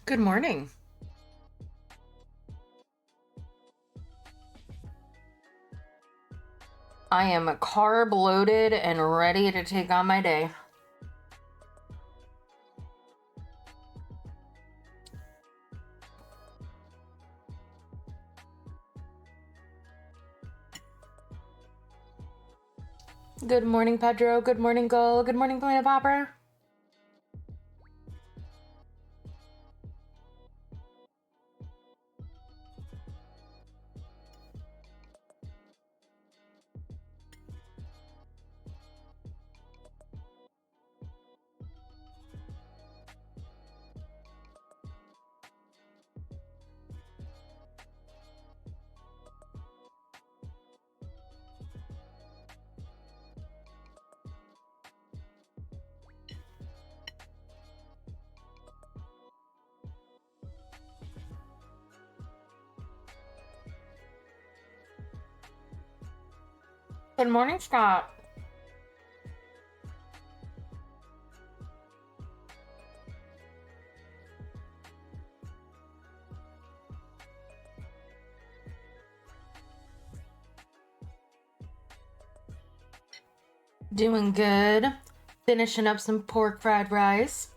Good morning. I am carb loaded and ready to take on my day. Good morning, Pedro. Good morning, Gull. Good morning, Planet Popper. Good morning, Scott. Doing good. Finishing up some pork fried rice.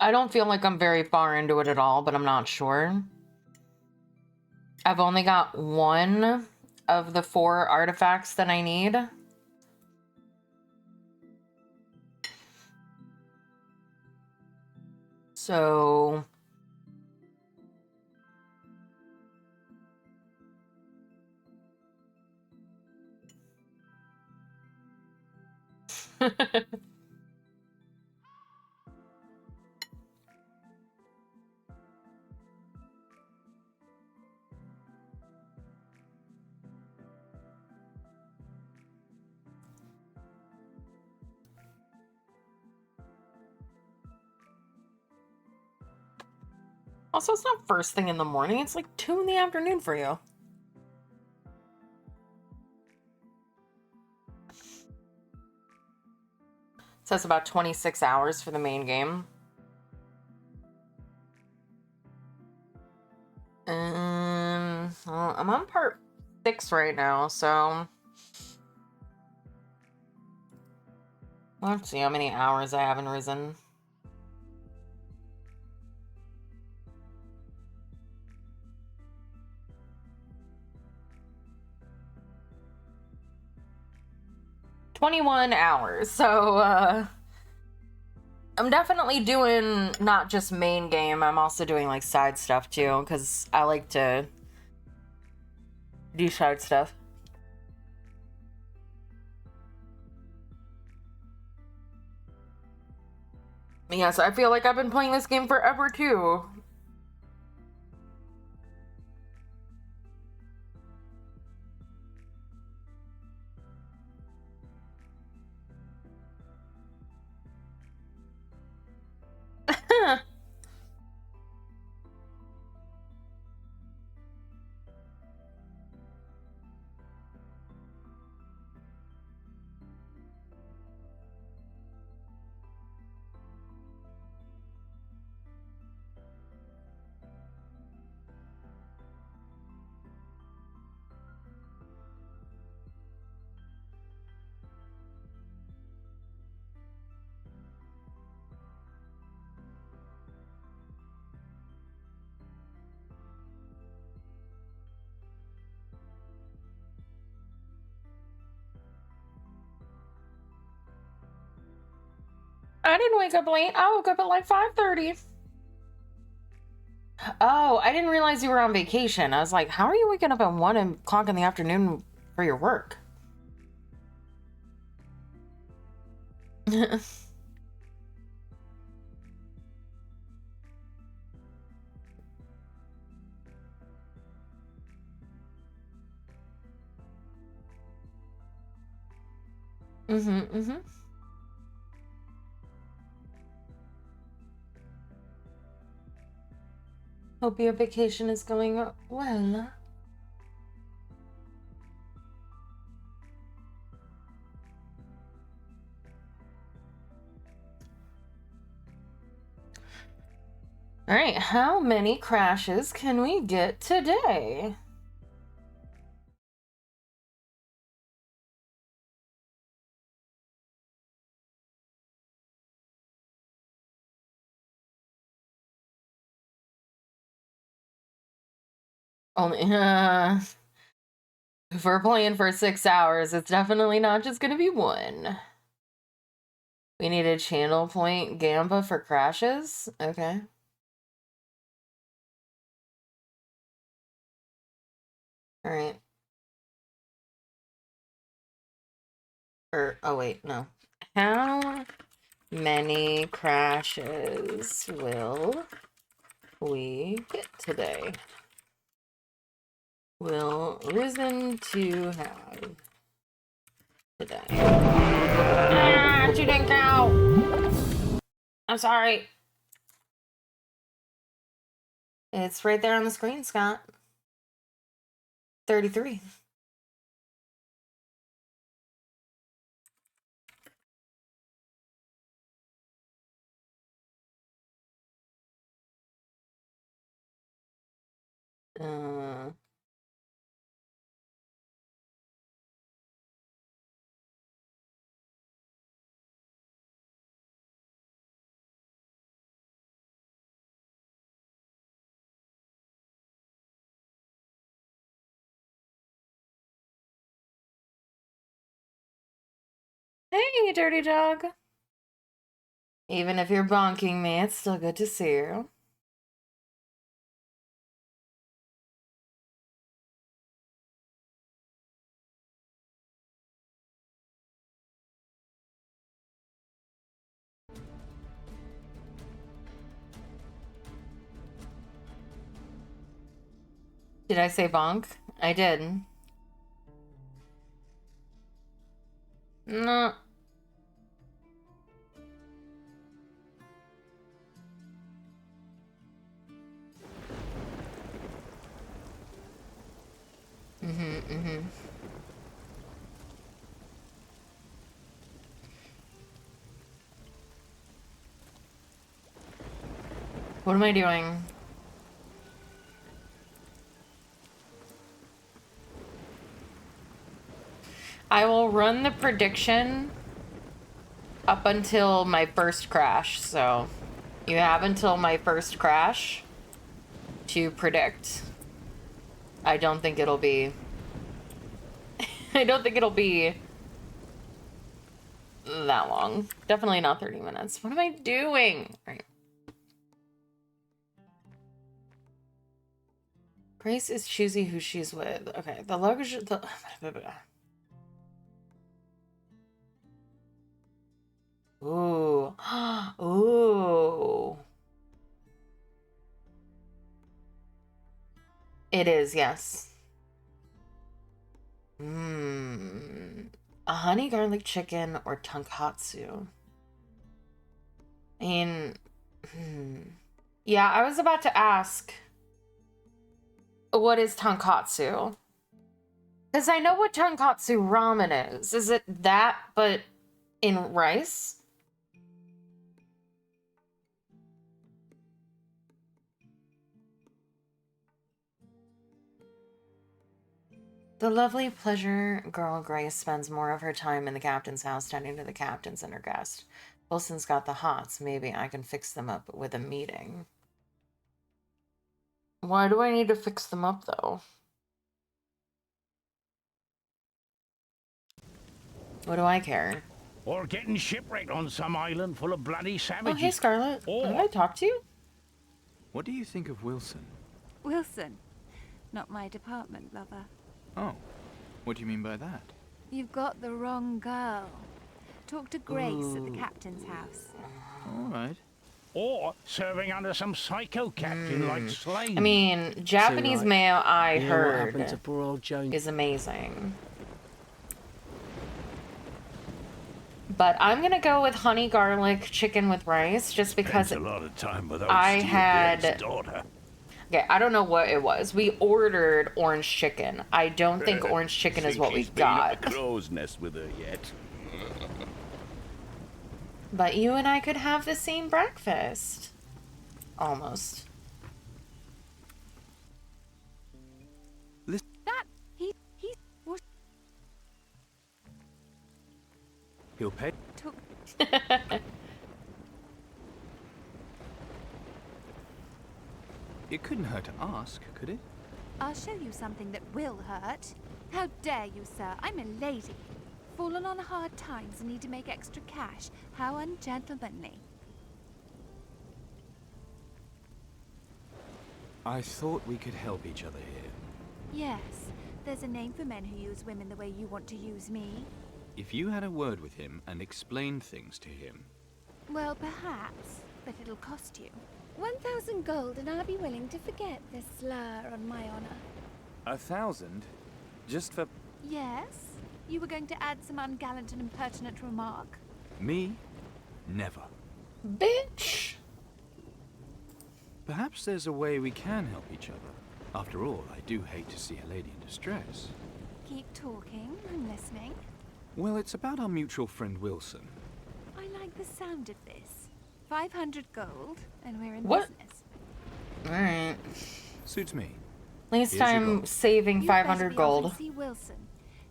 I don't feel like I'm very far into it at all, but I'm not sure. I've only got one of the 4 artifacts that I need. So also, it's not first thing in the morning. It's like 2 in the afternoon for you. So that's about 26 hours for the main game. Well, I'm on part 6 right now, so let's see how many hours I haven't risen. $21 hours. So I'm definitely doing not just main game. I'm also doing like side stuff too, because I like to do side stuff. Yes, I feel like I've been playing this game forever too. I didn't wake up late. I woke up at like 5:30. Oh, I didn't realize you were on vacation. I was like, how are you waking up at 1 o'clock in the afternoon for your work? Hope your vacation is going well. All right, how many crashes can we get today? Only, if we're playing for 6 hours, it's definitely not just gonna be one. We need a channel point Gamba for crashes? Okay. All right. Oh wait, no. How many crashes will we get today? Will Risen to have today? Ah, she didn't count. I'm sorry. It's right there on the screen, Scott. 33. Uh, hey, dirty dog. Even if you're bonking me, it's still good to see you. Did I say bonk? I did. No. What am I doing? I will run the prediction up until my first crash, so you have until my first crash to predict. I don't think it'll be... I don't think it'll be that long. Definitely not 30 minutes. What am I doing? All right. Grace is choosy who she's with. Okay, the luggage... Ooh. Ooh. It is, yes. A honey garlic chicken or tonkatsu? I mean... Yeah, I was about to ask... What is tonkatsu? Because I know what tonkatsu ramen is. Is it that, but in rice? The lovely pleasure girl Grace spends more of her time in the captain's house tending to the captains and her guest. Wilson's got the hots. Maybe I can fix them up with a meeting. Why do I need to fix them up, though? What do I care? Or getting shipwrecked on some island full of bloody Oh, savages. hey, Scarlett. Did I talk to you? What do you think of Wilson? Wilson. Not my department, lover. Oh, what do you mean by that? You've got the wrong girl. Talk to Grace at the captain's house. All right. Or serving under some psycho captain like Slane. I mean, Japanese right. mayo, I You know what heard, happened to poor old Joan? is amazing. But I'm gonna go with honey garlic chicken with rice just because Spent a lot of time with old I Steve had- Blair's daughter. okay, I don't know what it was. We ordered orange chicken. I don't think orange chicken is Think what we he's been at got. the crow's nest with her yet. But you and I could have the same breakfast. Almost. That he was He'll pay. took. It couldn't hurt to ask, could it? I'll show you something that will hurt. How dare you, sir? I'm a lady. Fallen on hard times and need to make extra cash. How ungentlemanly. I thought we could help each other here. Yes, there's a name for men who use women the way you want to use me. If you had a word with him and explained things to him. Well, perhaps, but it'll cost you. 1,000 gold, and I'll be willing to forget this slur on my honor. 1,000? Just for Yes? You were going to add some ungallant and impertinent remark? me? Never. Bitch! Perhaps there's a way we can help each other. After all, I do hate to see a lady in distress. Keep talking, I'm listening. Well, it's about our mutual friend Wilson. I like the sound of this. 500 gold, and we're in What? business. Alright. Suits me. At least Here's your I'm gold. saving You better 500 be off gold. and see Wilson.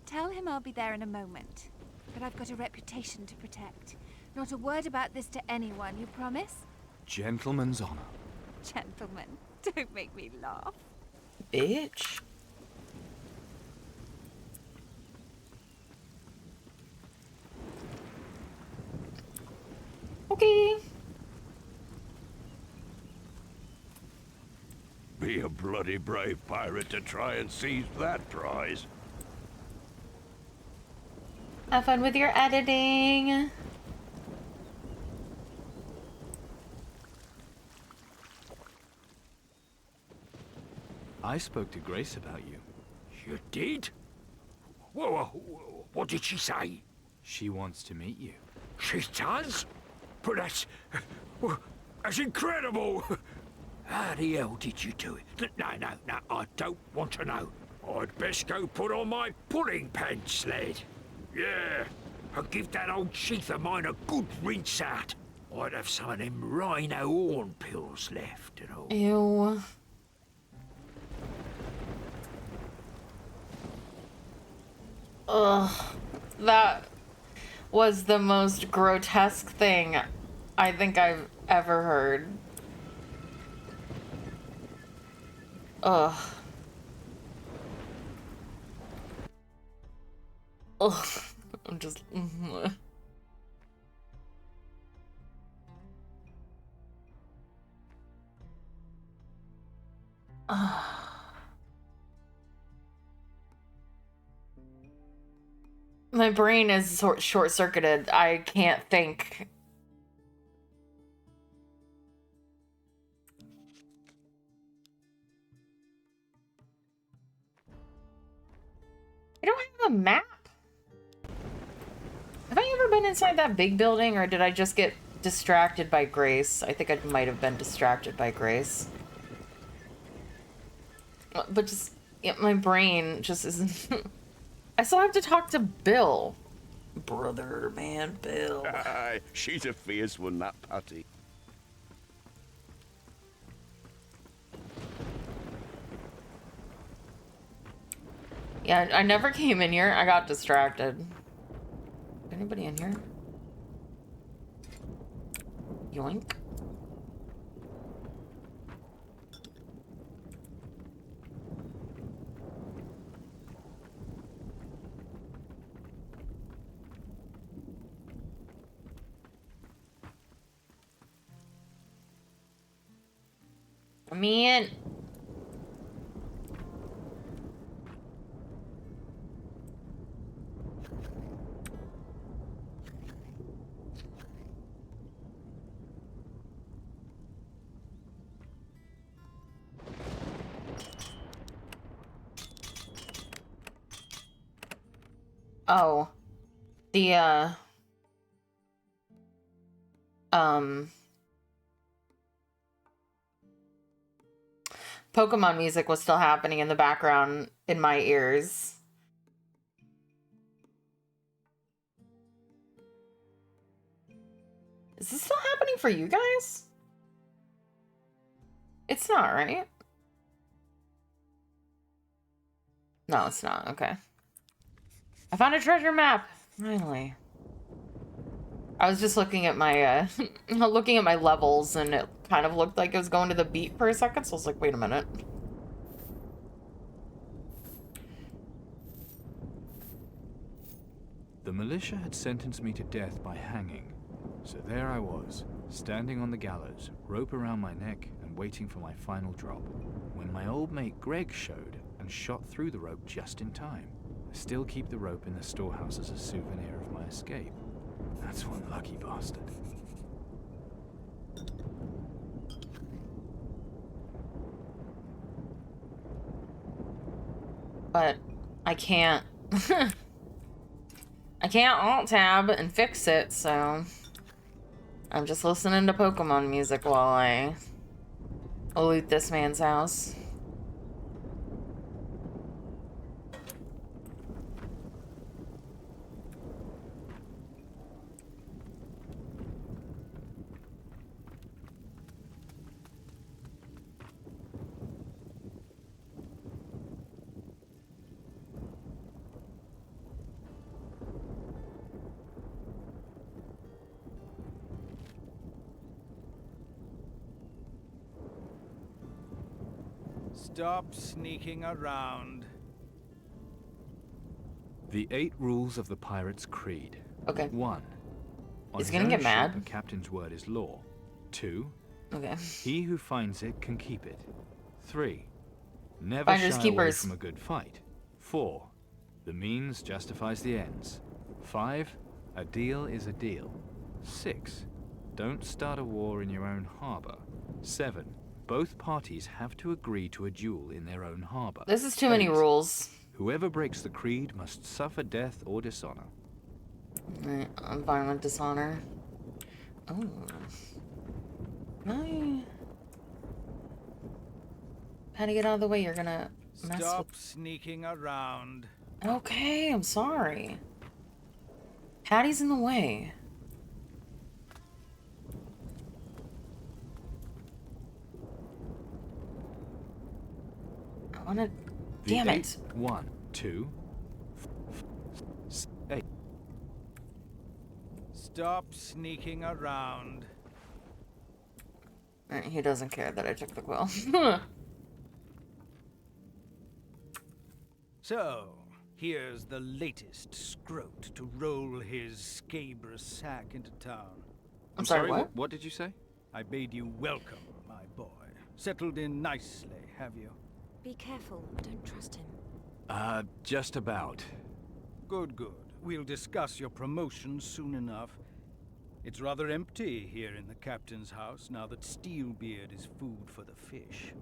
Tell him I'll be there in a moment. But I've got a reputation to protect. Not a word about this to anyone, you promise? Gentleman's honor. Gentlemen, don't make me laugh. Bitch. Okay. Be a bloody brave pirate to try and seize that prize. Have fun with your editing. I spoke to Grace about you. You did? Whoa, what did she say? She wants to meet you. She does? But that's incredible! How the hell did you do it? No, I don't want to know. I'd best go put on my pudding pants, lad. Yeah, I'll give that old sheath of mine a good rinse out. I'd have some of them rhino horn pills left and all. Ew. Ugh. That was the most grotesque thing I think I've ever heard. Ugh. Ugh. I'm just. My brain is short-circuited. I can't think. I don't have a map. Have I ever been inside that big building, or did I just get distracted by Grace? I think I might have been distracted by Grace. But just, yeah, my brain just isn't... I still have to talk to Bill. Brother, man, Bill. Aye, she's a fierce one, that Patty. Yeah, I never came in here. I got distracted. Anybody in here? Yoink. me in. Oh, the, Pokemon music was still happening in the background in my ears. Is this still happening for you guys? It's not, right? No, it's not. Okay. I found a treasure map. Finally. I was just looking at my looking at my levels, and it kind of looked like it was going to the beat for a second, so I was like, wait a minute. The militia had sentenced me to death by hanging, so there I was, standing on the gallows, rope around my neck and waiting for my final drop, when my old mate Greg showed and shot through the rope just in time. I still keep the rope in the storehouse as a souvenir of my escape. That's one lucky bastard. But I can't. I can't alt tab and fix it, so I'm just listening to Pokemon music while I loot this man's house. Stop sneaking around. The 8 rules of the Pirate's Creed. Okay. 1. On He's his gonna own get ship, mad. a captain's word is law. 2. Okay. He who finds it can keep it. 3. Never Finders shy away keepers. from a good fight. 4. The means justifies the ends. 5. A deal is a deal. 6. Don't start a war in your own harbor. 7. Both parties have to agree to a duel in their own harbor. This is too many 8. rules. Whoever breaks the creed must suffer death or dishonor. Violent dishonor. Oh. No. How to get out of the way? You're gonna mess Stop with... sneaking around. Okay, I'm sorry. Patty's in the way. I wanna... Damn it. 1, 2, 8. Stop sneaking around. He doesn't care that I took the quill. So, here's the latest scrote to roll his scabrous sack into town. I'm sorry, what? What did you say? I bade you welcome, my boy. Settled in nicely, have you? Be careful, don't trust him. Just about. Good, good. We'll discuss your promotion soon enough. It's rather empty here in the captain's house now that Steelbeard is food for the fish.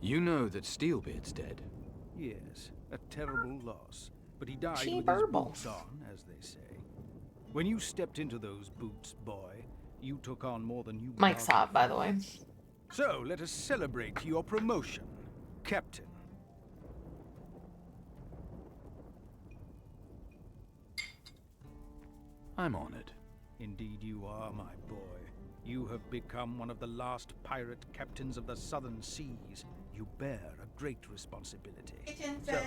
You know that Steelbeard's dead. Yes, a terrible loss. But he died Gee, with his burble. boots on, as they say. When you stepped into those boots, boy, you took on more than you Mike's hot, by the way. So, let us celebrate your promotion, Captain. I'm honored. Indeed you are, my boy. You have become one of the last pirate captains of the southern seas. You bear a great responsibility. So,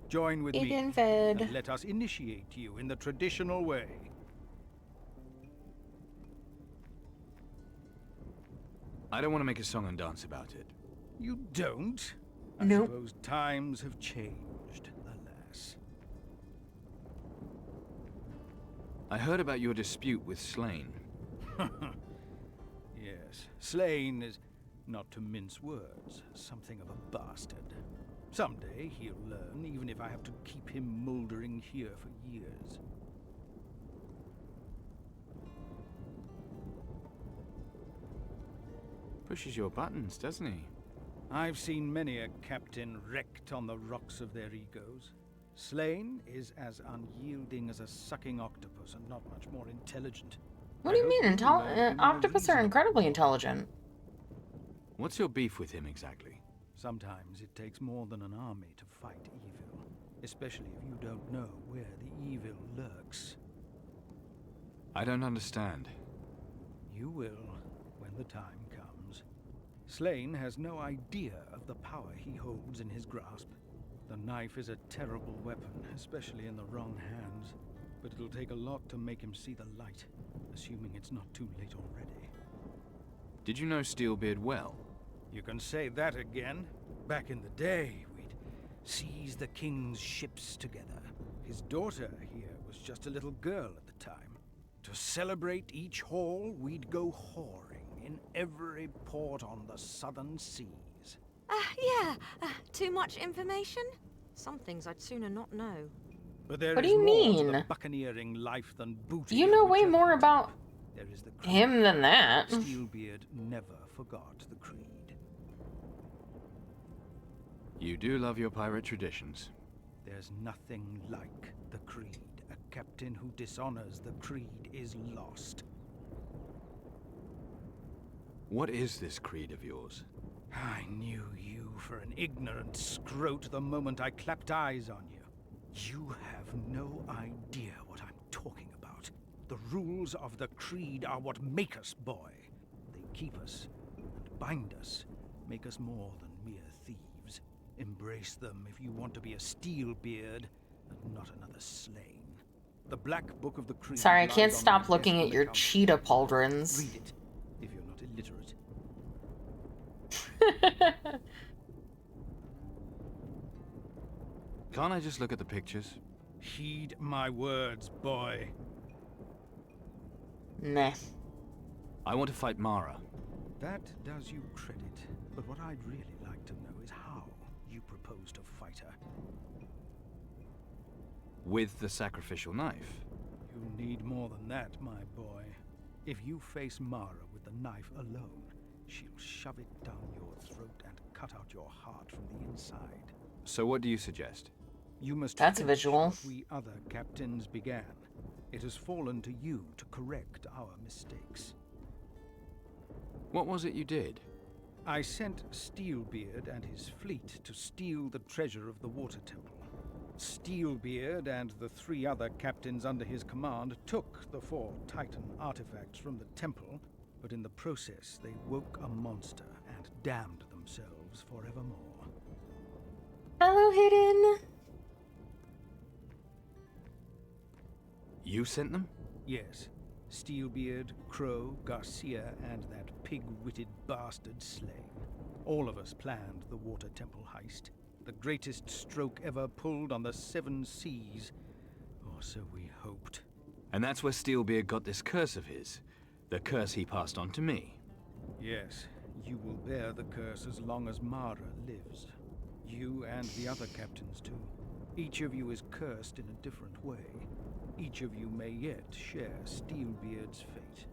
join with me, and let us initiate you in the traditional way. I don't want to make a song and dance about it. You don't? I Nope. suppose times have changed, alas. I heard about your dispute with Slain. Yes, Slain is, not to mince words, something of a bastard. Someday he'll learn, even if I have to keep him mouldering here for years. Pushes your buttons, doesn't he? I've seen many a captain wrecked on the rocks of their egos. Slain is as unyielding as a sucking octopus and not much more intelligent. What do you mean? Octopus are reasonable. incredibly intelligent. What's your beef with him exactly? Sometimes it takes more than an army to fight evil, especially if you don't know where the evil lurks. I don't understand. You will, when the time comes. Slain has no idea of the power he holds in his grasp. The knife is a terrible weapon, especially in the wrong hands. But it'll take a lot to make him see the light, assuming it's not too late already. Did you know Steelbeard well? You can say that again. Back in the day, we'd seize the king's ships together. His daughter here was just a little girl at the time. To celebrate each haul, we'd go whoring in every port on the southern seas. Yeah. Too much information? Some things I'd sooner not know. But there What do is you more to mean? the buccaneering life than booty. You of know way whichever more country. about There is the creed. him than that. Steelbeard never forgot the creed. You do love your pirate traditions. There's nothing like the creed. A captain who dishonors the creed is lost. What is this creed of yours? I knew you for an ignorant scrote the moment I clapped eyes on you. You have no idea what I'm talking about. The rules of the creed are what make us, boy. They keep us and bind us, make us more than mere thieves. Embrace them if you want to be a Steelbeard and not another Slain. The Black Book of the Creed. Sorry, I lies can't on stop my looking desk at on your the counter. cheetah pauldrons. Read it, if you're not illiterate. Can't I just look at the pictures? Heed my words, boy. Nah. I want to fight Mara. That does you credit, but what I'd really like to know is how you propose to fight her. With the sacrificial knife. You need more than that, my boy. If you face Mara with the knife alone, she'll shove it down your throat and cut out your heart from the inside. So what do you suggest? You must That's finish visual. what we other captains began. It has fallen to you to correct our mistakes. What was it you did? I sent Steelbeard and his fleet to steal the treasure of the Water Temple. Steelbeard and the 3 other captains under his command took the 4 Titan artifacts from the temple, but in the process they woke a monster and damned themselves forevermore. Hello, Hidden. You sent them? Yes, Steelbeard, Crow, Garcia, and that pig-witted bastard Slain. All of us planned the Water Temple heist. The greatest stroke ever pulled on the 7 seas. Or so we hoped. And that's where Steelbeard got this curse of his. The curse he passed on to me. Yes, you will bear the curse as long as Mara lives. You and the other captains too. Each of you is cursed in a different way. Each of you may yet share Steelbeard's fate.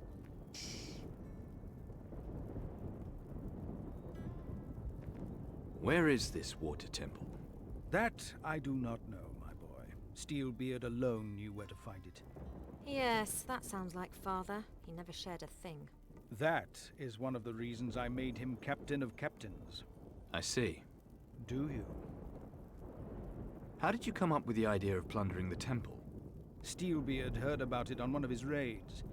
Where is this water temple? That I do not know, my boy. Steelbeard alone knew where to find it. Yes, that sounds like father. He never shared a thing. That is one of the reasons I made him captain of captains. I see. Do you? How did you come up with the idea of plundering the temple? Steelbeard heard about it on one of his raids.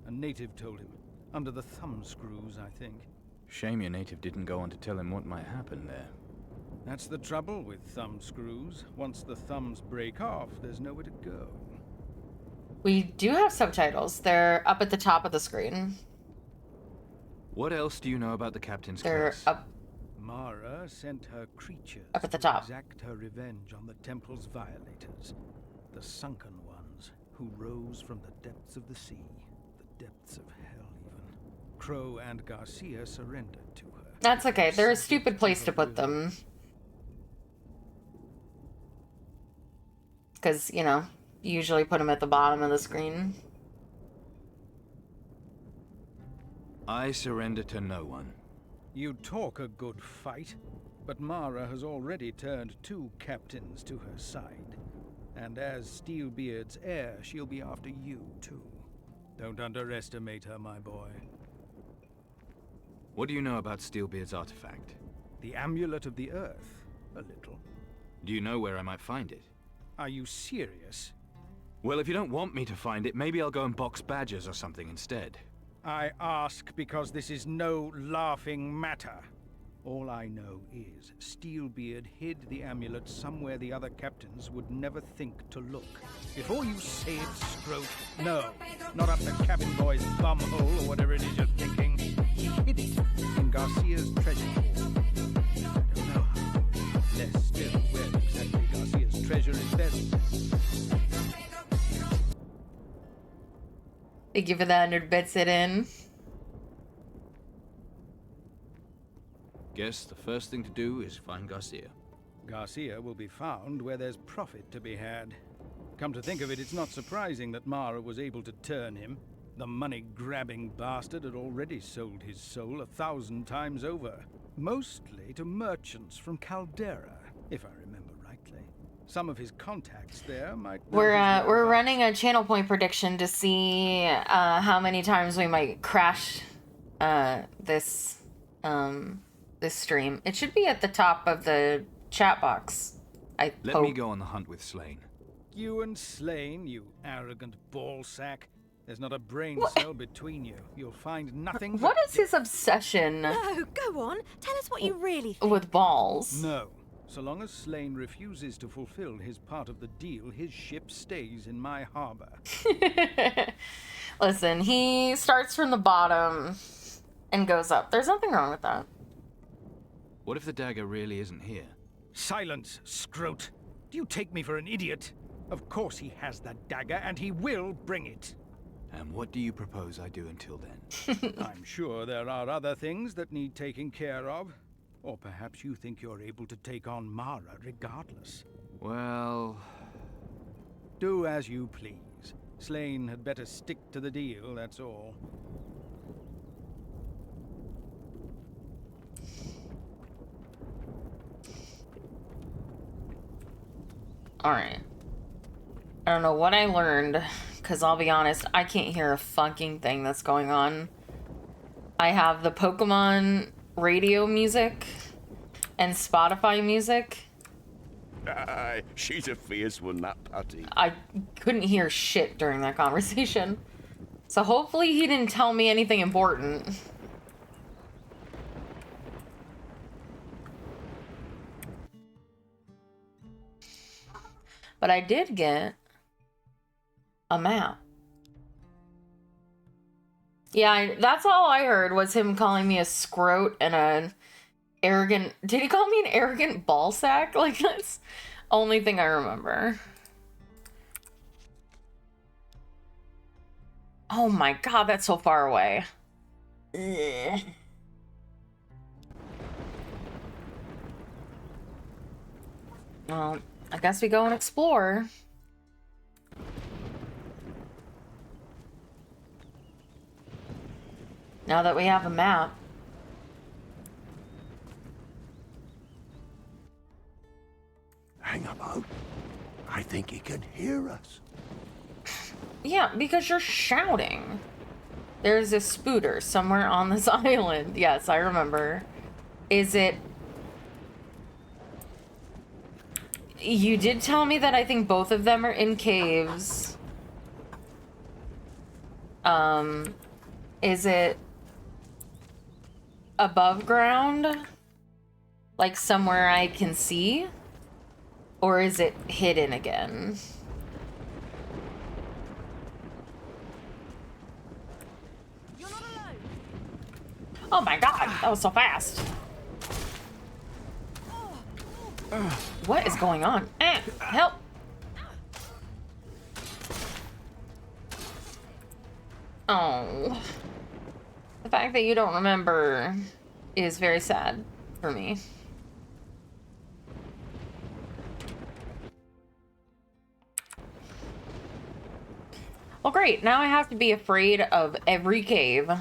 A native told him. Under the thumbscrews, I think. Shame your native didn't go on to tell him what might happen there. That's the trouble with thumbscrews. Once the thumbs break off, there's nowhere to go. We do have subtitles. They're up at the top of the screen. What else do you know about the captain's They're curse? up Mara sent her creatures at the to top. exact her revenge on the temple's violators, the sunken ones who rose from the depths of the sea, the depths of hell even. Crow and Garcia surrendered to her. That's okay. They're a Subject stupid place her to put will. them. Because, you know, you usually put them at the bottom of the screen. I surrender to no one. You talk a good fight, but Mara has already turned 2 captains to her side. And as Steelbeard's heir, she'll be after you, too. Don't underestimate her, my boy. What do you know about Steelbeard's artifact? The Amulet of the Earth, a little. Do you know where I might find it? Are you serious? Well, if you don't want me to find it, maybe I'll go and box badgers or something instead. I ask because this is no laughing matter. All I know is Steelbeard hid the amulet somewhere the other captains would never think to look. Before you say it, Scroat, no, not up the cabin boy's bumhole or whatever it is you're thinking. He hid it in Garcia's treasure hall. I don't know how, less still where exactly Garcia's treasure is buried. Thank you for the 100 bits it in. Guess the first thing to do is find Garcia. Garcia will be found where there's profit to be had. Come to think of it, it's not surprising that Mara was able to turn him. The money-grabbing bastard had already sold his soul 1,000 times over. Mostly to merchants from Caldera, if I remember rightly. Some of his contacts there might... We're running a channel point prediction to see how many times we might crash this stream. It should be at the top of the chat box. I Let hope. me go on the hunt with Slain. You and Slain, you arrogant ballsack. There's not a brain cell between you. You'll find nothing What but is his obsession No, go on. Tell us what you really think. with balls? No. So long as Slain refuses to fulfill his part of the deal, his ship stays in my harbor. Listen, he starts from the bottom and goes up. There's nothing wrong with that. What if the dagger really isn't here? Silence, Scroat. Do you take me for an idiot? Of course he has that dagger, and he will bring it. And what do you propose I do until then? I'm sure there are other things that need taking care of. Or perhaps you think you're able to take on Mara regardless. Well... Do as you please. Slain had better stick to the deal, that's all. Alright. I don't know what I learned, because I'll be honest, I can't hear a fucking thing that's going on. I have the Pokemon radio music and Spotify music. Aye, she's a fierce one, that Patty. I couldn't hear shit during that conversation. So hopefully he didn't tell me anything important. But I did get a map. Yeah, that's all I heard was him calling me a scroat and an arrogant... Did he call me an arrogant ball sack? Like, that's the only thing I remember. Oh my god, that's so far away. Ugh. Well, I guess we go and explore. Now that we have a map. Hang about. I think he can hear us. Yeah, because you're shouting. There's a spooter somewhere on this island. Yes, I remember. Is it... You did tell me that I think both of them are in caves. Is it above ground? Like somewhere I can see? Or is it hidden again? You're not alone. Oh my god, that was so fast. What is going on? Help! Oh. The fact that you don't remember is very sad for me. Well, great. Now I have to be afraid of every cave.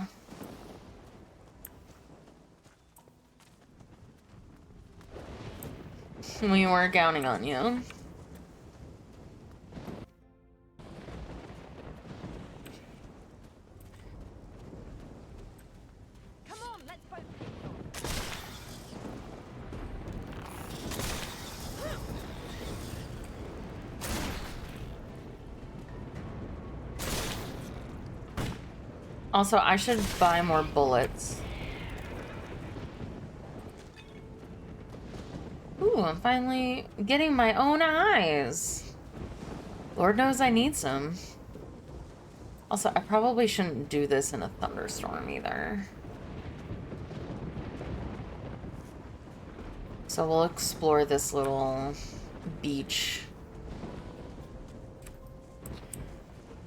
We weren't counting on you. Come on, let's both. Also, I should buy more bullets. Ooh, I'm finally getting my own eyes. Lord knows I need some. Also, I probably shouldn't do this in a thunderstorm either. So we'll explore this little beach.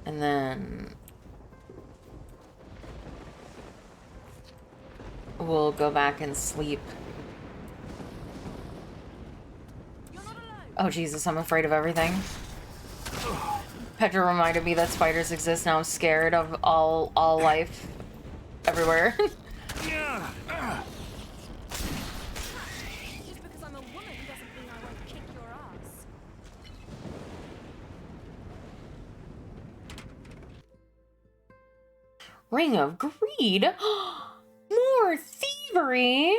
And then we'll go back and sleep. Oh Jesus, I'm afraid of everything. Petra reminded me that spiders exist. Now I'm scared of all life everywhere. Yeah. Just because I'm a woman doesn't mean I won't kick your ass. Ring of Greed? More thievery?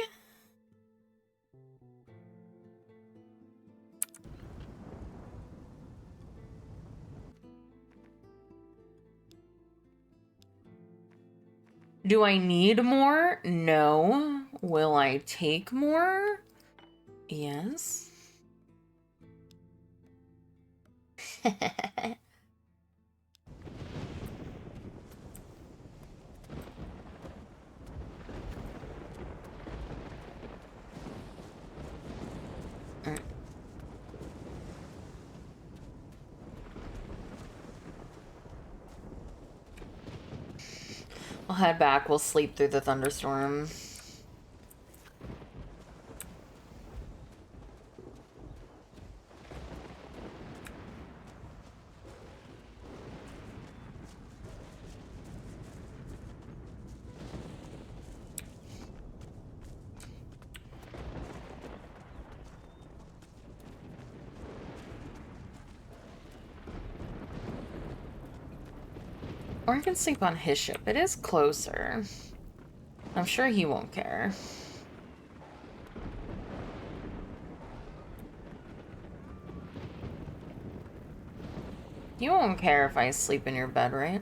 Do I need more? No. Will I take more? Yes. I'll head back. We'll sleep through the thunderstorm. Or I can sleep on his ship. It is closer. I'm sure he won't care. You won't care if I sleep in your bed, right?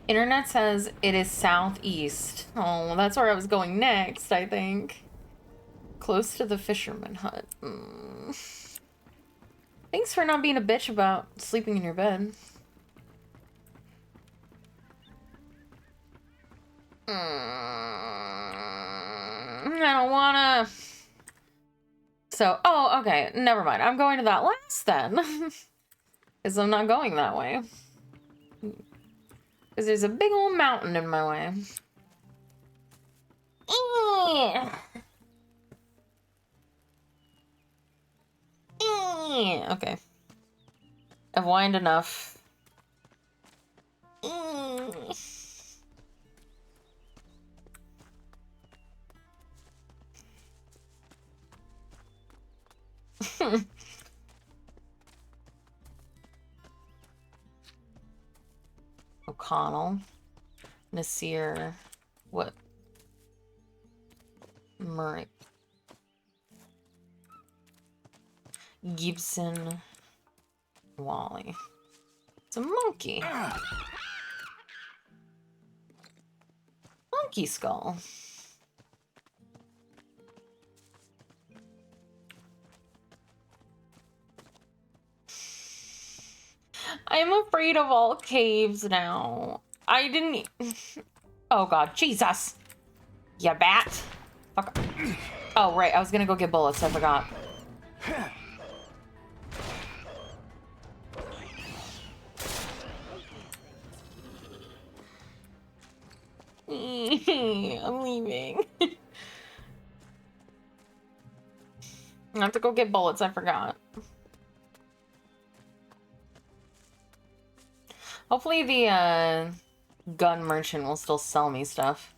Internet says it is southeast. Oh, that's where I was going next, I think. Close to the fisherman hut. Thanks for not being a bitch about sleeping in your bed. I don't wanna... So, oh, okay. Never mind. I'm going to that last then. Because I'm not going that way. Because there's a big old mountain in my way. Okay. I've whined enough. O'Connell. Nasir. What? Murray. Gibson. Wally. It's a monkey. Monkey skull. I'm afraid of all caves now. I didn't... Oh god, Jesus! You bat! Fuck. Oh, right, I was gonna go get bullets, I forgot. I'm leaving. I have to go get bullets, I forgot. Hopefully the gun merchant will still sell me stuff.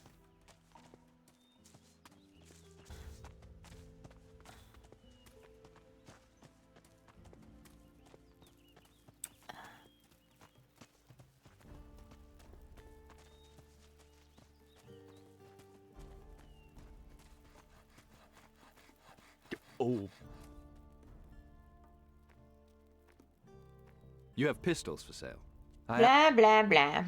Oh. You have pistols for sale. Blah, blah, blah.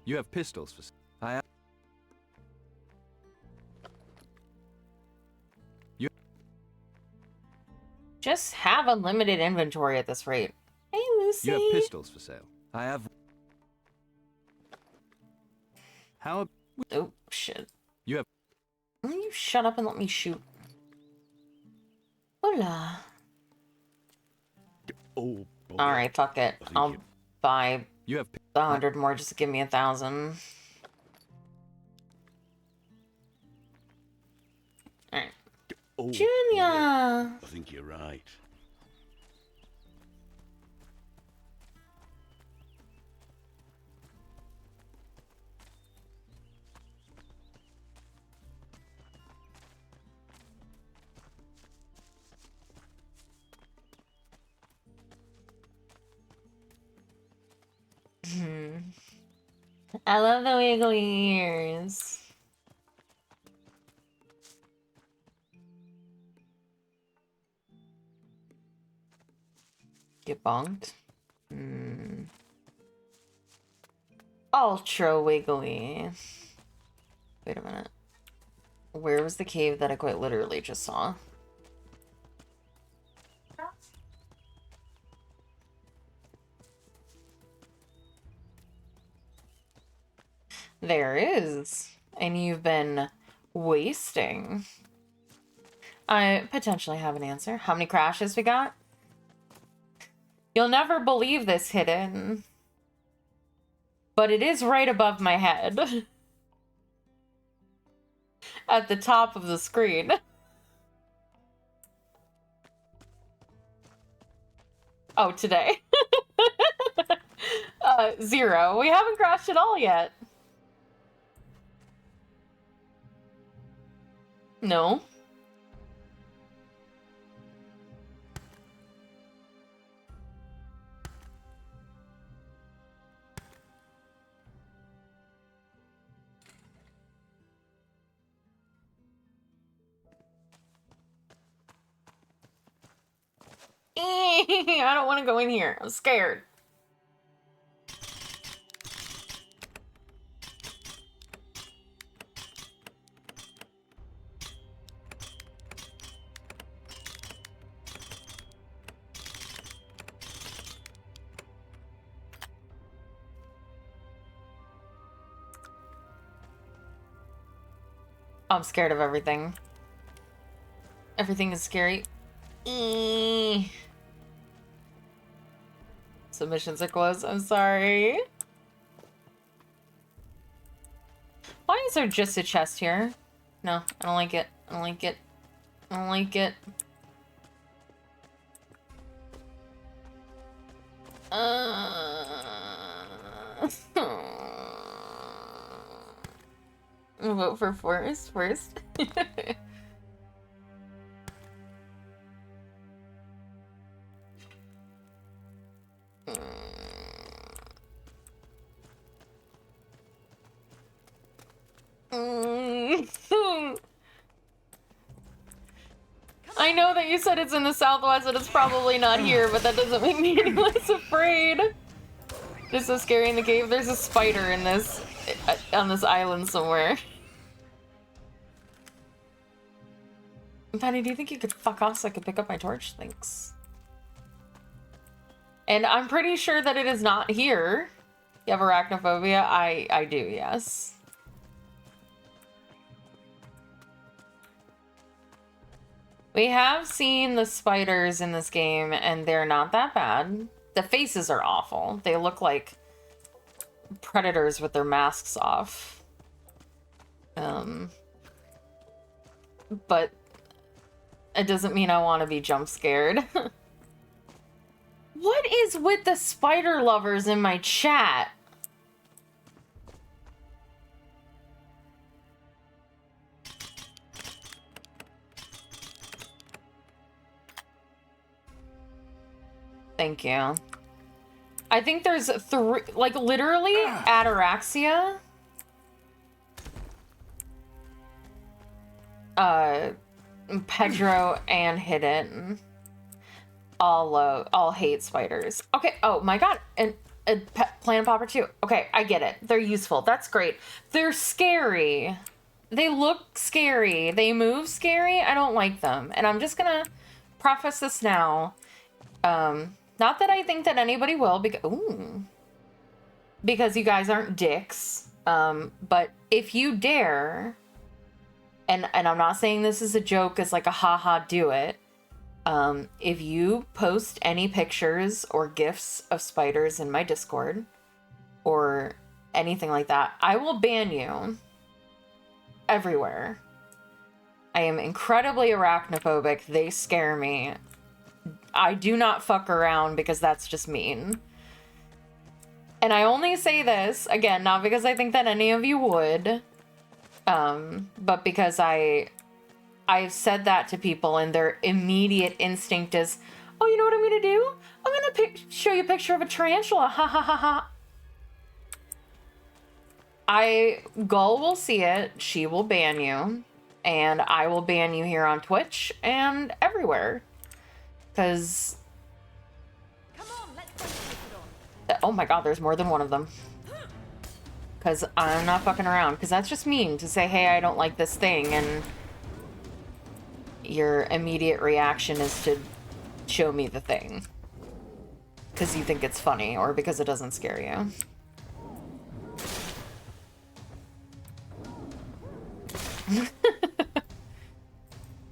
You have pistols for sale. Just have a limited inventory at this rate. Hey, Lucy. You have pistols for sale. I have. How? Oh, shit. You have. Will you shut up and let me shoot? Hola. Oh. Alright, fuck it. I'll buy You have. 100 more just to give me 1,000. Alright. Oh, Junior! I think you're right. I love the wiggly ears. Get bonked. Ultra wiggly. Wait a minute. Where was the cave that I quite literally just saw? There is. And you've been wasting. I potentially have an answer. How many crashes we got? You'll never believe this, Hidden. But it is right above my head. At the top of the screen. Oh, today. 0. We haven't crashed at all yet. No. I don't want to go in here. I'm scared. I'm scared of everything. Everything is scary. Submissions are closed. I'm sorry. Why is there just a chest here? No, I don't like it. I don't like it. I don't like it. I'll vote for Forrest first. I know that you said it's in the southwest and it's probably not here, but that doesn't make me any less afraid. It's so scary in the cave. There's a spider in this, on this island somewhere. Penny, do you think you could fuck off so I could pick up my torch? Thanks. And I'm pretty sure that it is not here. You have arachnophobia? I do, yes. We have seen the spiders in this game, and they're not that bad. The faces are awful. They look like predators with their masks off. But it doesn't mean I want to be jump scared. What is with the spider lovers in my chat? Thank you. I think there's three, like literally ataraxia. Pedro and Hidden all hate spiders. Okay, oh my god, and Planet Popper too. Okay, I get it. They're useful. That's great. They're scary. They look scary. They move scary. I don't like them. And I'm just gonna preface this now. Not that I think that anybody will, because you guys aren't dicks. But if you dare, and I'm not saying this is a joke as like a haha do it. If you post any pictures or gifs of spiders in my Discord or anything like that, I will ban you everywhere. I am incredibly arachnophobic. They scare me. I do not fuck around because that's just mean. And I only say this, again, not because I think that any of you would, but because I've said that to people and their immediate instinct is, oh, you know what I'm going to do? I'm going to show you a picture of a tarantula. Ha ha ha ha. Gull will see it. She will ban you. And I will ban you here on Twitch and everywhere. Because... oh my god, there's more than one of them. Because I'm not fucking around. Because that's just mean to say, hey, I don't like this thing, and your immediate reaction is to show me the thing. Because you think it's funny, or because it doesn't scare you.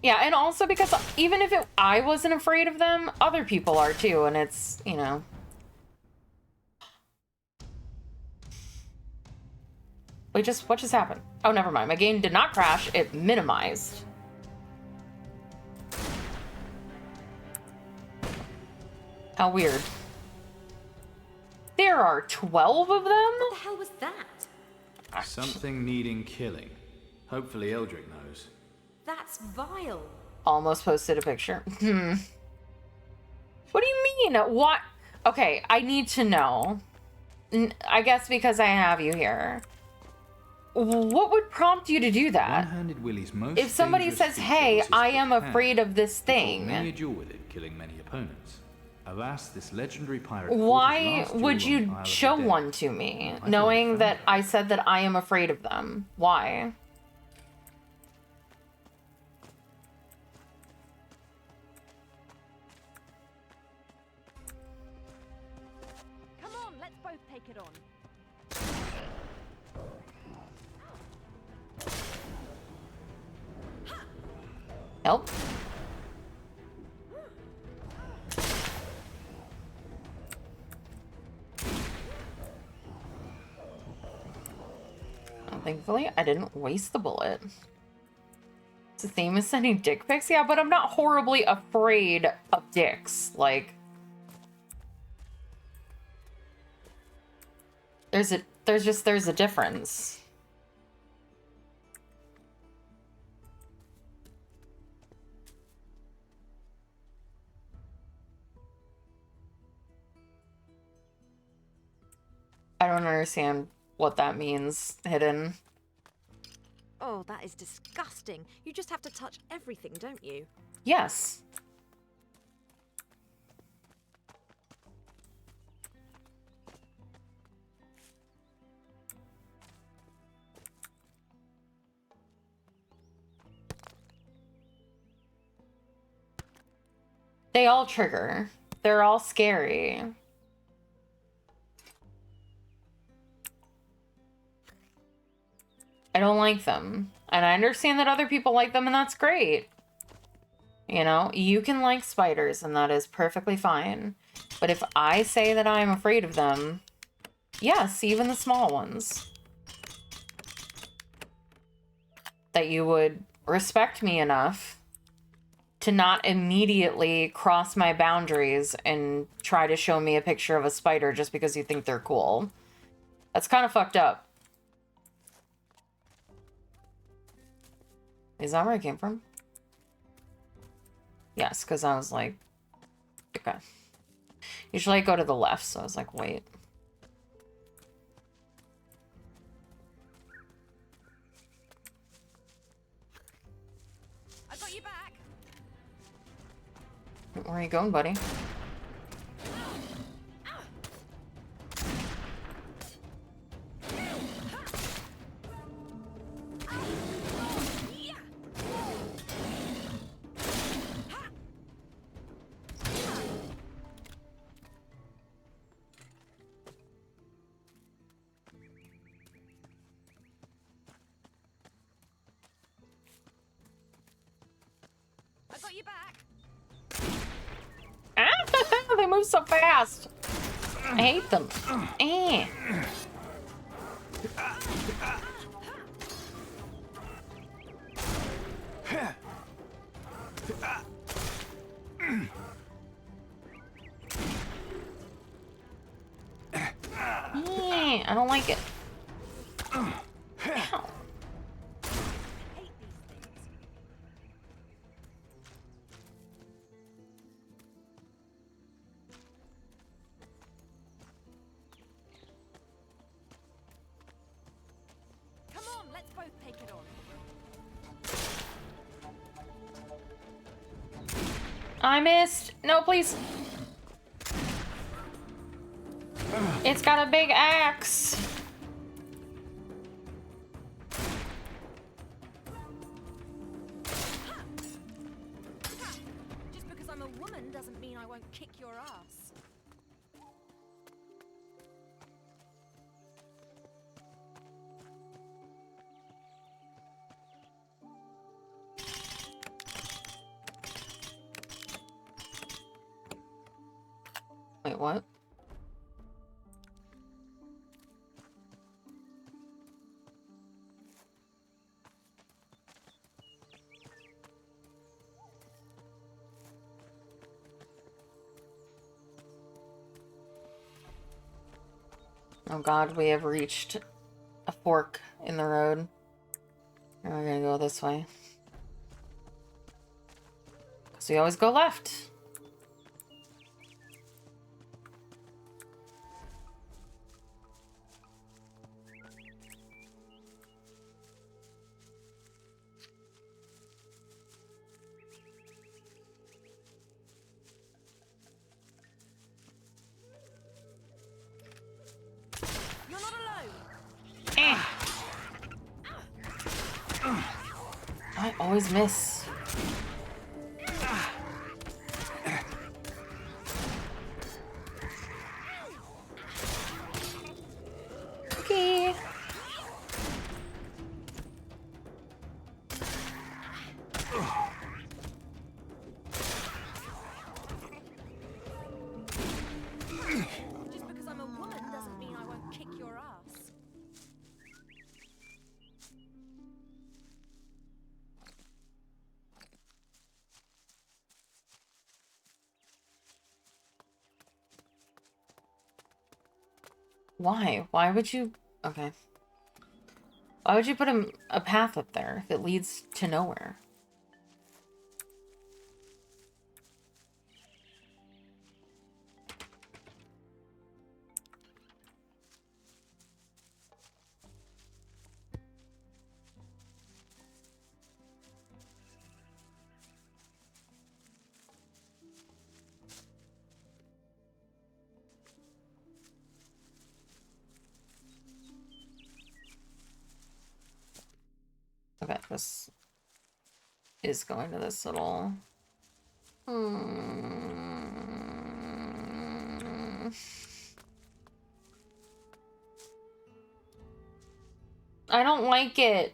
Yeah, and also because even if I wasn't afraid of them, other people are too, and it's, you know. Wait, what just happened? Oh, never mind. My game did not crash. It minimized. How weird. There are 12 of them? What the hell was that? Something needing killing. Hopefully Eldrick knows. That's vile. Almost posted a picture. What do you mean? What? Okay, I need to know. I guess because I have you here. What would prompt you to do that? One-handed Willie's most if somebody says, hey, I am afraid of this thing. Many a duel with it, killing many opponents. Alas, this legendary pirate. Why would you show one to me, knowing that I said that I am afraid of them? Why? Come on, let's both take it on. Help. Thankfully, I didn't waste the bullet. It's the same as sending dick pics? Yeah, but I'm not horribly afraid of dicks. Like, there's a difference. I don't understand what that means, Hidden. Oh, that is disgusting. You just have to touch everything, don't you? Yes. They all trigger. They're all scary. I don't like them. And I understand that other people like them, and that's great. You know, you can like spiders, and that is perfectly fine. But if I say that I'm afraid of them, yes, even the small ones, that you would respect me enough to not immediately cross my boundaries and try to show me a picture of a spider just because you think they're cool. That's kind of fucked up. Is that where I came from? Yes, because I was like, okay. Usually I go to the left, so I was like, wait. I got you back. Where are you going, buddy? I got you back. Ah, they move so fast. I hate them. Eh. I don't like it. Ow. Come on, let's both take it on. I missed. No, please. It's got a big axe. Just because I'm a woman doesn't mean I won't kick your ass. Wait, what? Oh god, we have reached a fork in the road. And we're gonna go this way. Because we always go left. You're not alone. I always miss. Okay. Just because I'm a woman doesn't mean I won't kick your ass. Why? Why would you... Okay. Why would you put a path up there if it leads to nowhere? Okay, this is going to this little... I don't like it.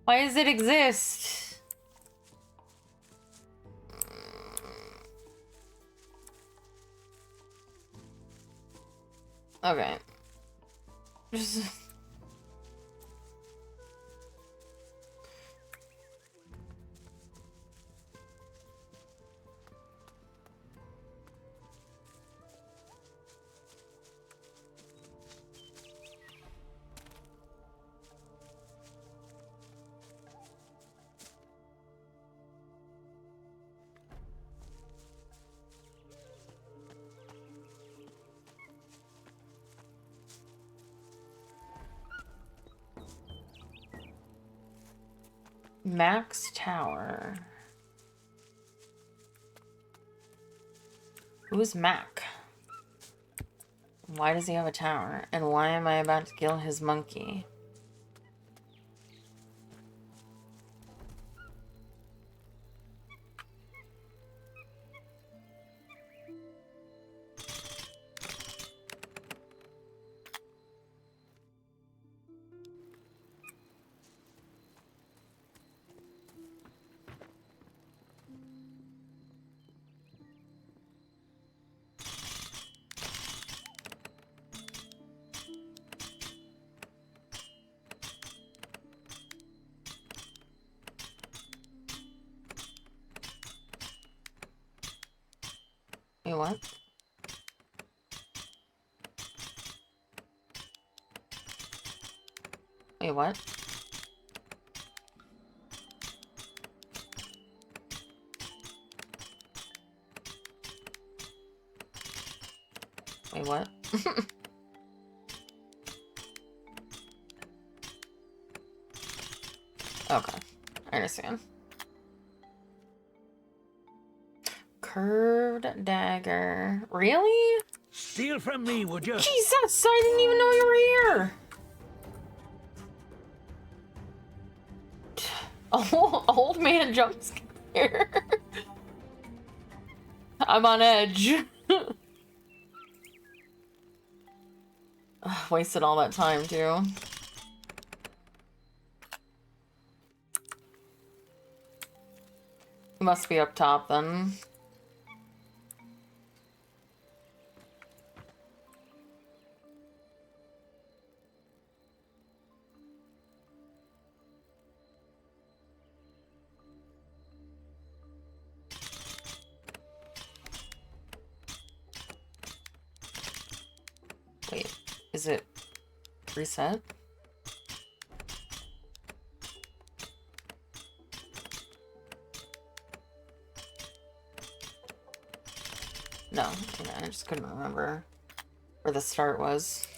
Why does it exist? Okay. Just... Max Tower. Who's Mac? Why does he have a tower? And why am I about to kill his monkey? Wait, what? Wait, what? Wait, what? Okay, I understand. Curved dagger. Really? Steal from me, would you? Jesus, I didn't even know you were here. Oh, old man jump scare. I'm on edge. Ugh, wasted all that time too. Must be up top then. Wait, is it reset? No, okay, I just couldn't remember where the start was.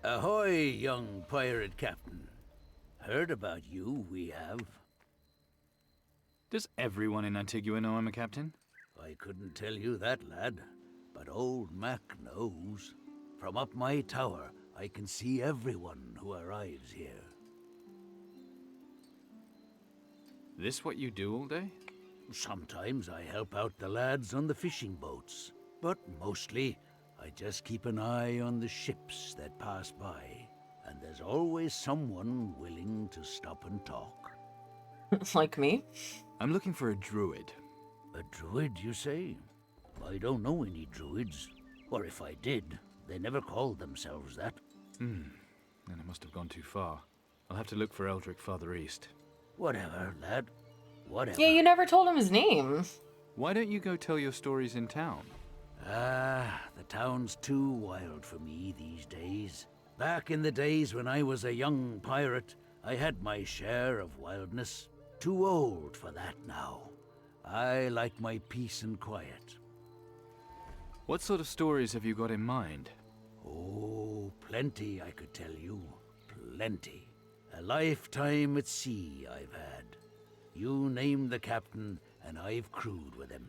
Ahoy, young pirate captain. Heard about you, we have. Does everyone in Antigua know I'm a captain? I couldn't tell you that, lad, but old Mac knows. From up my tower, I can see everyone who arrives here. This what you do all day? Sometimes I help out the lads on the fishing boats, but mostly I just keep an eye on the ships that pass by, and there's always someone willing to stop and talk. Like me? I'm looking for a druid. A druid, you say? I don't know any druids. Or if I did, they never called themselves that. Then I must have gone too far. I'll have to look for Eldrick farther east. Whatever, lad. Whatever. Yeah, you never told him his name. Why don't you go tell your stories in town? The town's too wild for me these days. Back in the days when I was a young pirate, I had my share of wildness. Too old for that now. I like my peace and quiet. What sort of stories have you got in mind? Oh, plenty I could tell you. Plenty. A lifetime at sea I've had. You name the captain, and I've crewed with him.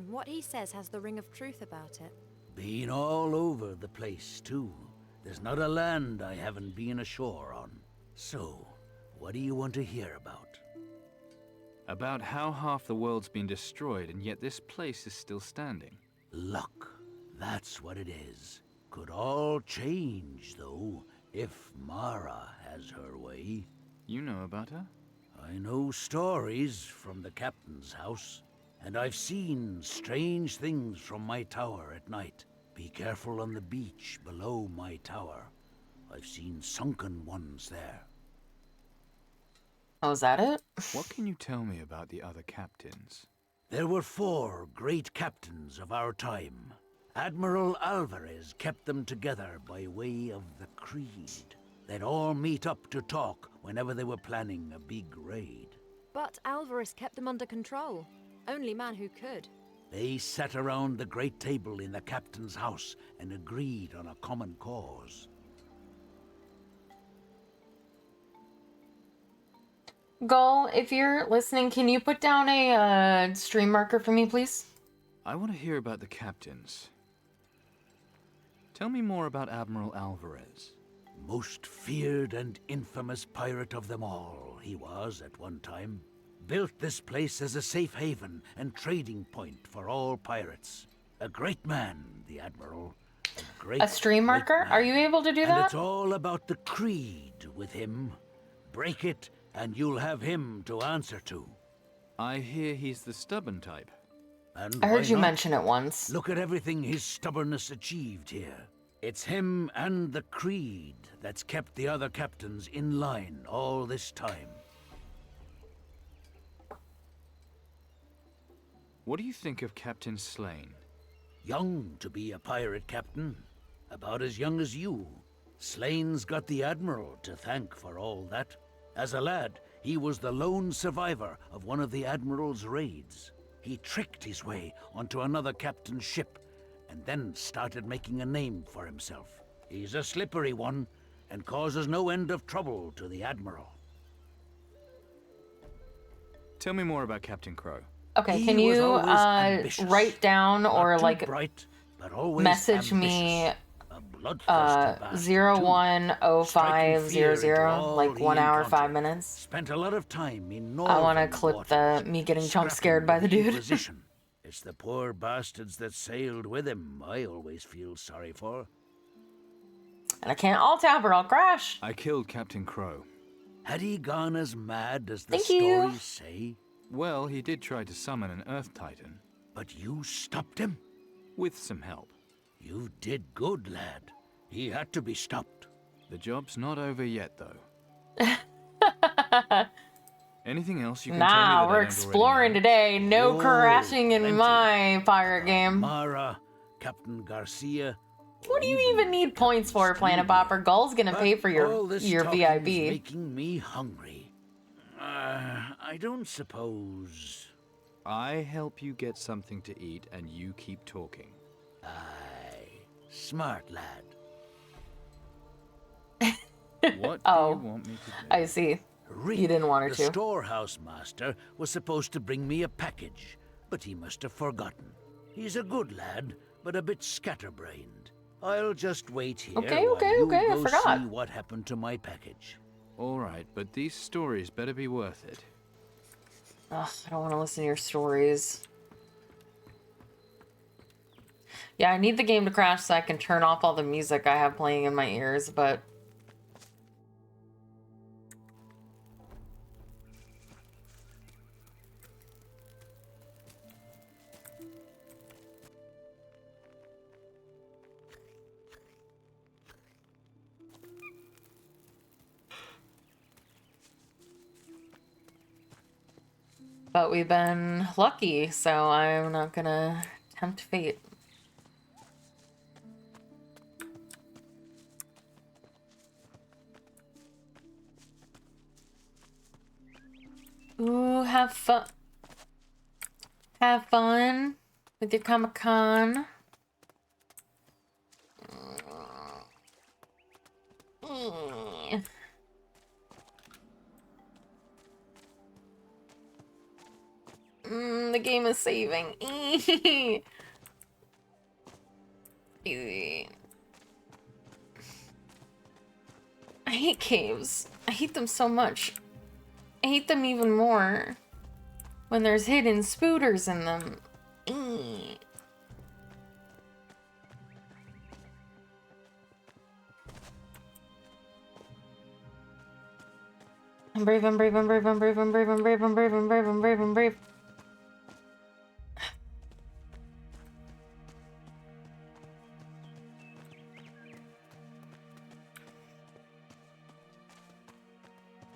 What he says has the ring of truth about it. Been all over the place, too. There's not a land I haven't been ashore on. So, what do you want to hear about? About how half the world's been destroyed and yet this place is still standing. Luck. That's what it is. Could all change, though, if Mara has her way. You know about her? I know stories from the captain's house, and I've seen strange things from my tower at night. Be careful on the beach below my tower. I've seen sunken ones there. Oh, is that it? What can you tell me about the other captains? There were 4 great captains of our time. Admiral Alvarez kept them together by way of the Creed. They'd all meet up to talk whenever they were planning a big raid. But Alvarez kept them under control. Only man who could. They sat around the great table in the captain's house and agreed on a common cause. Gull, if you're listening, can you put down a stream marker for me, please? I want to hear about the captains. Tell me more about Admiral Alvarez. Most feared and infamous pirate of them all, he was at one time. Built this place as a safe haven and trading point for all pirates. A great man, the Admiral. A stream marker? Are you able to do and that? It's all about the Creed with him. Break it, and you'll have him to answer to. I hear he's the stubborn type. And I heard why you not? mention it once. Look at everything his stubbornness achieved here. It's him and the Creed that's kept the other captains in line all this time. What do you think of Captain Slane? Young to be a pirate captain. About as young as you. Slane's got the Admiral to thank for all that. As a lad, he was the lone survivor of one of the Admiral's raids. He tricked his way onto another captain's ship and then started making a name for himself. He's a slippery one and causes no end of trouble to the Admiral. Tell me more about Captain Crow. Okay, He can was you always ambitious. write down or Not too like bright, but always message me ambitious. A bloodthirsty bastard, too. 010500, like 1 hour 5 minutes. Spent a lot of time in I want to northern clip waters, me getting jump scrapping scared by with the dude. Inquisition. It's the poor bastards that sailed with him I always feel sorry for. And I can't alt tab or I'll crash. I killed Captain Crow. Had he gone as mad as the Thank you. stories say? Well, he did try to summon an Earth Titan. But you stopped him? With some help. You did good, lad. He had to be stopped. The job's not over yet, though. Anything else you can tell me that Nah, I we're don't exploring already know? today. No Oh, crashing in plenty. my pirate game. Mara, Captain Garcia. What do you even need points for, Planet Bopper? Gull's gonna pay for All this your talking's VIP. making me hungry. I don't suppose. I help you get something to eat, and you keep talking. Aye, smart lad. What Oh, do you want me to do? I see. Reed, You didn't want her the to. storehouse master, was supposed to bring me a package, but he must have forgotten. He's a good lad, but a bit scatterbrained. I'll just wait here Okay, while you I go forgot. see what happened to my package. All right, but these stories better be worth it. Ugh, I don't want to listen to your stories. Yeah, I need the game to crash so I can turn off all the music I have playing in my ears, but... But we've been lucky, so I'm not gonna tempt fate. Ooh, have fun. Have fun with your Comic-Con. The game is saving. I hate caves. I hate them so much. I hate them even more when there's hidden spooters in them. I'm brave, I'm brave, I'm brave, I'm brave, I'm brave, I'm brave, I'm brave, I'm brave, I'm brave, I'm brave.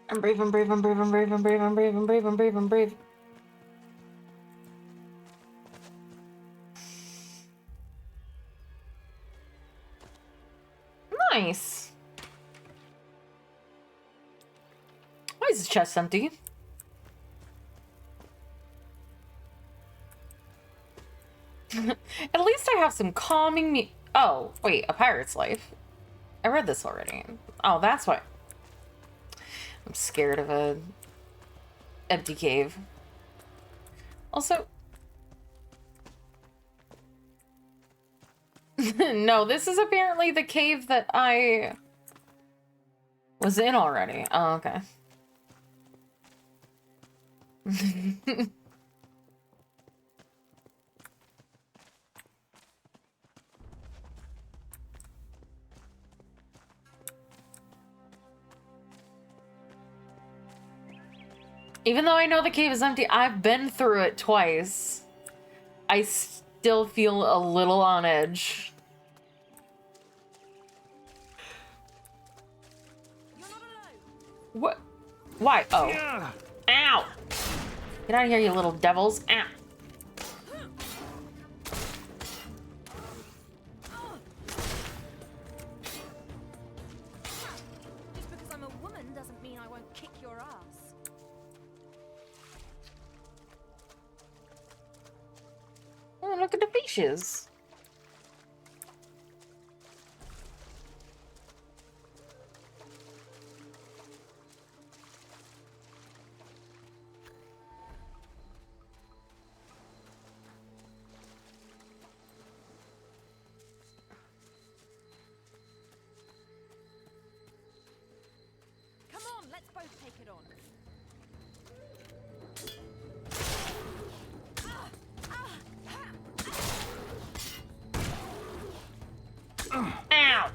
I'm brave, I'm brave, I'm brave, I'm brave, I'm brave, I'm brave, I'm brave, I'm brave, I'm brave. Nice. Why is his chest empty? At least I have some calming Oh, wait, A Pirate's Life. I read this already. Oh, that's why. I'm scared of a empty cave. Also, no, this is apparently the cave that I was in already. Oh, okay. Even though I know the cave is empty, I've been through it twice. I still feel a little on edge. What? Why? Oh. Ow! Get out of here, you little devils. Ow. Just because I'm a woman doesn't mean I won't kick your ass. Oh, look at the fishes. Come on, let's both take it on. Ow!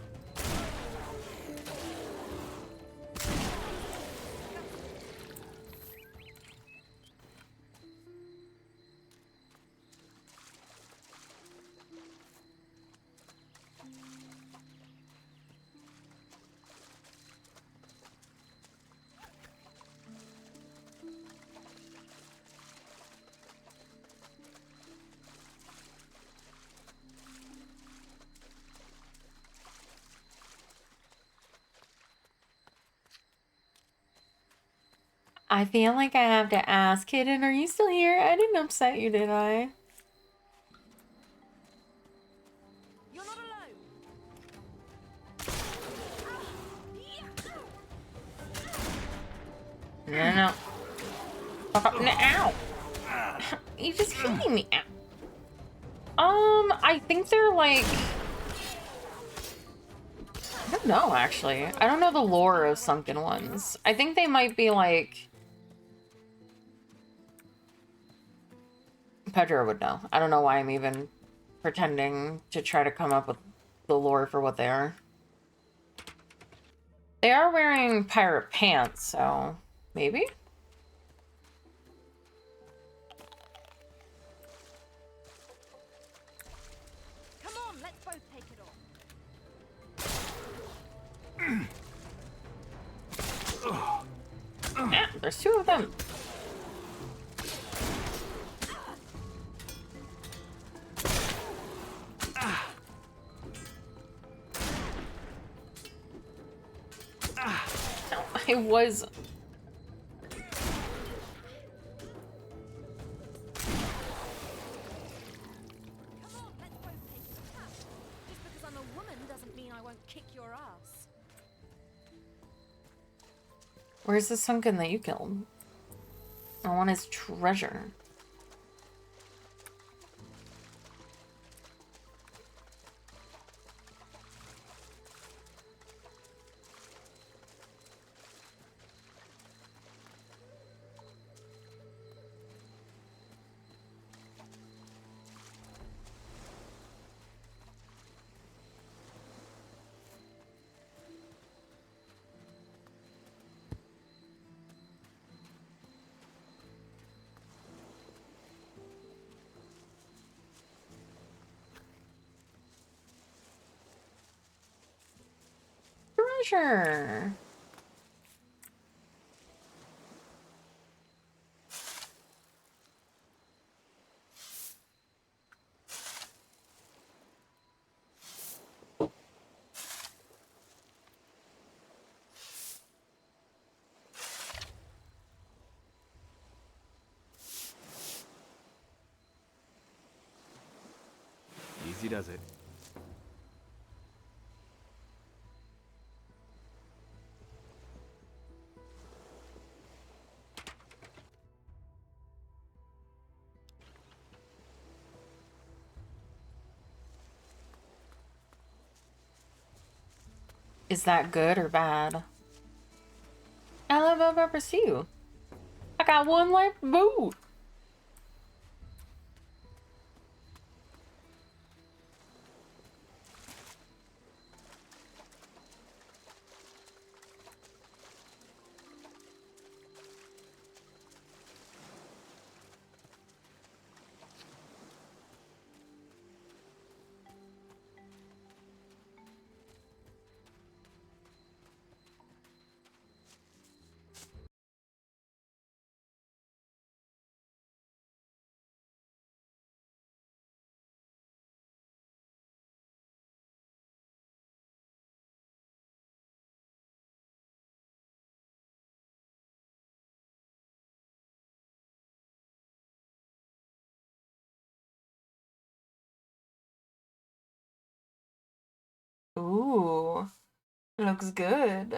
I feel like I have to ask, Kitten, are you still here? I didn't upset you, did I? You're not alone. No. Fuck up. No, ow! You just hitting me. Ow. I think they're like... I don't know, actually. I don't know the lore of Sunken Ones. I think they might be like... Pedro would know. I don't know why I'm even pretending to try to come up with the lore for what they are. They are wearing pirate pants, so maybe? Come on, let's both take it on. Yeah, there's two of them. No, I was... Just because I'm a woman doesn't mean I won't kick your ass. Where's the sunken that you killed? I want his treasure. Treasure. Easy does it. Is that good or bad? I love bell peppers too. I got one left boot. Ooh, looks good.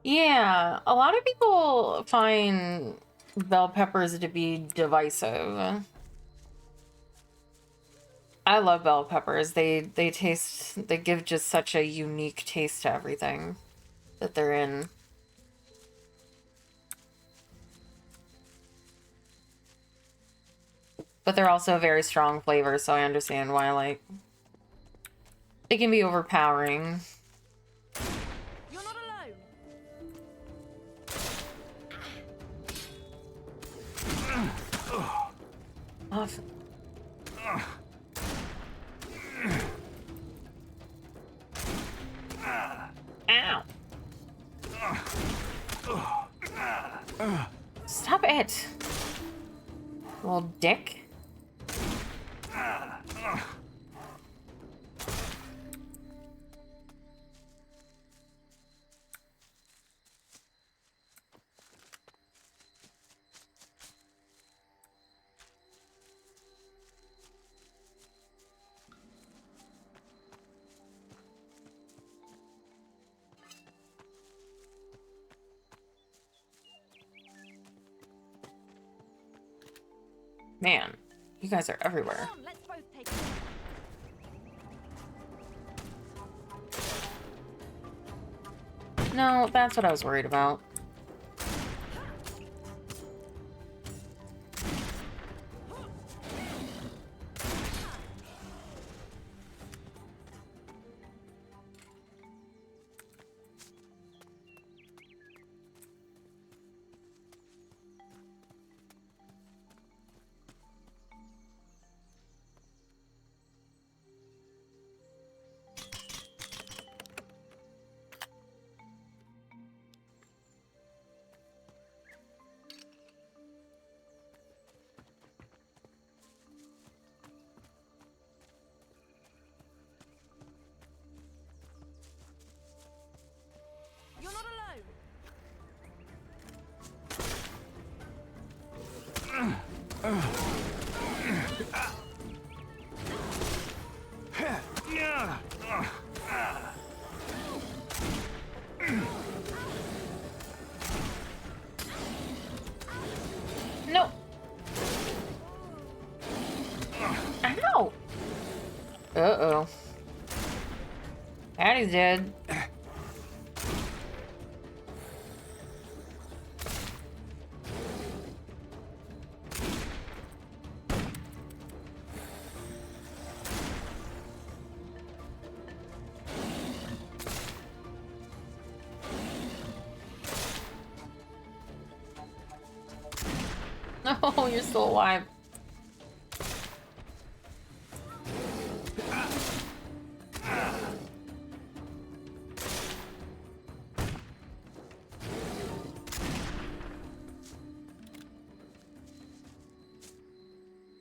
Yeah, a lot of people find bell peppers to be divisive. I love bell peppers. They give just such a unique taste to everything that they're in. But they're also a very strong flavor, so I understand why, like, they can be overpowering. You're not alone. Off. Ow. Stop it. Little dick. Man, you guys are everywhere. Come on, let's both take it. No, that's what I was worried about. No. Ow. Uh-oh. Daddy's dead. No, you're still alive.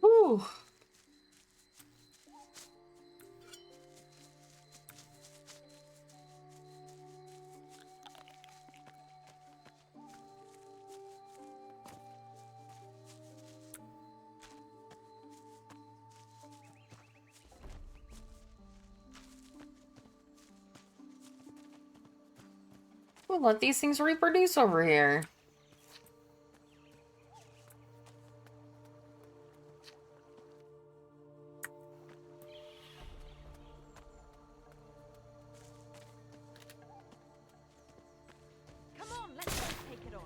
Whew. We'll let these things reproduce over here. Come on, let's both take it on.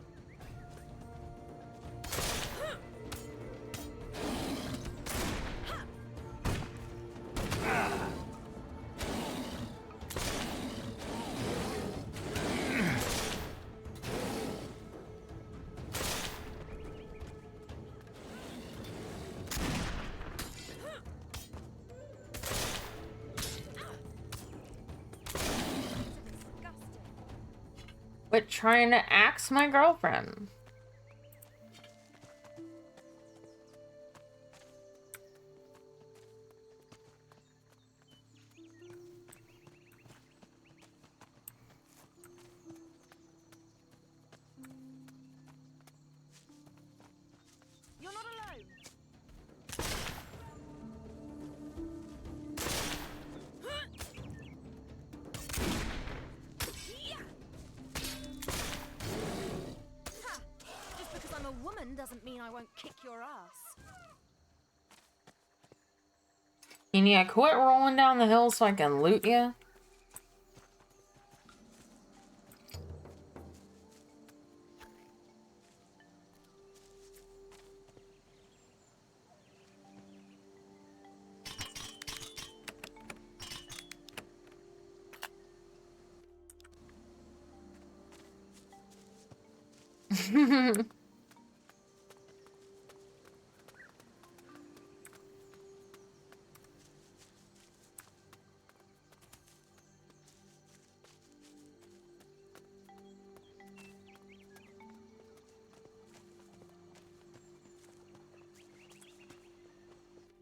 But trying to axe my girlfriend. You're not alone. Ha! Just because I'm a woman doesn't mean I won't kick your ass. You need to quit rolling down the hill so I can loot you.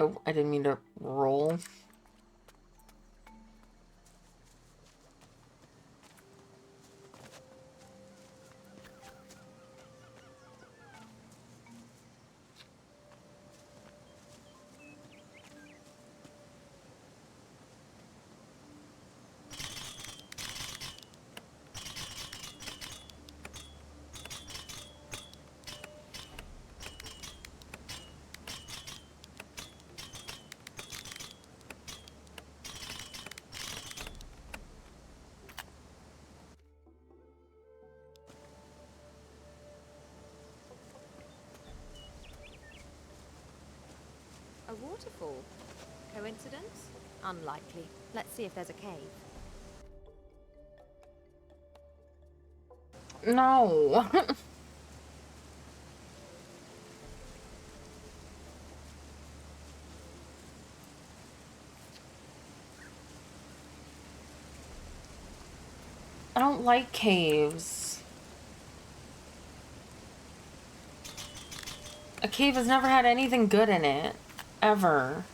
Oh, I didn't mean to roll. A waterfall. Coincidence? Unlikely. Let's see if there's a cave. No. I don't like caves. A cave has never had anything good in it. Ever.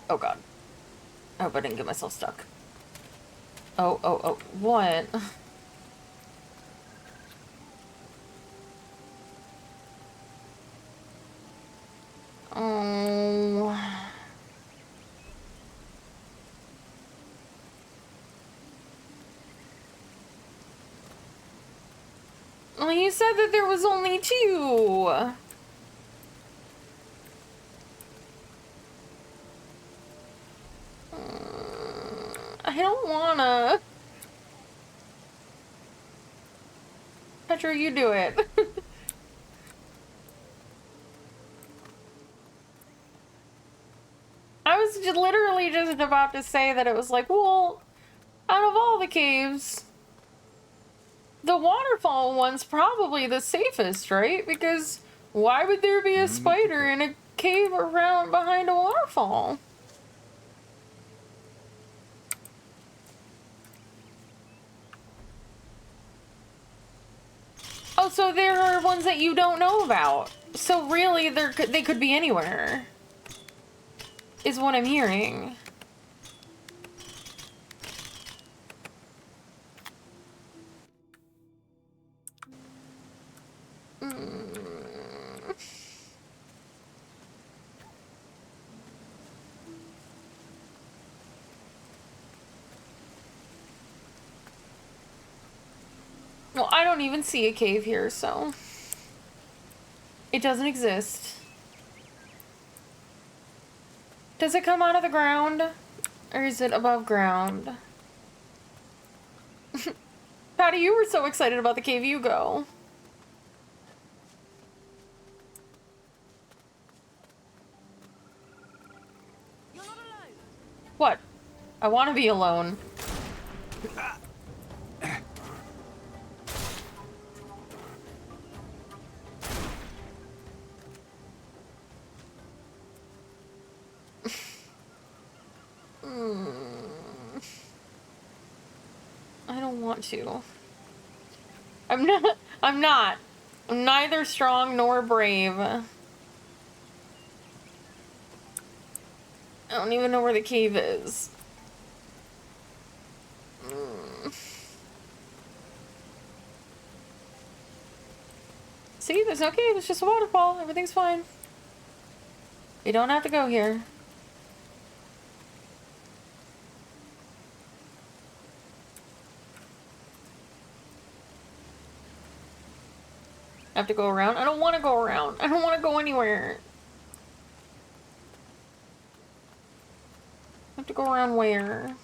Oh god. I hope I didn't get myself stuck. Oh, what? Oh. Well, you said that there was only 2. I don't wanna. Petra, you do it. I was literally just about to say that it was like, well, out of all the caves, the waterfall one's probably the safest, right? Because why would there be a spider in a cave around behind a waterfall? Oh, so there are ones that you don't know about. So really, they could be anywhere. Is what I'm hearing. Well, I don't even see a cave here, so it doesn't exist. Does it come out of the ground? Or is it above ground? Patty, you were so excited about the cave you go. You're not alone. What? I want to be alone. I don't want to. I'm not. I'm not. I'm neither strong nor brave. I don't even know where the cave is. See, there's no cave. It's just a waterfall. Everything's fine. You don't have to go here. I have to go around. I don't want to go around. I don't want to go anywhere. I have to go around where?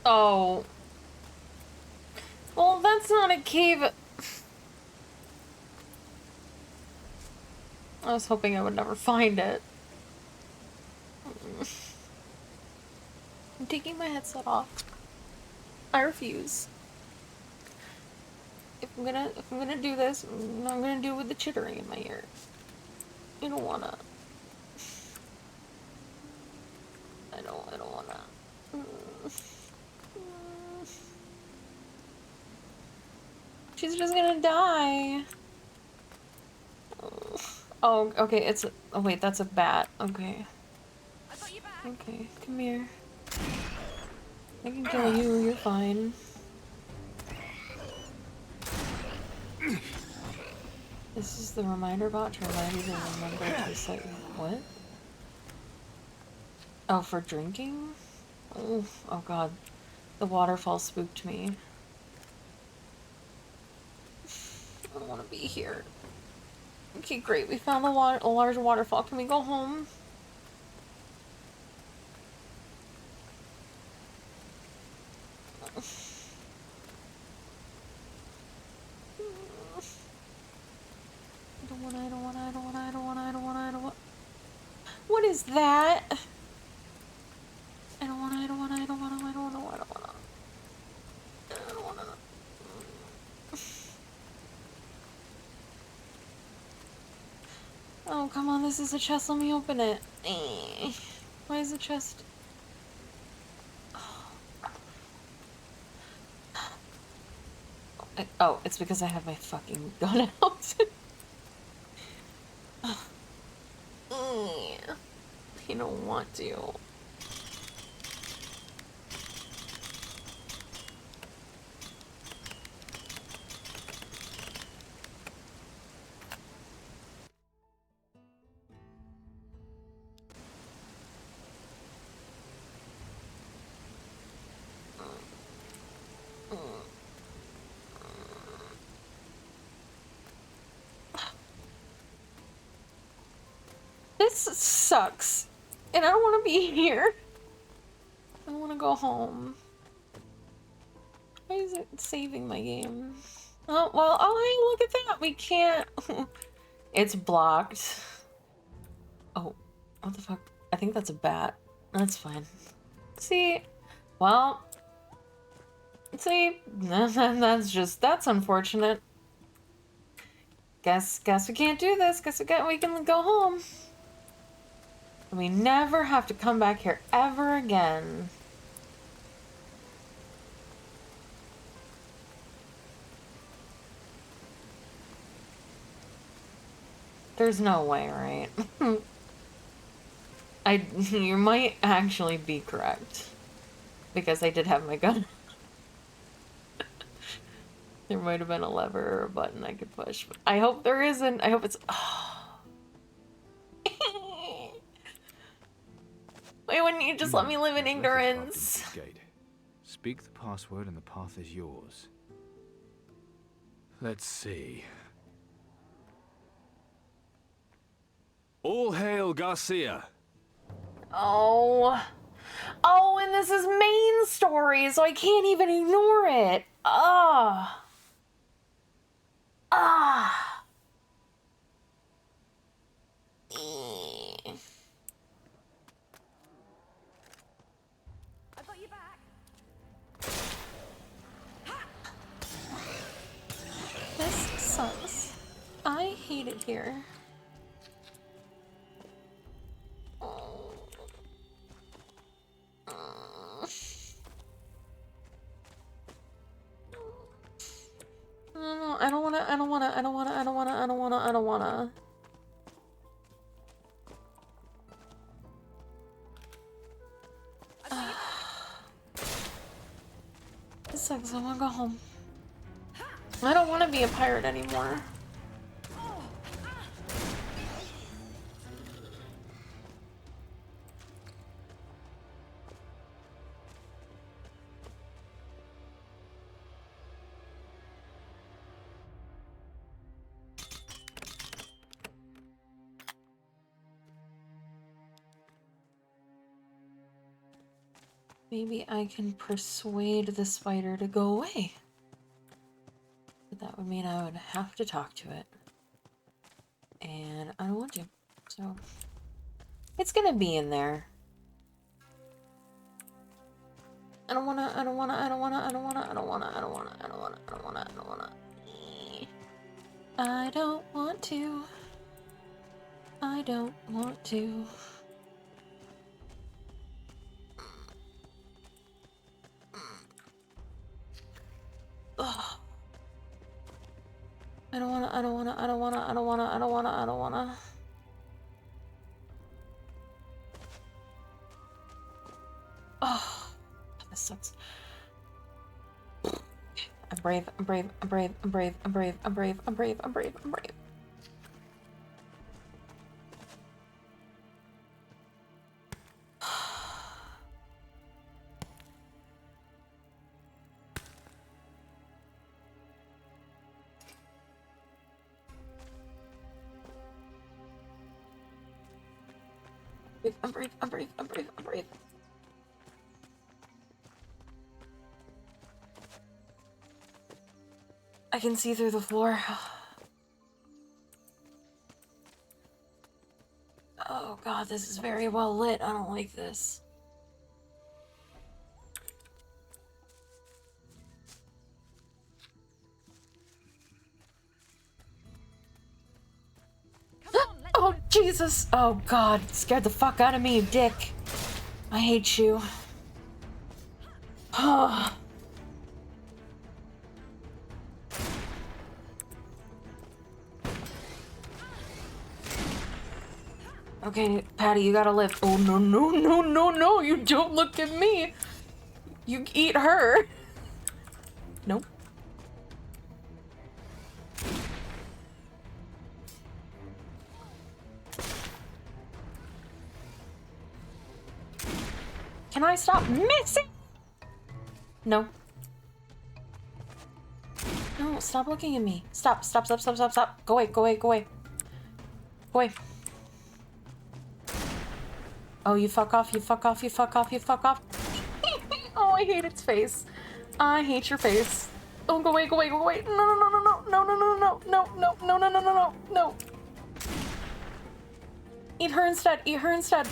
Oh. Well, that's not a cave. I was hoping I would never find it. I'm taking my headset off. I refuse. If I'm gonna do this, I'm gonna do it with the chittering in my ear. I don't wanna. I don't wanna. She's just gonna die. Oh, okay, it's a, oh wait, that's a bat. Okay. I got you back. Okay, come here. I can kill you, you're fine. This is the reminder bot to remind you to remember to set your... What? Oh, for drinking? Oh, oh god. The waterfall spooked me. I don't want to be here. Okay, great. We found a large waterfall. Can we go home? I don't want. What is that? I don't want. come on, this is a chest. Let me open it. Why is the chest? Oh, it's because I have my fucking gun out. You don't want to. This sucks. And I don't want to be here. I want to go home. Why is it saving my game? Oh, well, oh, hey, look at that. We can't. It's blocked. Oh, what the fuck? I think that's a bat. That's fine. See? Well. See? That's unfortunate. Guess we can't do this. Guess we can go home. We never have to come back here ever again. There's no way, right? You might actually be correct. Because I did have my gun. There might have been a lever or a button I could push. But I hope there isn't. I hope it's... Oh. Why wouldn't you just let me live in ignorance? Gate. Speak the password and the path is yours. Let's see. All hail Garcia. Oh. Oh, and this is main story, so I can't even ignore it. Ah. Ah. I got you back. This sucks. I hate it here. No, I don't wanna. This sucks, I wanna go home. I don't wanna be a pirate anymore. Maybe I can persuade the spider to go away. But that would mean I would have to talk to it. And I don't want to. So it's gonna be in there. I don't wanna. Ugh. I don't wanna. Oh, this sucks. I'm brave. I'm brave. I can see through the floor. Oh god, this is very well lit. I don't like this. Come on, let's Oh, move Jesus! Oh god, scared the fuck out of me, you dick. I hate you. Okay, Patty, you gotta live. Oh, no, no, no, no, no, you don't look at me. You eat her. Nope. Can I stop missing? No. No, stop looking at me. Stop, stop, stop, stop, stop, stop. Go away, go away, go away. Go away. Oh, you fuck off, you fuck off, you fuck off, you fuck off. Oh, I hate its face. I hate your face. Oh, go away, go away, go away. No, no, no, no, no, no, no, no, no, no, no, no, no, no, no, no. Eat her instead, eat her instead.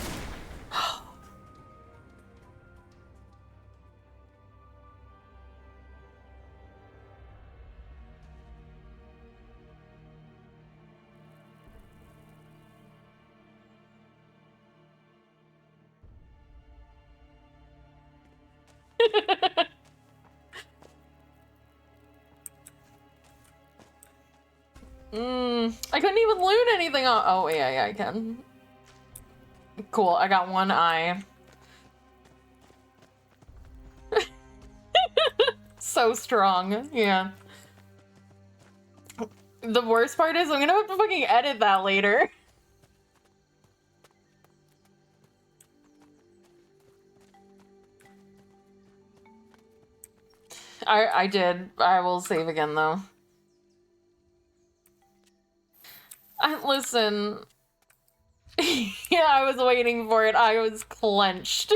I couldn't even loot anything on. Oh, yeah, I can. Cool, I got one eye. So strong, yeah. The worst part is I'm gonna have to fucking edit that later. I did. I will save again though. Listen. Yeah, I was waiting for it. I was clenched.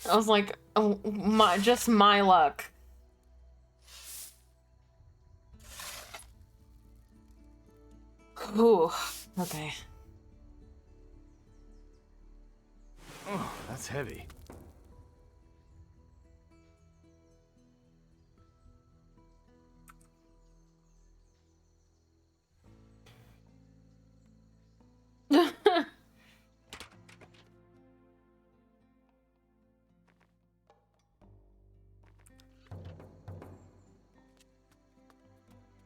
I was like, oh my, just my luck. Ooh, okay. Oh, that's heavy.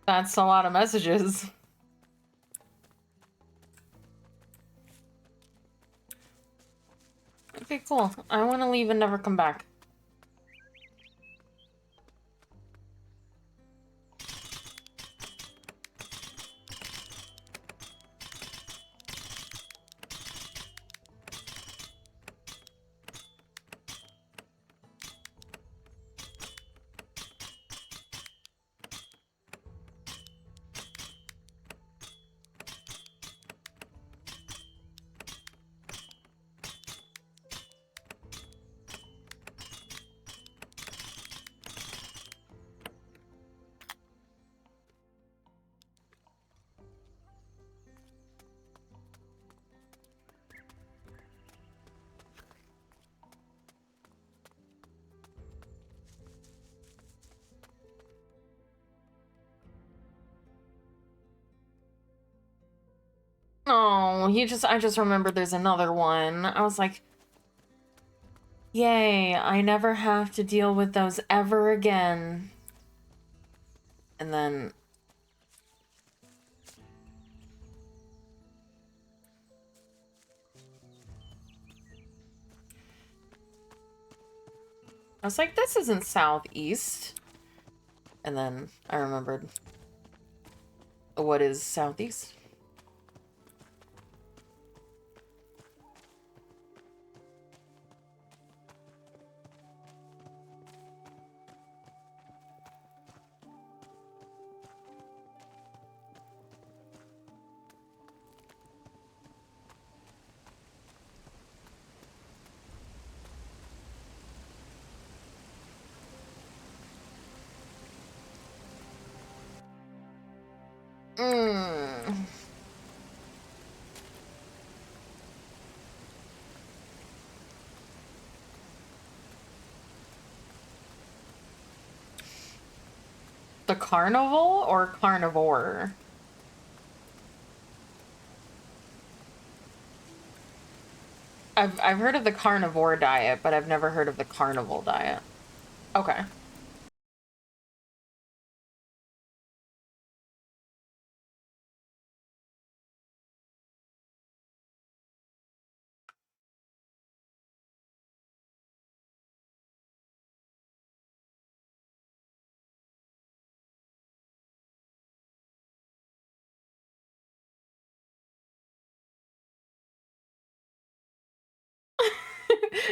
That's a lot of messages. Okay, cool. I want to leave and never come back. Oh, I just remembered there's another one. I was like, yay, I never have to deal with those ever again. And then... I was like, this isn't southeast. And then I remembered, what is southeast? The carnival or carnivore? I've heard of the carnivore diet, but I've never heard of the carnival diet. Okay.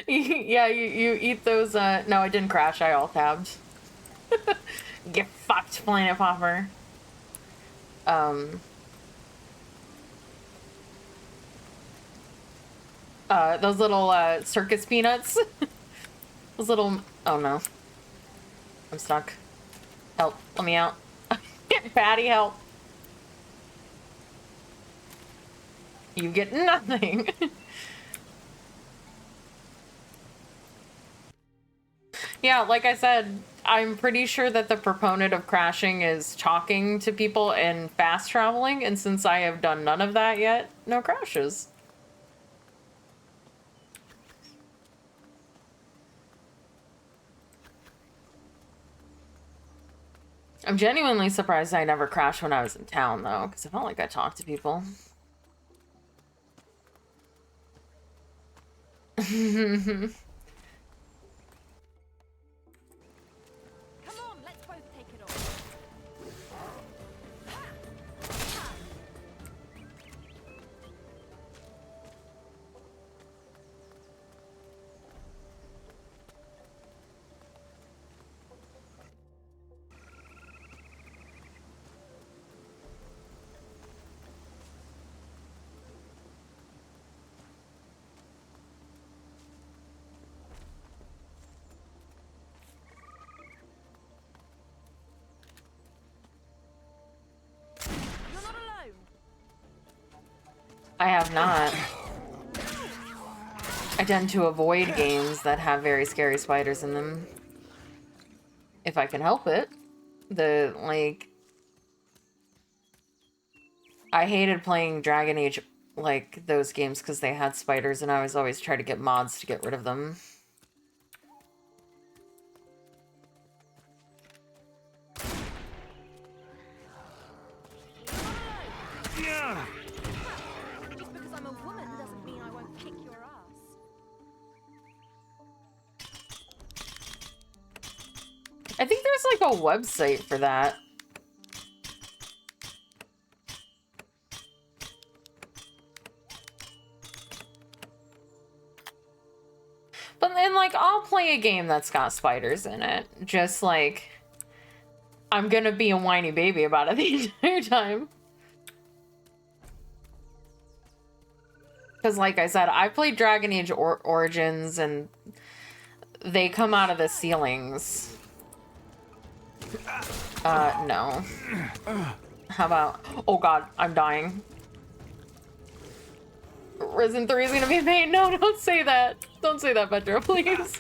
Yeah, you eat those, no, I didn't crash, I all-tabbed. Get fucked, Planet Popper. Those little, circus peanuts. Those little, oh no. I'm stuck. Help, let me out. Patty, help. You get nothing. Yeah, like I said, I'm pretty sure that the proponent of crashing is talking to people and fast traveling, and since I have done none of that yet, no crashes. I'm genuinely surprised I never crashed when I was in town, though, because I felt like I talked to people. Come on, let's both take it off. You're not alone. I have not. I tend to avoid games that have very scary spiders in them. If I can help it. I hated playing Dragon Age, like, those games because they had spiders, and I was always trying to get mods to get rid of them. Just because I'm a woman doesn't mean I won't kick your ass. I think there's, like, a website for that. But then, like, I'll play a game that's got spiders in it. Just, like, I'm gonna be a whiny baby about it the entire time. Because, like I said, I played Dragon Age Origins, and they come out of the ceilings. No. How about... Oh god, I'm dying. Risen 3 is gonna be a pain. No, don't say that. Don't say that, Petra, please.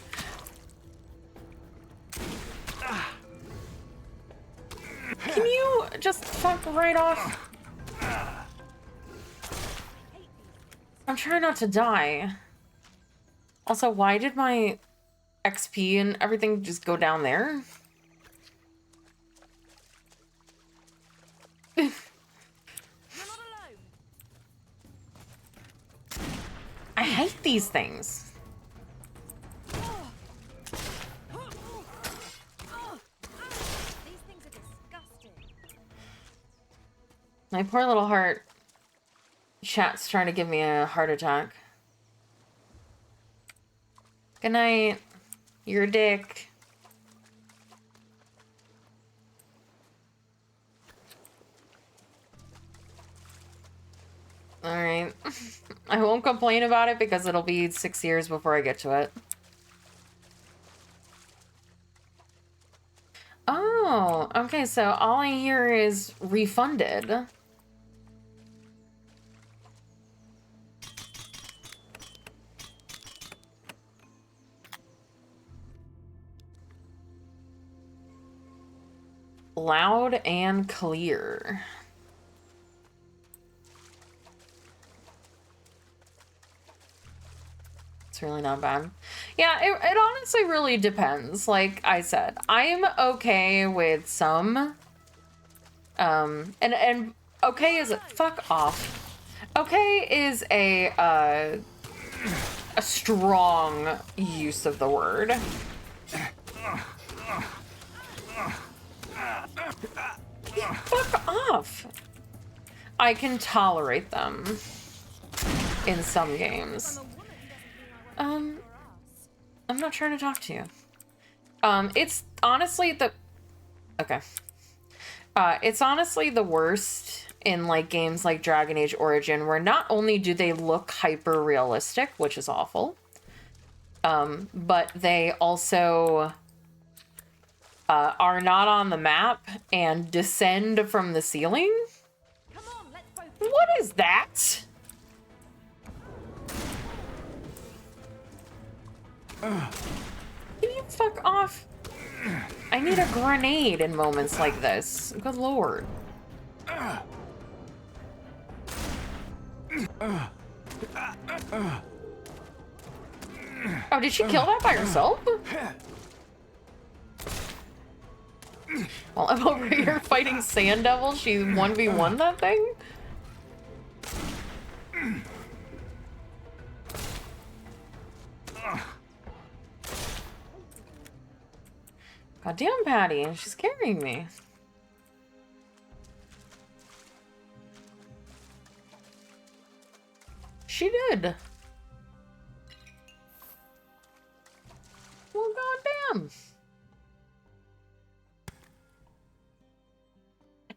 Can you just fuck right off? I'm trying not to die. Also, why did my XP and everything just go down there? You're not alone. I hate these things. These things are disgusting. My poor little heart. Chat's trying to give me a heart attack. Good night. You're a dick. Alright. I won't complain about it because it'll be 6 years before I get to it. Oh, okay, so all I hear is refunded. Loud and clear. It's really not bad. Yeah, it honestly really depends. Like I said, I'm okay with some. And okay is fuck off. Okay is a strong use of the word. Fuck off. I can tolerate them in some games. I'm not trying to talk to you. It's honestly the... Okay. It's honestly the worst in, like, games like Dragon Age Origin, where not only do they look hyper-realistic, which is awful, but they also are not on the map and descend from the ceiling? What is that? Can you fuck off? I need a grenade in moments like this. Good lord. Oh, did she kill that by herself? While I'm over here fighting Sand Devil, she 1v1 that thing? Goddamn, Patty, she's carrying me. She did. Well, goddamn.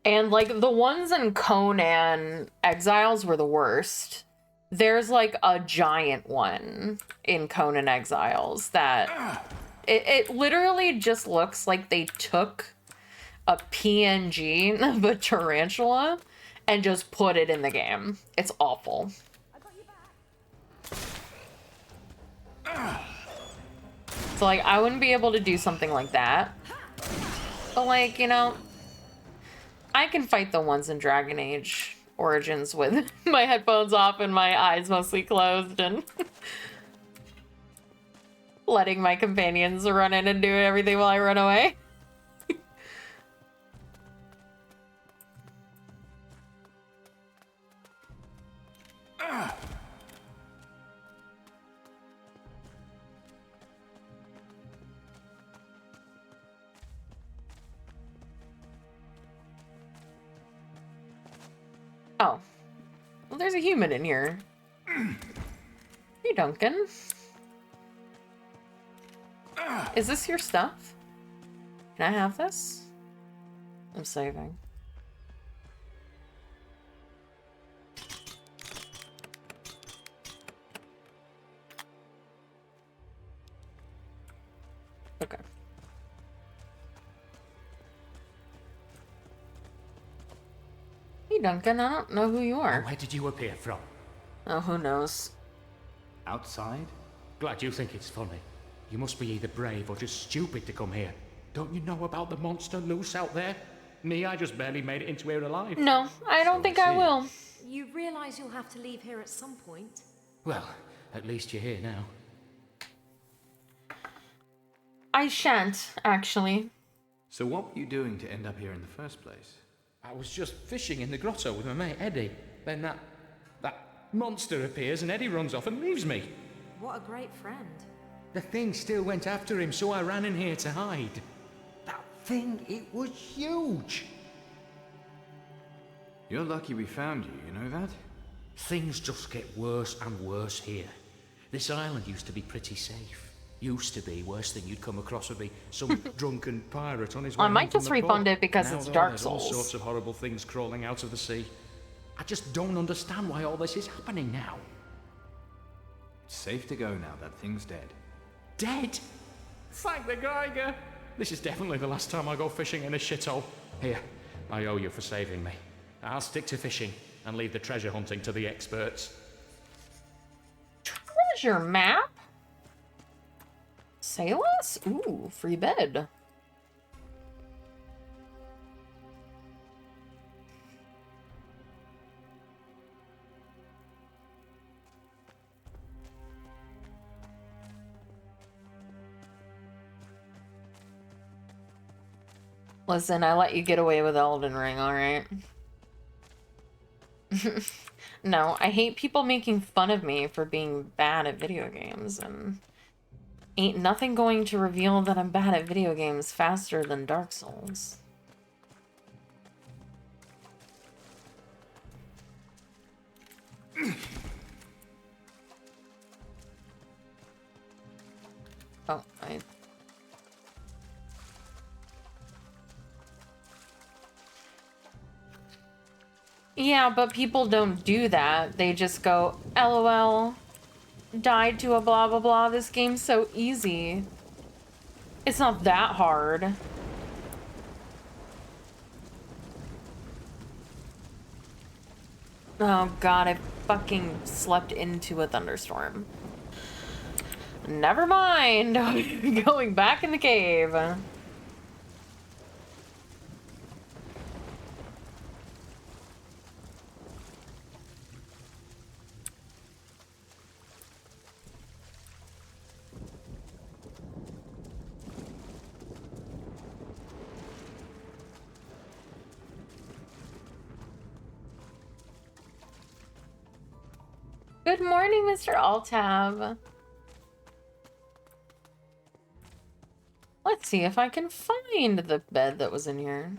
And, like, the ones in Conan Exiles were the worst. There's, like, a giant one in Conan Exiles that... It literally just looks like they took a PNG of a tarantula and just put it in the game. It's awful. So, like, I wouldn't be able to do something like that. But, like, you know, I can fight the ones in Dragon Age Origins with my headphones off and my eyes mostly closed and letting my companions run in and do everything while I run away. Oh. Well, there's a human in here. Hey, Duncan. Is this your stuff? Can I have this? I'm saving. Okay. Hey, Duncan, I don't know who you are. Where did you appear from? Oh, who knows? Outside? Glad you think it's funny. You must be either brave or just stupid to come here. Don't you know about the monster loose out there? Me, I just barely made it into here alive. No, I don't think I will. You realize you'll have to leave here at some point? Well, at least you're here now. I shan't, actually. So what were you doing to end up here in the first place? I was just fishing in the grotto with my mate Eddie. Then that monster appears and Eddie runs off and leaves me. What a great friend. The thing still went after him, so I ran in here to hide. That thing, it was huge. You're lucky we found you, you know that? Things just get worse and worse here. This island used to be pretty safe. Used to be. Worst thing you'd come across would be some drunken pirate on his way. I might just refund it because it's Dark Souls. All sorts of horrible things crawling out of the sea. I just don't understand why all this is happening now. It's safe to go now, that thing's dead. Dead? Thank the Geiger. This is definitely the last time I go fishing in a shithole. Here, I owe you for saving me. I'll stick to fishing and leave the treasure hunting to the experts. Treasure map? Say less? Ooh, free bed. Listen, I let you get away with Elden Ring, alright? No, I hate people making fun of me for being bad at video games, and ain't nothing going to reveal that I'm bad at video games faster than Dark Souls. Oh, yeah, but people don't do that. They just go, LOL, died to a blah blah blah. This game's so easy. It's not that hard. Oh god, I fucking slept into a thunderstorm. Never mind. Going back in the cave. Good morning, Mr. Altab. Let's see if I can find the bed that was in here.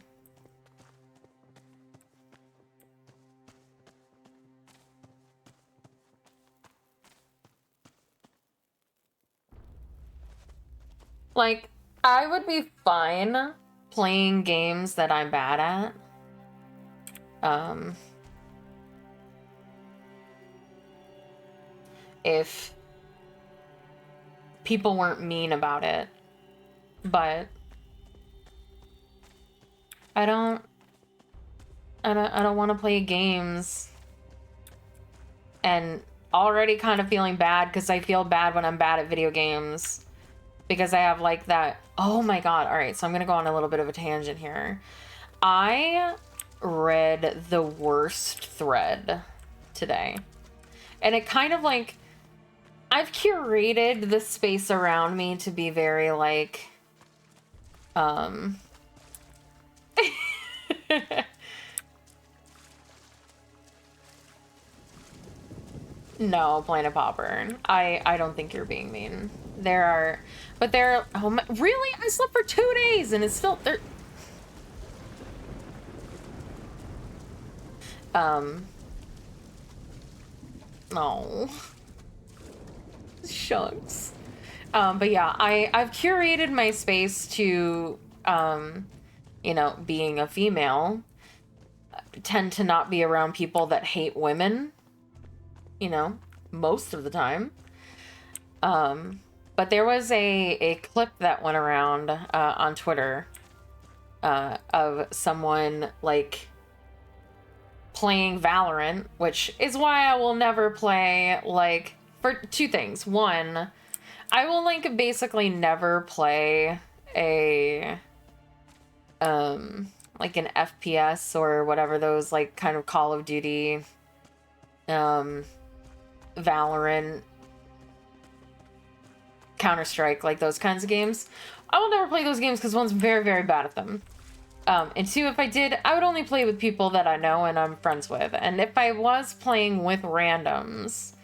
Like, I would be fine playing games that I'm bad at. If people weren't mean about it. But I don't want to play games and already kind of feeling bad because I feel bad when I'm bad at video games because I have like that. Oh my god. All right, so I'm going to go on a little bit of a tangent here. I read the worst thread today. And it kind of like, I've curated the space around me to be very like no, Planet Popper. I don't think you're being mean. There are, but there. Oh my, really? I slept for 2 days and it's still there. No. Shucks. But yeah, I've curated my space to, you know, being a female, tend to not be around people that hate women, you know, most of the time. But there was a clip that went around on Twitter of someone like playing Valorant, which is why I will never play, like, for 2 things. One, I will like basically never play a like an FPS or whatever those like kind of Call of Duty, Valorant, Counter-Strike, like those kinds of games. I will never play those games because one's very, very bad at them. And 2, if I did, I would only play with people that I know and I'm friends with. And if I was playing with randoms,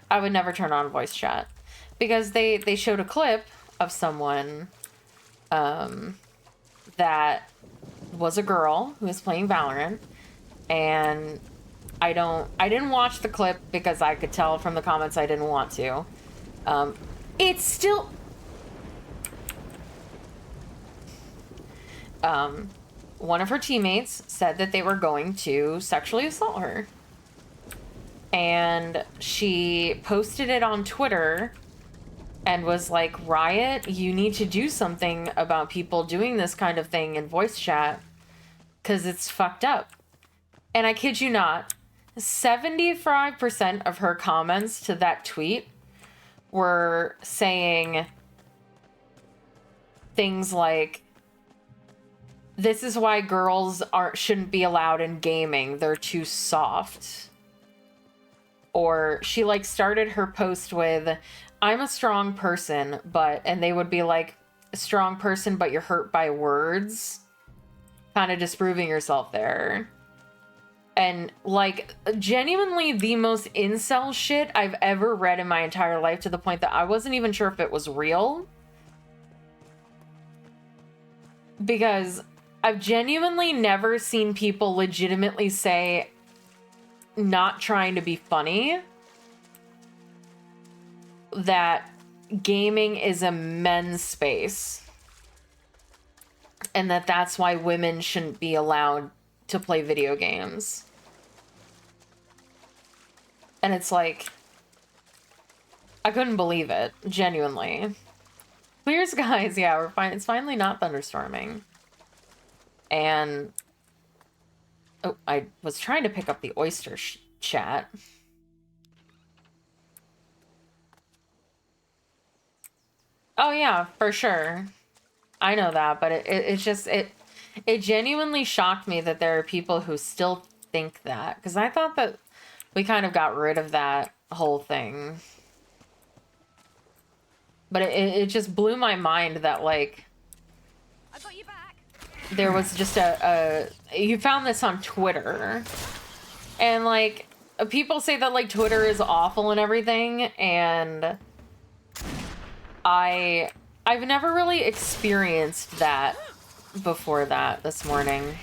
I would never turn on voice chat. Because they showed a clip of someone that was a girl who was playing Valorant. And I didn't watch the clip because I could tell from the comments I didn't want to. It's still... one of her teammates said that they were going to sexually assault her. And she posted it on Twitter and was like, Riot, you need to do something about people doing this kind of thing in voice chat because it's fucked up. And I kid you not, 75% of her comments to that tweet were saying things like, this is why girls shouldn't be allowed in gaming. They're too soft. Or she like started her post with, I'm a strong person, but, and they would be like, a strong person, but you're hurt by words. kind of disproving yourself there. And, like, genuinely the most incel shit I've ever read in my entire life, to the point that I wasn't even sure if it was real. Because I've genuinely never seen people legitimately say, not trying to be funny, that gaming is a men's space. And that that's why women shouldn't be allowed to play video games. And it's like, I couldn't believe it, genuinely. Clear skies, yeah, we're fine. It's finally not thunderstorming. And oh, I was trying to pick up the oyster chat. Oh yeah, for sure. I know that, but it's just it genuinely shocked me that there are people who still think that, because I thought that we kind of got rid of that whole thing. But it just blew my mind that, like, I got you back. there was just you found this on Twitter, and like people say that like Twitter is awful and everything, and I've never really experienced that before that this morning.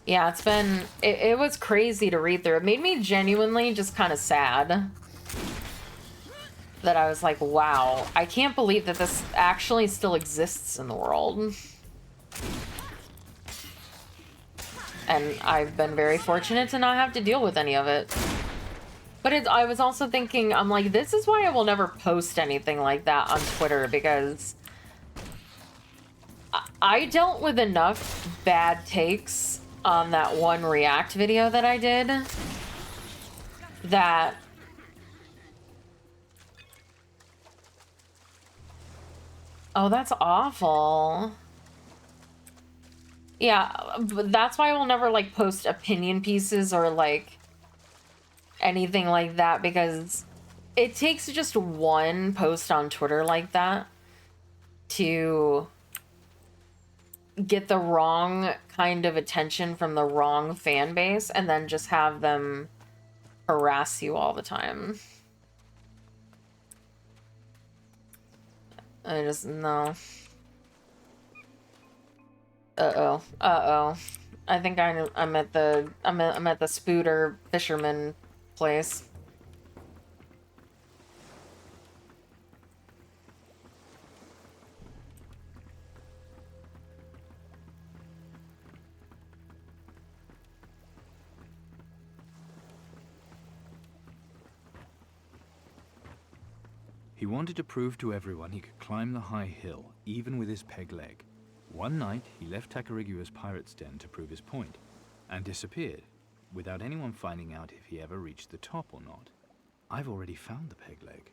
Yeah, it's been, it was crazy to read through. It made me genuinely just kind of sad. That I was like, wow, I can't believe that this actually still exists in the world. And I've been very fortunate to not have to deal with any of it. But I was also thinking, I'm like, this is why I will never post anything like that on Twitter, because I dealt with enough bad takes on that one React video that I did that oh, that's awful. Yeah, but that's why I will never like post opinion pieces or like anything like that, because it takes just one post on Twitter like that to get the wrong kind of attention from the wrong fan base and then just have them harass you all the time. I just, no. Uh-oh. Uh-oh. I think I'm at the Spooter fisherman place. He wanted to prove to everyone he could climb the high hill, even with his peg leg. One night, he left Takarigua's pirate's den to prove his point, and disappeared, without anyone finding out if he ever reached the top or not. I've already found the peg leg.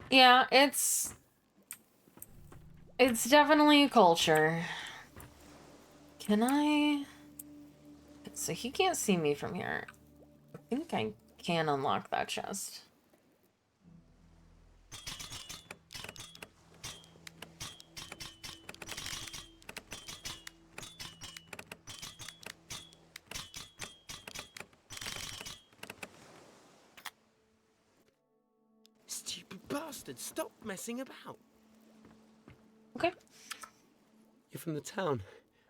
Yeah, it's definitely a culture. Can I... So he can't see me from here. I think I can unlock that chest. Stupid bastard, stop messing about. Okay. You're from the town.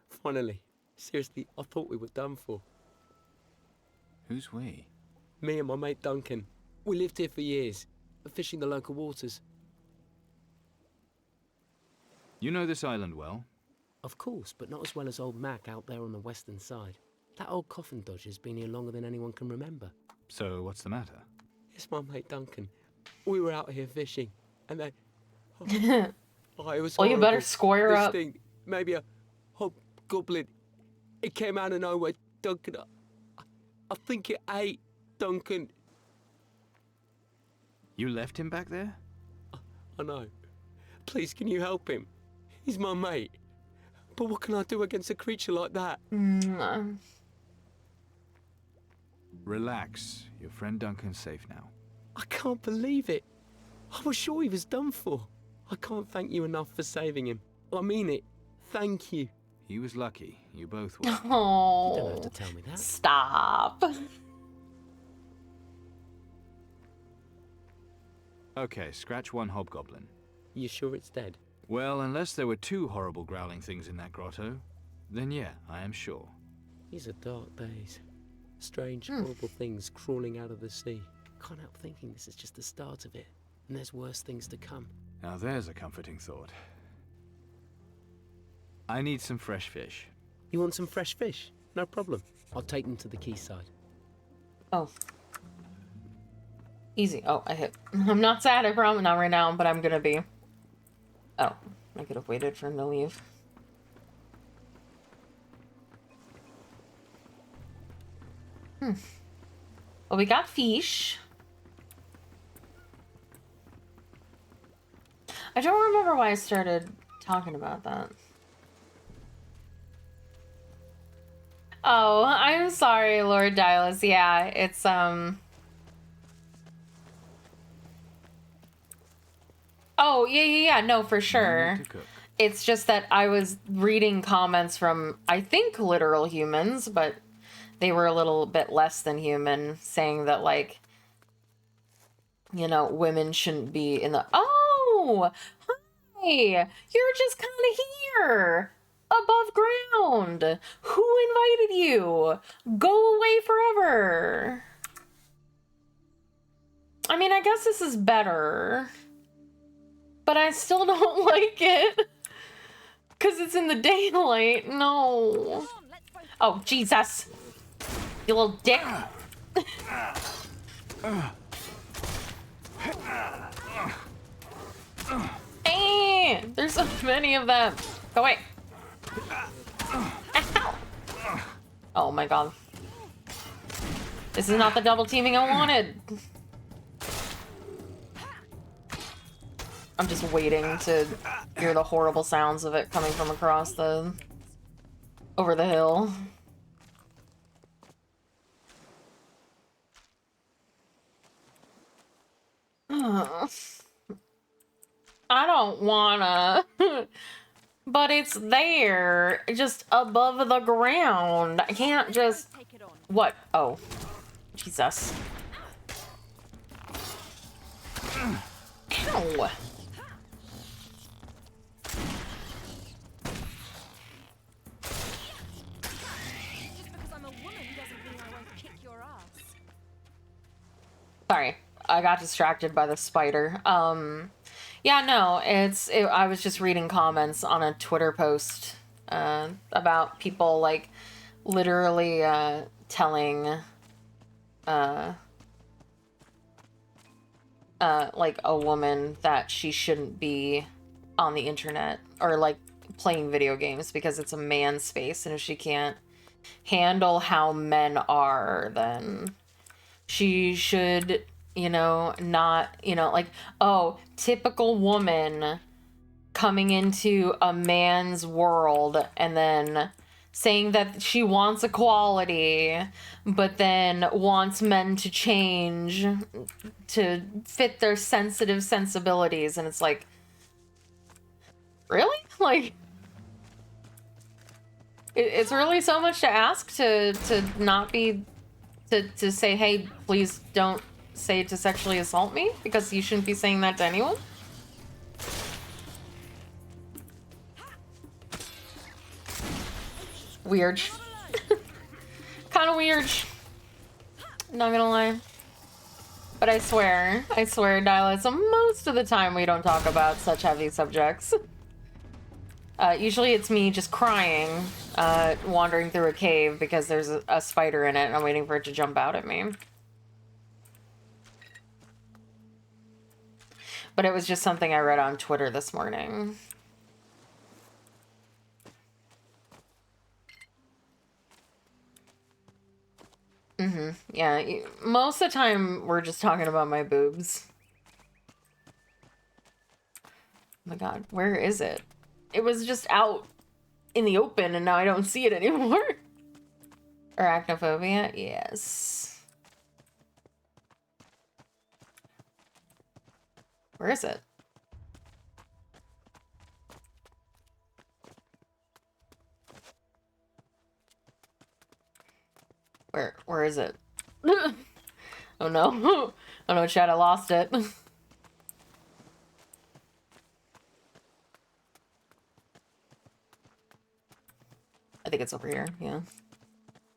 Finally. Seriously, I thought we were done for. Who's we? Me and my mate Duncan. We lived here for years, fishing the local waters. You know this island well? Of course, but not as well as old Mac out there on the western side. That old coffin dodger's been here longer than anyone can remember. So what's the matter? It's my mate Duncan. We were out here fishing, and they... Oh, it was well, you better horrible. square This up. thing, maybe a hobgoblin. It came out of nowhere, Duncan. I think it ate Duncan. You left him back there? I know. Please, can you help him? He's my mate. But what can I do against a creature like that? Relax. Your friend Duncan's safe now. I can't believe it. I was sure he was done for. I can't thank you enough for saving him. I mean it. Thank you. He was lucky. You both were. Oh, You don't have to tell me that. stop. Okay, scratch one hobgoblin. You sure it's dead? Well, unless there were two horrible growling things in that grotto, then yeah, I am sure. These are dark days. Strange, horrible things crawling out of the sea. Can't help thinking this is just the start of it, and there's worse things to come. Now there's a comforting thought. I need some fresh fish. You want some fresh fish? No problem. I'll take them to the quayside. Oh. Easy. Oh, I hit. I'm not sad, I promise. Not right now, but I'm gonna be. Oh, I could have waited for him to leave. Well, we got fish. I don't remember why I started talking about that. Oh, I'm sorry, Lord Dialis. Yeah, it's, Oh, yeah, no, for sure. It's just that I was reading comments from, I think, literal humans, but they were a little bit less than human, saying that, like, you know, women shouldn't be in the... Oh! Hi! You're just kind of here! Above ground! Who invited you? Go away forever! I mean, I guess this is better. But I still don't like it. Because it's in the daylight. No. Oh, Jesus. You little dick. Hey, there's so many of them. Go away. Ow. Oh my god. This is not the double teaming I wanted. I'm just waiting to hear the horrible sounds of it coming from across the... over the hill. I don't wanna. But it's there, just above the ground. I can't just... What? Oh. Jesus. Ow. Sorry, I got distracted by the spider. Yeah, no, I was just reading comments on a Twitter post about people, like, literally telling, like, a woman that she shouldn't be on the internet or, like, playing video games because it's a man's space, and if she can't handle how men are, then she should, you know, not, you know, like, oh, typical woman coming into a man's world and then saying that she wants equality, but then wants men to change to fit their sensitive sensibilities. And it's like, really? Like, it's really so much to ask to not be... To say, hey, please don't say to sexually assault me, because you shouldn't be saying that to anyone. Weird. Kind of weird. Not gonna lie. But I swear, Dialis, most of the time we don't talk about such heavy subjects. Usually it's me just crying, wandering through a cave because there's a spider in it and I'm waiting for it to jump out at me. But it was just something I read on Twitter this morning. Yeah, most of the time we're just talking about my boobs. Oh my god, where is it? It was just out in the open and now I don't see it anymore. Arachnophobia? Yes. Where is it? Where is it? Oh no. Oh no, Chad, I lost it. I think it's over here, yeah.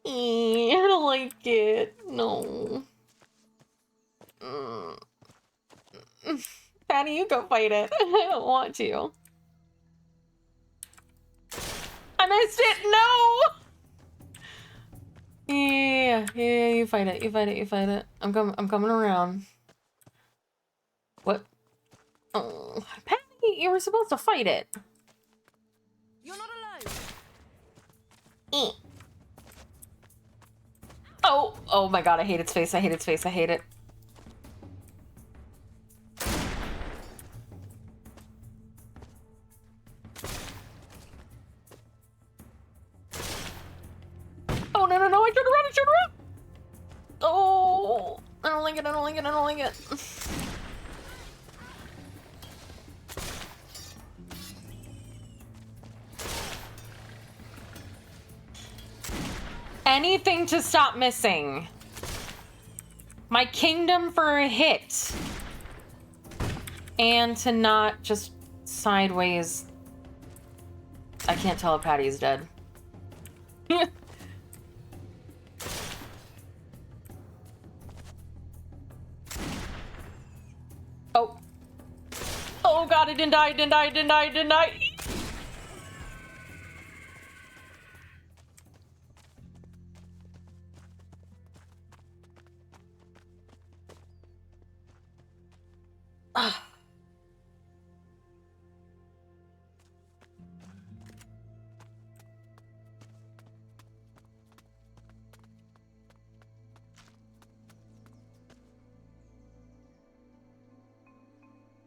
I don't like it. No. Patty, you go fight it. I don't want to. I missed it! No! Yeah, you fight it. You fight it. You fight it. I'm coming around. What? Oh, Patty, you were supposed to fight it. You're not alone. Oh my god, I hate its face. I hate its face. I hate it. Oh, no, no, no, I turned around, I turned around! Oh, I don't like it, I don't like it, I don't like it. Anything to stop missing. My kingdom for a hit. And to not just sideways. I can't tell if Patty's dead. Oh. Oh god, it didn't die, it didn't die, it didn't die, it didn't die.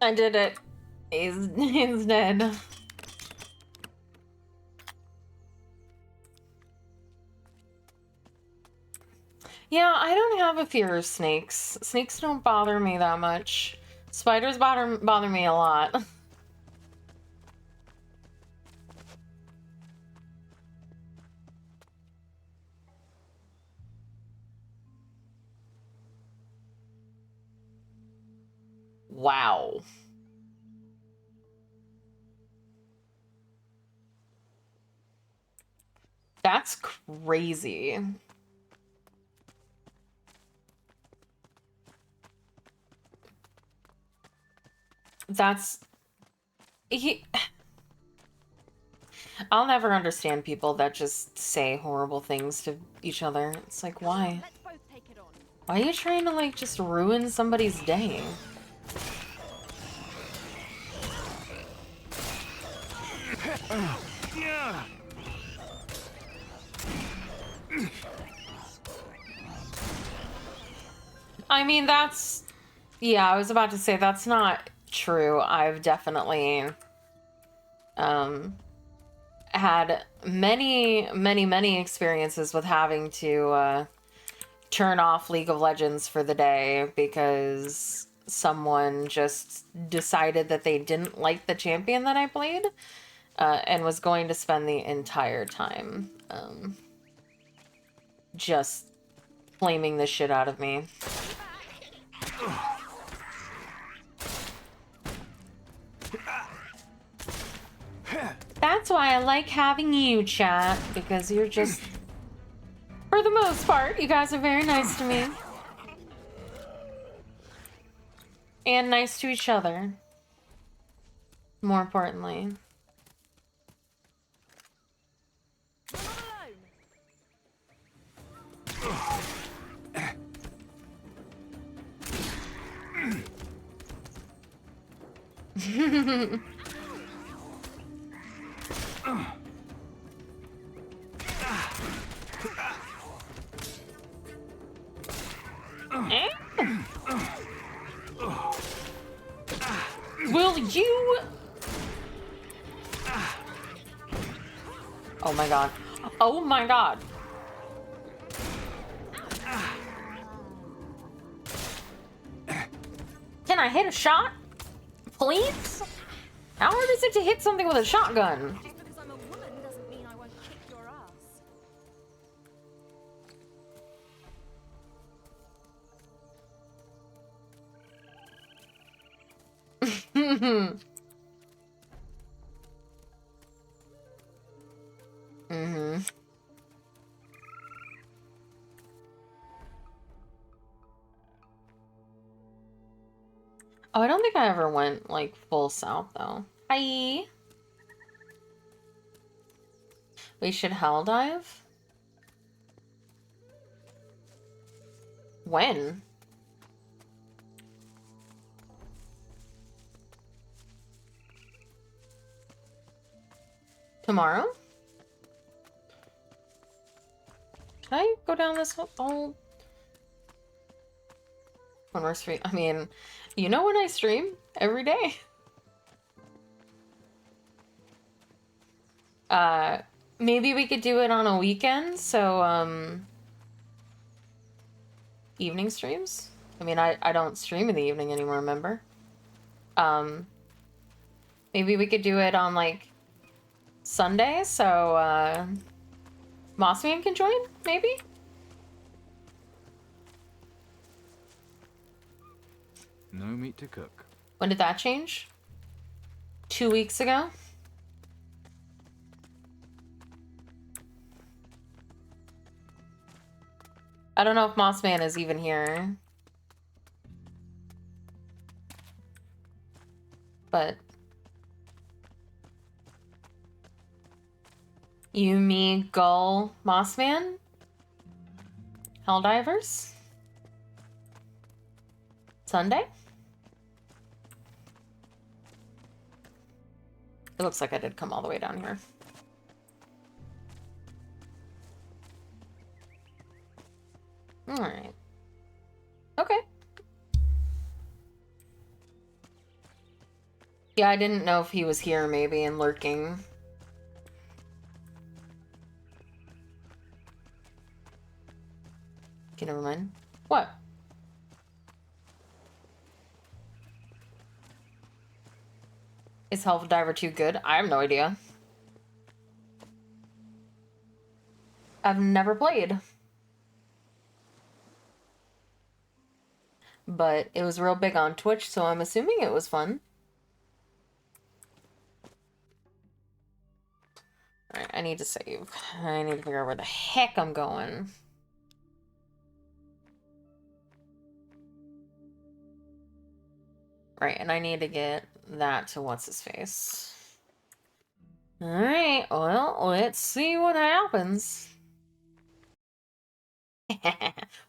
I did it. He's dead. Yeah, I don't have a fear of snakes. Snakes don't bother me that much. Spiders bother me a lot. Wow. That's crazy. I'll never understand people that just say horrible things to each other. It's like, why? Let's both take it on. Why are you trying to, like, just ruin somebody's day? I mean, that's... Yeah, I was about to say, that's not true. I've definitely had many experiences with having to turn off League of Legends for the day because someone just decided that they didn't like the champion that I played and was going to spend the entire time just flaming the shit out of me. That's why I like having you, chat, because you're just, for the most part, you guys are very nice to me. And nice to each other. More importantly. Will you? Oh my god. Oh my god. Can I hit a shot? Please? How hard is it to hit something with a shotgun? Just because I'm a woman doesn't mean I won't kick your ass. Mm-hmm. Oh, I don't think I ever went, like, full south, though. Hi! We should hell dive? When? Tomorrow? Can I go down this whole... When we're stream? I mean, you know when I stream? Every day. Maybe we could do it on a weekend, so, evening streams? I mean, I don't stream in the evening anymore, remember? Maybe we could do it on, like, Sunday, so, Mossman can join, maybe? No meat to cook. When did that change? 2 weeks ago? I don't know if Mossman is even here. But... You, me, Gull, Mossman? Helldivers? Sunday? It looks like I did come all the way down here. Alright. Okay. Yeah, I didn't know if he was here maybe and lurking. Okay, never mind. What? Is Helldiver too good? I have no idea. I've never played. But it was real big on Twitch, so I'm assuming it was fun. Alright, I need to save. I need to figure out where the heck I'm going. Right, and I need to get that to what's-his-face. Alright, well, let's see what happens.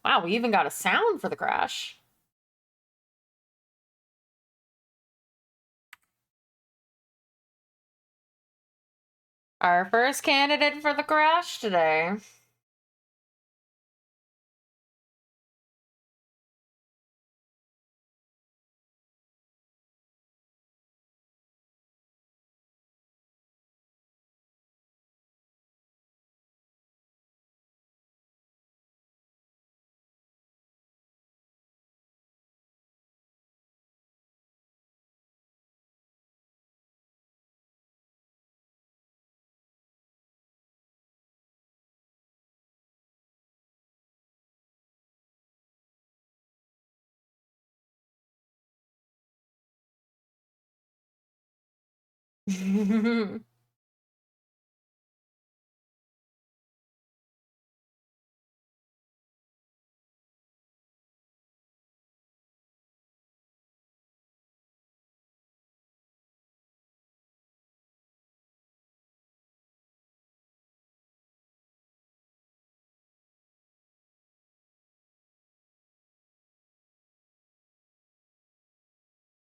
Wow, we even got a sound for the crash. Our first candidate for the crash today.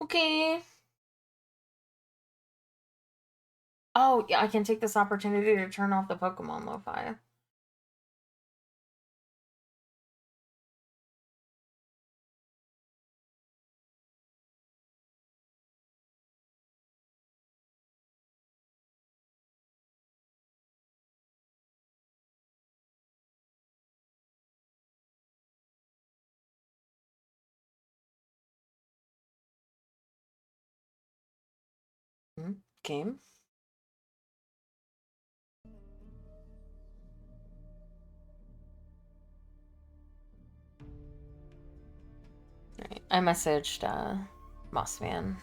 Okay. Oh, yeah, I can take this opportunity to turn off the Pokemon lo-fi. Game. Right. I messaged Mossman.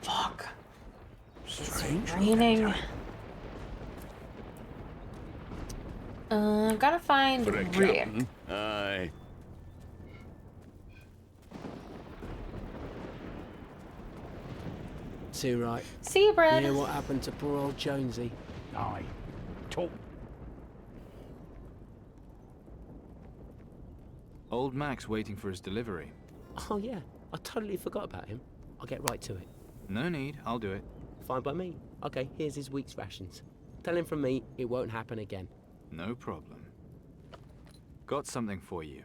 Fuck. Strange. It's raining. Gotta find For a Rick. captain. Aye. Too right. See you, You Brad. hear what happened to poor old Jonesy? Aye. Talk. Old Mac's waiting for his delivery. Oh yeah, I totally forgot about him. I'll get right to it. No need, I'll do it. Fine by me. Okay, here's his week's rations. Tell him from me it won't happen again. No problem. Got something for you.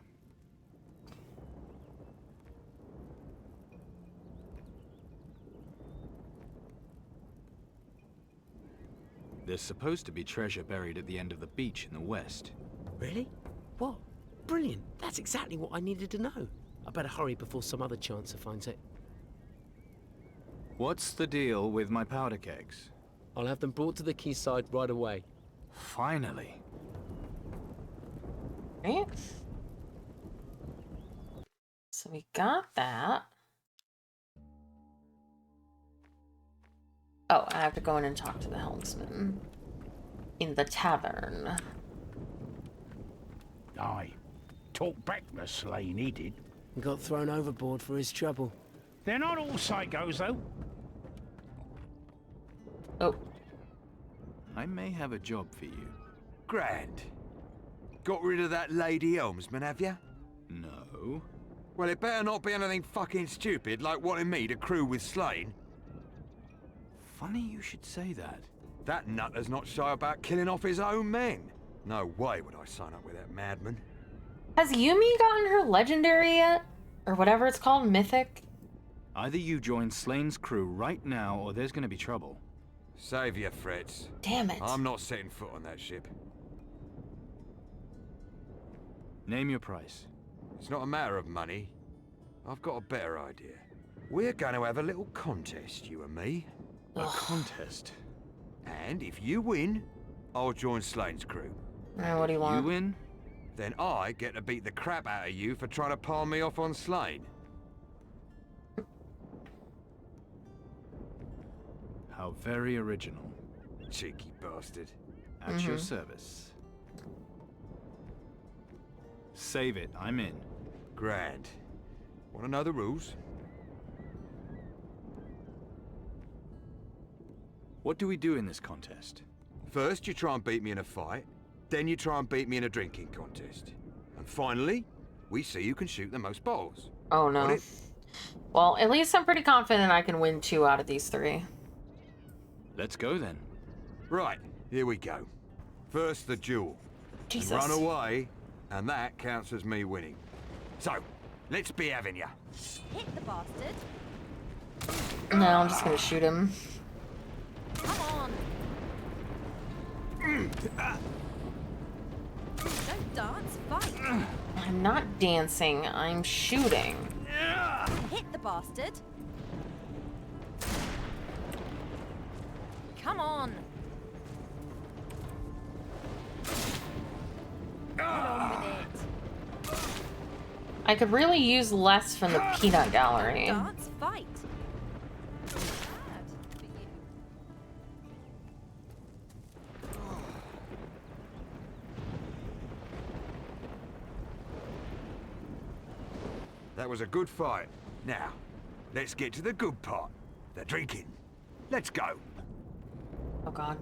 There's supposed to be treasure buried at the end of the beach in the west. Really? What? Brilliant. That's exactly what I needed to know. I better hurry before some other chancer finds it. What's the deal with my powder kegs? I'll have them brought to the quayside right away. Finally. Right. So we got that. Oh, I have to go in and talk to the helmsman in the tavern. Aye. Talk back the Slane, he did. He got thrown overboard for his trouble. They're not all psychos, though. Oh, I may have a job for you. Grand. Got rid of that lady helmsman, have you? No. Well, it better not be anything fucking stupid like wanting me to crew with Slane. Funny you should say that. That nutter's not shy about killing off his own men. No way would I sign up with that madman. has Yumi gotten her legendary yet? Or whatever it's called, mythic? Either you join Slane's crew right now, or there's gonna be trouble. Save your frets. Damn it. I'm not setting foot on that ship. Name your price. It's not a matter of money. I've got a better idea. We're going to have a little contest, you and me. A contest. And if you win, I'll join Slane's crew. What do you You want? win? Then I get to beat the crap out of you for trying to palm me off on Slane. How very original. Cheeky bastard. At your service. Save it, I'm in. Grand. Want to know the rules? What do we do in this contest? First, you try and beat me in a fight. Then you try and beat me in a drinking contest. And finally, we see who can shoot the most balls. Oh no. Got it? Well, at least I'm pretty confident I can win 2 out of these 3. Let's go then. Right, here we go. First, the duel. Jesus. Run away, and that counts as me winning. So, let's be having ya. Hit the bastard. No, I'm just gonna shoot him. Come on. Don't dance, fight. I'm not dancing, I'm shooting. Hit the bastard. Come on. Get on with it. I could really use less from the peanut gallery. Dance, fight. Bad for you. That was a good fight. Now, let's get to the good part. The drinking. Let's go. Oh god.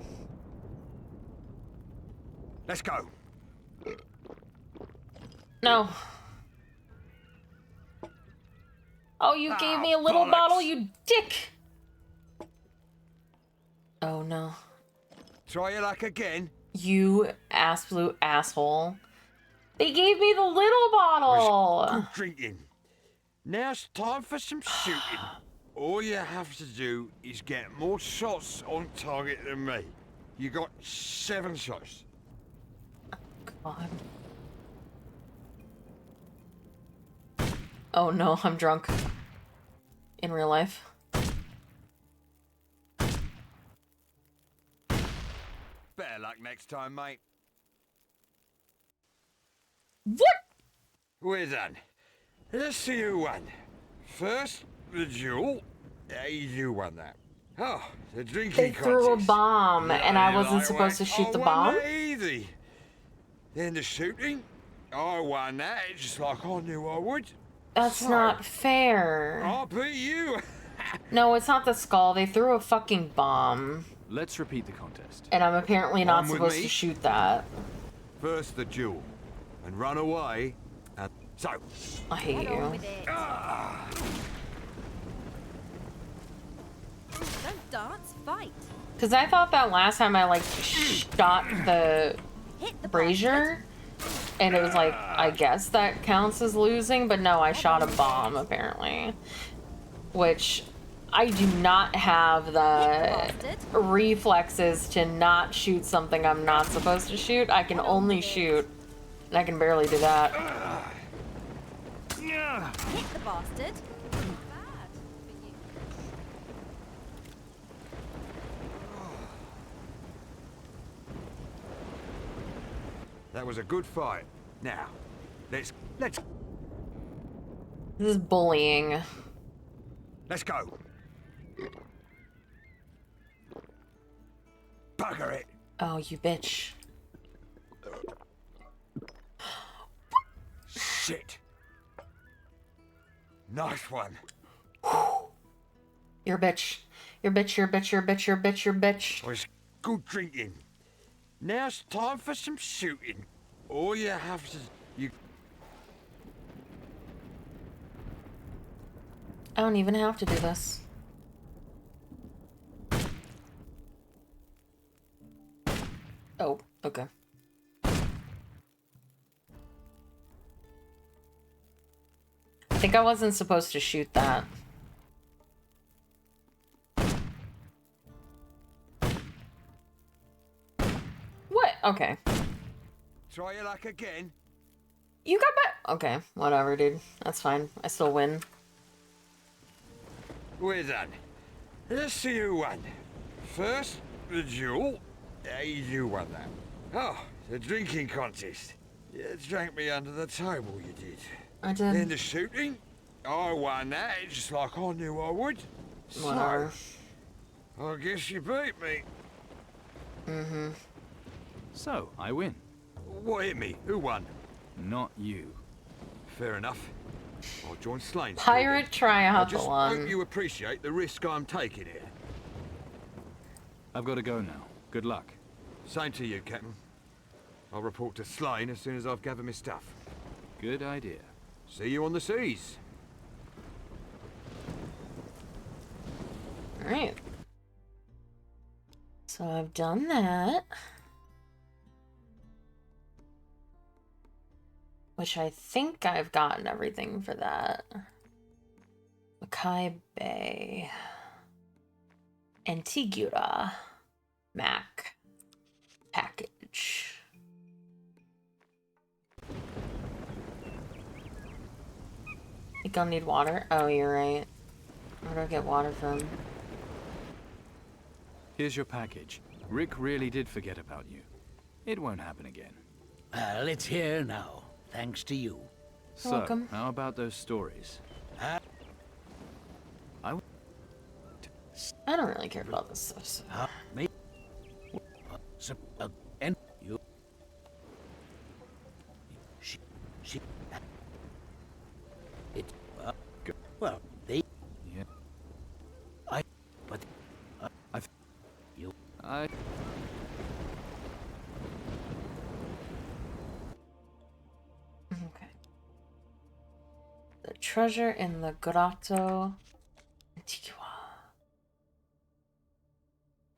Let's go. No. Oh, you gave me a little bollocks. bottle, you dick! Oh no. Try your luck again. You absolute asshole. They gave me the little bottle! Good drinking. Now it's time for some shooting. All you have to do is get more shots on target than me. You got 7 shots. God. Oh no, I'm drunk. In real life. Better luck next time, mate. What? We're done. Let's see who won. First, the duel. You won that. Oh, the drinking They threw a contest. bomb, and I wasn't supposed to shoot the bomb? That easy. Then the shooting. I won that, just like I knew I would. That's not fair. I'll beat you. No, it's not the skull. They threw a fucking bomb. Let's repeat the contest. And I'm apparently not On with supposed me. to shoot that. First, the duel. And run away. And so. I hate you. Don't dance, fight. Because I thought that last time I, like, shot the brazier, and it was like, I guess that counts as losing, but no, I shot a bomb, apparently. Which, I do not have the reflexes to not shoot something I'm not supposed to shoot. I can only shoot, and I can barely do that. Hit the bastard. That was a good fight. Now, let's This is bullying. let's go. Bugger it. Oh, you bitch. Shit. Nice one. You're a bitch. You're a bitch, you're a bitch, you're a bitch, you're a bitch, you're a bitch. Was good drinking. Now's time for some shooting. All you have to I don't even have to do this. Oh, okay. I think I wasn't supposed to shoot that. What? Okay. try your luck again. You got back. Okay, whatever, dude. That's fine. I still win. We're done. Let's see who won. First, the duel. You won that. Oh, the drinking contest. You drank me under the table, you did. I did. Then the shooting. I won that, just like I knew I would. Whatever. So, I guess you beat me. Mm-hmm. So, I win. What hit me? Who won? Not you. Fair enough. I'll join Slane's. Pirate I just hope triathlon. you appreciate the risk I'm taking here. I've got to go now. Good luck. Same to you, Captain. I'll report to Slane as soon as I've gathered my stuff. Good idea. See you on the seas. Alright. So I've done that. Which I think I've gotten everything for that. Mackay Bay. Antigua. Mac. Package. Think I'll need water? Oh, you're right. Where do I get water from? Here's your package. Rick really did forget about you. It won't happen again. Well, it's here now, thanks to you. So, Welcome. how about those stories? I don't really care about this stuff. So. Me? And you? She. It. Well, they. Yeah. But. You. Okay. The treasure in the Grotto Antigua.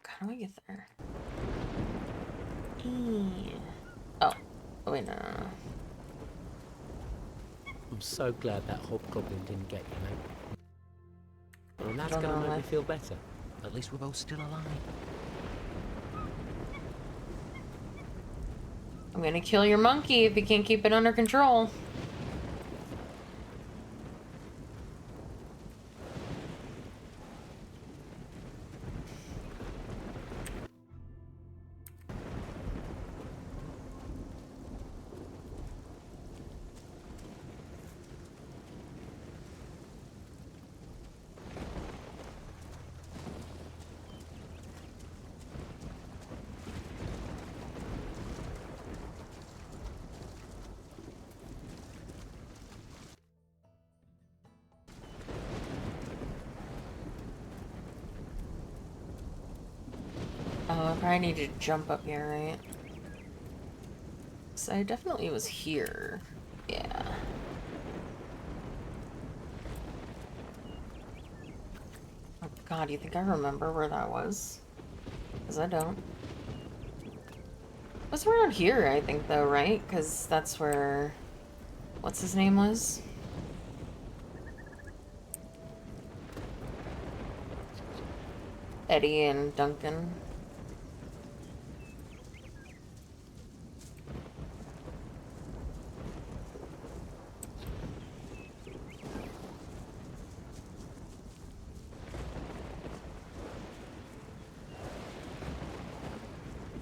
How do I get there? Oh. Oh, wait, no. I'm so glad that hobgoblin didn't get you, mate. Well, that's Don't gonna know, make me mate. feel better. At least we're both still alive. I'm gonna kill your monkey if you can't keep it under control. I need to jump up here, right? So I definitely was here. Yeah. Oh god, you think I remember where that was? Because I don't. It was around here, I think, though, right? Because that's where... What's his name was? Eddie and Duncan.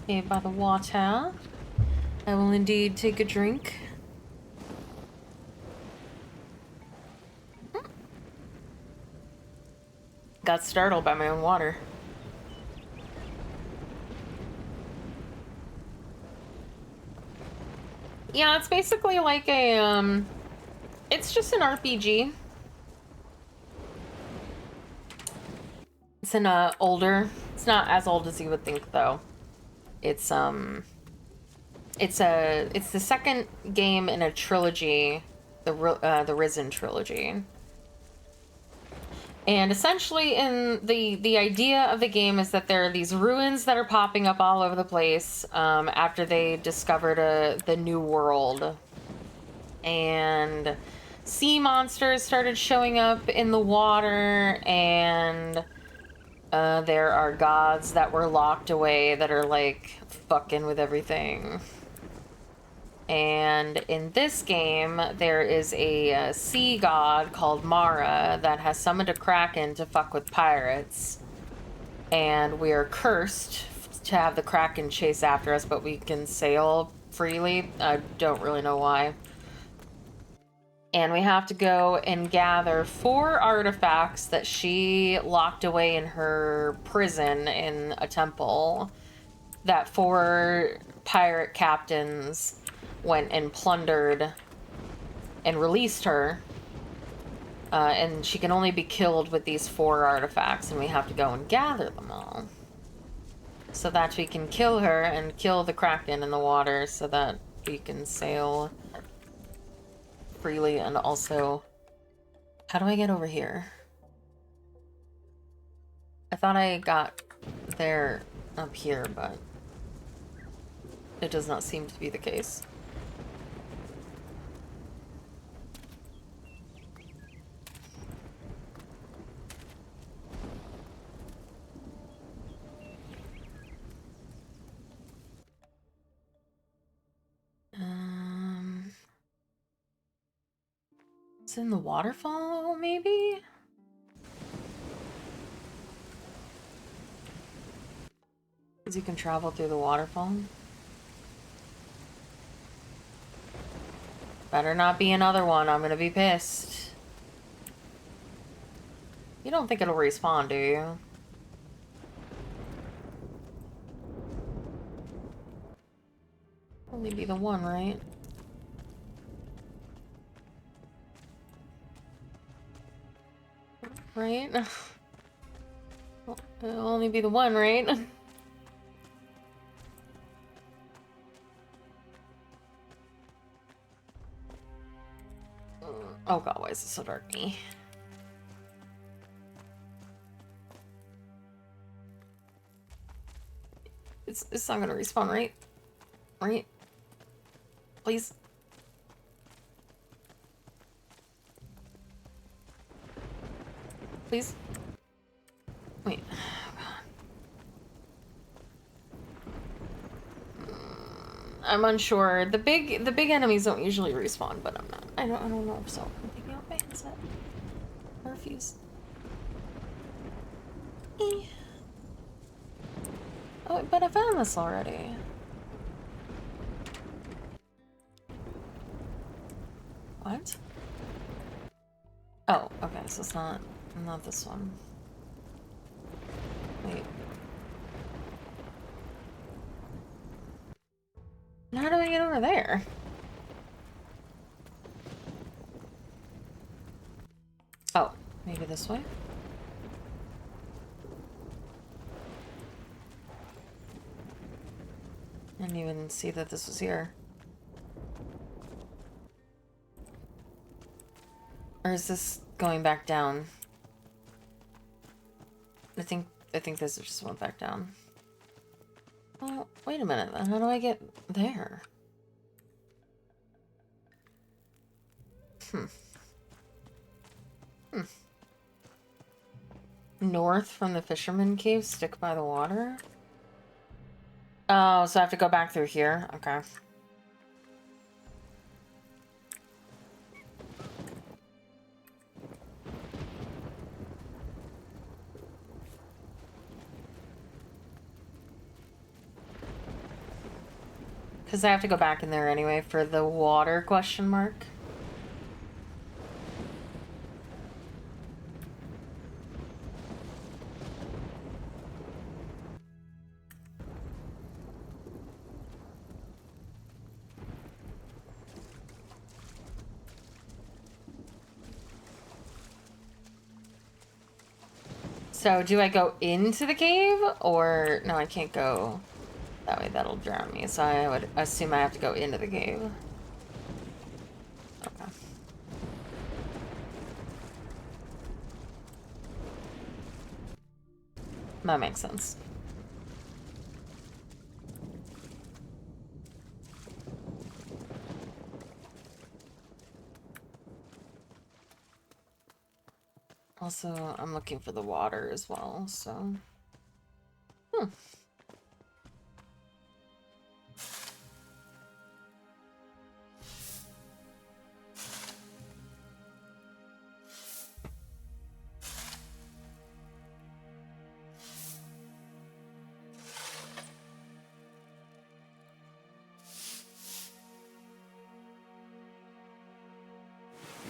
Okay, by the water. I will indeed take a drink. Got startled by my own water. Yeah, it's basically like a, it's just an RPG. It's an, older, it's not as old as you would think, though. It's the second game in a trilogy, the Risen trilogy. And essentially, in the idea of the game is that there are these ruins that are popping up all over the place after they discovered the new world, and sea monsters started showing up in the water, and there are gods that were locked away that are like fucking with everything. And in this game, there is a sea god called Mara that has summoned a kraken to fuck with pirates. And we are cursed to have the kraken chase after us, but we can sail freely. I don't really know why. And we have to go and gather 4 artifacts that she locked away in her prison in a temple that 4 pirate captains went and plundered and released her, and she can only be killed with these 4 artifacts, and we have to go and gather them all so that we can kill her and kill the kraken in the water so that we can sail freely. And also, how do I get over here? I thought I got there up here, but it does not seem to be the case. It's in the waterfall, maybe? Because you can travel through the waterfall. Better not be another one, I'm gonna be pissed. You don't think it'll respawn, do you? Only be the one, right? Right? Well, it'll only be the one, right? Oh god, why is it so dark to me? It's not gonna respawn, right? Right? Please? Please? Wait. I'm unsure. The big enemies don't usually respawn, but I'm not. I don't know if so. I'm taking out my headset. I refuse. Oh, but I found this already. What? Oh, okay, so it's not this one. Wait. Now how do I get over there? Oh, maybe this way? didn't even see that this was here. Or is this going back down? I think this just went back down. Oh, wait a minute. How do I get there? North from the Fisherman Cave, stick by the water? Oh, so I have to go back through here? Okay. Because I have to go back in there anyway for the water question mark. So do I go into the cave or no, I can't go that way. That'll drown me. So I would assume I have to go into the cave. Okay. That makes sense. Also, I'm looking for the water as well, so...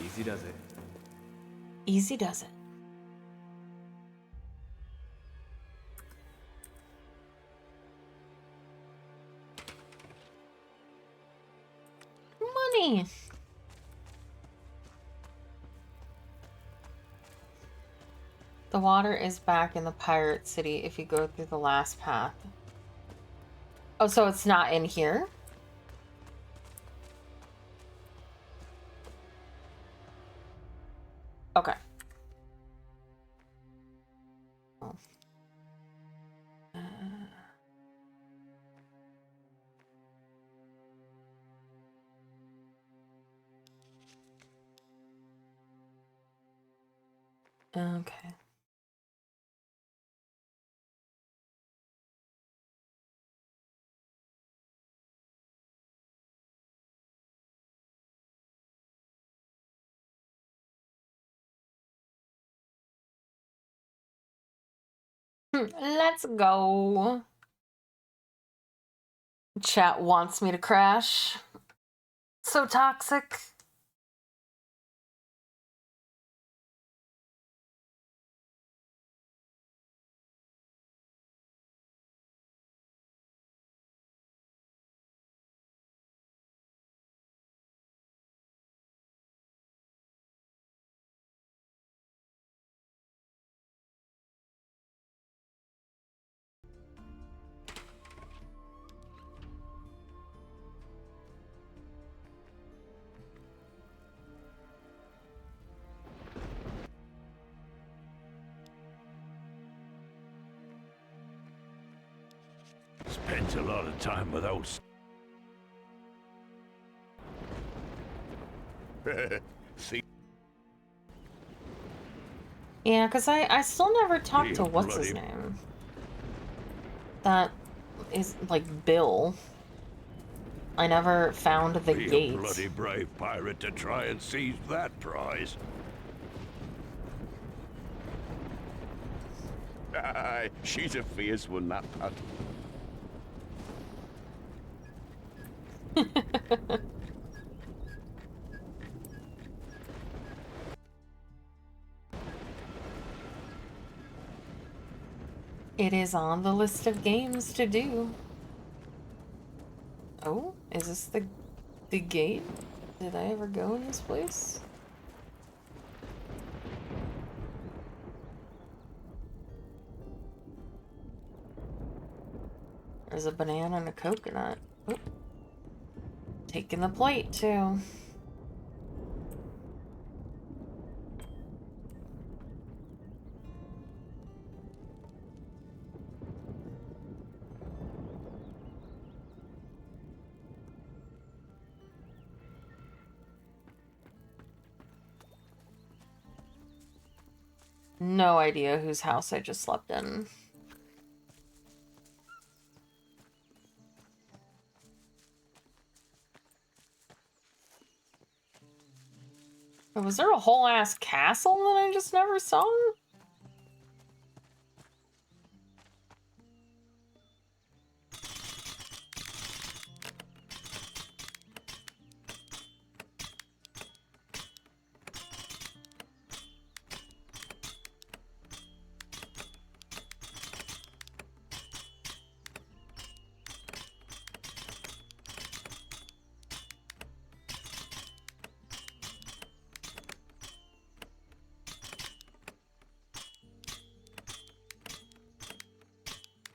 Easy does it. Easy does it. Money! The water is back in the pirate city if you go through the last path. Oh, so it's not in here? Okay. Oh. Okay. Let's go. Chat wants me to crash. So toxic. Spent a lot of time with old... See? Yeah, because I still never talked to Real what's his bloody- name. That is like Bill. I never found the Be a gate. bloody brave pirate to try and seize that prize. Aye, she's a fierce one, that Pat. It is on the list of games to do. Oh, is this the gate? Did I ever go in this place? There's a banana and a coconut. Oop. Taking the plate, too. No idea whose house I just slept in. Was there a whole ass castle that I just never saw?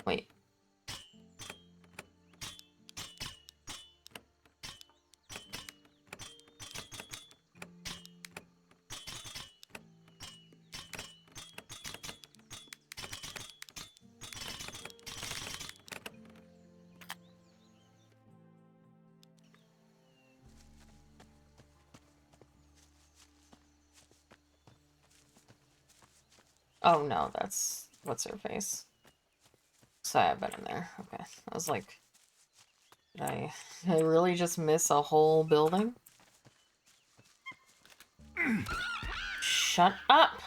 Wait. Oh no, that's what's her face. So I've been in there. Okay. I was like, did I really just miss a whole building? Shut up!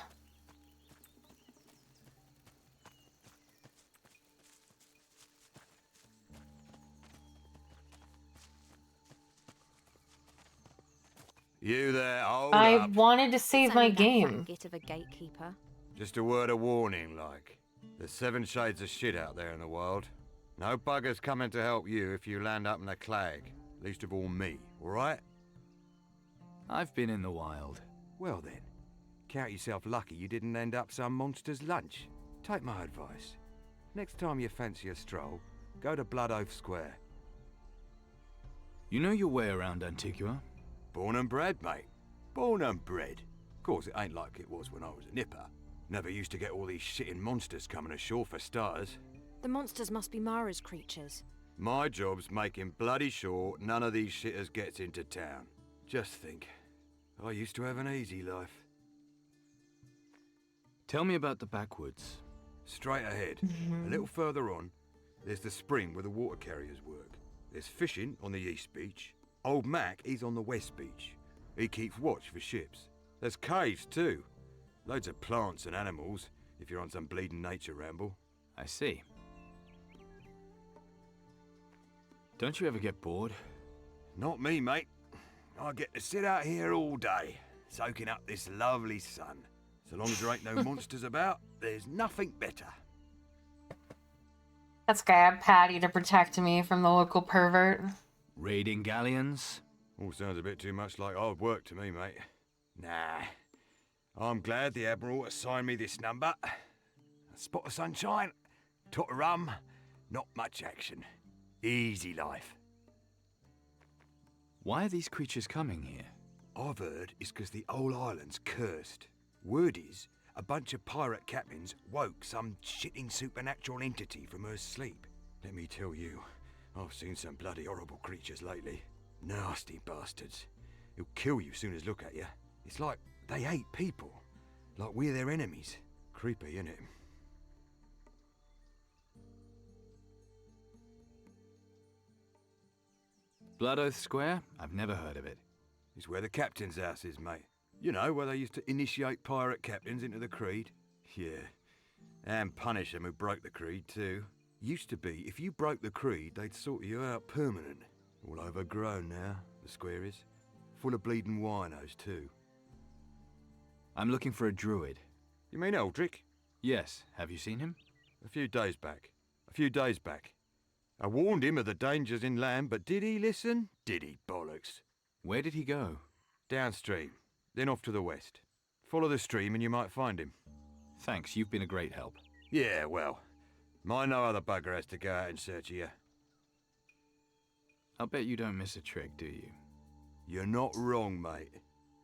You there, hold I up. wanted to save my game. Git of a gatekeeper. Just a word of warning, like. There's 7 shades of shit out there in the world. No buggers coming to help you if you land up in a clag. Least of all me, alright? I've been in the wild. Well then, count yourself lucky you didn't end up some monster's lunch. Take my advice. Next time you fancy a stroll, go to Blood Oath Square. You know your way around Antigua? Born and bred, mate. Born and bred. Of course, it ain't like it was when I was a nipper. Never used to get all these shitting monsters coming ashore for starters. The monsters must be Mara's creatures. My job's making bloody sure none of these shitters gets into town. Just think, I used to have an easy life. Tell me about the backwoods. Straight ahead, a little further on, there's the spring where the water carriers work. There's fishing on the east beach. Old Mac, he's on the west beach. He keeps watch for ships. There's caves too. Loads of plants and animals, if you're on some bleeding nature ramble. I see. Don't you ever get bored? Not me, mate. I get to sit out here all day, soaking up this lovely sun. So long as there ain't no monsters about, there's nothing better. That's guy had Patty to protect me from the local pervert. Raiding galleons? All sounds a bit too much like hard work to me, mate. Nah. I'm glad the Admiral assigned me this number. A spot of sunshine, tot of rum, not much action. Easy life. Why are these creatures coming here? I've heard it's because the whole island's cursed. Word is, a bunch of pirate captains woke some shitting supernatural entity from her sleep. Let me tell you, I've seen some bloody horrible creatures lately. Nasty bastards. Who'll kill you soon as look at you. It's like they hate people. Like we're their enemies. Creepy, innit? Blood Oath Square? I've never heard of it. It's where the captain's house is, mate. You know, where they used to initiate pirate captains into the creed? Yeah. And punish them who broke the creed, too. Used to be, if you broke the creed, they'd sort you out permanent. All overgrown now, the square is. Full of bleeding winos, too. I'm looking for a druid. You mean Eldrick? Yes. Have you seen him? A few days back. I warned him of the dangers inland, but did he listen? Did he, bollocks? Where did he go? Downstream, then off to the west. Follow the stream and you might find him. Thanks, you've been a great help. Yeah, well, my no other bugger has to go out in search of you. I'll bet you don't miss a trick, do you? You're not wrong, mate.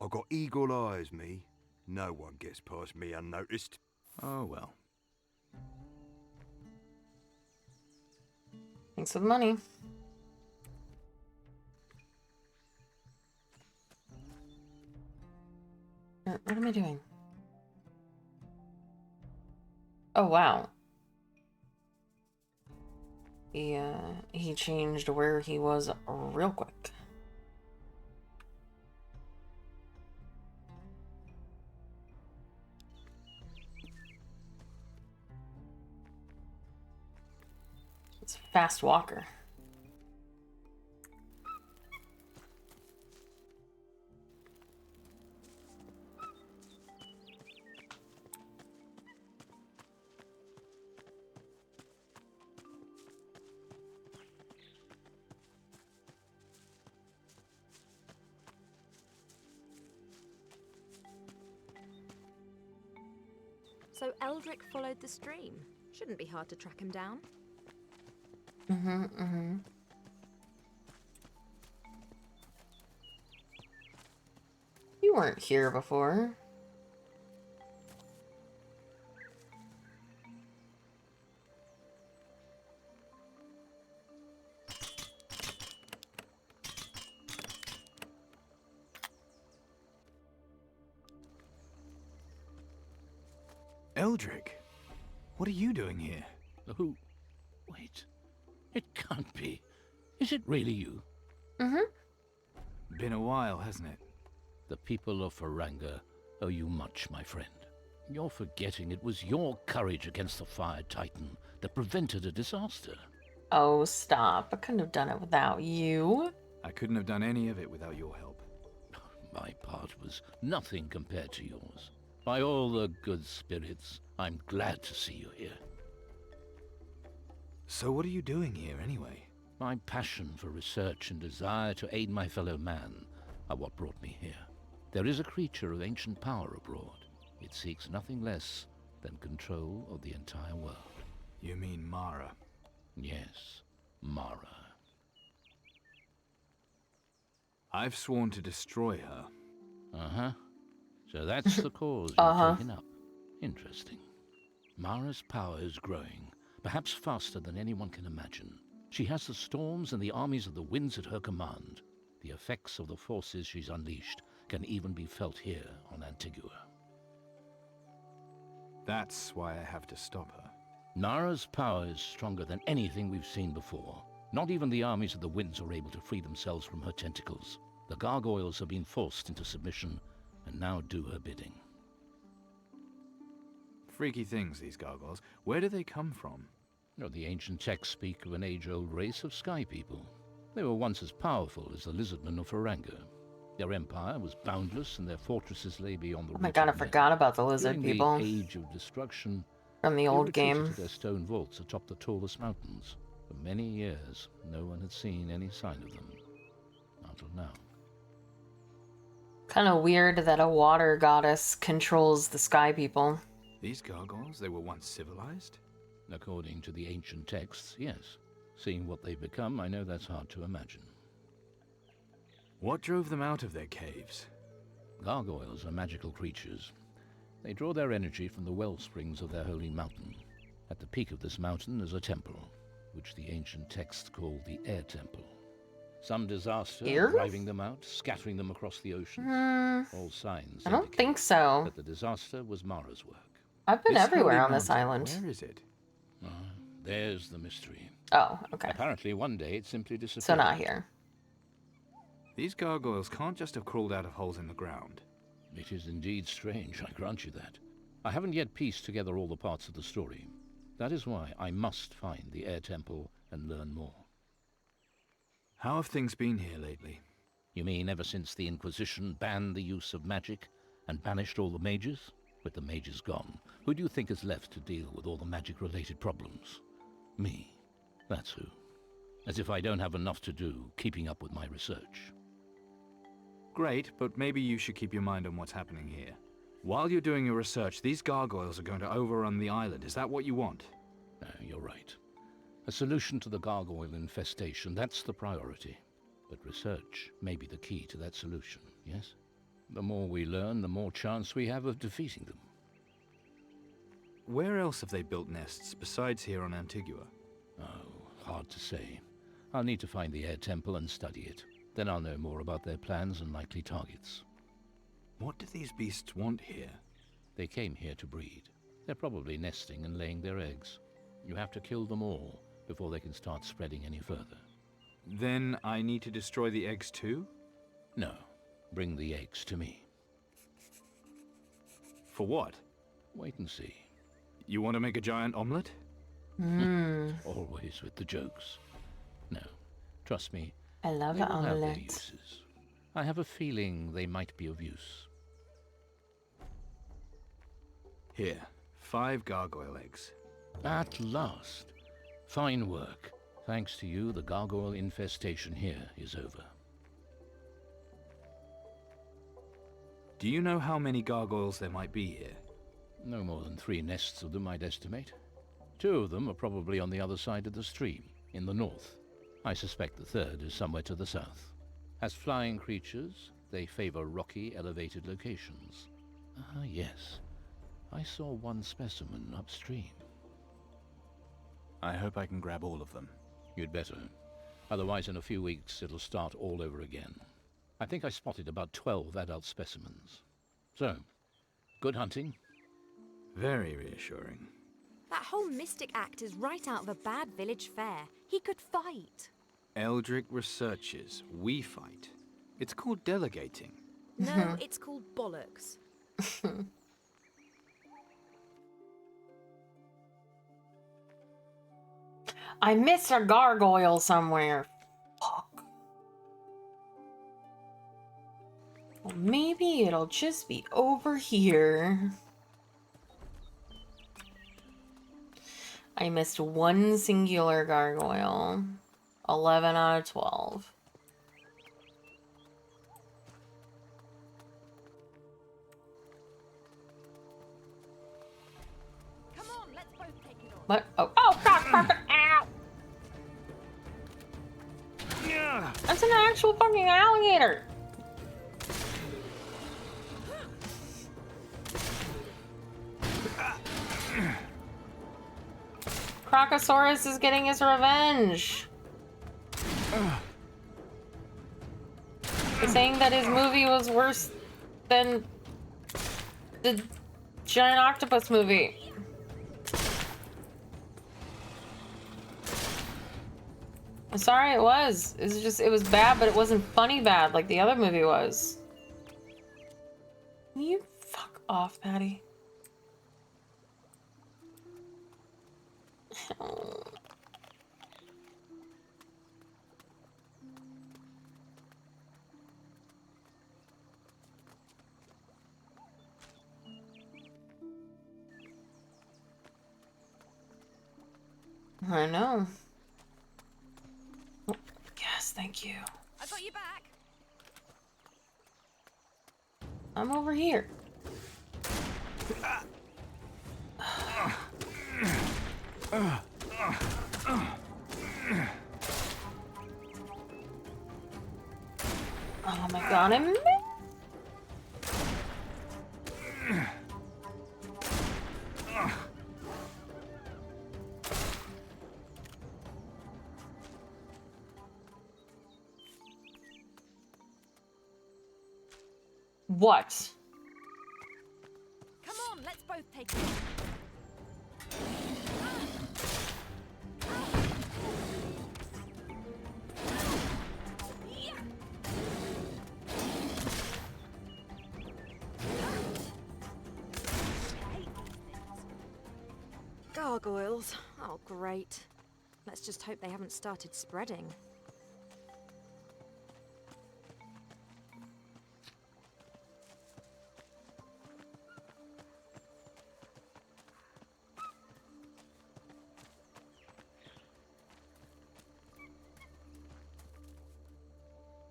I got eagle eyes, me. No one gets past me unnoticed. Oh well. Thanks for the money. What am I doing? Oh, wow. He changed where he was real quick. It's a fast walker. So Eldrick followed the stream. Shouldn't be hard to track him down. You weren't here before. Eldrick, what are you doing here? Who? Wait. It can't be. Is it really you? Been a while, hasn't it? The people of Faranga owe you much, my friend. You're forgetting it was your courage against the Fire Titan that prevented a disaster. Oh, stop. I couldn't have done it without you. I couldn't have done any of it without your help. My part was nothing compared to yours. By all the good spirits, I'm glad to see you here. So what are you doing here, anyway? My passion for research and desire to aid my fellow man are what brought me here. There is a creature of ancient power abroad. It seeks nothing less than control of the entire world. You mean Mara? Yes, Mara. I've sworn to destroy her. Uh-huh. So that's the cause you've taken up. Interesting. Mara's power is growing, perhaps faster than anyone can imagine. She has the storms and the armies of the winds at her command. The effects of the forces she's unleashed can even be felt here on Antigua. That's why I have to stop her. Mara's power is stronger than anything we've seen before. Not even the armies of the winds are able to free themselves from her tentacles. The gargoyles have been forced into submission and now do her bidding. Freaky things, these gargoyles. Where do they come from? You know, the ancient texts speak of an age-old race of sky people. They were once as powerful as the lizardmen of Faranga. Their empire was boundless and their fortresses lay beyond the Oh my god, I forgot about the lizard During people. the age of destruction, From the they old retreated game. to their stone vaults atop the tallest mountains. For many years, no one had seen any sign of them. Until now. Kind of weird that a water goddess controls the sky people. These gargoyles, they were once civilized? According to the ancient texts, yes. Seeing what they've become, I know that's hard to imagine. What drove them out of their caves? Gargoyles are magical creatures. They draw their energy from the well springs of their holy mountain. At the peak of this mountain is a temple, which the ancient texts call the Air Temple. Some disaster driving them out, scattering them across the ocean. All signs I don't think so. that the disaster was Mara's work. I've been This everywhere holy on this mountain, island. Where is it? There's the mystery. Oh, okay. Apparently one day it simply disappeared. So not here. These gargoyles can't just have crawled out of holes in the ground. It is indeed strange, I grant you that. I haven't yet pieced together all the parts of the story. That is why I must find the Air Temple and learn more. How have things been here lately? You mean ever since the Inquisition banned the use of magic and banished all the mages? With the mages gone, who do you think is left to deal with all the magic-related problems? Me. That's who. As if I don't have enough to do keeping up with my research. Great, but maybe you should keep your mind on what's happening here. While you're doing your research, these gargoyles are going to overrun the island. Is that what you want? You're right. A solution to the gargoyle infestation, that's the priority. But research may be the key to that solution, yes? The more we learn, the more chance we have of defeating them. Where else have they built nests besides here on Antigua? Oh, hard to say. I'll need to find the air temple and study it. Then I'll know more about their plans and likely targets. What do these beasts want here? They came here to breed. They're probably nesting and laying their eggs. You have to kill them all before they can start spreading any further. Then I need to destroy the eggs too? No. Bring the eggs to me. For what? Wait and see. You want to make a giant omelet? Always with the jokes. No. Trust me. I love they an will have their omelette. uses. I have a feeling they might be of use. Here, 5 gargoyle eggs. At last. Fine work. Thanks to you, the gargoyle infestation here is over. Do you know how many gargoyles there might be here? No more than 3 nests of them, I'd estimate. 2 of them are probably on the other side of the stream, in the north. I suspect the 3rd is somewhere to the south. As flying creatures, they favor rocky, elevated locations. Ah, yes. I saw one specimen upstream. I hope I can grab all of them. You'd better. Otherwise, in a few weeks, it'll start all over again. I think I spotted about 12 adult specimens. So, good hunting. Very reassuring. That whole mystic act is right out of a bad village fair. He could fight. Eldrick researches. We fight. It's called delegating. No, it's called bollocks. I missed a gargoyle somewhere. Fuck. Well, maybe it'll just be over here. I missed one singular gargoyle. 11 out of 12. Come on, let's both take it off. What? Oh, oh, God, fucking ow! That's an actual fucking alligator. Crocosaurus is getting his revenge. He's saying that his movie was worse than the giant octopus movie. I'm sorry, it was. It was bad, but it wasn't funny bad like the other movie was. Can you fuck off, Patty? I know. Oh, yes, thank you. I got you back. I'm over here. Oh my god, I missed. What? Come on, let's both take it. Gargoyles. Oh, great. Let's just hope they haven't started spreading.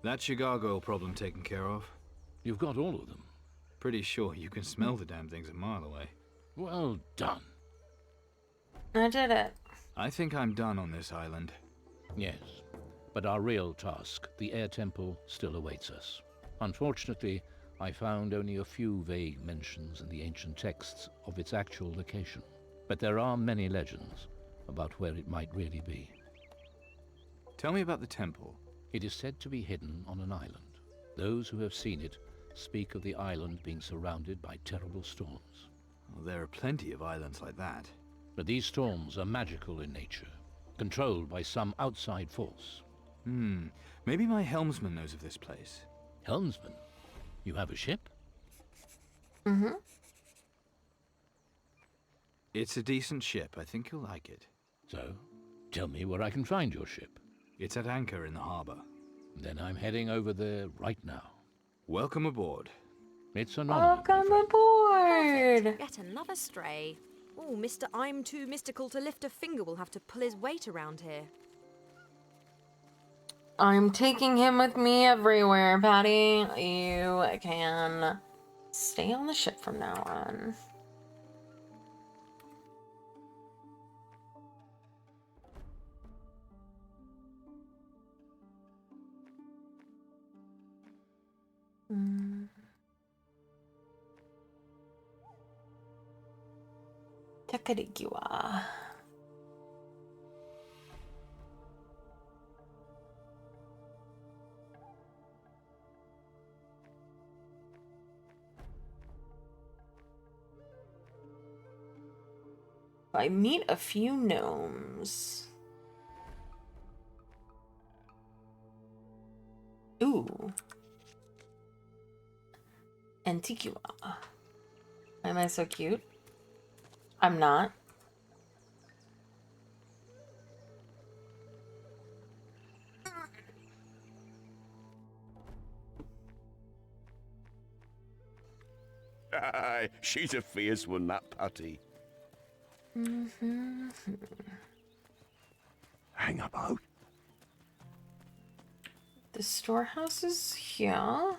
That's your gargoyle problem taken care of. You've got all of them. Pretty sure you can smell the damn things a mile away. Well done. I did it. I think I'm done on this island. Yes, but our real task, the air temple, still awaits us. Unfortunately, I found only a few vague mentions in the ancient texts of its actual location. But there are many legends about where it might really be. Tell me about the temple. It is said to be hidden on an island. Those who have seen it speak of the island being surrounded by terrible storms. Well, there are plenty of islands like that. But these storms are magical in nature, controlled by some outside force. Maybe my helmsman knows of this place. Helmsman? You have a ship? Mm-hmm. It's a decent ship. I think you'll like it. So, tell me where I can find your ship. It's at anchor in the harbor. Then I'm heading over there right now. Welcome aboard. It's an honor. Welcome aboard! Yet another stray. Oh, Mr. I'm too mystical to lift a finger will have to pull his weight around here. I'm taking him with me everywhere, Patty. You can stay on the ship from now on. Takarikiwa. I meet a few gnomes. Ooh. Antiqua. Am I so cute? I'm not. Aye, she's a fierce one, that Patty. Hang about. The storehouse is here.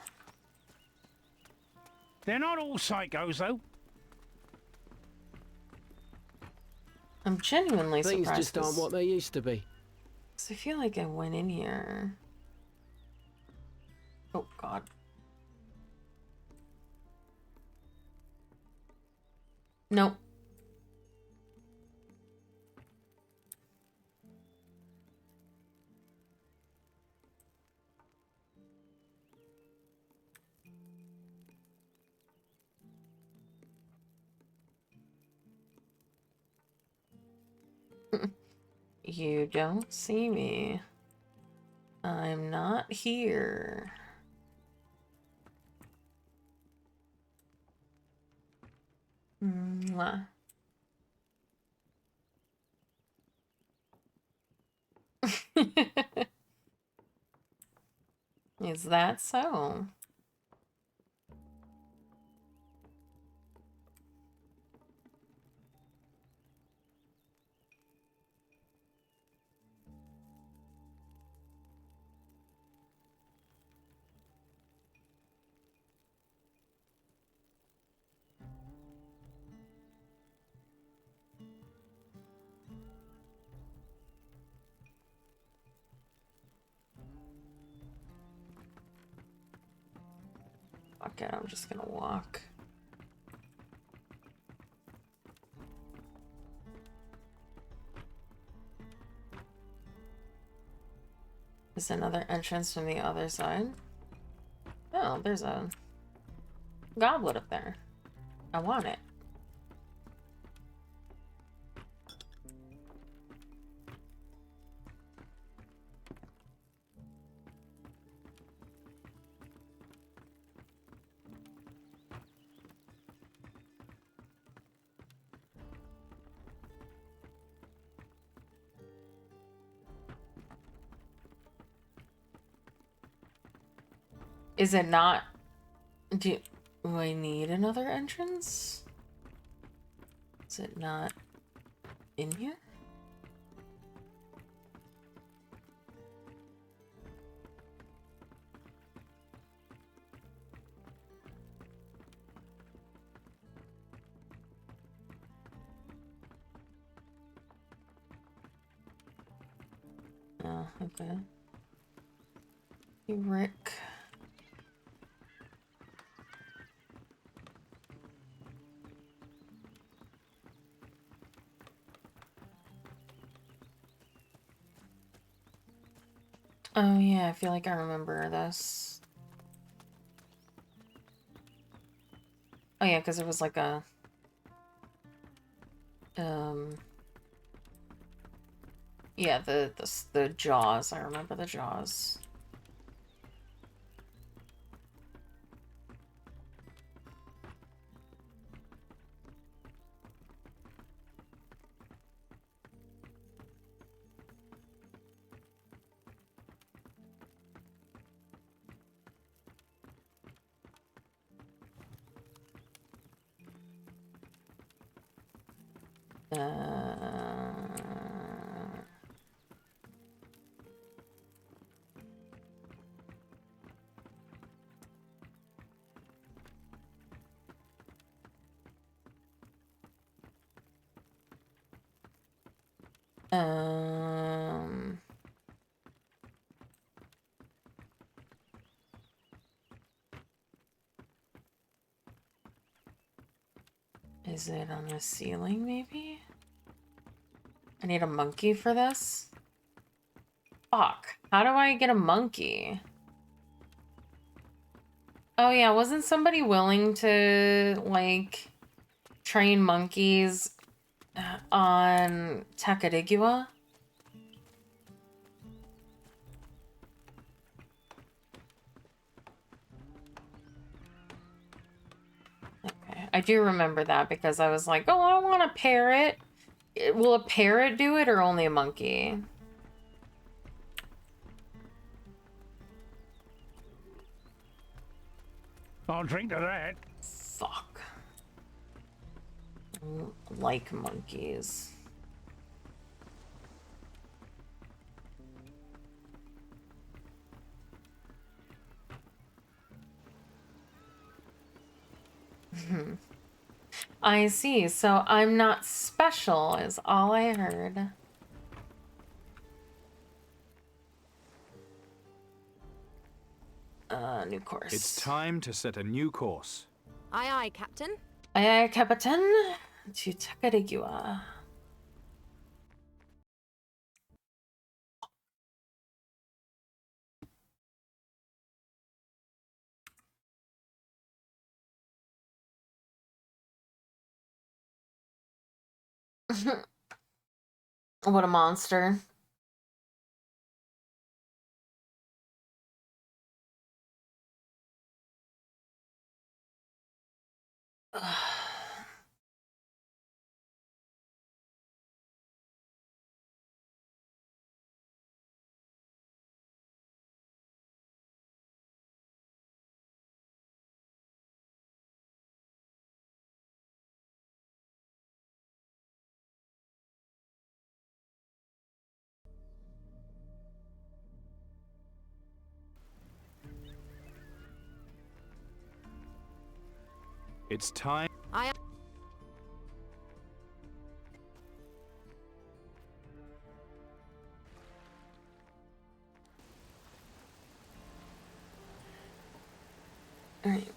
They're not all psychos, though. I'm genuinely Things surprised. just aren't what they used to be. 'Cause I feel like I went in here. Oh, God. Nope. You don't see me. I'm not here. Mwah. Is that so? Okay, I'm just gonna walk. Is another entrance from the other side? Oh, there's a goblet up there. I want it. Is it not? Do I need another entrance? Is it not in here? Okay. Hey, Rick. Oh yeah, I feel like I remember this. Oh yeah, because it was like a yeah, the Jaws. I remember the Jaws. Um, is it on the ceiling, maybe? I need a monkey for this? Fuck. How do I get a monkey? Oh yeah, wasn't somebody willing to, like, train monkeys on Takadigua? Okay, I do remember that because I was like, oh, I want a parrot. Will a parrot do it or only a monkey? I'll drink to that. Fuck. I like monkeys. I see. So I'm not special is all I heard. New course. It's time to set a new course. Aye, aye, Captain. Aye, aye, Captain. To Takadigua. What a monster. It's time. Aye. Alright.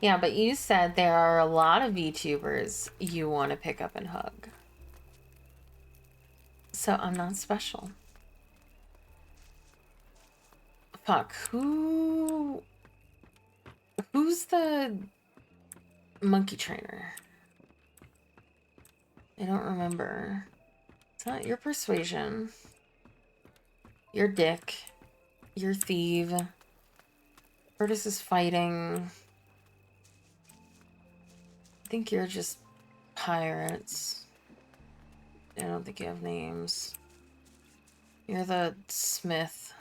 Yeah, but you said there are a lot of VTubers you want to pick up and hug. So I'm not special. Fuck, who's the monkey trainer? I don't remember. It's not your persuasion. Your dick. Your thief. Curtis is fighting. I think you're just pirates. I don't think you have names. You're the smith.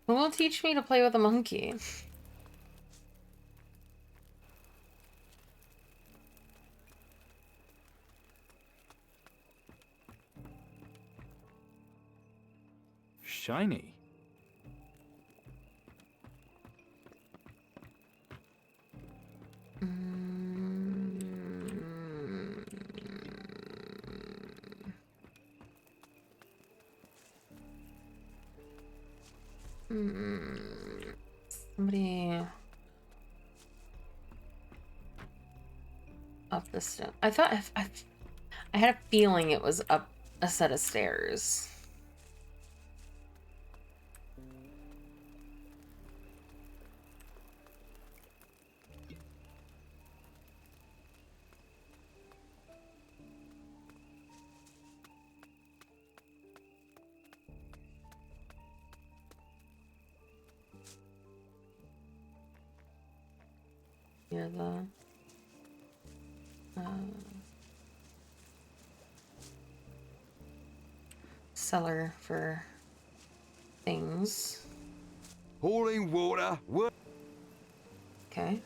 Who will teach me to play with a monkey? Shiny. Somebody up the step. I thought I had a feeling it was up a set of stairs. Near the cellar for things. Hauling water. Okay.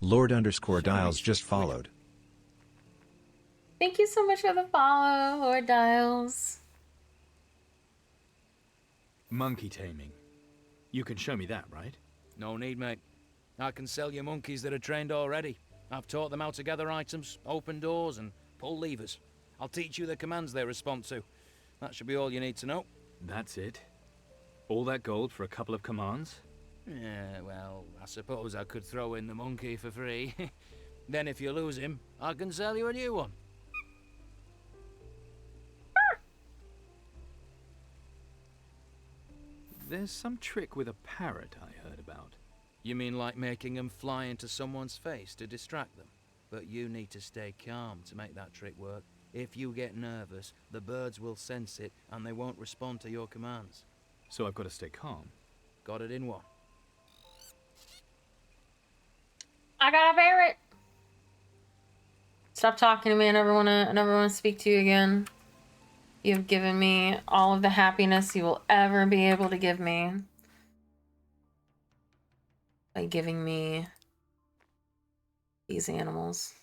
Lord_Dials just followed. Thank you so much for the follow, Lord Dials. Monkey taming. You can show me that, right? No need, mate. I can sell you monkeys that are trained already. I've taught them how to gather items, open doors, and pull levers. I'll teach you the commands they respond to. That should be all you need to know. That's it? All that gold for a couple of commands? Yeah, well, I suppose I could throw in the monkey for free. Then if you lose him, I can sell you a new one. There's some trick with a parrot I heard about. You mean like making them fly into someone's face to distract them? But you need to stay calm to make that trick work. If you get nervous, the birds will sense it and they won't respond to your commands. So I've got to stay calm. Got it in one. I got a parrot. Stop talking to me. I never wanna speak to you again. You've given me all of the happiness you will ever be able to give me. By giving me these animals.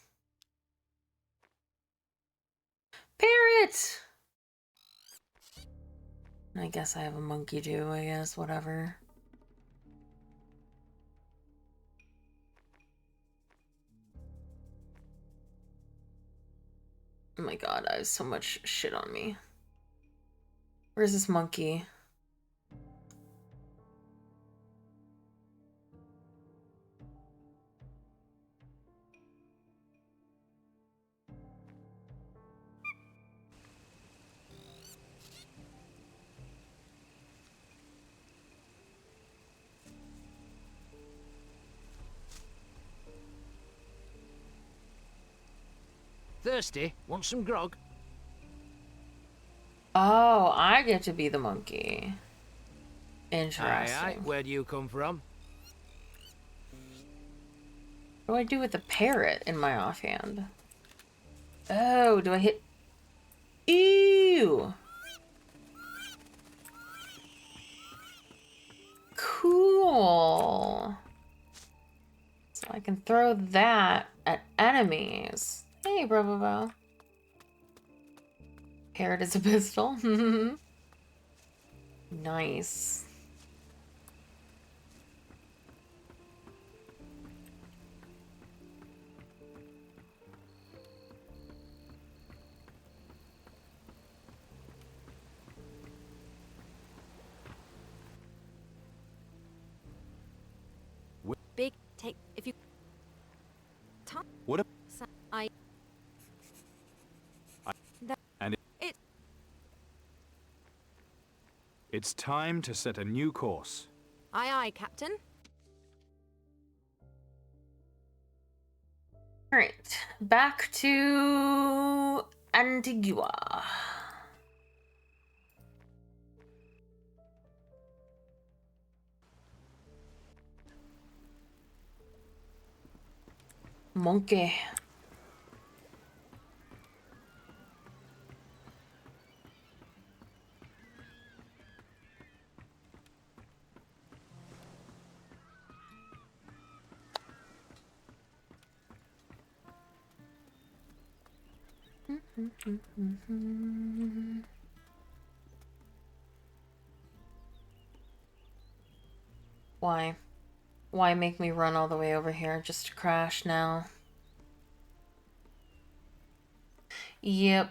Parrot! I guess I have a monkey too, I guess, whatever. Oh my god, I have so much shit on me. Where's this monkey? Thirsty? Want some grog? Oh, I get to be the monkey. Interesting. Aye, where do you come from? What do I do with the parrot in my offhand? Oh, do I hit... Ew! Cool. So I can throw that at enemies. Hey, bro. Parrot is a pistol. Nice. Big take if you. What a... I. And it's time to set a new course. Aye, aye, Captain. Alright, back to Antigua. Monkey. Why? Why make me run all the way over here just to crash now? Yep.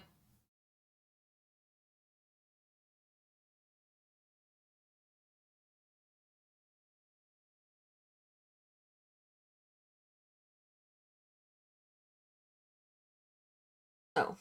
Oh.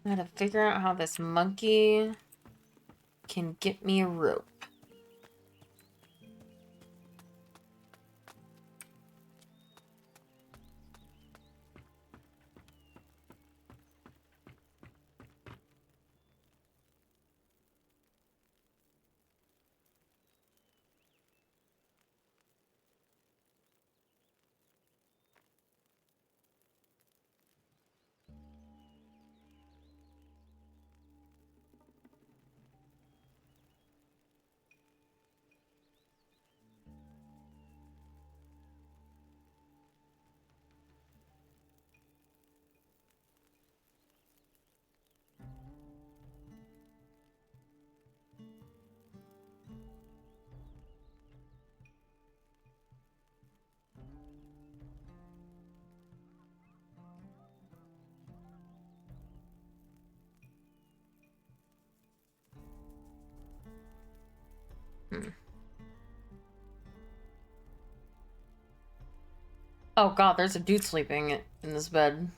I gotta figure out how this monkey can get me a rope. Oh god, there's a dude sleeping in this bed.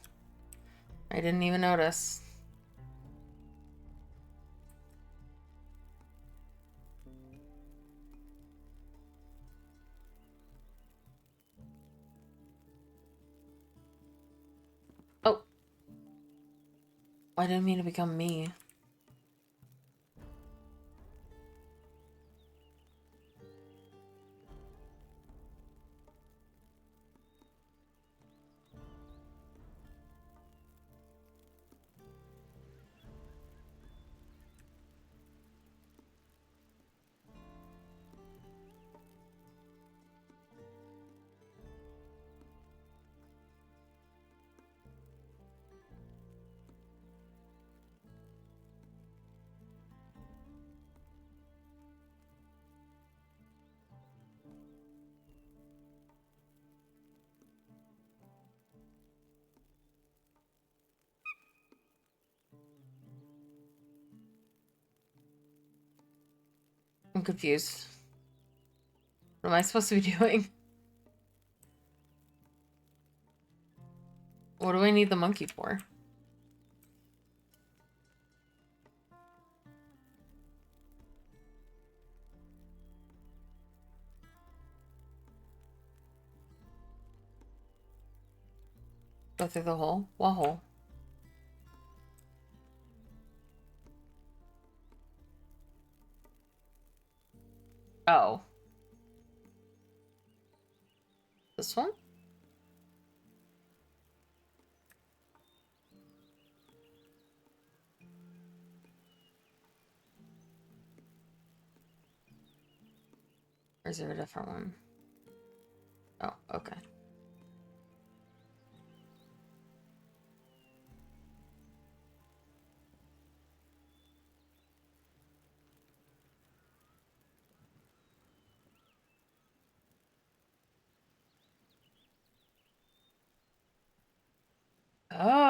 I didn't even notice. Oh. I didn't mean to become me. I'm confused. What am I supposed to be doing? What do I need the monkey for? Go through the hole? What hole? Oh. This one? Or is there a different one? Oh, okay.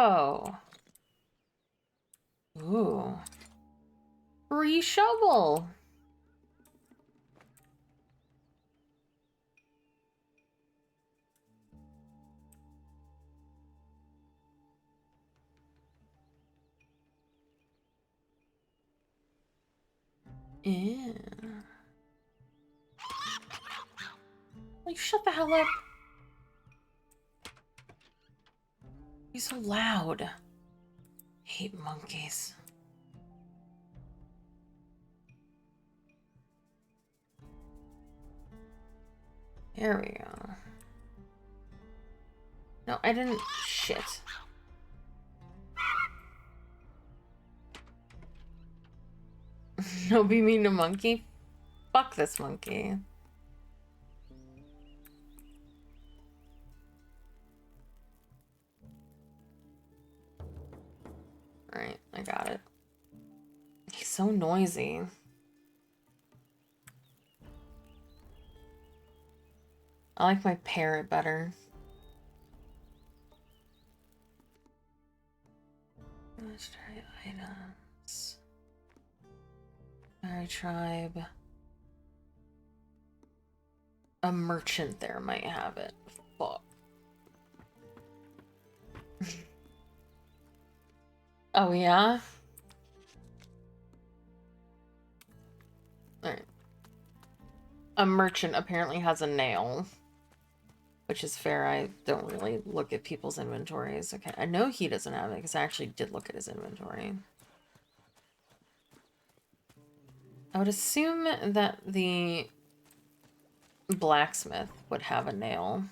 Oh. Ooh. Free shovel. Yeah. Will you shut the hell up? He's so loud. I hate monkeys. There we go. No, I didn't. Shit. No, be mean to monkey. Fuck this monkey. Alright, I got it. He's so noisy. I like my parrot better. Let's try items. Our tribe. A merchant there might have it. Fuck. Oh, yeah? Alright. A merchant apparently has a nail. Which is fair. I don't really look at people's inventories. Okay, I know he doesn't have it because I actually did look at his inventory. I would assume that the blacksmith would have a nail.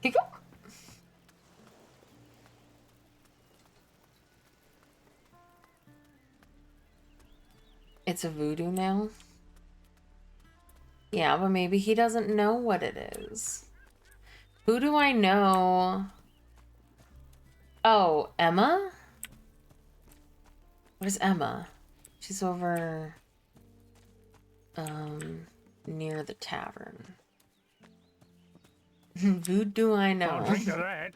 Here you go. It's a voodoo nail. Yeah, but maybe he doesn't know what it is. Who do I know? Oh, Emma? What is Emma? She's over near the tavern. Who do I know? I'll drink to that.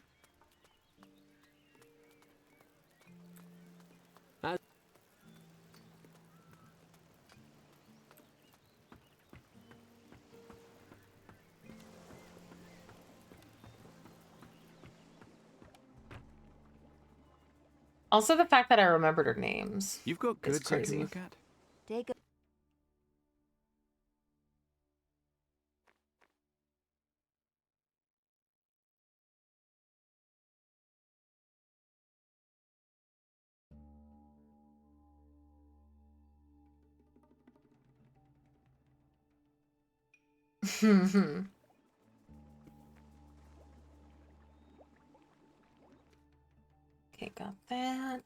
Also, the fact that I remembered her names. You've got goods I crazy. can look at? Take a Okay, got that.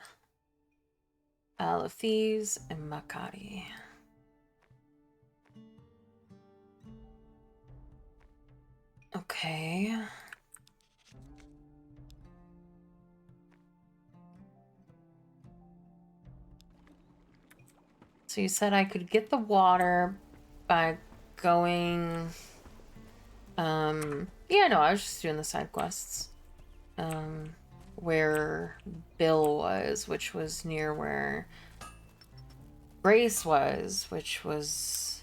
Isle of Thieves and Makati. Okay. So you said I could get the water by going... Yeah, no, I was just doing the side quests. Where Bill was, which was near where Grace was, which was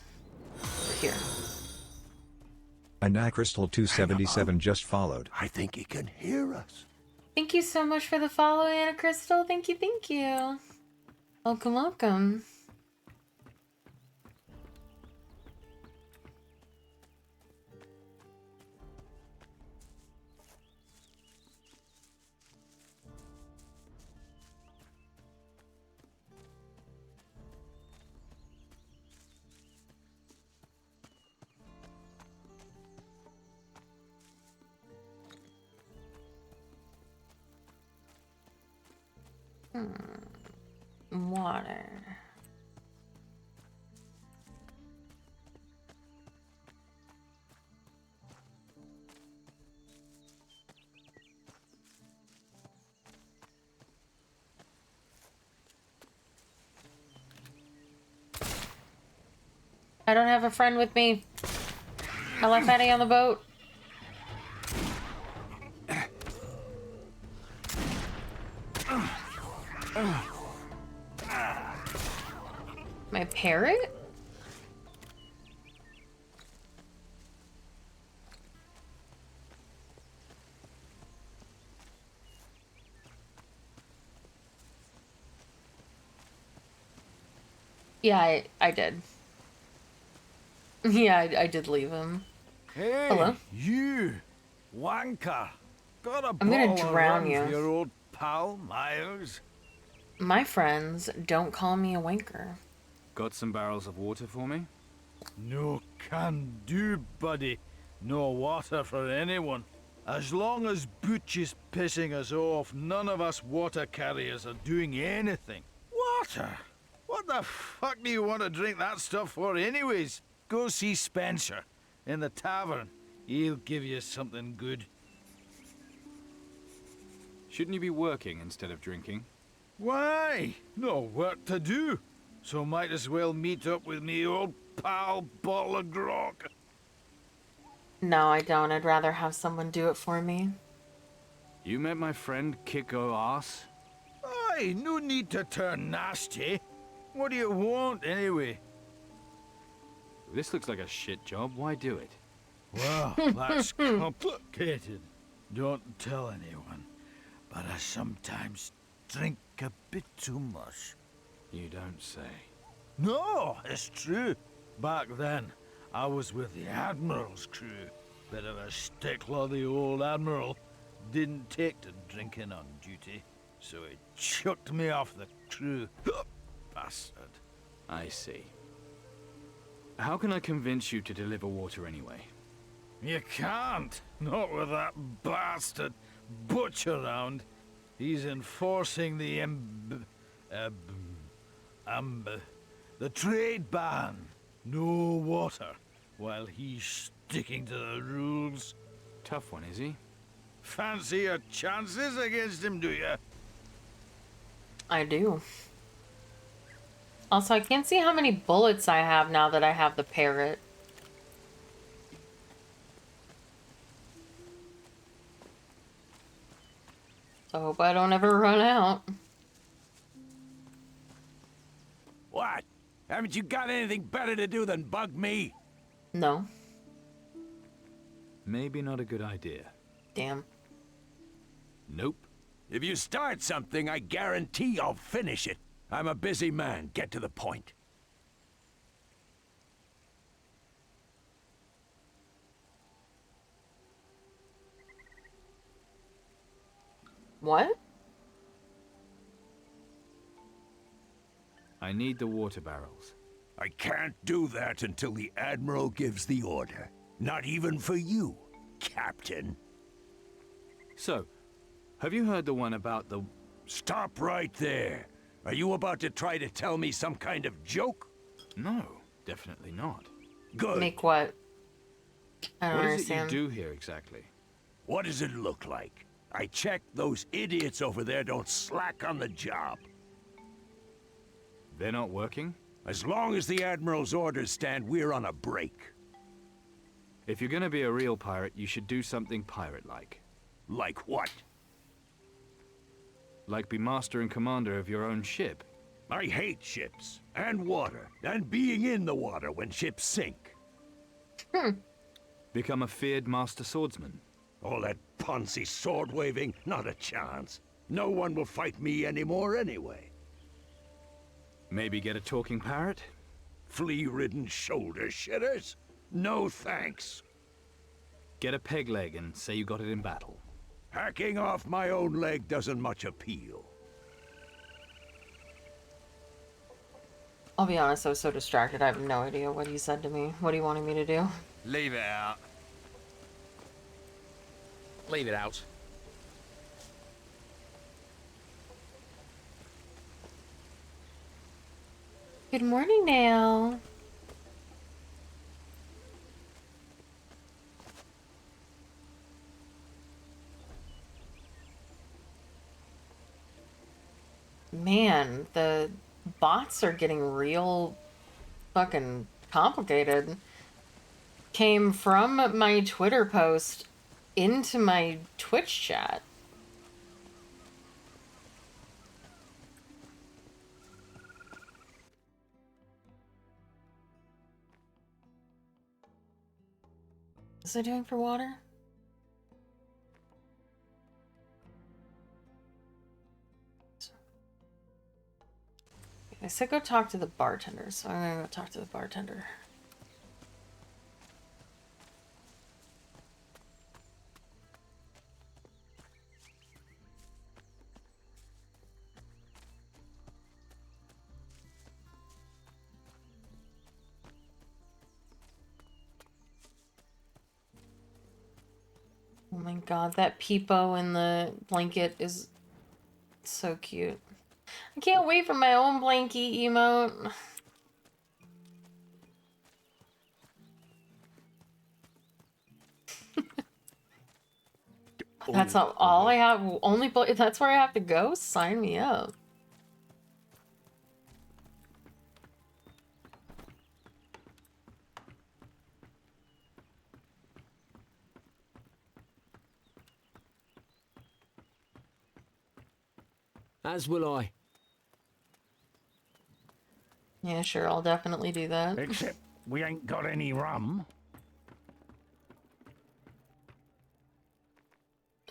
here. Anacrystal 277 just followed. I think he can hear us. Thank you so much for the follow, Anna Crystal. Thank you, thank you. Welcome, welcome. Water. I don't have a friend with me. I left Eddie on the boat. parrot? Yeah, I did. Yeah, I did leave him. Hey, Hello? you, wanker. Got a I'm gonna bottle of drown rum for you. your old pal, Miles? My friends don't call me a wanker. Got some barrels of water for me? No can do, buddy. No water for anyone. As long as Butch is pissing us off, none of us water carriers are doing anything. Water? What the fuck do you want to drink that stuff for anyways? Go see Spencer in the tavern. He'll give you something good. Shouldn't you be working instead of drinking? Why? No work to do. So might as well meet up with me old pal bottle of grog. No, I don't. I'd rather have someone do it for me. You met my friend Kiko Ass? Aye, no need to turn nasty. What do you want anyway? This looks like a shit job. Why do it? Well, that's complicated. Don't tell anyone. But I sometimes drink a bit too much. You don't say. No, it's true. Back then, I was with the Admiral's crew. Bit of a stickler, the old Admiral. Didn't take to drinking on duty, so he chucked me off the crew. Bastard. I see. How can I convince you to deliver water anyway? You can't. Not with that bastard Butch around. He's enforcing the the trade ban. No water, while he's sticking to the rules. Tough one, is he? Fancy your chances against him, do you? I do. Also, I can't see how many bullets I have now that I have the parrot. I hope I don't ever run out. What? Haven't you got anything better to do than bug me? No. Maybe not a good idea. Damn. Nope. If you start something, I guarantee I'll finish it. I'm a busy man. Get to the point. What? I need the water barrels. I can't do that until the Admiral gives the order. Not even for you, Captain. So, have you heard the one about the... Stop right there. Are you about to try to tell me some kind of joke? No, definitely not. Good. Make what? I don't What is understand. it you do here exactly? What does it look like? I check those idiots over there don't slack on the job. They're not working? As long as the Admiral's orders stand, we're on a break. If you're gonna be a real pirate, you should do something pirate-like. Like what? Like be master and commander of your own ship. I hate ships, and water, and being in the water when ships sink. Become a feared master swordsman. All that poncy sword-waving, not a chance. No one will fight me anymore anyway. Maybe get a talking parrot? Flea-ridden shoulder shitters? No thanks. Get a peg leg and say you got it in battle. Hacking off my own leg doesn't much appeal. I'll be honest, I was so distracted. I have no idea what he said to me. What he wanted me to do. Leave it out. Leave it out. Good morning, Nail. Man, the bots are getting real fucking complicated. Came from my Twitter post into my Twitch chat. Was I doing for water? I said go talk to the bartender, so I'm gonna go talk to the bartender. Oh my god, that peepo in the blanket is so cute. I can't wait for my own blankie emote. That's not all I have. That's where I have to go? Sign me up. As will I. Yeah, sure, I'll definitely do that. Except we ain't got any rum.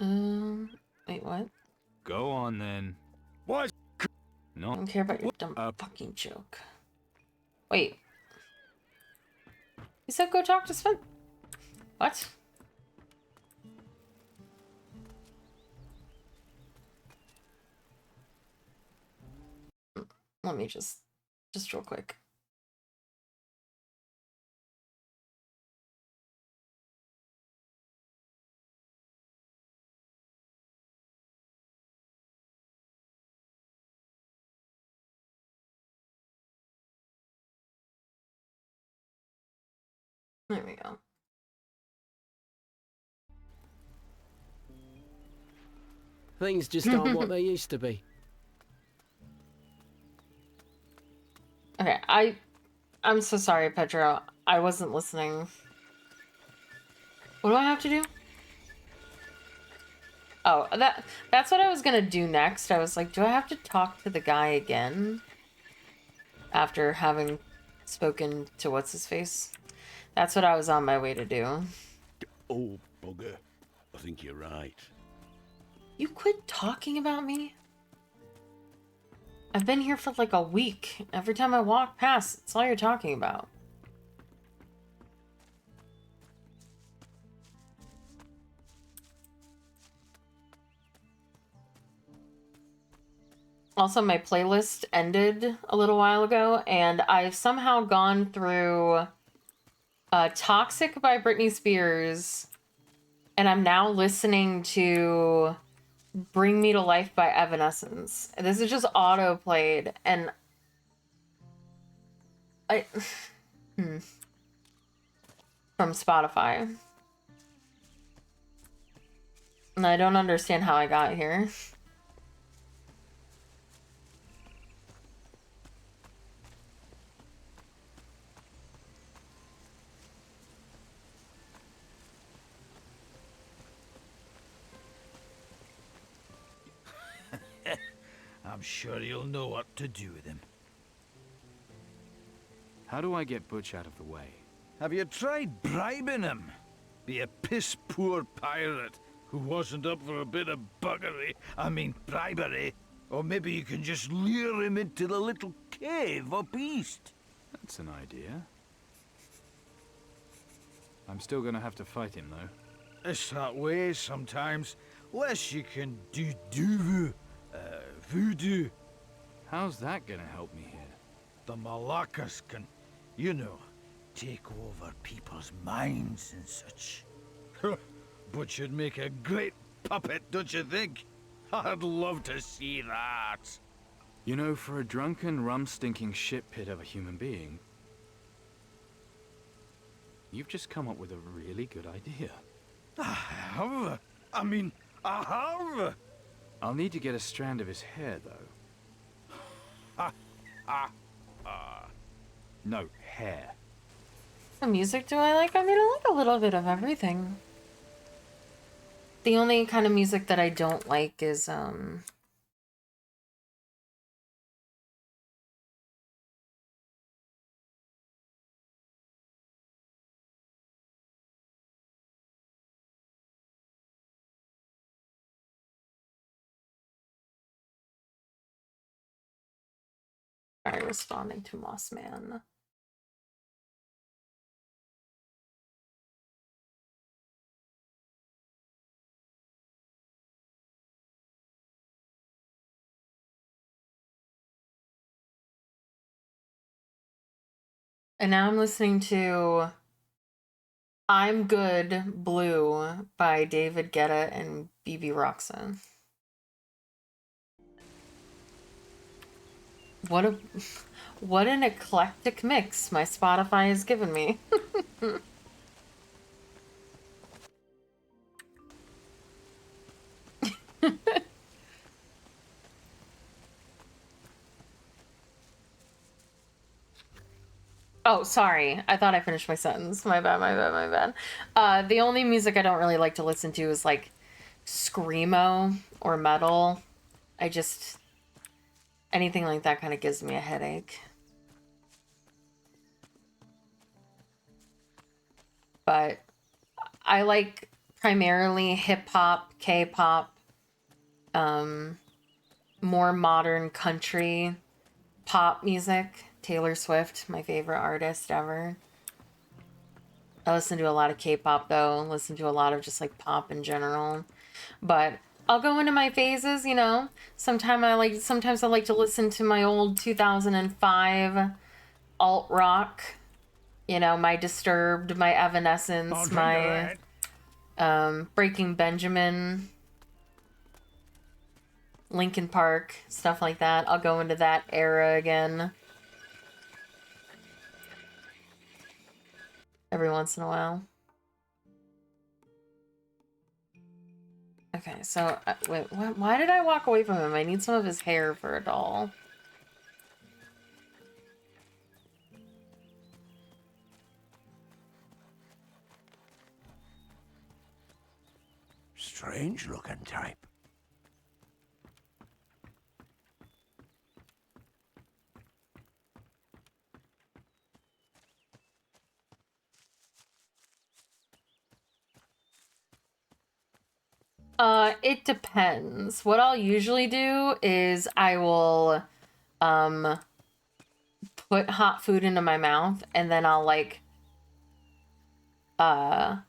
Wait, what? Go on then. What? No. I don't care about your dumb fucking joke. Wait. You said go talk to Sven. What? Let me just real quick. There we go. Things just aren't what they used to be. Okay, I'm so sorry, Pedro. I wasn't listening. What do I have to do? Oh, that's what I was gonna do next. I was like, do I have to talk to the guy again? After having spoken to what's-his-face? That's what I was on my way to do. Oh, bugger. I think you're right. You quit talking about me? I've been here for like a week. Every time I walk past, it's all you're talking about. Also, my playlist ended a little while ago, and I've somehow gone through Toxic by Britney Spears, and I'm now listening to Bring Me to Life by Evanescence. This is just auto-played, and I... from Spotify. And I don't understand how I got here. I'm sure you'll know what to do with him. How do I get Butch out of the way? Have you tried bribing him? Be a piss-poor pirate who wasn't up for a bit of buggery, bribery. Or maybe you can just lure him into the little cave up east. That's an idea. I'm still gonna have to fight him, though. It's that way sometimes. Less you can do voodoo. How's that gonna help me here? The Malakas can, take over people's minds and such. But you'd make a great puppet, don't you think? I'd love to see that. You know, for a drunken, rum-stinking shit pit of a human being, you've just come up with a really good idea. I have. I have. I'll need to get a strand of his hair, though. No, hair. What music do I like? I like a little bit of everything. The only kind of music that I don't like is, Try responding to Mossman. And now I'm listening to I'm Good Blue by David Guetta and BB Roxanne. What an eclectic mix my Spotify has given me. Oh, sorry. I thought I finished my sentence. My bad, my bad, my bad. The only music I don't really like to listen to is like screamo or metal. Anything like that kind of gives me a headache. But I like primarily hip-hop, K-pop, more modern country, pop music. Taylor Swift, my favorite artist ever. I listen to a lot of K-pop though, listen to a lot of just like pop in general. But I'll go into my phases, you know. Sometimes I like to listen to my old 2005 alt rock. You know, my Disturbed, my Evanescence, my Breaking Benjamin, Linkin Park, stuff like that. I'll go into that era again every once in a while. Okay, so wait, why did I walk away from him? I need some of his hair for a doll. Strange looking type. It depends. What I'll usually do is I will, put hot food into my mouth and then I'll like, kind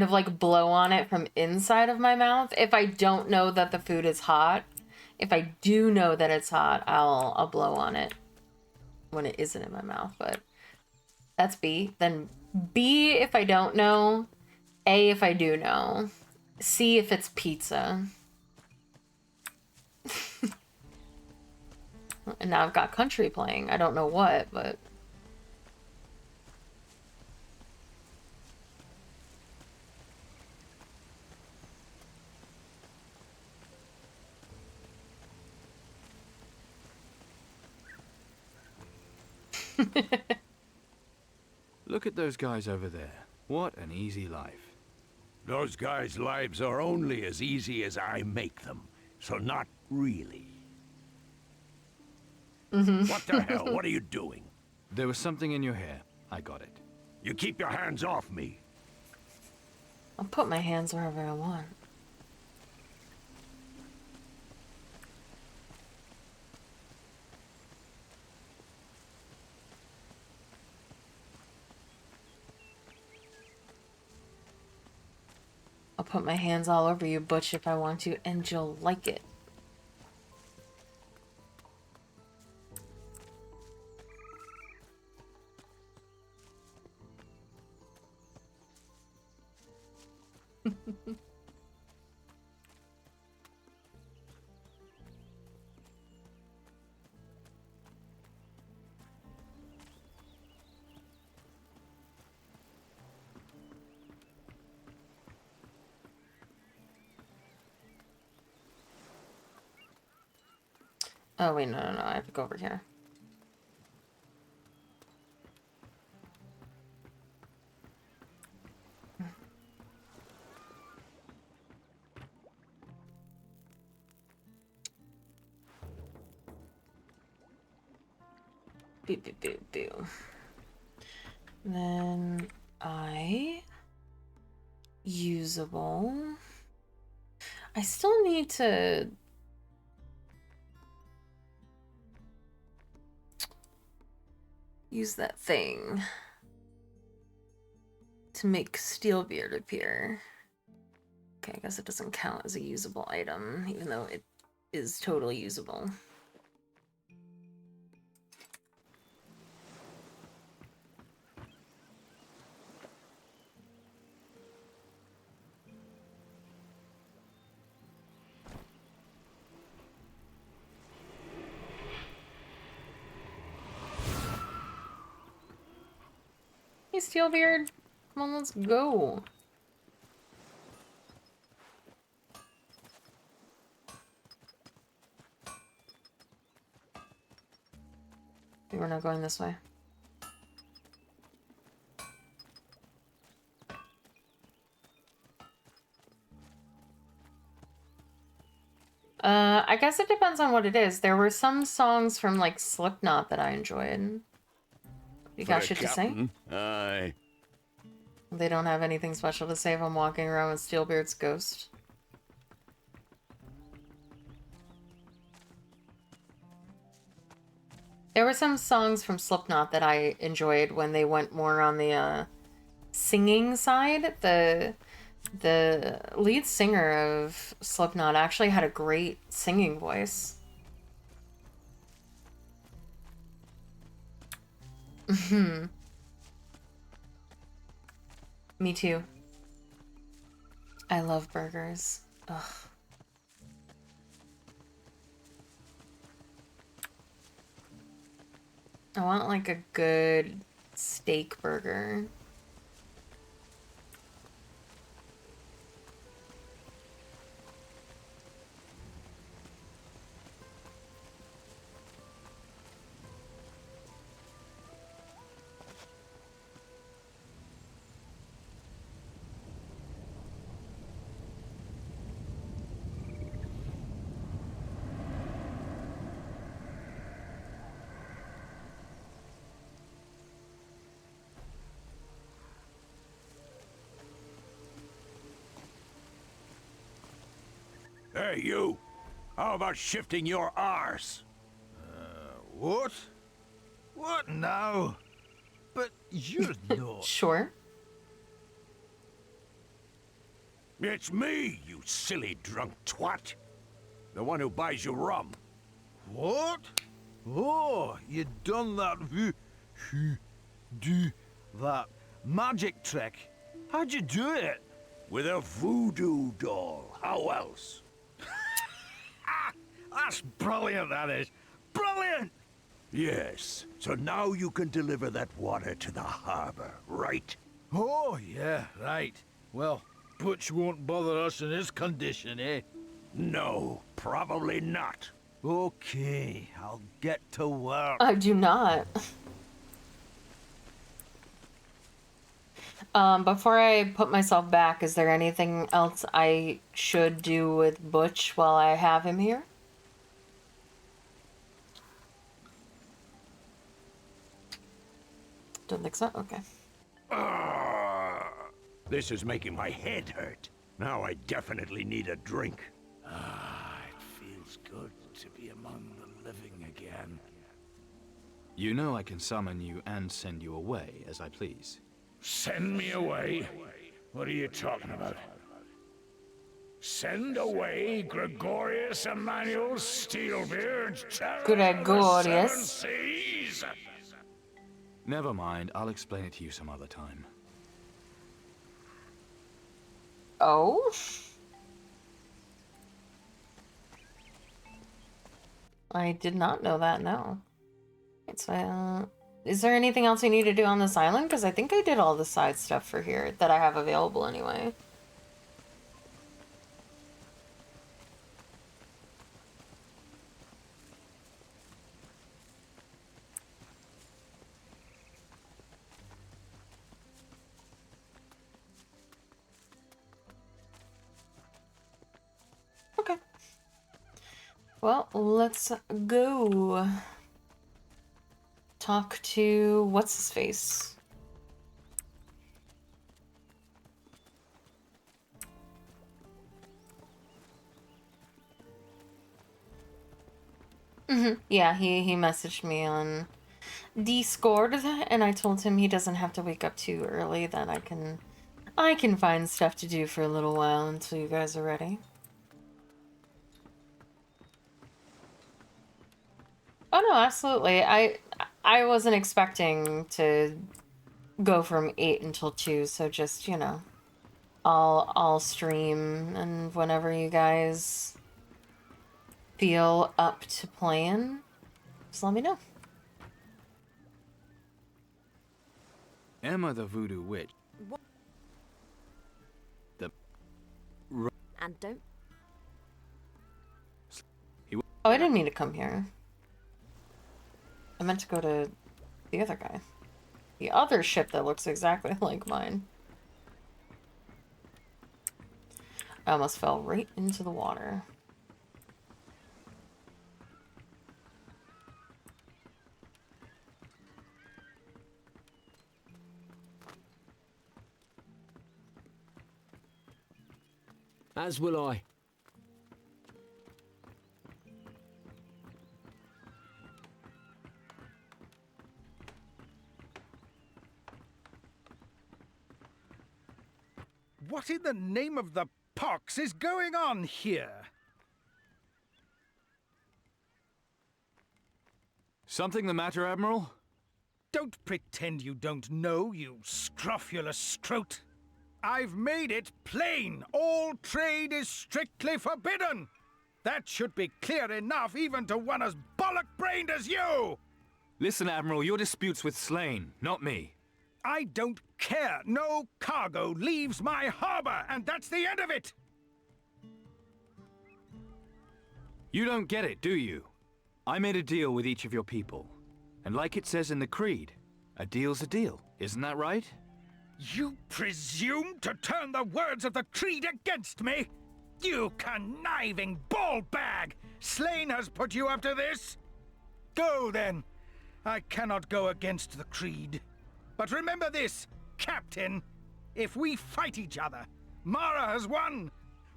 of like blow on it from inside of my mouth. If I don't know that the food is hot, if I do know that it's hot, I'll blow on it when it isn't in my mouth, but that's B. Then B if I don't know, A if I do know, C if it's pizza. And now I've got country playing. I don't know what, but... Look at those guys over there. What an easy life. Those guys' lives are only as easy as I make them, so not really. What the hell? What are you doing? There was something in your hair. I got it. You keep your hands off me. I'll put my hands wherever I want. I'll put my hands all over you, Butch, if I want to, and you'll like it. Oh, wait, no, I have to go over here. Boo, boo, boo, boo. Then usable. I still need to... use that thing to make Steelbeard appear. Okay, I guess it doesn't count as a usable item, even though it is totally usable. Hey, Steelbeard. Come on, let's go. Maybe we're not going this way. I guess it depends on what it is. There were some songs from, like, Slipknot that I enjoyed. You got shit to say? Aye. They don't have anything special to say if I'm walking around with Steelbeard's ghost. There were some songs from Slipknot that I enjoyed when they went more on the singing side. The lead singer of Slipknot actually had a great singing voice. Me too. I love burgers. Ugh. I want like a good steak burger. Hey, you! How about shifting your arse? What? What now? But you're not. Sure. It's me, you silly drunk twat. The one who buys you rum. What? Oh, you done that that magic trick. How'd you do it? With a voodoo doll. How else? That's brilliant, that is. Brilliant! Yes. So now you can deliver that water to the harbor, right? Oh, yeah, right. Well, Butch won't bother us in his condition, eh? No, probably not. Okay, I'll get to work. I do not. Before I put myself back, is there anything else I should do with Butch while I have him here? Don't think so? Okay. This is making my head hurt. Now I definitely need a drink. It feels good to be among the living again. You know I can summon you and send you away as I please. Send me away? What are you talking about? Send away Gregorius Emmanuel Steelbeard, terror of the Seven Seas? Never mind, I'll explain it to you some other time. Oh? I did not know that, no. Right, so, is there anything else we need to do on this island? Because I think I did all the side stuff for here that I have available anyway. Okay. Well, let's go talk to what's his face. Yeah, he messaged me on Discord, and I told him he doesn't have to wake up too early, that I can find stuff to do for a little while until you guys are ready. Oh no, absolutely. I wasn't expecting to go from 8 until 2, so just, you know, I'll stream, and whenever you guys feel up to playing, just let me know. Emma the voodoo witch. What? The... And don't... Oh, I didn't mean to come here. I meant to go to the other guy. The other ship that looks exactly like mine. I almost fell right into the water. As will I. What in the name of the pox is going on here? Something the matter, Admiral? Don't pretend you don't know, you scrofulous scrote. I've made it plain. All trade is strictly forbidden. That should be clear enough even to one as bollock-brained as you! Listen, Admiral, your dispute's with Slane, not me. I don't care. No cargo leaves my harbor, and that's the end of it! You don't get it, do you? I made a deal with each of your people. And like it says in the Creed, a deal's a deal. Isn't that right? You presume to turn the words of the Creed against me? You conniving ballbag! Slane has put you up to this? Go, then. I cannot go against the Creed. But remember this, Captain. If we fight each other, Mara has won.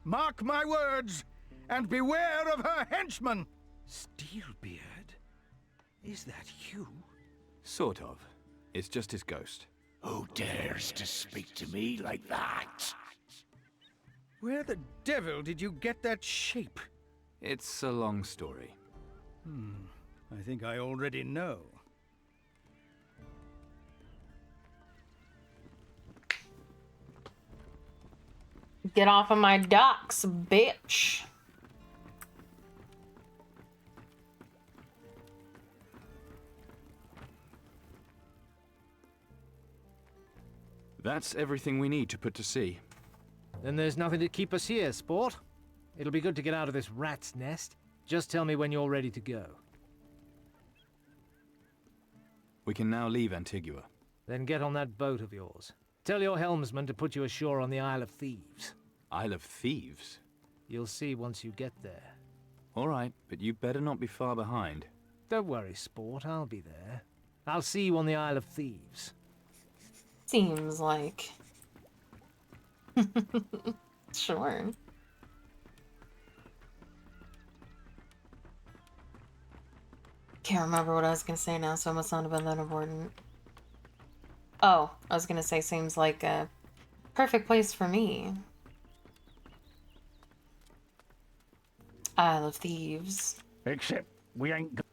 Mark my words, and beware of her henchmen. Steelbeard? Is that you? Sort of. It's just his ghost. Who dares to speak to me like that? Where the devil did you get that shape? It's a long story. I think I already know. Get off of my docks, bitch. That's everything we need to put to sea. Then there's nothing to keep us here, sport. It'll be good to get out of this rat's nest. Just tell me when you're ready to go. We can now leave Antigua. Then get on that boat of yours. Tell your helmsman to put you ashore on the Isle of Thieves. Isle of Thieves? You'll see once you get there. All right, but you better not be far behind. Don't worry, sport. I'll be there. I'll see you on the Isle of Thieves. Seems like... Sure. Can't remember what I was gonna say now, so it must not have been that important. Oh, I was gonna say seems like a perfect place for me. Isle of Thieves. Except we ain't got...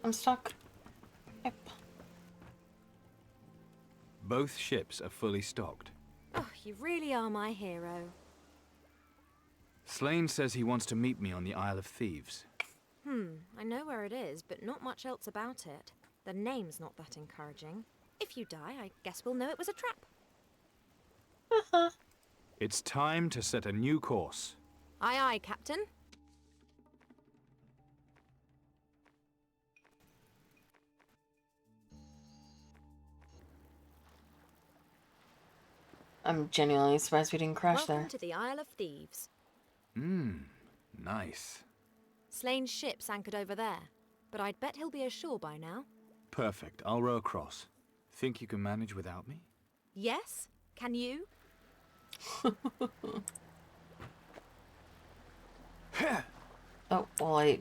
I'm stuck. Yep. Both ships are fully stocked. Oh, you really are my hero. Slane says he wants to meet me on the Isle of Thieves. I know where it is, but not much else about it. The name's not that encouraging. If you die, I guess we'll know it was a trap. It's time to set a new course. Aye, aye, Captain. I'm genuinely surprised we didn't crash Welcome there. to the Isle of Thieves. Nice. Slane's ship's anchored over there, but I'd bet he'll be ashore by now. Perfect. I'll row across. Think you can manage without me? Yes? Can you? Oh, well, I...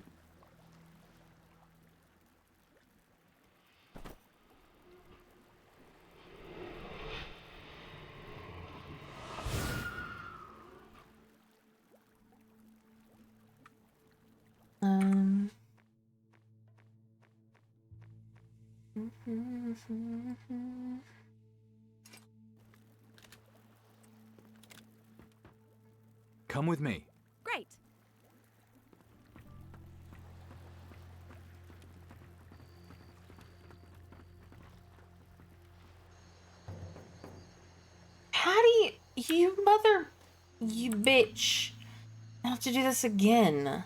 Come with me. Great. Patty, you bitch. I have to do this again.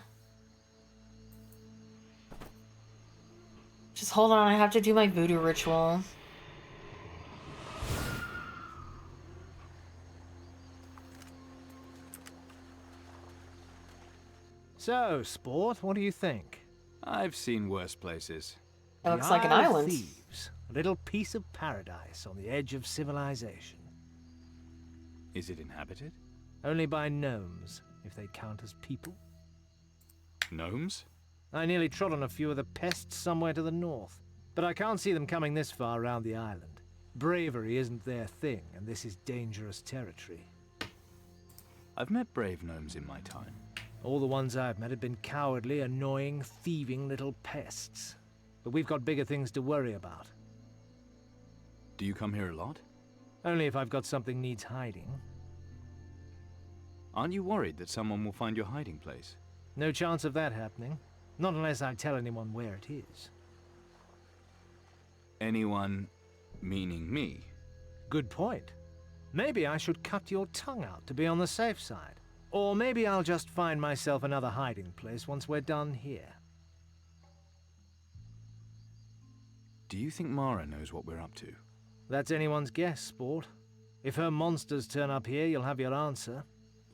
Just hold on, I have to do my voodoo ritual. So, Sport, what do you think? I've seen worse places. It looks like an Isle of island. Thieves, a little piece of paradise on the edge of civilization. Is it inhabited? Only by gnomes, if they count as people. Gnomes? I nearly trod on a few of the pests somewhere to the north, but I can't see them coming this far around the island. Bravery isn't their thing, and this is dangerous territory. I've met brave gnomes in my time. All the ones I've met have been cowardly, annoying, thieving little pests. But we've got bigger things to worry about. Do you come here a lot? Only if I've got something needs hiding. Aren't you worried that someone will find your hiding place? No chance of that happening. Not unless I tell anyone where it is. Anyone meaning me? Good point. Maybe I should cut your tongue out to be on the safe side. Or maybe I'll just find myself another hiding place once we're done here. Do you think Mara knows what we're up to? That's anyone's guess, Sport. If her monsters turn up here, you'll have your answer.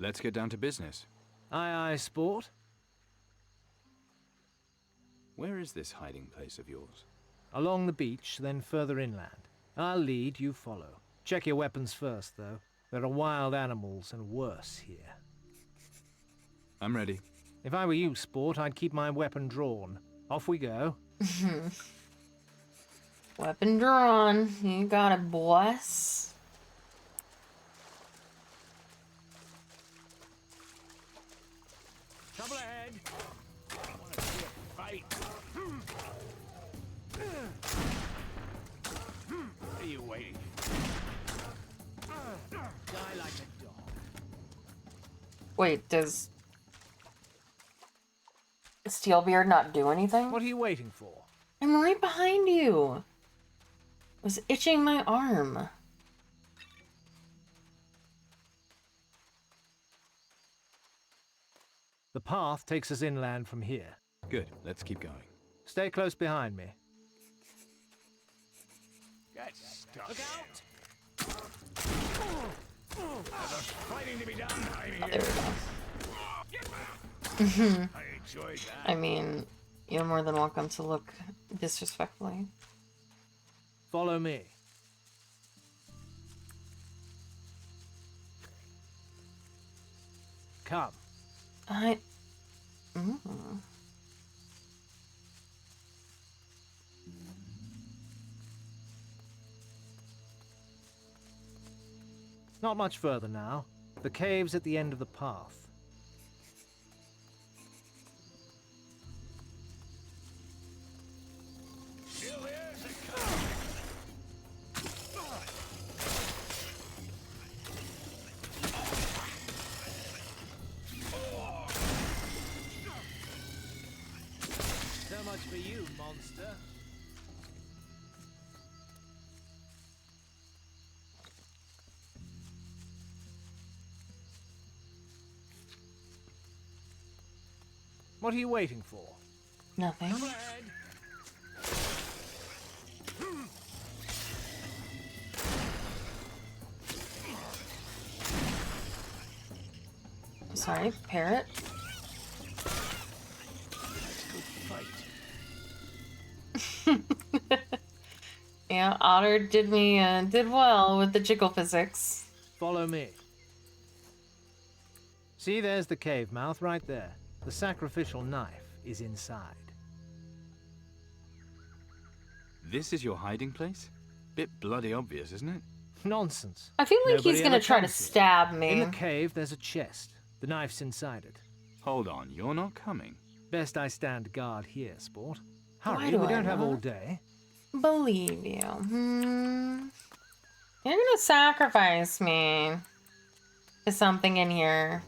Let's get down to business. Aye, aye, Sport. Where is this hiding place of yours? Along the beach, then further inland. I'll lead, you follow. Check your weapons first, though. There are wild animals and worse here. I'm ready. If I were you, Sport, I'd keep my weapon drawn. Off we go. Weapon drawn. You got it, boss. Trouble ahead. I want to see a fight. What are you waiting? Die like a dog. Wait, does Steelbeard not do anything? What are you waiting for? I'm right behind you. I was itching my arm. The path takes us inland from here. Good, let's keep going. Stay close behind me. Get stuck. Look out! There's fighting to be done. I'm here. There we go. I enjoyed that. I mean, you're more than welcome to look disrespectfully. Follow me. Come. Not much further now. The cave's at the end of the path. So much for you, monster. What are you waiting for? Nothing. Sorry, parrot. Yeah, Otter did well with the jiggle physics. Follow me. See, there's the cave mouth right there. The sacrificial knife is inside. This is your hiding place? Bit bloody obvious, isn't it? Nonsense. I feel like he's Nobody gonna ever try to comes here. stab me. In the cave, there's a chest. The knife's inside it. Hold on, you're not coming. Best I stand guard here, sport. Why Hurry, do we I don't have all not day. believe you? You're gonna sacrifice me to something in here.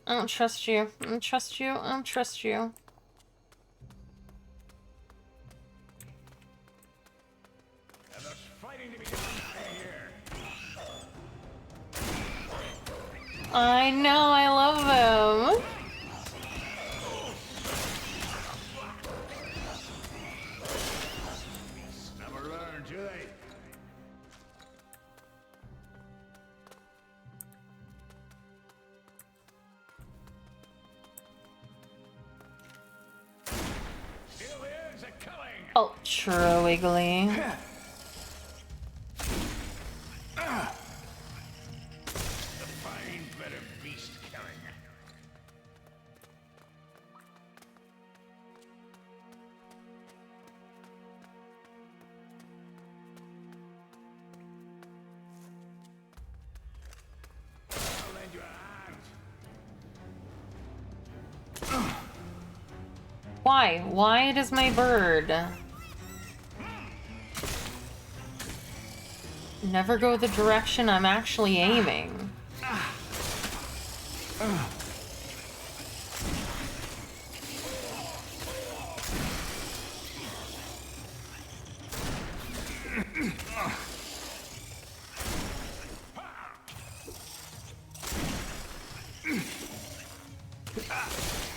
I don't trust you. I don't trust you. I don't trust you. I know, I love them. Never learn, do they? Still is a killing. Ultra wiggly. A fine bit of beast killing. I'll lend you a hand. Why? Why does my bird never go the direction I'm actually aiming?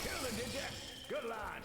Kill it, did ya? Good lad.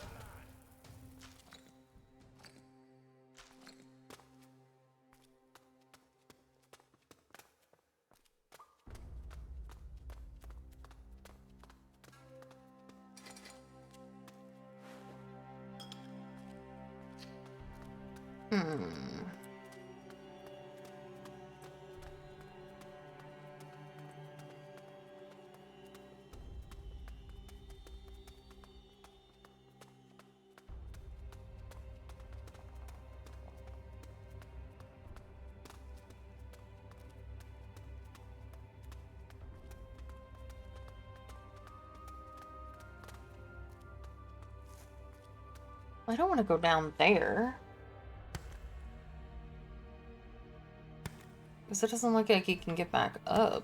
I don't want to go down there. Because it doesn't look like he can get back up.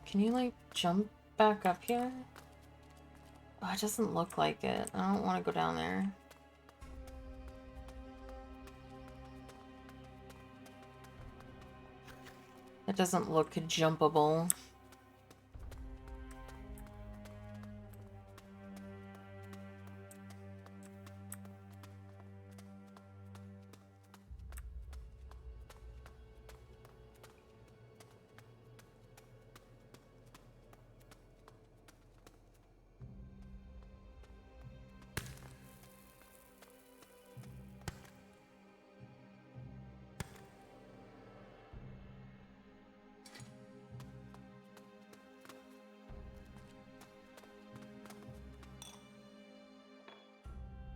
Can you, like, jump back up here? Oh, it doesn't look like it. I don't want to go down there. It doesn't look jumpable.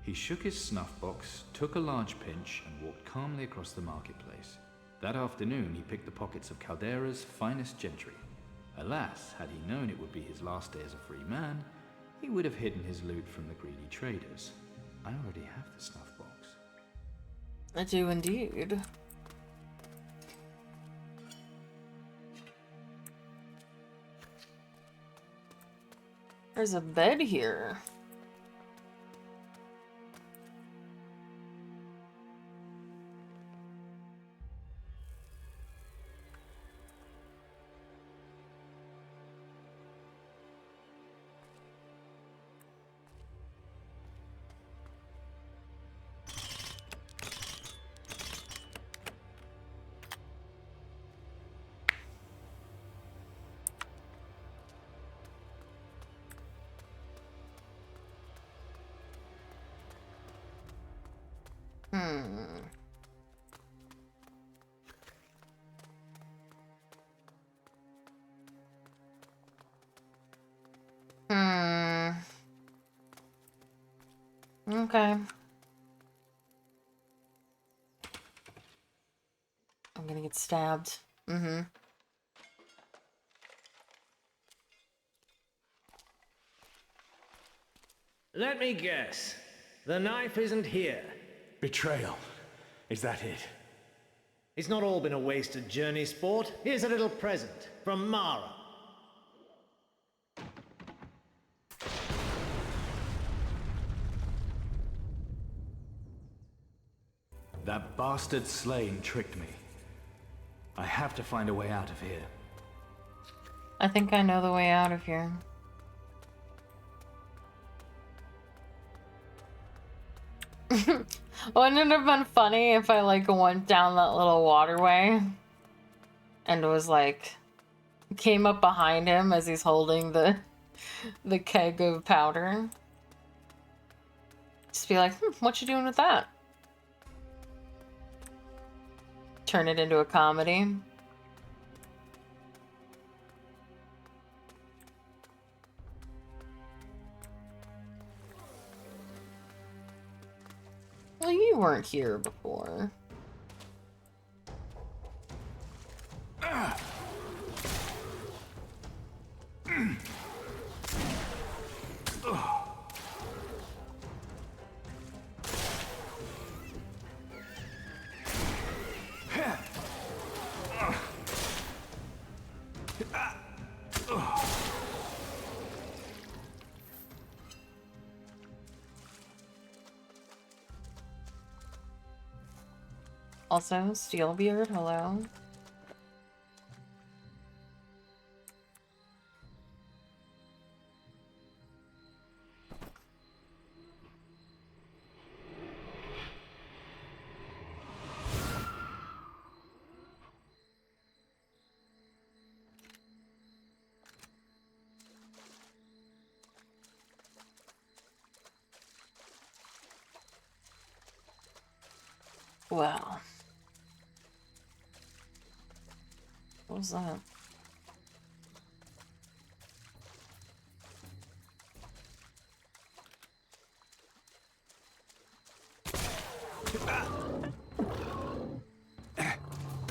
He shook his snuff box, took a large pinch, and walked calmly across the marketplace. That afternoon he picked the pockets of Caldera's finest gentry. Alas, had he known it would be his last day as a free man, he would have hidden his loot from the greedy traders. I already have the snuff box. I do indeed. There's a bed here. Okay. I'm gonna get stabbed. Mm-hmm. Let me guess. The knife isn't here. Betrayal. Is that it? It's not all been a wasted journey, sport. Here's a little present from Mara. That bastard Slane tricked me. I have to find a way out of here. I think I know the way out of here. Wouldn't it have been funny if I like went down that little waterway and was like came up behind him as he's holding the keg of powder? Just be like, what you doing with that? Turn it into a comedy. Well, you weren't here before. Also, Steelbeard, hello. Wow. What was that?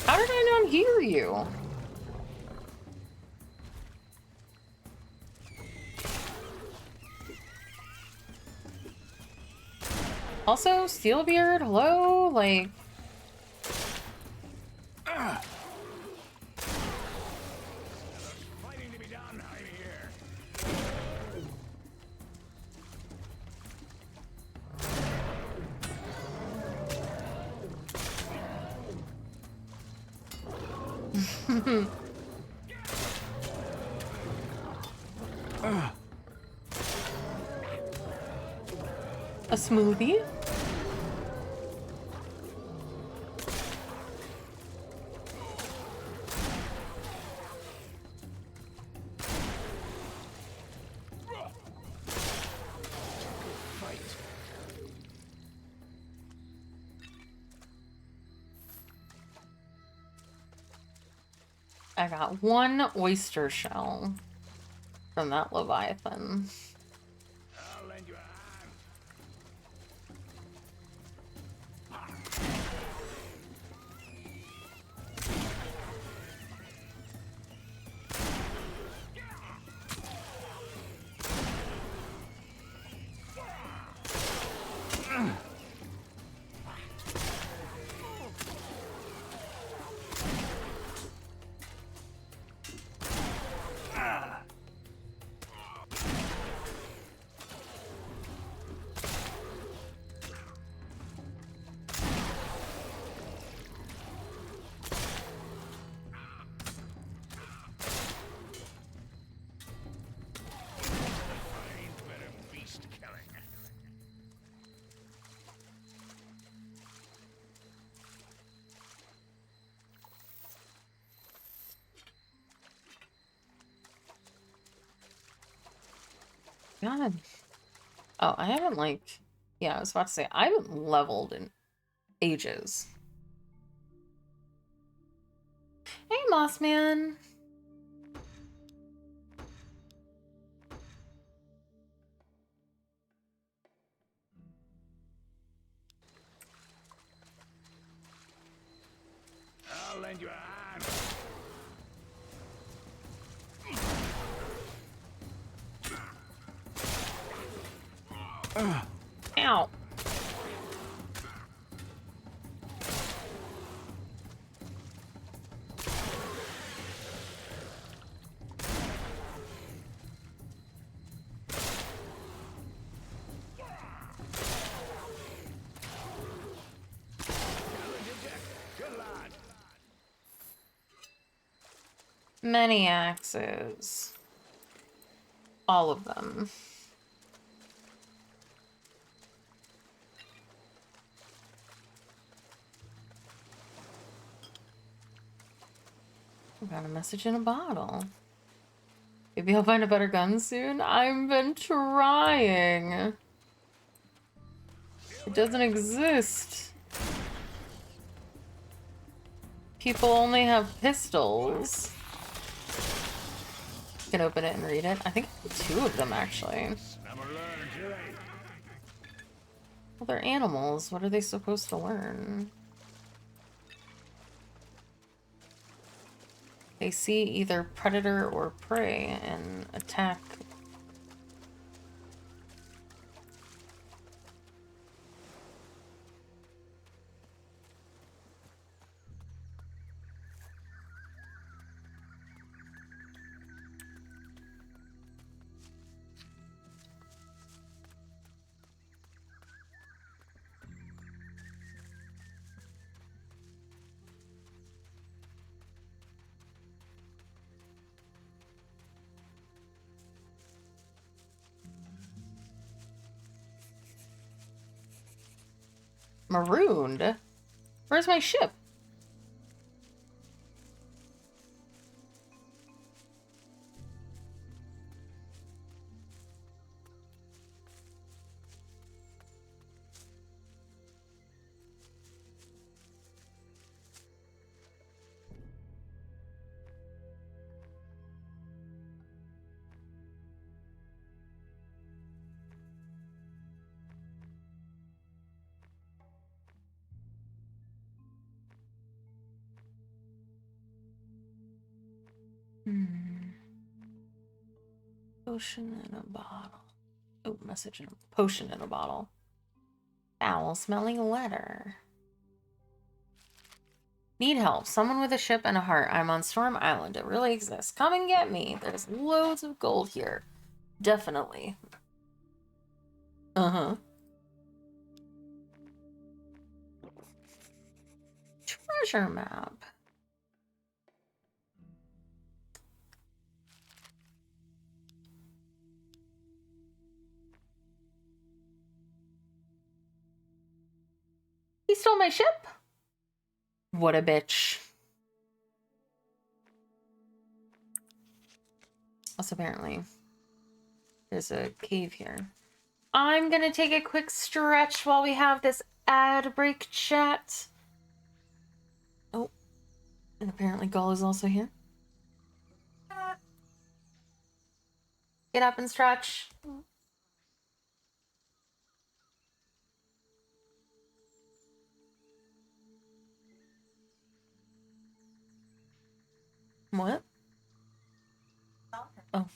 How did I not hear you? Also, Steelbeard, hello? Like... A smoothie? I got one oyster shell from that Leviathan. I'll lend you a hand. God. Oh, I haven't like... Yeah, I was about to say, I haven't leveled in ages. Hey, Mossman. Ow. Many axes. All of them. Got a message in a bottle. Maybe I'll find a better gun soon. I've been trying. It doesn't exist. People only have pistols. You can open it and read it. I think two of them, actually. Well, they're animals. What are they supposed to learn? They see either predator or prey and attack. Marooned? Where's my ship? Potion in a bottle. Oh, message in a potion in a bottle. Foul-smelling letter. Need help. Someone with a ship and a heart. I'm on Storm Island. It really exists. Come and get me. There's loads of gold here. Definitely. Uh-huh. Treasure map. He stole my ship? What a bitch. Also, apparently, there's a cave here. I'm gonna take a quick stretch while we have this ad break chat. Oh, and apparently Gull is also here. Get up and stretch. What? Oh.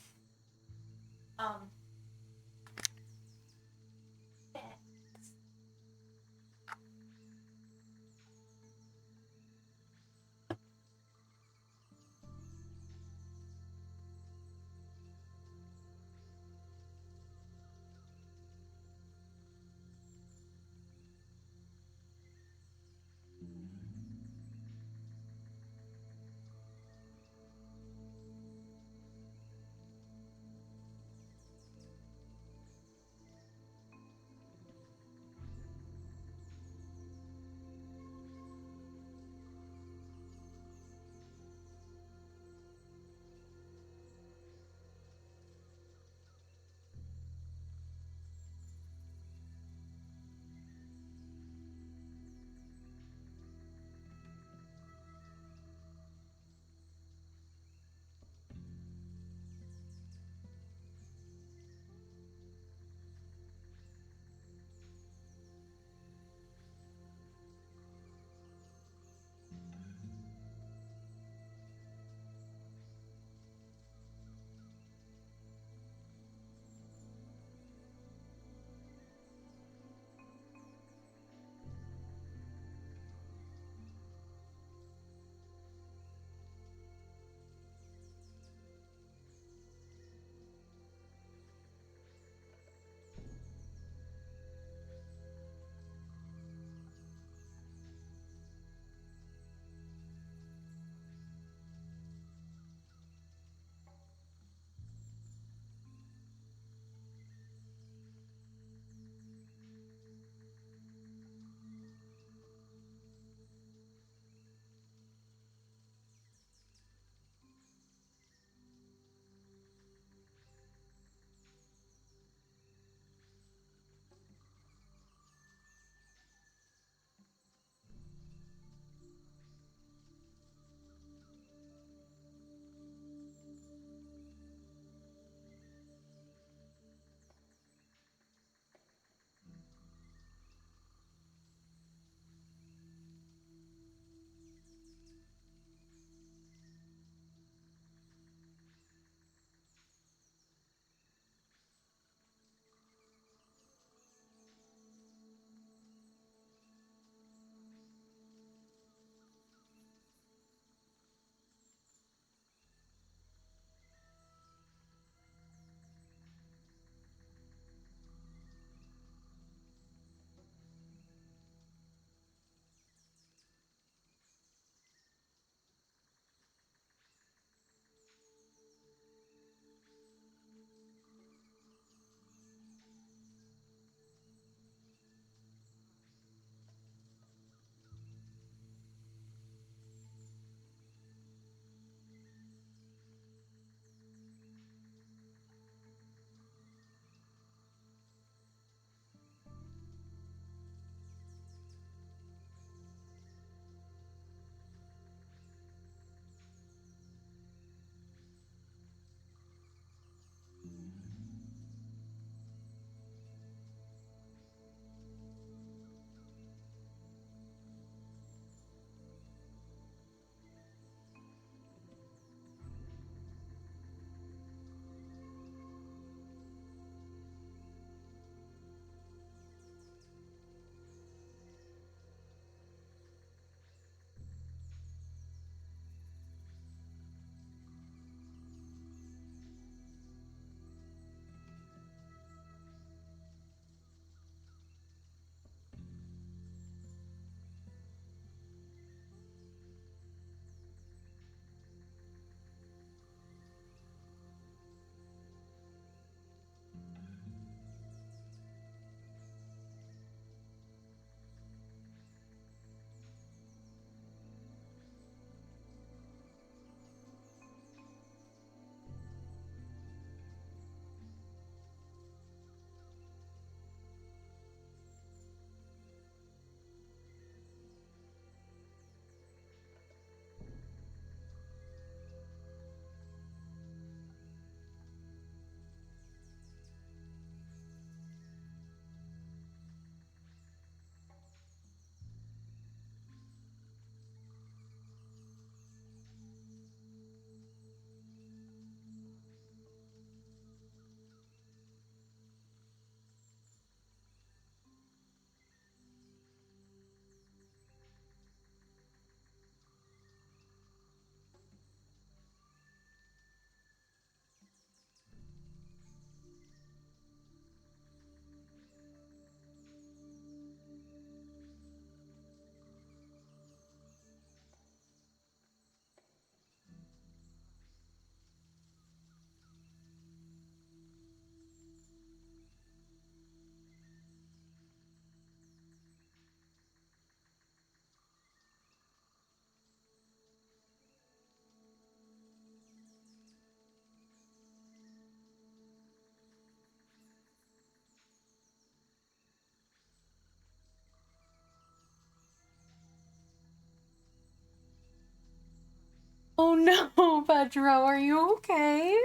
Oh no, Pedro, are you okay?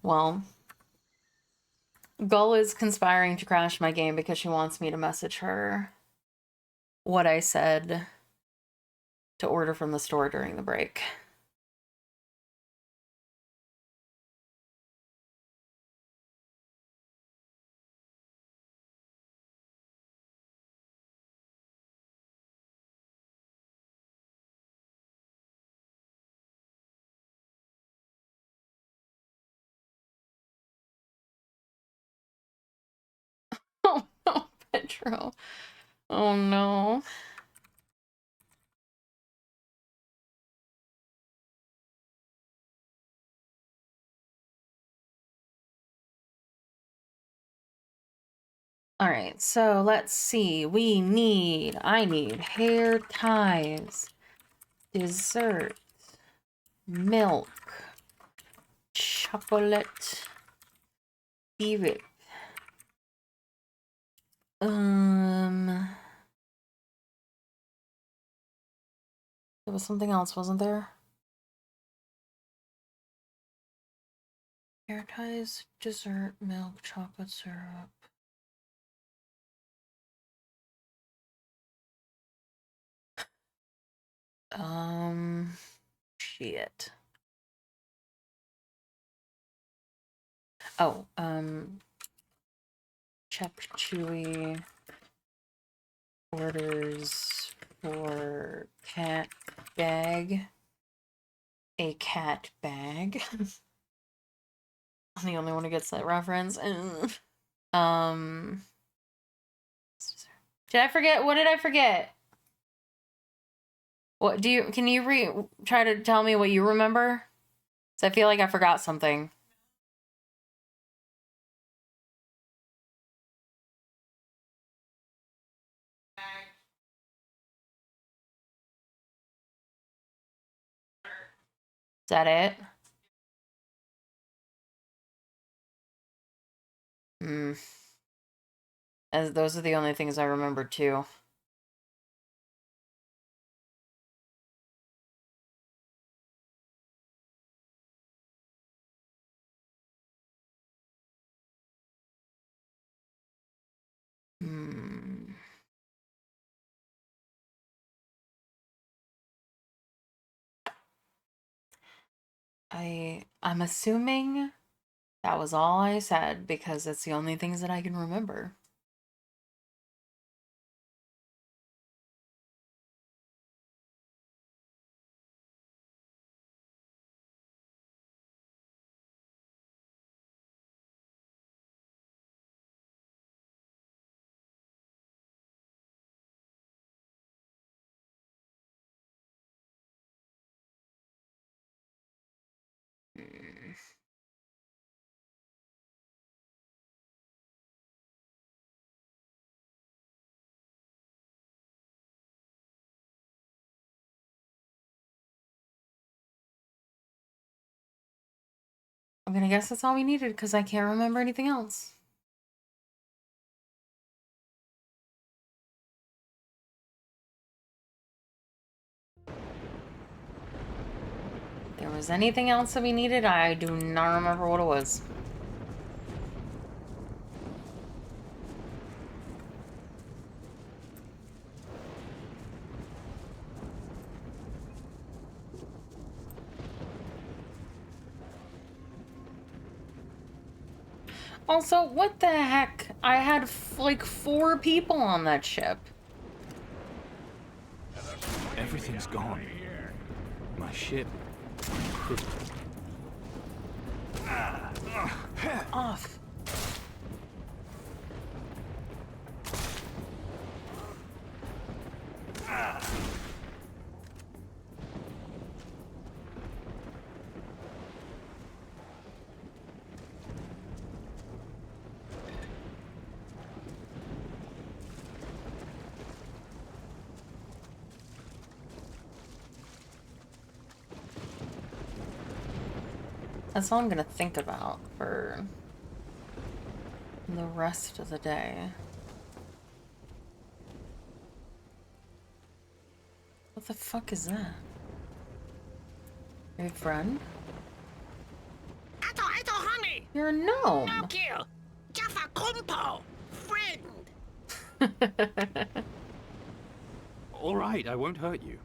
Well, Gull is conspiring to crash my game because she wants me to message her what I said to order from the store during the break. Oh no, Pedro. Oh no. All right, so let's see. I need hair ties, dessert, milk, chocolate, syrup. There was something else, wasn't there? Hair ties, dessert, milk, chocolate syrup. Shit. Oh, Chep Chewy orders for cat bag. A cat bag. I'm the only one who gets that reference. Did I forget? What did I forget? What do you, can you try to tell me what you remember? 'Cause I feel like I forgot something. Is that it? As those are the only things I remember too. I'm assuming that was all I said because it's the only things that I can remember. I'm gonna guess that's all we needed because I can't remember anything else. If there was anything else that we needed, I do not remember what it was. Also, what the heck? I had like 4 people on that ship. Everything's gone. My ship. Off. That's all I'm gonna think about for the rest of the day. What the fuck is that? Your friend? Ato, homie! You're a gnome. No kill! Jaffa Kumpo! Friend! All right, I won't hurt you.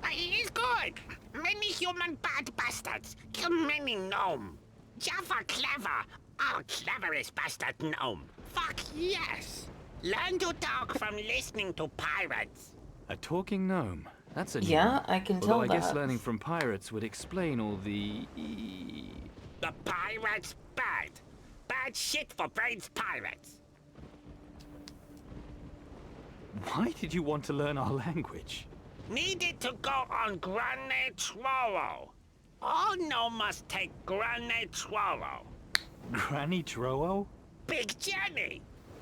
He's good! Many human bad bastards kill many gnome. Jaffa clever! Our cleverest bastard gnome. Fuck yes! Learn to talk from listening to pirates. A talking gnome. That's a new Yeah, one. I can Although tell I guess that. learning from pirates would explain all the... The pirates bad. Bad shit for brains pirates. Why did you want to learn our language? Needed to go on Grane Trollo. All gnome must take Grane Trollo. Granny Trollo? Big journey.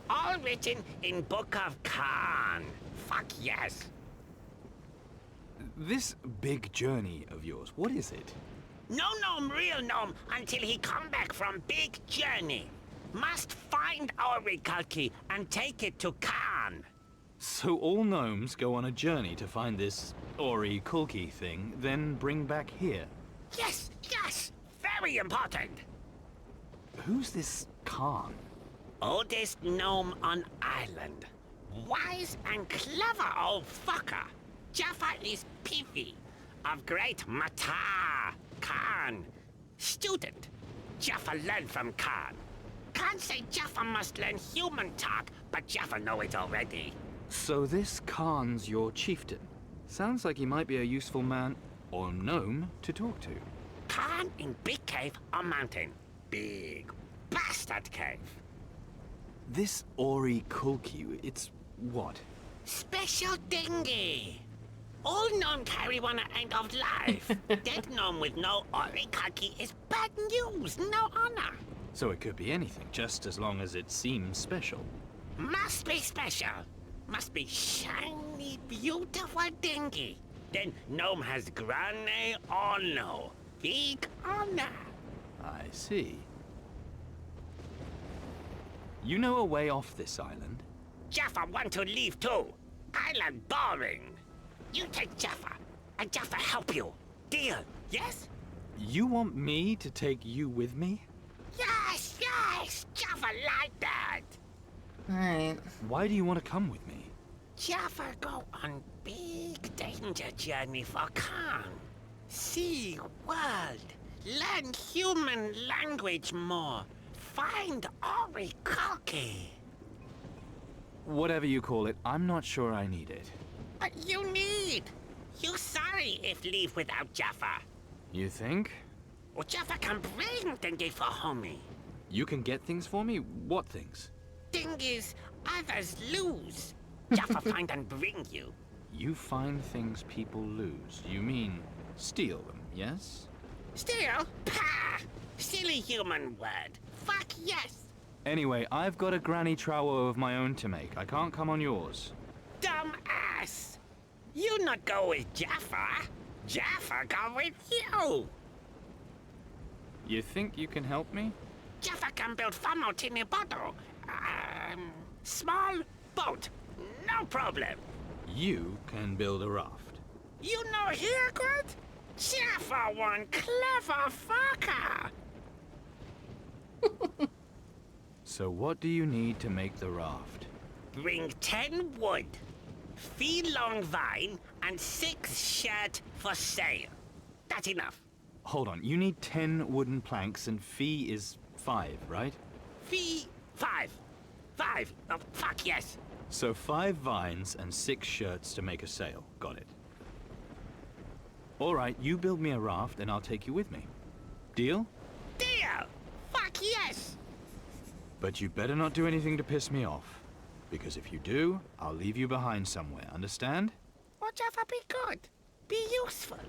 All written in Book of Khan. Fuck yes. This big journey of yours, what is it? No gnome, real gnome, until he come back from big journey. Must find Orikalki and take it to Khan. So all gnomes go on a journey to find this Ori Kulki thing, then bring back here. Yes, yes, very important. Who's this Khan? Oldest gnome on island. Wise and clever old fucker. Jaffa is Pivi, of great Mata, Khan. Student. Jaffa learn from Khan. Khan say Jaffa must learn human talk, but Jaffa know it already. So this Khan's your chieftain. Sounds like he might be a useful man, or gnome, to talk to. Khan in big cave or mountain. Big bastard cave. This Ori Kulki, it's what? Special dinghy. All gnome carry one at end of life. Dead gnome with no orikaki is bad news, no honor. So it could be anything, just as long as it seems special. Must be special. Must be shiny, beautiful dinghy. Then gnome has grane honor. Big honor. I see. You know a way off this island? Jaffa want to leave too. Island boring. You take Jaffa, and Jaffa help you. Deal, yes? You want me to take you with me? Yes, yes! Jaffa like that! Alright. Why do you want to come with me? Jaffa go on big danger journey for Khan. See world. Learn human language more. Find Orikalki. Whatever you call it, I'm not sure I need it. But you need. You sorry if leave without Jaffa. You think? Well, Jaffa can bring dinghy for homie. You can get things for me? What things? Dinghies others lose. Jaffa find and bring you. You find things people lose. You mean steal them, yes? Steal? Pah! Silly human word. Fuck yes. Anyway, I've got a granny trowo of my own to make. I can't come on yours. Dumb ass. You not go with Jaffa. Jaffa go with you. You think you can help me? Jaffa can build famo tiny bottle. Small boat. No problem. You can build a raft. You know here good? Jaffa one clever fucker. So what do you need to make the raft? Bring 10 wood, 3 long vine, and 6 shirt for sale. That's enough. Hold on, you need 10 wooden planks and fee is 5, right? Fee 5. 5. Oh, fuck yes. So 5 vines and 6 shirts to make a sail. Got it. Alright, you build me a raft and I'll take you with me. Deal? Deal! Fuck yes! But you better not do anything to piss me off. Because if you do, I'll leave you behind somewhere, understand? Well, Jaffa be good. Be useful.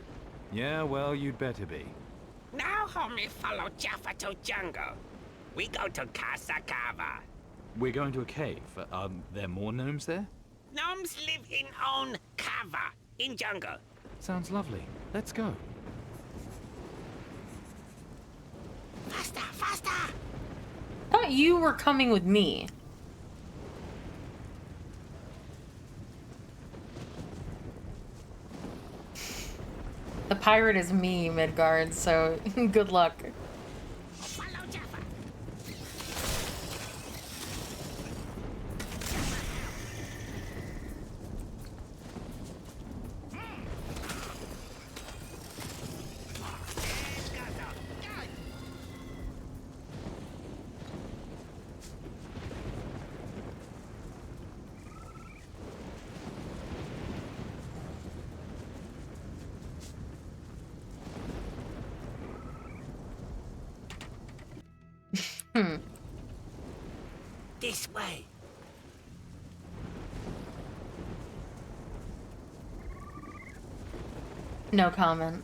Yeah, well, you'd better be. Now, homie, follow Jaffa to jungle. We go to Casa Cava. We're going to a cave. Are there more gnomes there? Gnomes live in own cava, in jungle. Sounds lovely. Let's go. Faster, faster! Thought you were coming with me. The pirate is me, Midgard, so good luck. This way. No comment.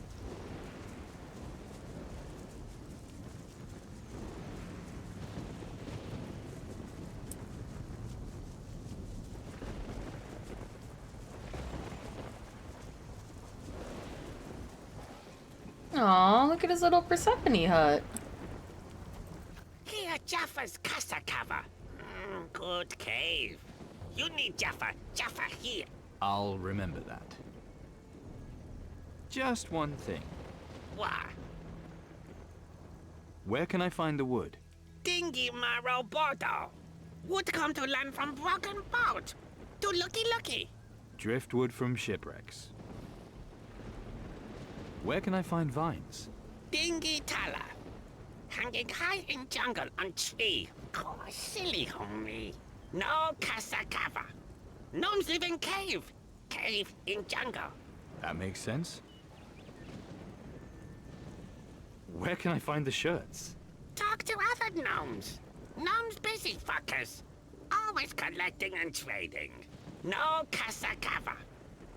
Aw, look at his little Persephone hut. Here, Jaffa's casa cover. Good cave. You need Jaffa. Jaffa here. I'll remember that. Just one thing. What? Where can I find the wood? Dingy Maro Bordo. Would come to land from broken boat. To looky. Driftwood from shipwrecks. Where can I find vines? Dingy Tala. Hanging high in jungle on tree. Oh, silly homie. No casa cover. Gnomes live in cave. Cave in jungle. That makes sense. Where can I find the shirts? Talk to other gnomes. Gnomes busy fuckers. Always collecting and trading. No casa cover.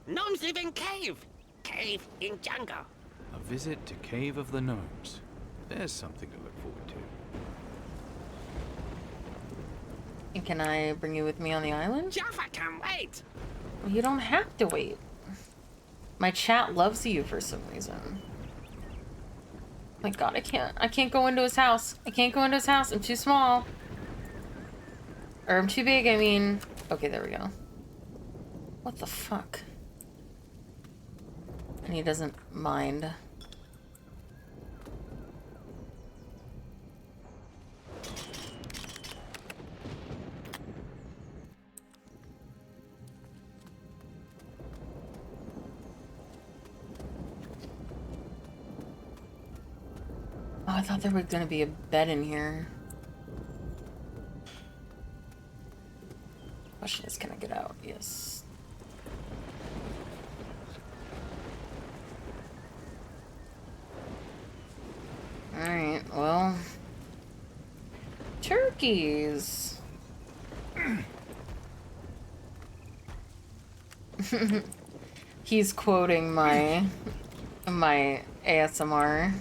Gnomes live in cave. Cave in jungle. A visit to Cave of the Gnomes. There's something to look forward to. And can I bring you with me on the island? Jaffa can wait. Well, you don't have to wait. My chat loves you for some reason. My god, I can't go into his house. I can't go into his house. I'm too small. Or I'm too big, I mean. Okay, there we go. What the fuck? And he doesn't mind. Oh, I thought there was gonna be a bed in here. Question is, can I get out? Yes. Alright, well. Turkeys! He's quoting my ASMR.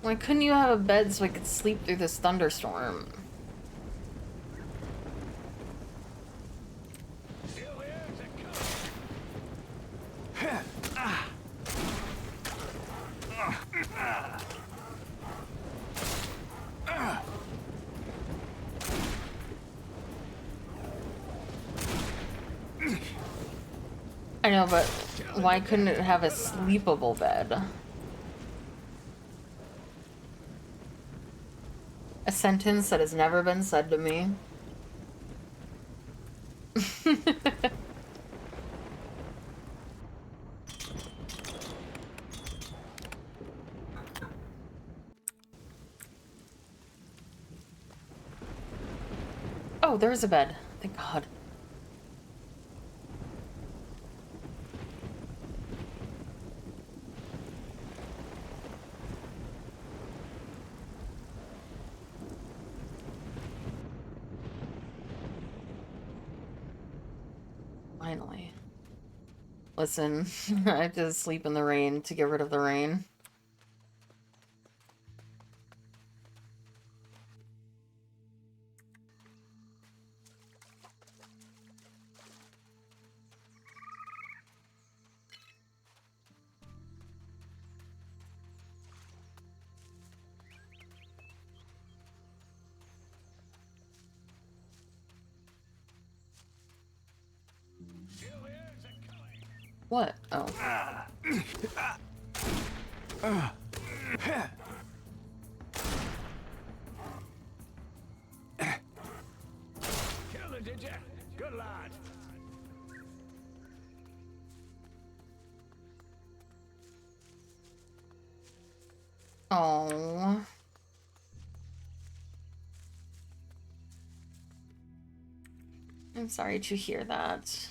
Why couldn't you have a bed so I could sleep through this thunderstorm? I know, but why couldn't it have a sleepable bed? A sentence that has never been said to me. Oh, there's a bed. Thank God. Finally. Listen, I have to sleep in the rain to get rid of the rain. What? Oh. Kill her, did ya? Good lad. Oh. I'm sorry to hear that.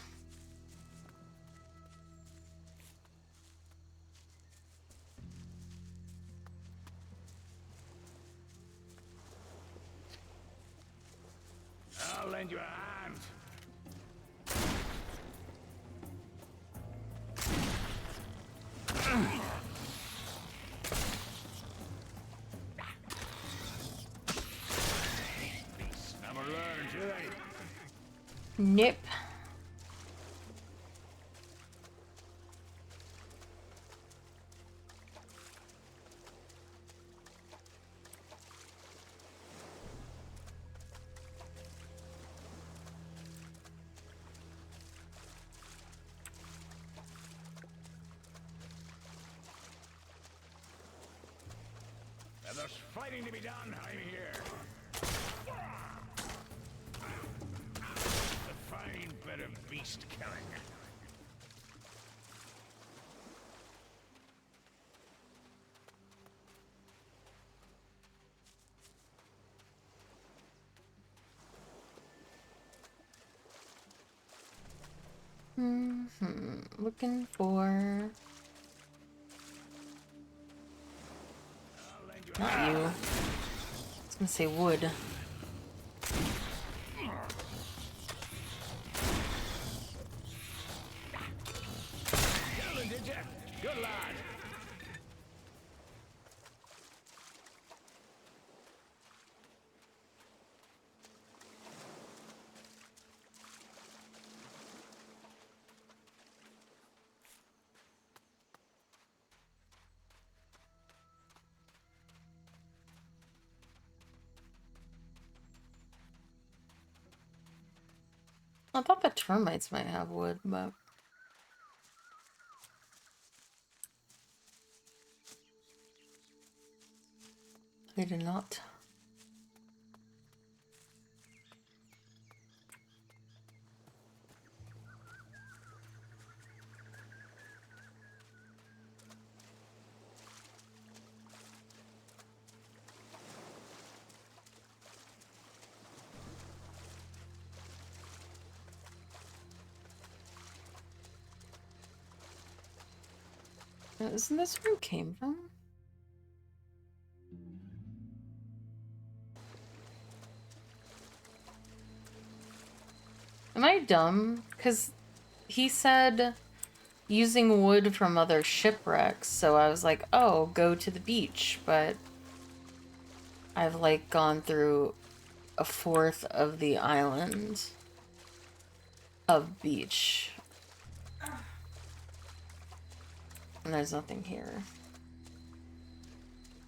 I'll lend you a hand. Never learned, do they? Nip. If there's fighting to be done, I'm here. A fine bit of beast killing. Looking for... Not you. I was gonna say wood. Kill her, did ya? Good lad. I thought the termites might have wood, but... they did not. Isn't this where it came from? Am I dumb? Because he said using wood from other shipwrecks, so I was like, oh, go to the beach, but I've like gone through a fourth of the island of beach. And there's nothing here.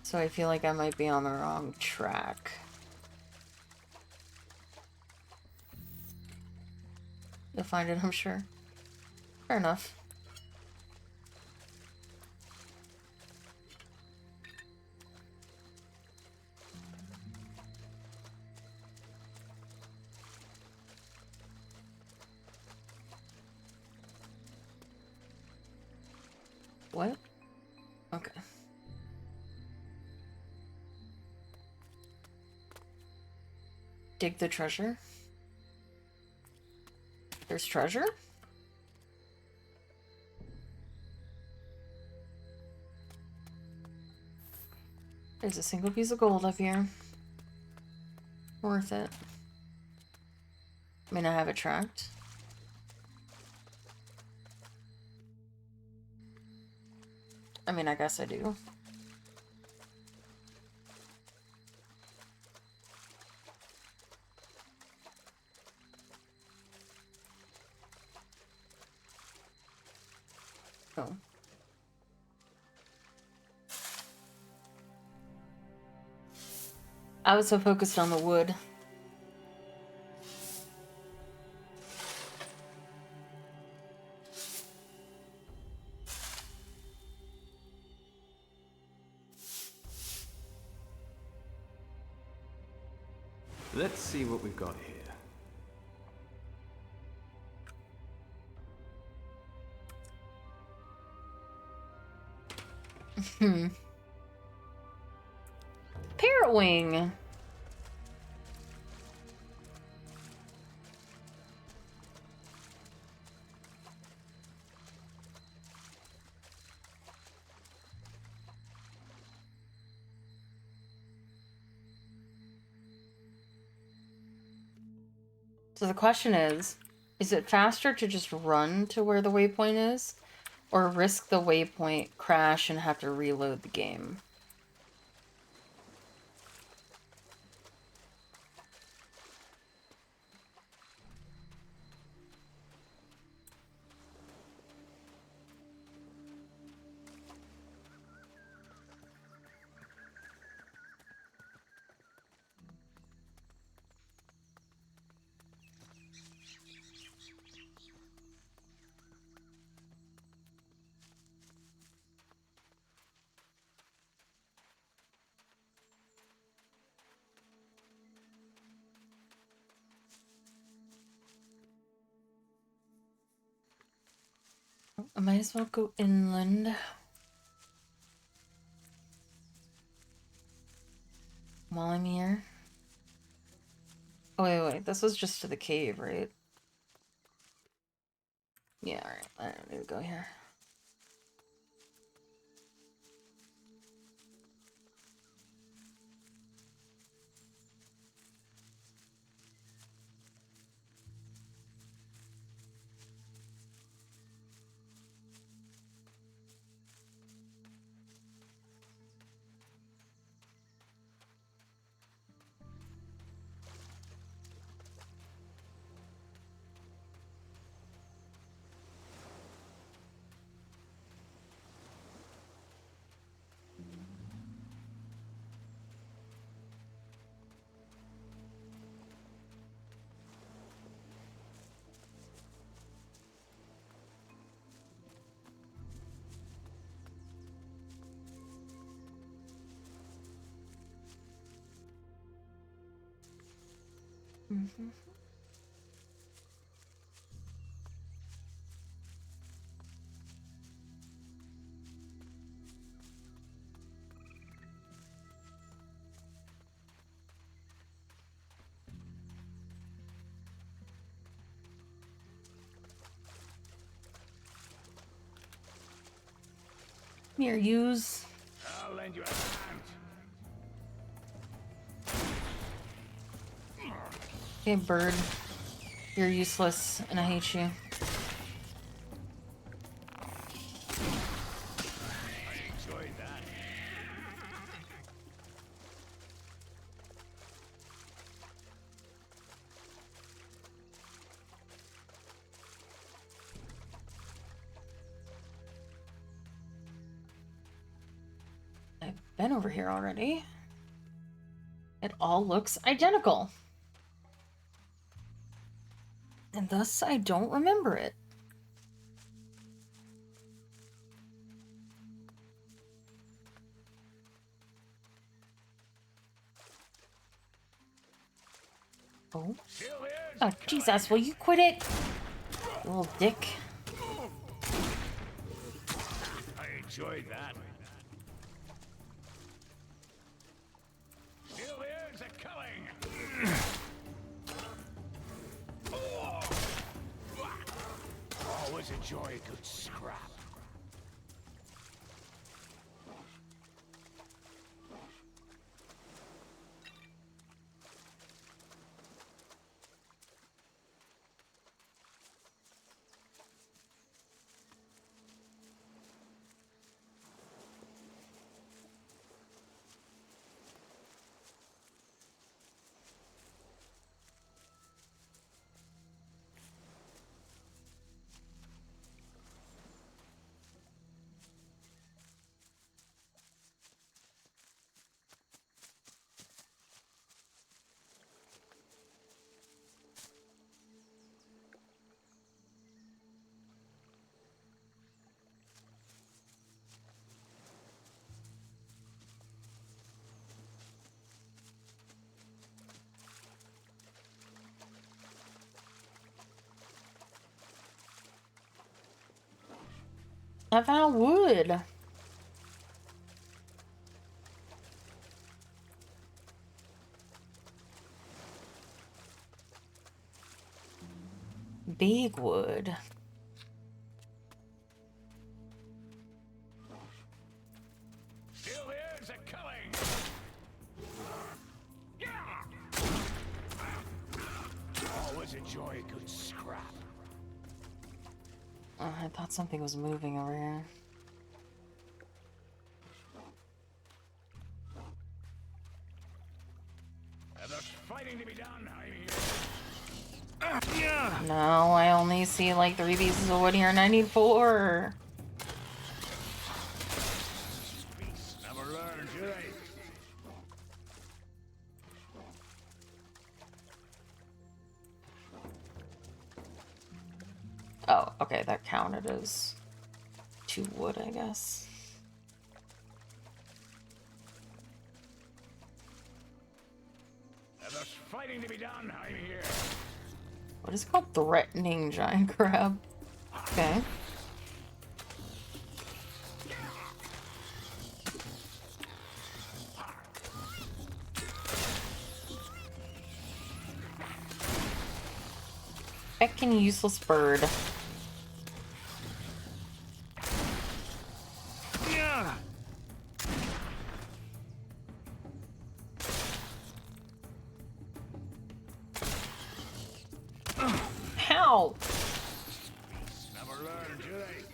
So I feel like I might be on the wrong track. You'll find it, I'm sure. Fair enough. What? Okay. Dig the treasure. There's treasure? There's a single piece of gold up here. Worth it. I mean, I have it tracked. I mean, I guess I do. Oh. I was so focused on the wood. Let's see what we've got here. Parrot wing. So the question is it faster to just run to where the waypoint is, or risk the waypoint, crash, and have to reload the game? I might as well go inland. While I'm here. Oh, wait. This was just to the cave, right? Yeah, alright. I don't need to go here. Mm-hmm. Here, use. I'll lend you a hand. Okay, bird. You're useless, and I hate you. I enjoyed that. I've been over here already. It all looks identical. And thus, I don't remember it. Oh. Oh, Jesus, will you quit it? You little dick. I enjoyed that. Still the eggs are killing. Always enjoy a good scrap. I found wood. Big wood. Feel the urge of killing. Always enjoy a good scrap. Oh, I thought something was moving over here. There's fighting to be done. No, I only see like 3 pieces of wood here and I need 4. Never learn, do they? Oh, okay, that counted as 2 wood, I guess. There's fighting to be done. I'm here. What is it called? Threatening giant crab. Okay. Feckin' useless bird. How? Never learn, do they?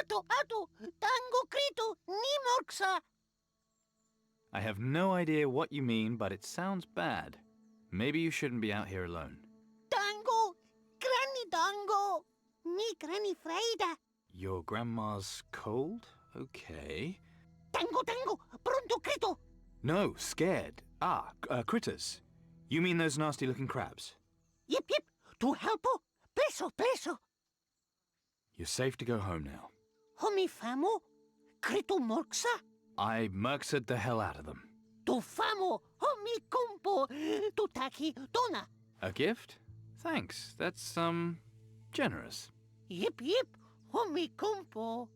Ato, tango krito, nimorksa. I have no idea what you mean, but it sounds bad. Maybe you shouldn't be out here alone. Tango, granny dango, ni granny Freda. Your grandma's cold? Okay. Tango, pronto krito. No, scared. Critters. You mean those nasty-looking crabs? Yip, to helpo, pleso. You're safe to go home now. Homi famo, krito morksa. I murksaed the hell out of them. Tu famo, homi compo, tu taki dona. A gift? Thanks. That's, generous. Yip, homi compo.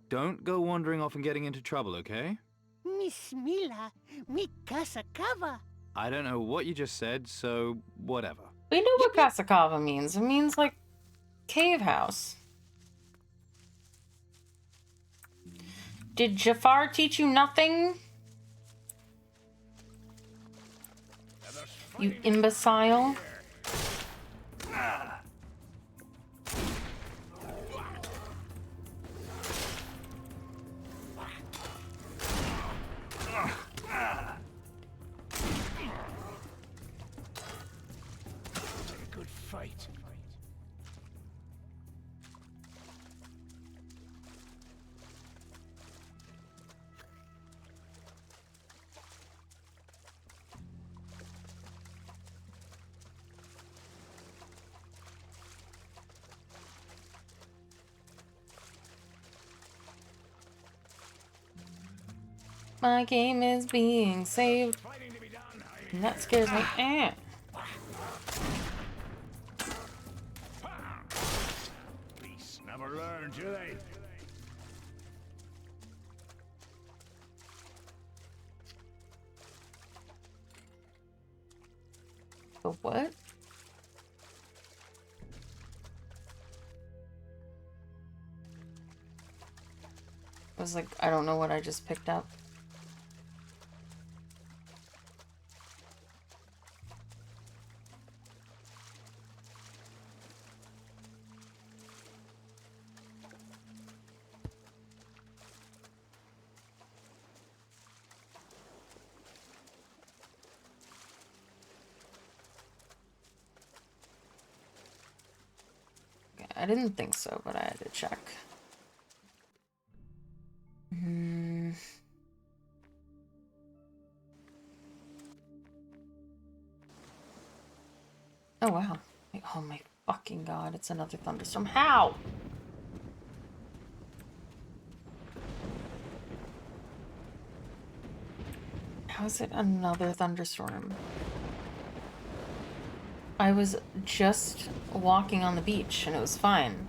Don't go wandering off and getting into trouble, okay? Nismila, mi casa cava. I don't know what you just said, so whatever. We know what Kasakava means. It means like cave house. Did Jafar teach you nothing? You imbecile. Good fight. My game is being saved. And that scares me. Beasts never learn, do they? The what? I was like, I don't know what I just picked up. I didn't think so, but I had to check. Oh, wow. Oh my fucking god, it's another thunderstorm. How? How is it another thunderstorm? I was just walking on the beach and it was fine.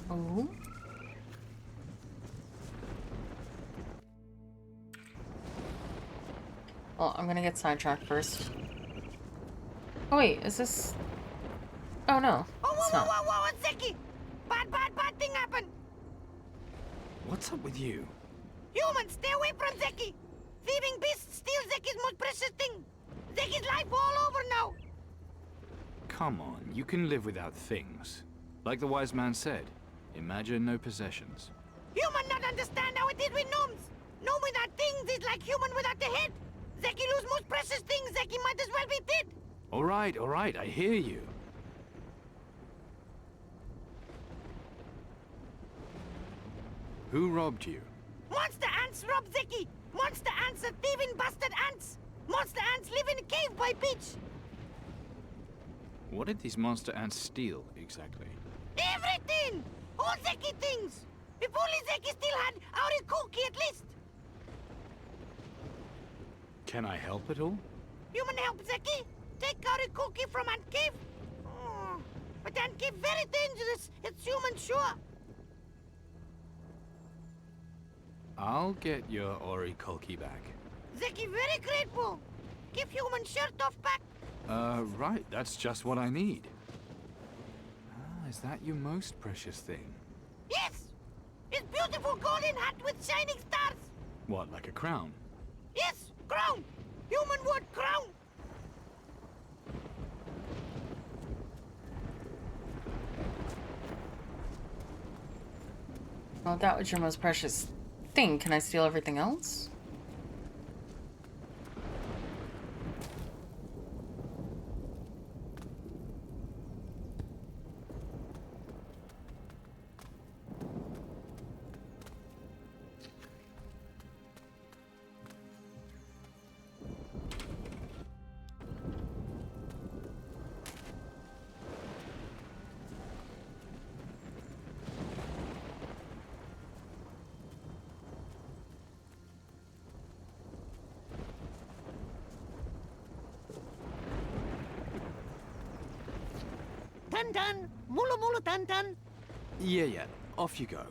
Oh. Well, I'm gonna get sidetracked first. Oh wait, is this... Oh no, it's not. Whoa, Zeki! Bad thing happened! What's up with you? Humans, stay away from Zeki! Thieving beasts steal Zeki's most precious thing! Zeki's life all over now! Come on, you can live without things. Like the wise man said, imagine no possessions. Human not understand how it is with gnomes! Gnome without things is like human without the head! Zeki lose most precious things, Zeki might as well be dead! All right, I hear you. Who robbed you? Monster ants rob Zeki! Monster ants are thieving bastard ants! Monster ants live in a cave by beach! What did these monster ants steal, exactly? Everything! All Zeki things! If only Zeki still had our cookie at least! Can I help at all? Human help, Zeki! Take our cookie from Ant Cave! Oh, but Ant Cave very dangerous! It's human sure! I'll get your Orikolki back. Zeki very grateful! Give human shirt off back! Right, that's just what I need. Ah, is that your most precious thing? Yes! It's beautiful golden hat with shining stars! What, like a crown? Yes, crown! Human word crown! Well, that was your most precious thing. Can I steal everything else? Tan, mulu tan. Yeah, off you go.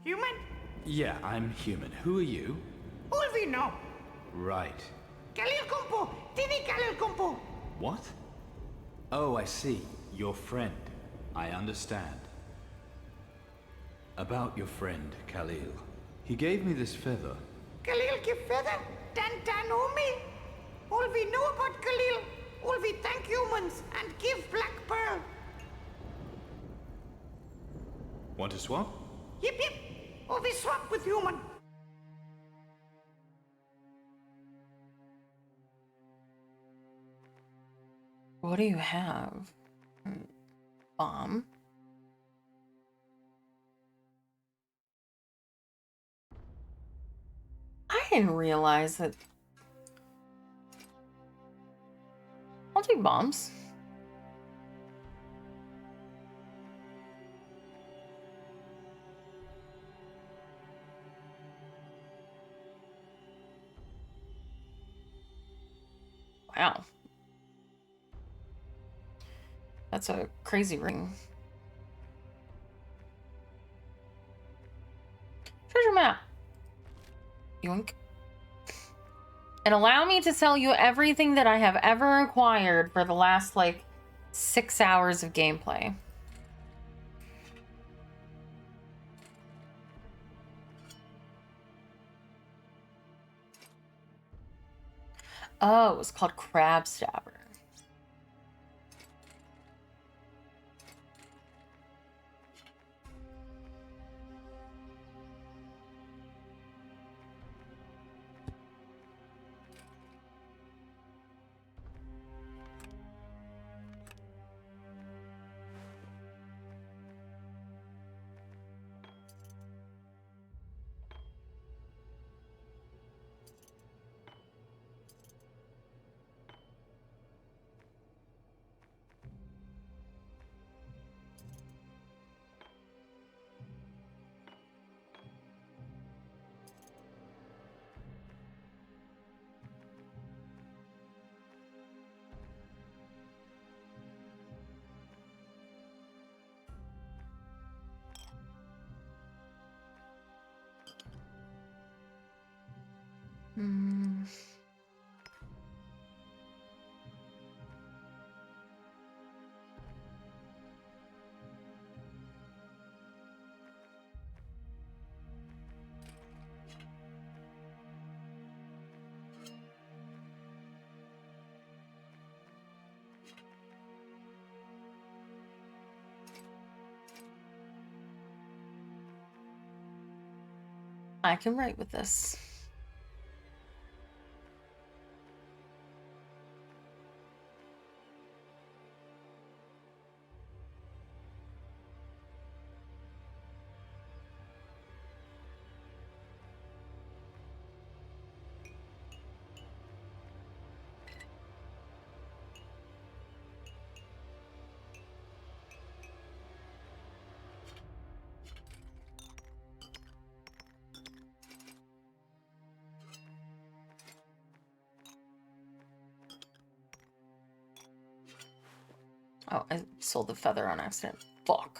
Human? Yeah, I'm human. Who are you? Ulvino! Right. Kalil Kumpo! Tini Kalil Kumpo! What? Oh, I see. Your friend. I understand. About your friend, Khalil. He gave me this feather. Kalil give feather? Tan Umi! All we know about humans and give Black Pearl. Want to swap? Yip yip. Or we swap with human. What do you have? Bomb. I didn't realize that. I'll take bombs. Wow. That's a crazy ring. Treasure map. Yoink. And allow me to tell you everything that I have ever acquired for the last, like, 6 hours of gameplay. Oh, it was called Crab Stabber. I can write with this. Oh, I sold the feather on accident. Fuck.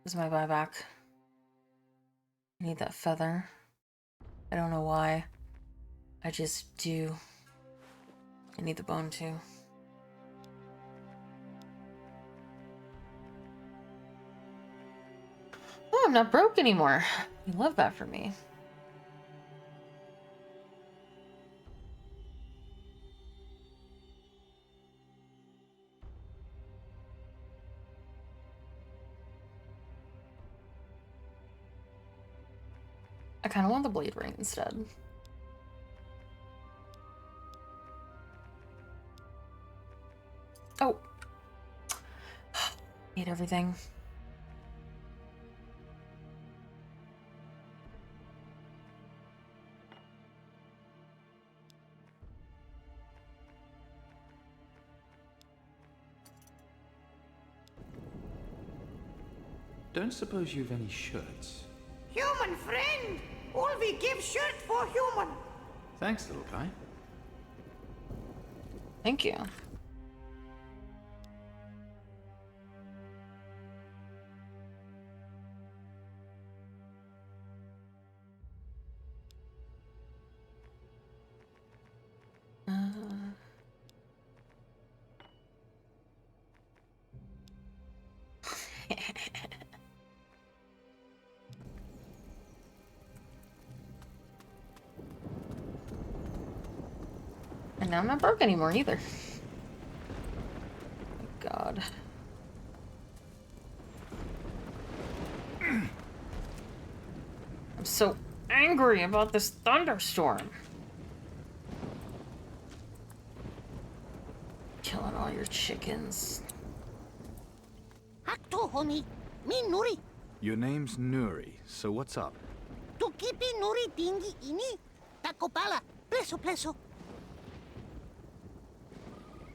This is my buyback. I need that feather. I don't know why. I just do. I need the bone too. Oh, I'm not broke anymore. You love that for me. I kind of want the blade ring instead. Oh. Need everything. Don't suppose you've any shirts? Human friend! All we give shirt for human. Thanks, little guy. Thank you. And now I'm not broke anymore either. angry about this thunderstorm. Killing all your chickens. Hakto, homie. Me Nuri. Your name's Nuri, so what's up? Tu kipi Nuri dingi ini. Takopala. Pleso, pleso.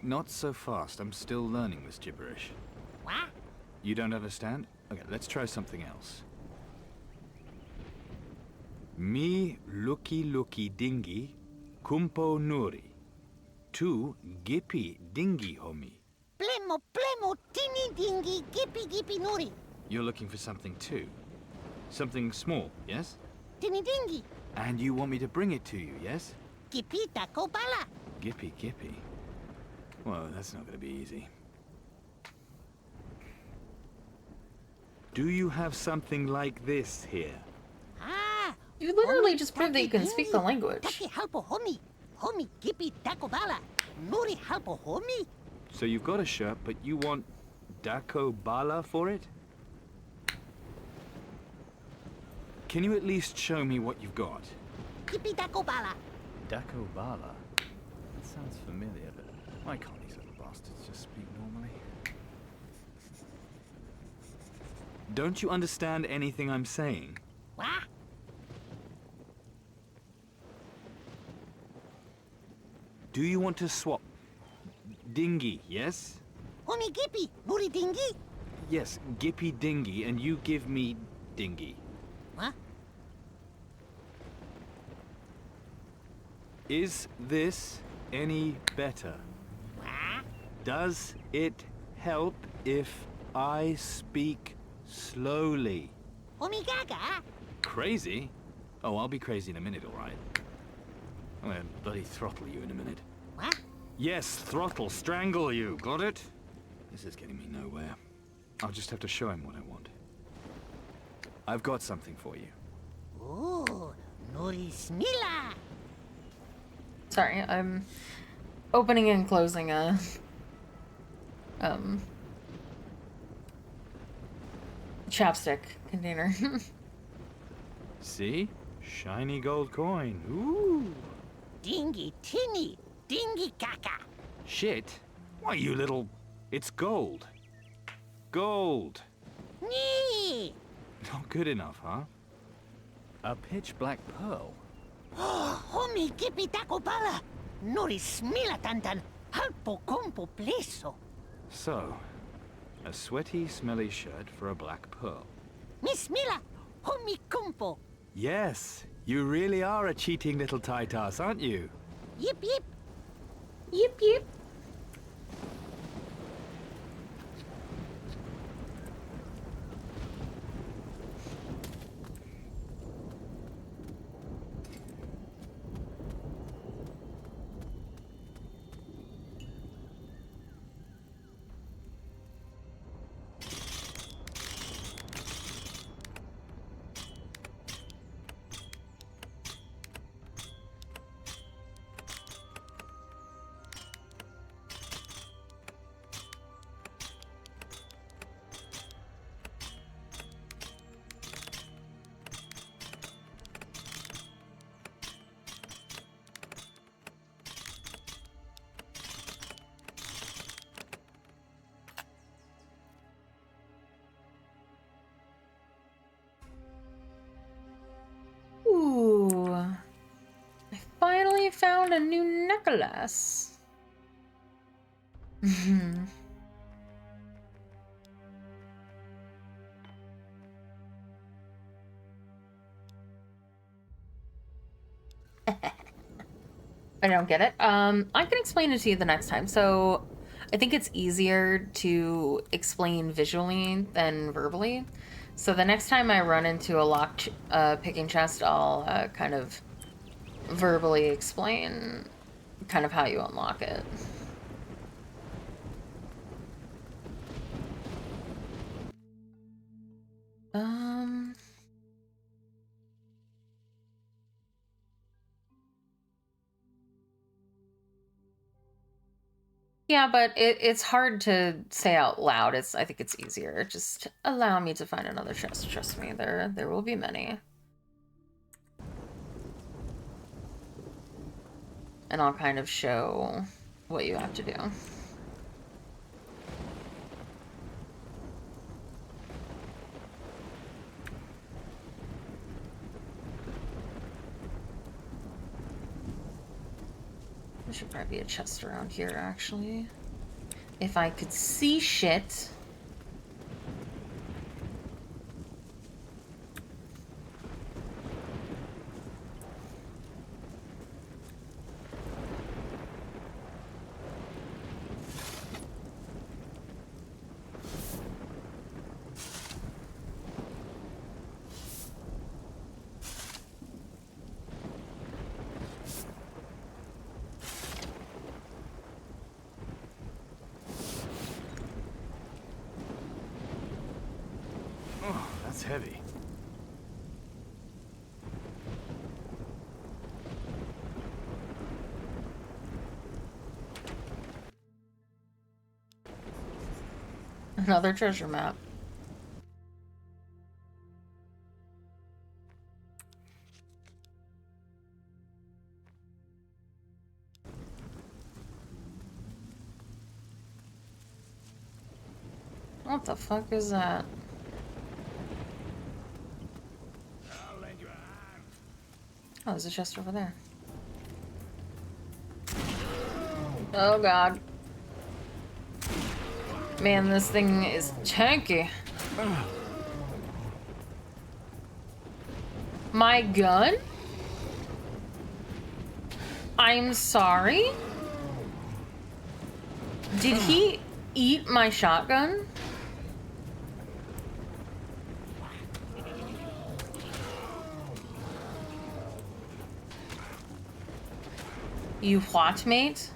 Not so fast. I'm still learning this gibberish. What? You don't understand? Okay, let's try something else. Mi luki dingi kumpo Nuri. Tu gippy dingi homie. Plemo, tini dingi, gippy Nuri. You're looking for something too. Something small, yes? Tini dingi. And you want me to bring it to you, yes? Gippy takopala. Gippy. Well, that's not going to be easy. Do you have something like this here? Ah. You literally just proved that you can speak the language. Taki halpo homie. Homie gippy takopala. Nuri halpo homie. So you've got a shirt, but you want Dako Bala for it? Can you at least show me what you've got? Gippy takopala. Dako Bala? That sounds familiar, but why can't these little bastards just speak normally? Don't you understand anything I'm saying? What? Do you want to swap Dingy, yes? Homie gippy, Nuri dingi. Yes, Gippy Dingy, and you give me Dingy. What? Is this any better? What? Does it help if I speak slowly? Homie gaga. Crazy? Oh, I'll be crazy in a minute, all right. I'm gonna bloody throttle you in a minute. What? Yes, throttle, strangle you. Got it? This is getting me nowhere. I'll just have to show him what I want. I've got something for you. Ooh, Nuri smila. Sorry, I'm opening and closing a chapstick container. See? Shiny gold coin. Ooh. Dingy tinny. Dingy caca. Shit. Why, you little... It's gold. Gold. Nee. Not good enough, huh? A pitch black pearl. Oh, homie gippy takopala. Nuri smila tantan. Halpo compo pleso. So, a sweaty, smelly shirt for a black pearl. Miss Mila, homie compo. Yes, you really are a cheating little tight-ass, aren't you? Yip yip. Yip yip. Ooh. I finally found a new necklace. I don't get it. I can explain it to you the next time. So I think it's easier to explain visually than verbally. So the next time I run into a locked picking chest, I'll kind of verbally explain kind of how you unlock it. Yeah, but it's hard to say out loud. I think it's easier. Just allow me to find another chest. Trust me, there will be many. and I'll kind of show what you have to do. There should probably be a chest around here, actually. If I could see shit. Oh, that's heavy. Another treasure map. What the fuck is that? Oh, there's a chest over there. Oh god. Man, this thing is tanky. My gun? I'm sorry? Did he eat my shotgun? You what, mate?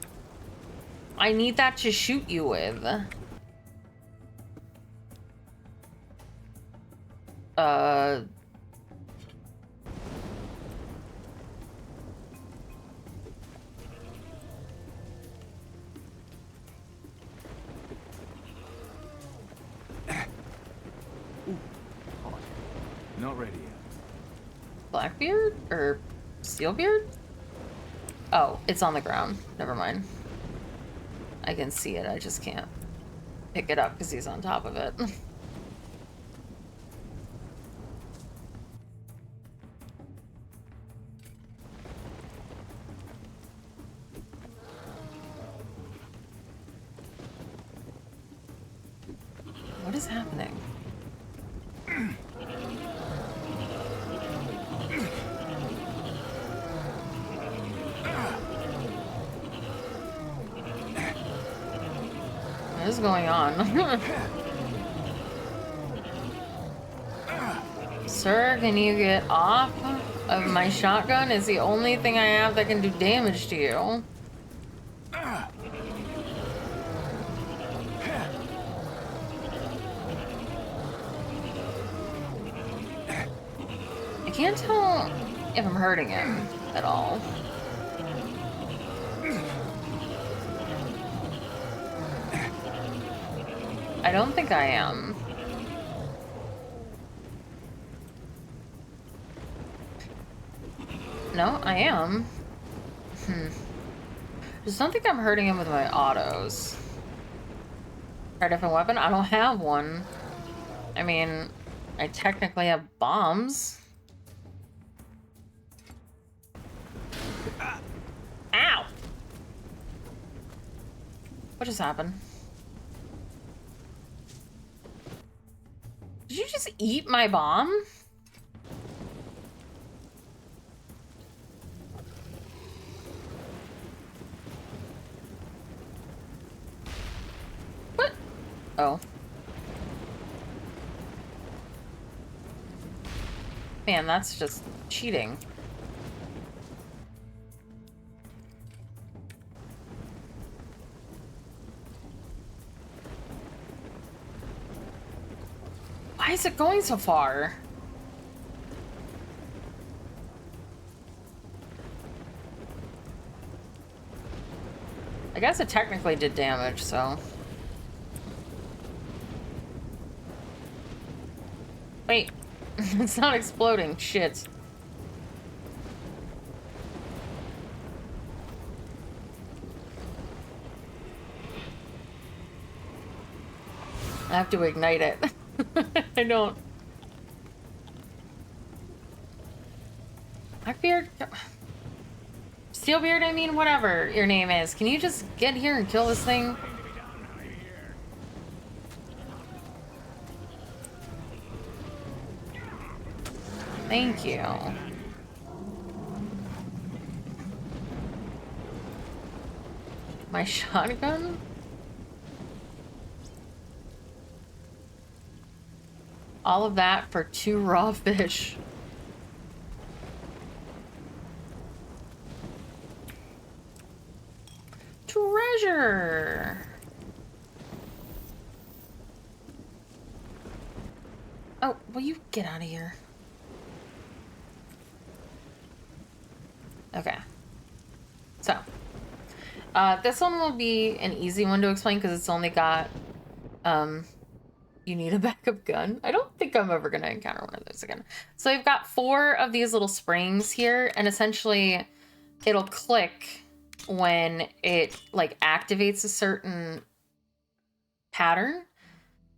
I need that to shoot you with. Not ready yet. Blackbeard? Or Steelbeard? Oh, it's on the ground. Never mind. I can see it, I just can't pick it up because he's on top of it. What is happening? What is going on? Sir, can you get off of my shotgun? It's the only thing I have that can do damage to you. I can't tell if I'm hurting him at all. I don't think I am. No, I am. Just don't think I'm hurting him with my autos. Try a different weapon? I don't have one. I mean, I technically have bombs. Ow! What just happened? Did you just eat my bomb? What? Oh. Man, that's just cheating. Why is it going so far? I guess it technically did damage, so. Wait, it's not exploding. Shit. I have to ignite it. I don't. Blackbeard? Steelbeard, I mean, whatever your name is. Can you just get here and kill this thing? Thank you. My shotgun? All of that for 2 raw fish. Treasure! Oh, will you get out of here? Okay. So, this one will be an easy one to explain because it's only got, you need a backup gun. I don't think I'm ever going to encounter one of those again. So I've got 4 of these little springs here, and essentially it'll click when it like activates a certain pattern.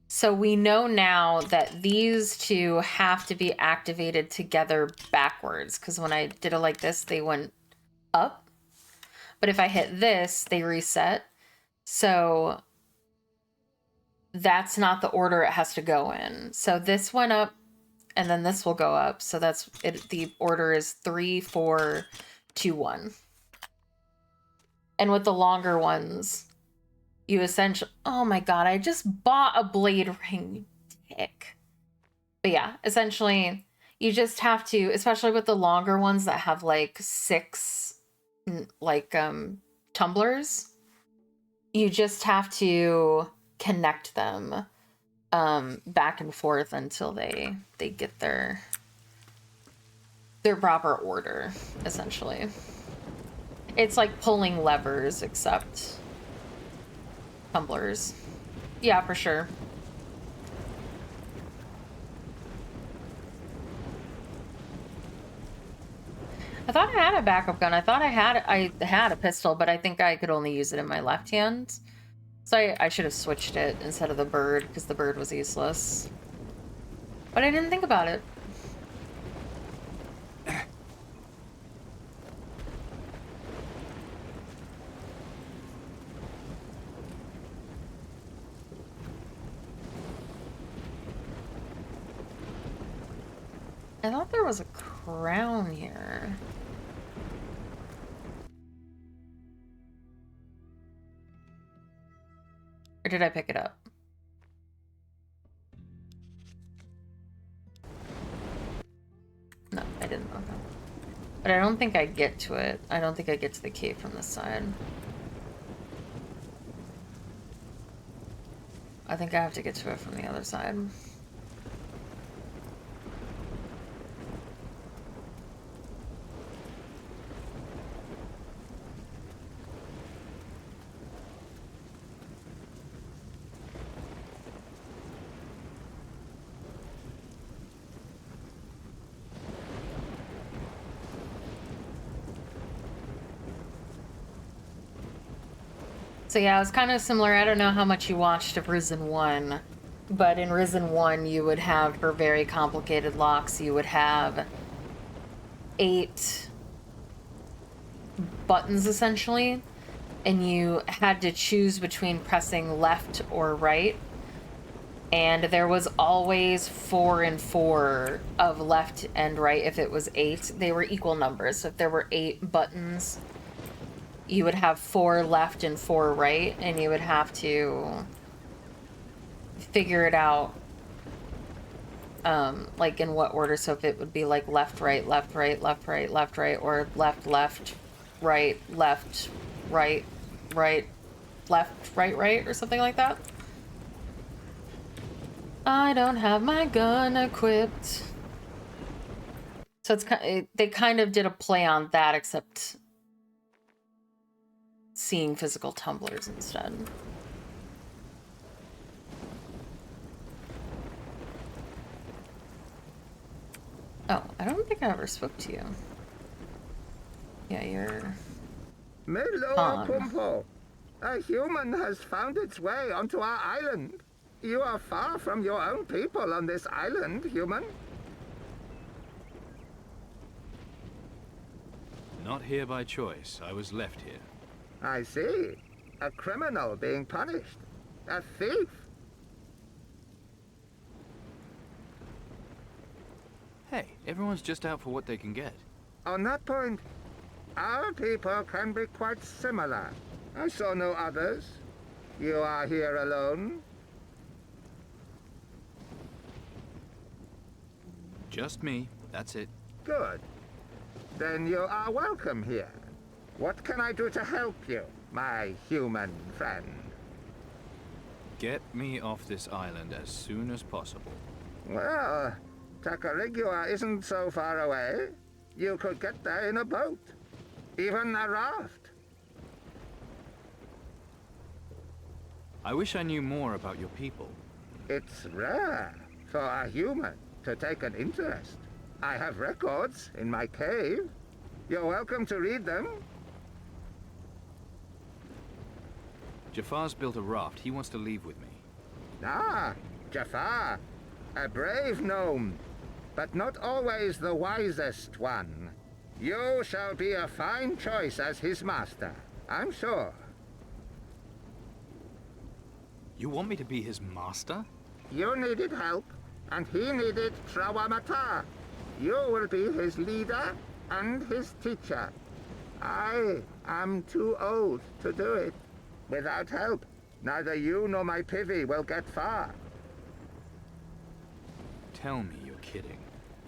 So we know now that these 2 have to be activated together backwards, because when I did it like this, they went up. But if I hit this, they reset. So that's not the order it has to go in. So this went up, and then this will go up. So that's it. The order is 3, 4, 2, 1. And with the longer ones, you essentially... Oh my god, I just bought a blade ring, you dick. But yeah, essentially, you just have to, especially with the longer ones that have like 6, like, tumblers, you just have to connect them back and forth until they get their proper order, essentially. It's like pulling levers, except tumblers. Yeah, for sure. I thought I had a backup gun. I thought I had a pistol, but I think I could only use it in my left hand. So I should have switched it instead of the bird, because the bird was useless. But I didn't think about it. I thought there was a crown here. Or did I pick it up? No, I didn't. Okay. But I don't think I get to it. I don't think I get to the cave from this side. I think I have to get to it from the other side. So yeah, it was kind of similar. I don't know how much you watched of Risen 1, but in Risen 1 you would have, for very complicated locks, you would have 8 buttons essentially, and you had to choose between pressing left or right, and there was always 4 and 4 of left and right. If it was 8, they were equal numbers. So if there were 8 buttons, you would have 4 left and 4 right, and you would have to figure it out, like in what order. So if it would be like left, right, left, right, left, right, left, right, or left, left, right, left, right, right, left, right, right, or something like that. I don't have my gun equipped. So it's they kind of did a play on that, except seeing physical tumblers instead. Oh, I don't think I ever spoke to you. Yeah, you're... Hello, Pumpo. A human has found its way onto our island. You are far from your own people on this island, human. Not here by choice. I was left here. I see. A criminal being punished. A thief. Hey, everyone's just out for what they can get. On that point, our people can be quite similar. I saw no others. You are here alone? Just me. That's it. Good. Then you are welcome here. What can I do to help you, my human friend? Get me off this island as soon as possible. Well, Tacarigua isn't so far away. You could get there in a boat. Even a raft. I wish I knew more about your people. It's rare for a human to take an interest. I have records in my cave. You're welcome to read them. Jafar's built a raft. He wants to leave with me. Ah, Jafar. A brave gnome, but not always the wisest one. You shall be a fine choice as his master, I'm sure. You want me to be his master? You needed help, and he needed Trawamata. You will be his leader and his teacher. I am too old to do it. Without help, neither you nor my Pivy will get far. Tell me you're kidding.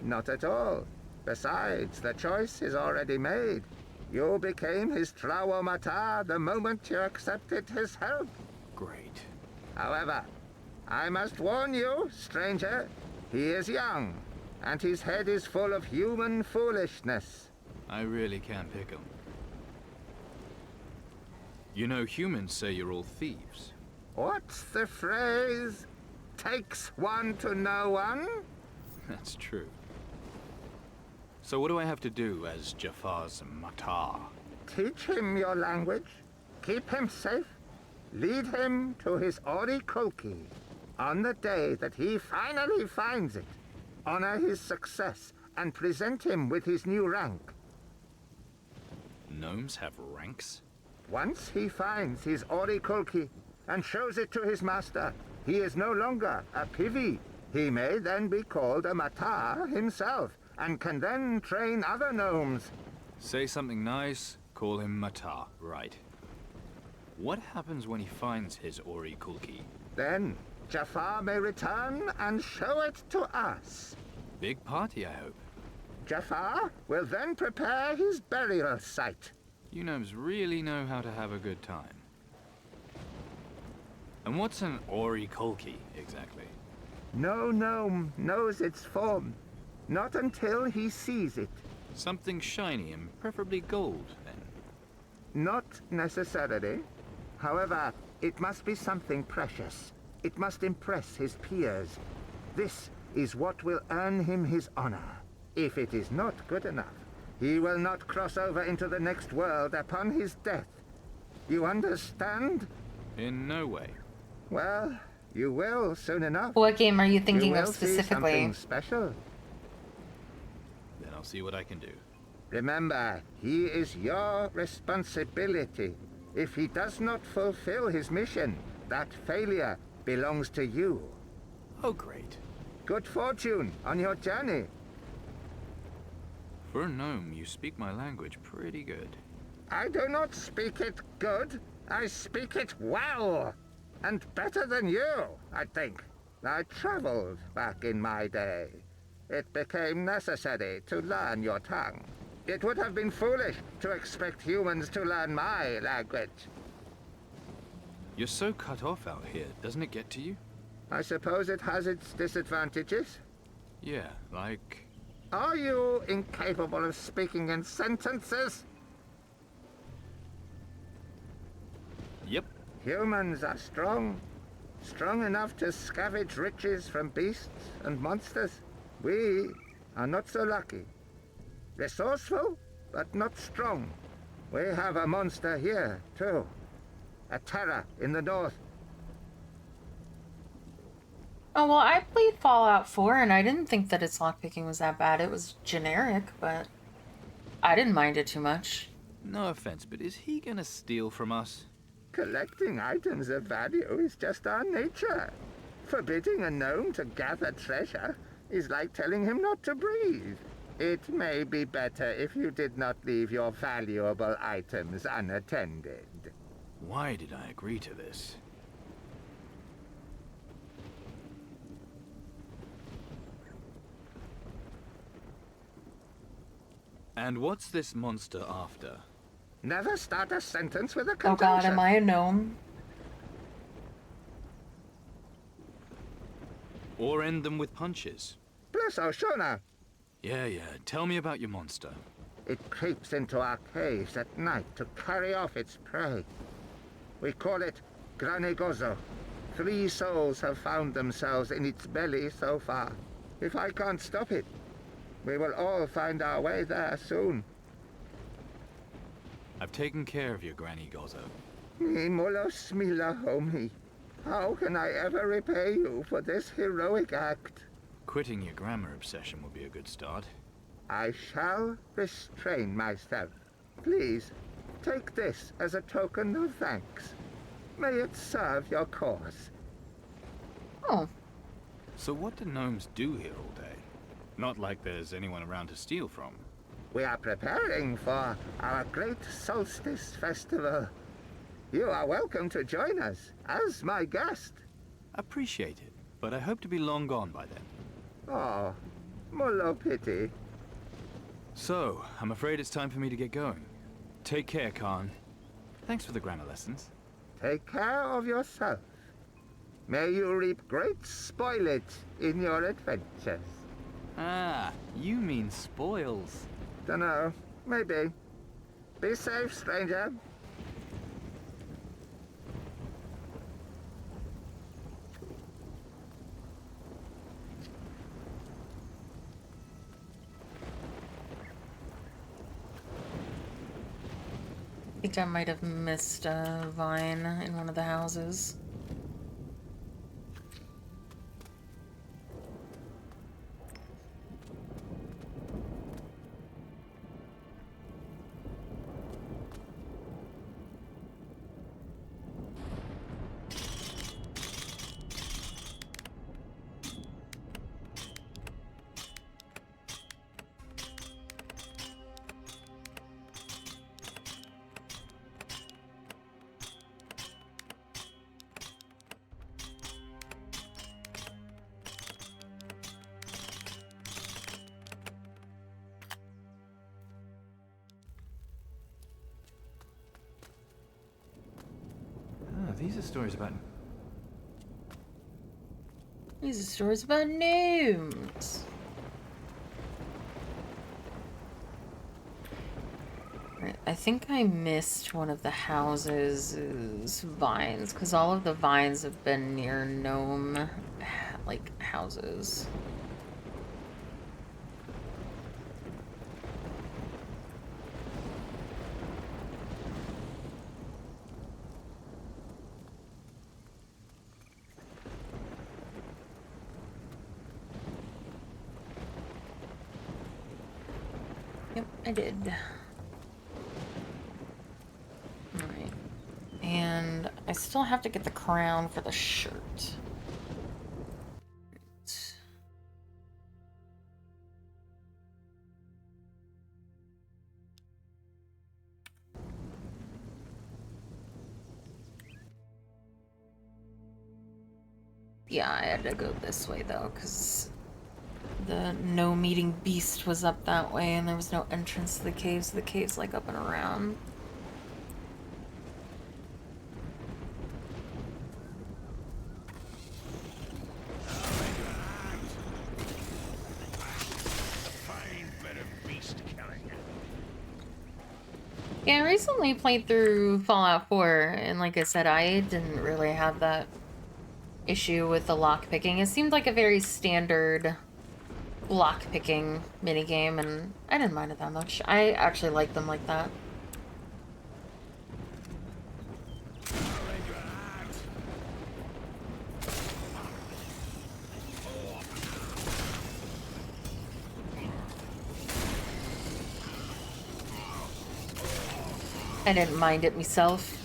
Not at all. Besides, the choice is already made. You became his Trawamata the moment you accepted his help. Great. However, I must warn you, stranger, he is young, and his head is full of human foolishness. I really can pick 'em. You know, humans say you're all thieves. What's the phrase? Takes one to know one? That's true. So what do I have to do as Jafar's Matar? Teach him your language, keep him safe, lead him to his Ori Kulki. On the day that he finally finds it, honor his success and present him with his new rank. Gnomes have ranks? Once he finds his Ori Kulki and shows it to his master, he is no longer a Pivi. He may then be called a Matar himself, and can then train other gnomes. Say something nice, call him Matar, right. What happens when he finds his Ori Kulki? Then Jafar may return and show it to us. Big party, I hope. Jafar will then prepare his burial site. You gnomes really know how to have a good time. And what's an Ori Kulki, exactly? No gnome knows its form. Not until he sees it. Something shiny and preferably gold, then. Not necessarily. However, it must be something precious. It must impress his peers. This is what will earn him his honor. If it is not good enough, he will not cross over into the next world upon his death. You understand? In no way. Well, you will soon enough. What game are you thinking You of will see specifically? something special. Then I'll see what I can do. Remember, he is your responsibility. If he does not fulfill his mission, that failure belongs to you. Oh, great. Good fortune on your journey. For a gnome, you speak my language pretty good. I do not speak it good. I speak it well. And better than you, I think. I traveled back in my day. It became necessary to learn your tongue. It would have been foolish to expect humans to learn my language. You're so cut off out here, doesn't it get to you? I suppose it has its disadvantages. Yeah, like... Are you incapable of speaking in sentences? Yep. Humans are strong. Strong enough to scavenge riches from beasts and monsters. We are not so lucky. Resourceful, but not strong. We have a monster here, too. A terror in the north. Oh, well, I played Fallout 4 and I didn't think that its lockpicking was that bad. It was generic, but I didn't mind it too much. No offense, but is he gonna steal from us? Collecting items of value is just our nature. Forbidding a gnome to gather treasure is like telling him not to breathe. It may be better if you did not leave your valuable items unattended. Why did I agree to this? And what's this monster after? Never start a sentence with a Oh conjunction. god, am I a gnome? Or end them with punches? Bless Oshona. Yeah, tell me about your monster. It creeps into our caves at night to carry off its prey. We call it Granegozo. 3 souls have found themselves in its belly so far. If I can't stop it, we will all find our way there soon. I've taken care of your Granny Gozzo. Molos mila homie. How can I ever repay you for this heroic act? Quitting your grammar obsession would be a good start. I shall restrain myself. Please, take this as a token of thanks. May it serve your cause. Oh. So what do gnomes do here all day? Not like there's anyone around to steal from. We are preparing for our great solstice festival. You are welcome to join us as my guest. Appreciate it, but I hope to be long gone by then. Oh, mulo pity. So, I'm afraid it's time for me to get going. Take care, Khan. Thanks for the grammar lessons. Take care of yourself. May you reap great spoilage in your adventures. Ah, you mean spoils. Dunno, maybe. Be safe, stranger. I think I might have missed a vine in one of the houses. These are stories about... These are stories about gnomes. Right, I think I missed one of the houses' vines, because all of the vines have been near gnome, like, houses. Yep, I did. Alright. And I still have to get the crown for the shirt. Right. Yeah, I had to go this way though, because the gnome-eating beast was up that way, and there was no entrance to the caves. The cave's like up and around. Yeah, I recently played through Fallout 4, and like I said, I didn't really have that issue with the lockpicking. It seemed like a very standard lockpicking minigame, and I didn't mind it that much. I actually like them like that. I didn't mind it myself.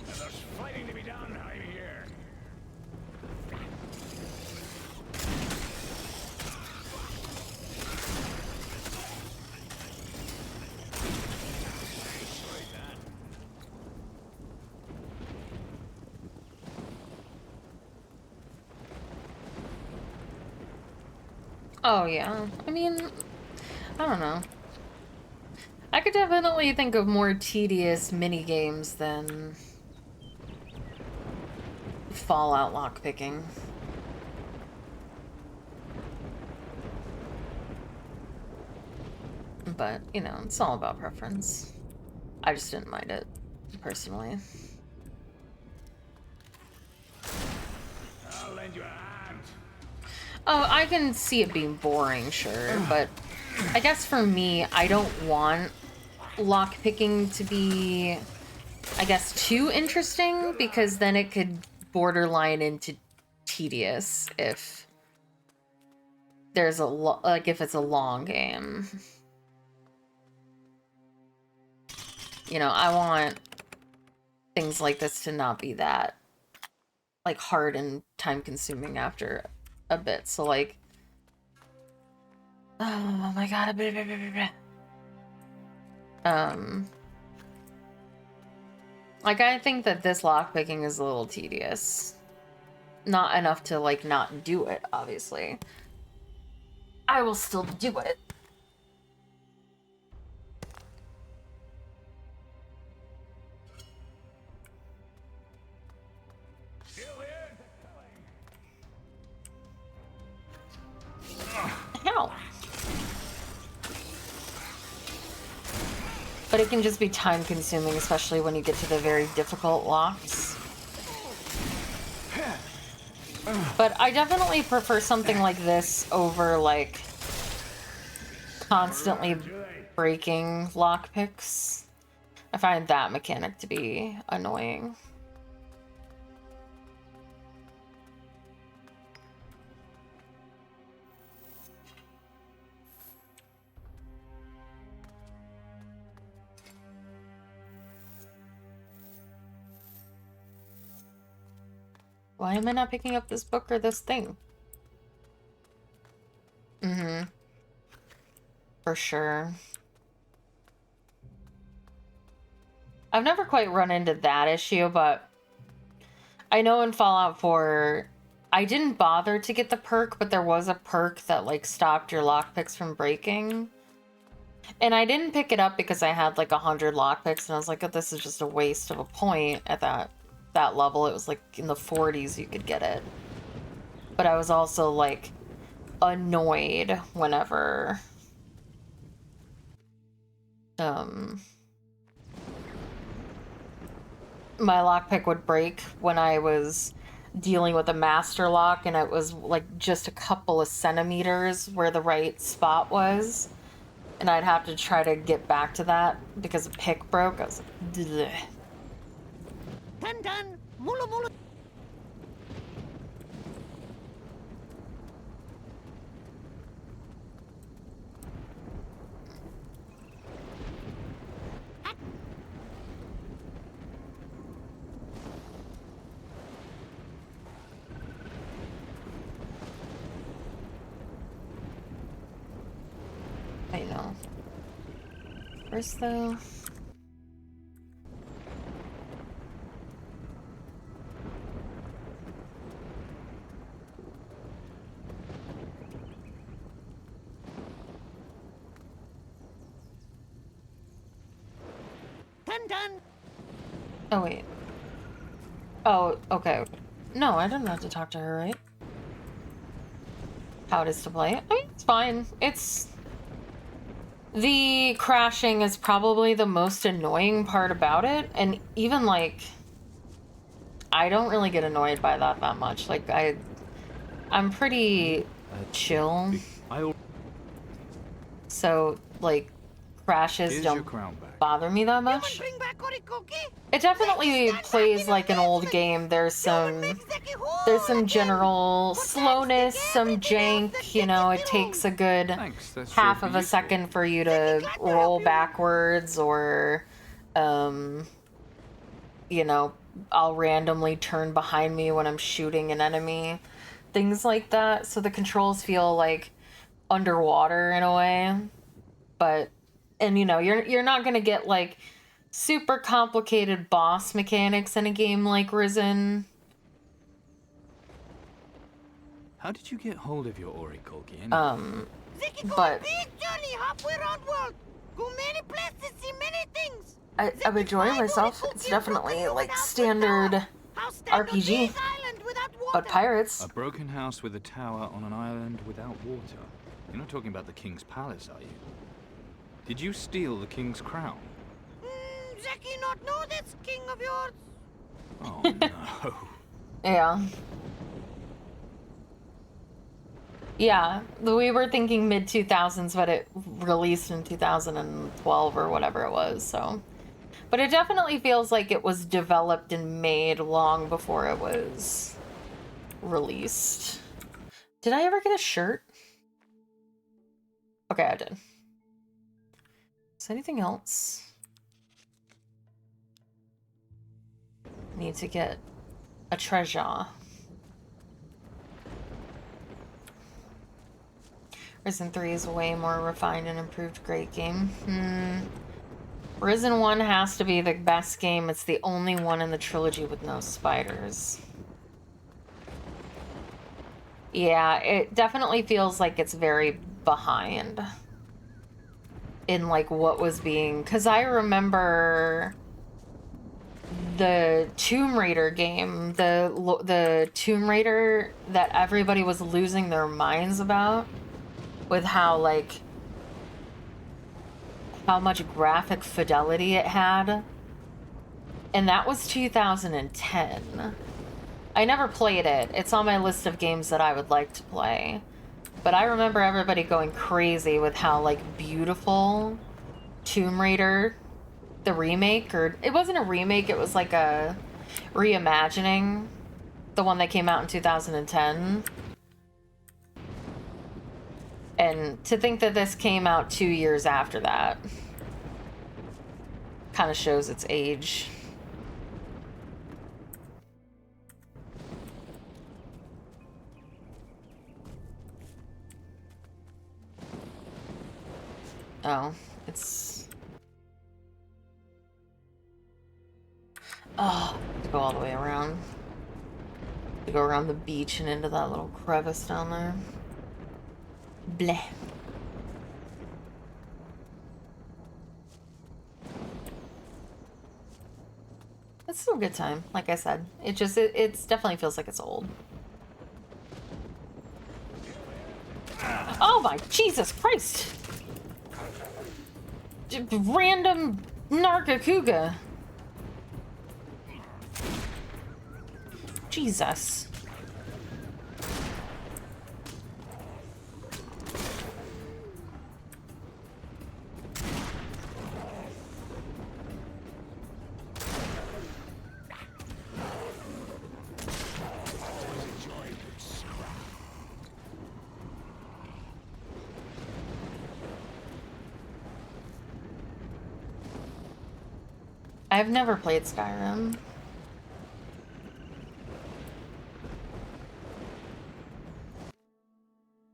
There's fighting to be done, I hear. Oh yeah, I mean, I don't know. I could definitely think of more tedious mini games than Fallout lockpicking. But, you know, it's all about preference. I just didn't mind it, personally. I'll lend you a hand. Oh, I can see it being boring, sure, but I guess for me, I don't want lockpicking to be, I guess, too interesting, because then it could borderline into tedious if there's a if it's a long game. You know, I want things like this to not be that, like, hard and time-consuming after a bit. So, like, oh my god, like, I think that this lockpicking is a little tedious. Not enough to, like, not do it, obviously. I will still do it. Ow. But it can just be time consuming, especially when you get to the very difficult locks. But I definitely prefer something like this over, like, constantly breaking lockpicks. I find that mechanic to be annoying. Why am I not picking up this book or this thing? Mm-hmm. For sure. I've never quite run into that issue, but I know in Fallout 4, I didn't bother to get the perk, but there was a perk that, like, stopped your lockpicks from breaking. And I didn't pick it up because I had, like, 100 lockpicks, and I was like, oh, this is just a waste of a point at that level. It was, like, in the 40s you could get it. But I was also, like, annoyed whenever my lockpick would break when I was dealing with a master lock, and it was like just a couple of centimeters where the right spot was, and I'd have to try to get back to that because a pick broke. I was like, bleh. Done. Mula mula. I know. First though. Done. Oh wait. Oh, okay. No, I didn't have to talk to her, right? How it is to play it? I mean, it's fine. It's... The crashing is probably the most annoying part about it, and even, like, I don't really get annoyed by that much. Like, I'm pretty chill. So, like, crashes Here's your don't crown back. bother me that much. It definitely plays like an old game. There's some general slowness, some jank, you know, it takes a good That's half sure of a second for you to roll backwards or you know, I'll randomly turn behind me when I'm shooting an enemy. Things like that. So the controls feel like underwater in a way. But and you know, you're not going to get like super complicated boss mechanics in a game like Risen. How did you get hold of your Oricolgi anyway? But Big journey halfway around world. Go many places, see many things. I'm enjoying myself. It's definitely like standard RPG, but pirates. A broken house with a tower on an island without water. You're not talking about the king's palace, are you? Did you steal the king's crown? Zeki not know that's king of yours. Oh no. Yeah. Yeah, we were thinking mid-2000s, but it released in 2012 or whatever it was, so. But it definitely feels like it was developed and made long before it was released. Did I ever get a shirt? Okay, I did. Is there anything else? I need to get a treasure. Risen 3 is a way more refined and improved great game. Risen 1 has to be the best game. It's the only one in the trilogy with no spiders. Yeah, it definitely feels like it's very behind in like what was being, because I remember the Tomb Raider game, the Tomb Raider that everybody was losing their minds about, with how like how much graphic fidelity it had, and that was 2010. I never played it. It's on my list of games that I would like to play. But I remember everybody going crazy with how, like, beautiful Tomb Raider, the remake, or it wasn't a remake, it was like a reimagining, the one that came out in 2010. And to think that this came out 2 years after that kind of shows its age. Oh, it's... Oh, to go all the way around. To go around the beach and into that little crevice down there. Bleh. It's still a good time, like I said. It definitely feels like it's old. Oh my Jesus Christ! Random Nargacuga. Jesus. I've never played Skyrim.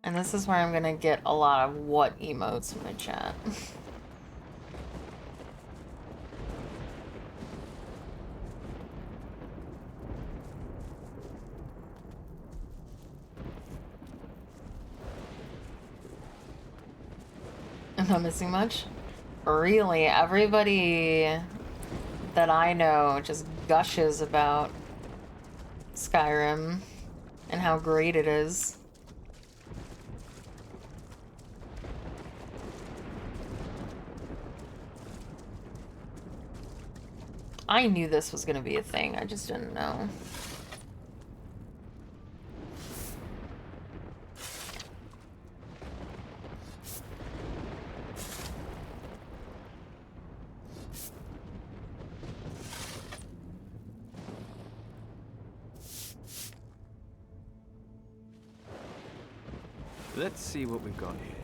And this is where I'm gonna get a lot of what emotes in my chat. Am I missing much? Really, everybody that I know just gushes about Skyrim and how great it is. I knew this was gonna be a thing, I just didn't know. Let's see what we've got here.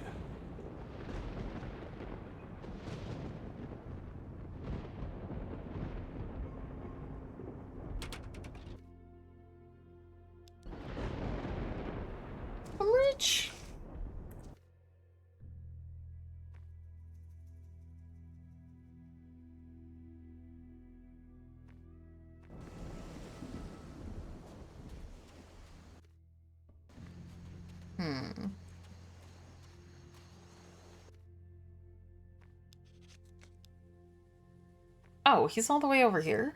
I'm rich. Oh, he's all the way over here?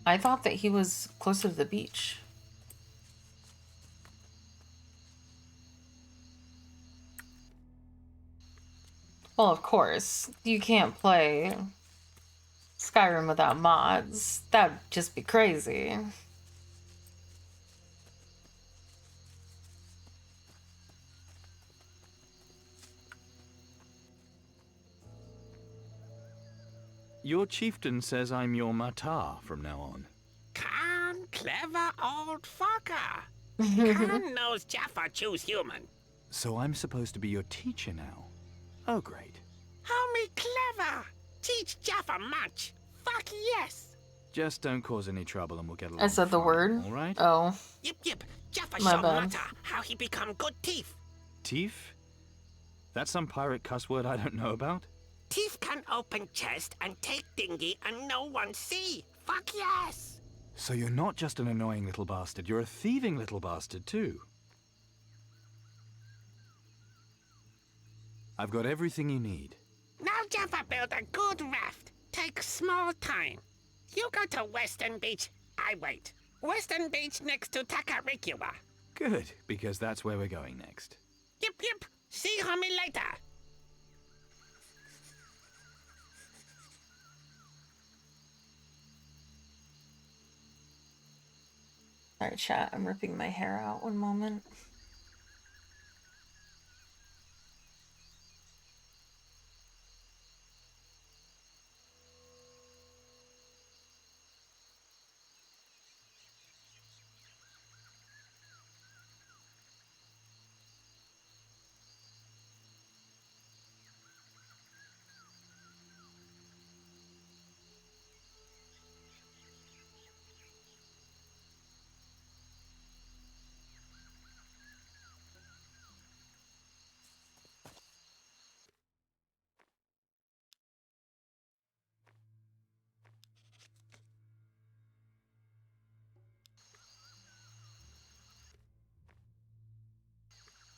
I thought that he was closer to the beach. Well, of course. You can't play Skyrim without mods. That'd just be crazy. Your chieftain says I'm your Matar from now on. Khan, clever old fucker. Khan knows Jaffa choose human. So I'm supposed to be your teacher now? Oh, great. Homie clever. Teach Jaffa much. Fuck yes. Just don't cause any trouble and we'll get along. I said the fine, word. all right? Oh. Yip. Jaffa My show bad. Mata how he become good thief. Thief? That's some pirate cuss word I don't know about? Thief can open chest and take dinghy and no one see. Fuck yes. So you're not just an annoying little bastard, you're a thieving little bastard too. I've got everything you need. Now Jaffa build a good raft. Take small time. You go to Western Beach, I wait. Western Beach next to Takarikua. Good, because that's where we're going next. Yip. See homie later. Sorry, chat. I'm ripping my hair out. One moment.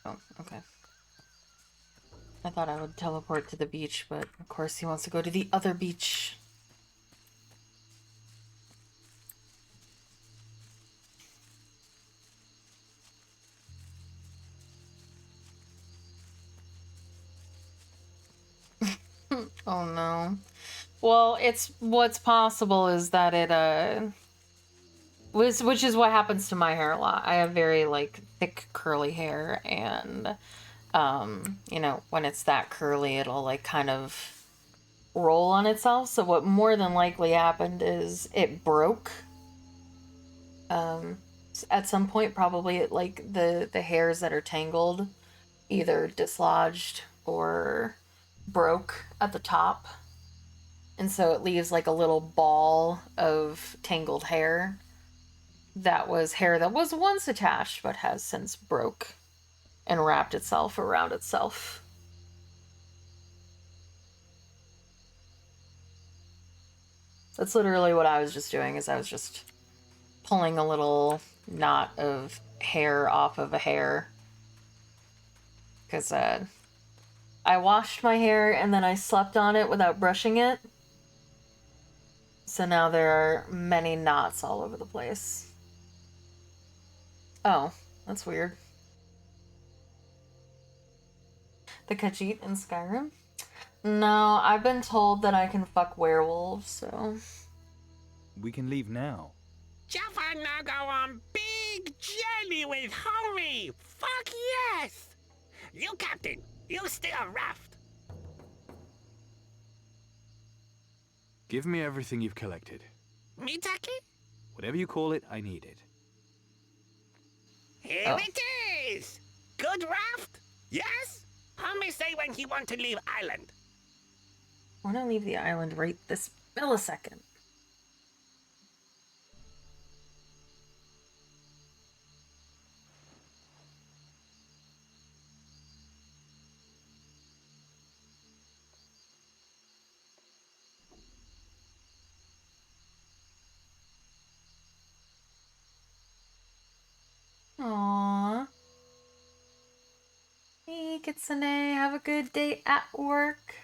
Oh, okay. I thought I would teleport to the beach, but of course he wants to go to the other beach. Oh no. Well, it's what's possible is that it which is what happens to my hair a lot. I have very like thick curly hair, and you know, when it's that curly it'll like kind of roll on itself. So what more than likely happened is it broke at some point. Probably like the hairs that are tangled either dislodged or broke at the top, and so it leaves like a little ball of tangled hair that was hair that was once attached but has since broke and wrapped itself around itself. That's literally what I was just doing, is I was just pulling a little knot of hair off of a hair. Because I washed my hair and then I slept on it without brushing it. So now there are many knots all over the place. Oh, that's weird. The Khajiit in Skyrim? No, I've been told that I can fuck werewolves, so... We can leave now. Jaffa now go on big journey with homie. Fuck yes. You captain, you steer raft. Give me everything you've collected. Mitaki? Whatever you call it, I need it. Here it is? Good raft? Yes? How me say when he want to leave island? I want to leave the island right this millisecond. Aww. Hey, Kitsune, have a good day at work.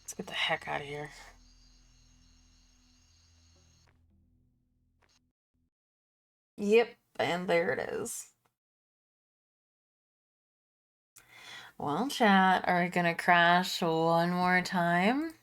Let's get the heck out of here. Yep, and there it is. Well, chat, are we gonna crash one more time?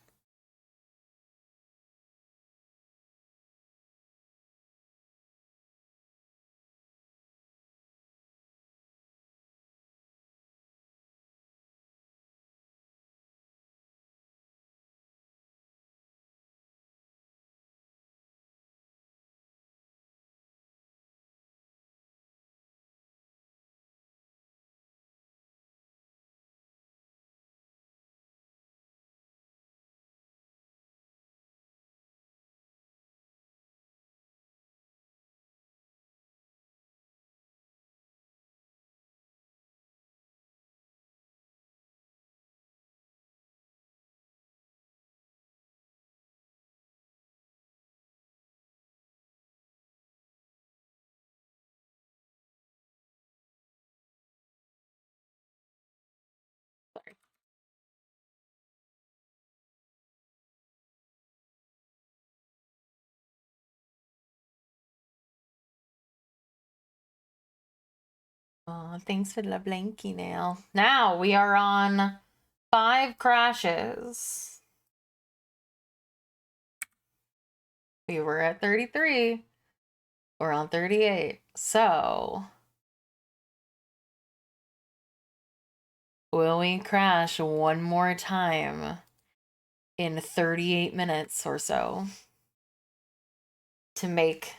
Oh, thanks for the blankie nail. Now we are on 5 crashes. We were at 33. We're on 38. So, will we crash one more time in 38 minutes or so to make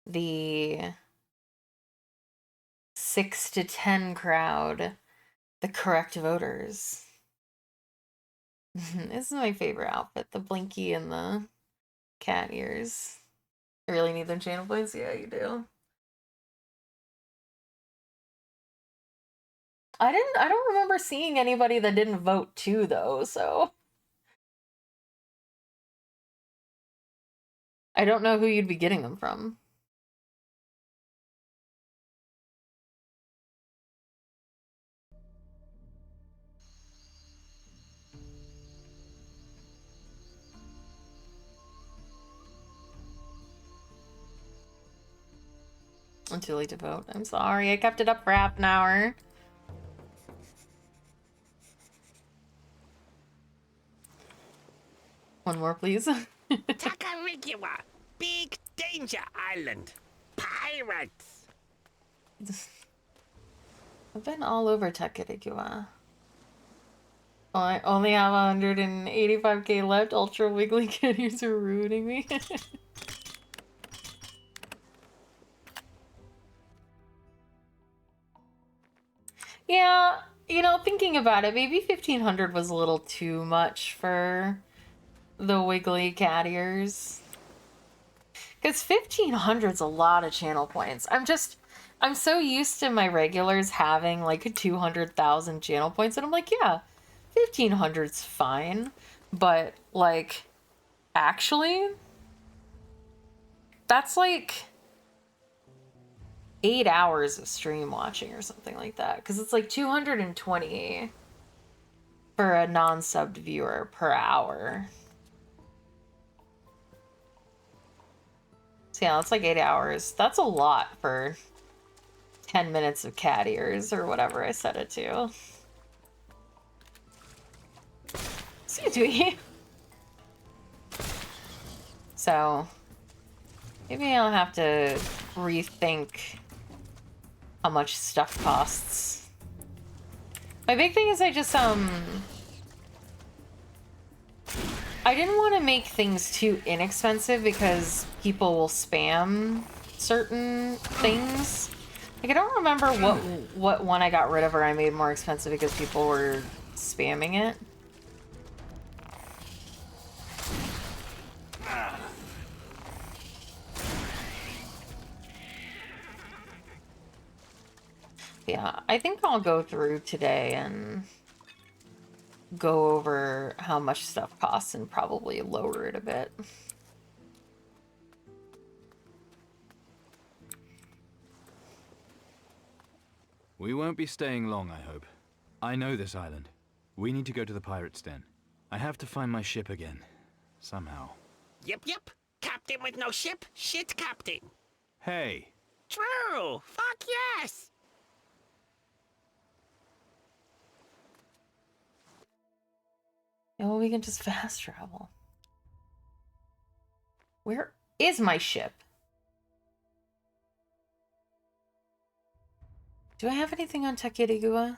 the 6 to 10 crowd the correct voters? This is my favorite outfit, the blinky and the cat ears. I really need them channel points? Yeah, you do. I don't remember seeing anybody that didn't vote too, though, so I don't know who you'd be getting them from. I'm too late to vote. I'm sorry. I kept it up for half an hour. One more, please. Takarigua, Big Danger Island. Pirates. I've been all over Takarigua. Oh, I only have 185k left. Ultra Wiggly Kitties are ruining me. Yeah, you know, thinking about it, maybe 1500 was a little too much for the Wiggly Cat Ears. Because 1500's a lot of channel points. I'm so used to my regulars having like 200,000 channel points, and I'm like, yeah, 1500's fine. But, like, actually, that's like 8 hours of stream watching or something like that. Because it's like 220 for a non-subbed viewer per hour. So yeah, that's like 8 hours. That's a lot for 10 minutes of cat ears or whatever I set it to. Excuse me. So maybe I'll have to rethink how much stuff costs. My big thing is I just, I didn't want to make things too inexpensive because people will spam certain things. Like, I don't remember what one I got rid of or I made more expensive because people were spamming it. Yeah, I think I'll go through today and go over how much stuff costs and probably lower it a bit. We won't be staying long, I hope. I know this island. We need to go to the pirate's den. I have to find my ship again. Somehow. Yep. Captain with no ship, shit captain. Hey! True! Fuck yes! Yeah, well, we can just fast travel. Where is my ship? Do I have anything on Takirigua?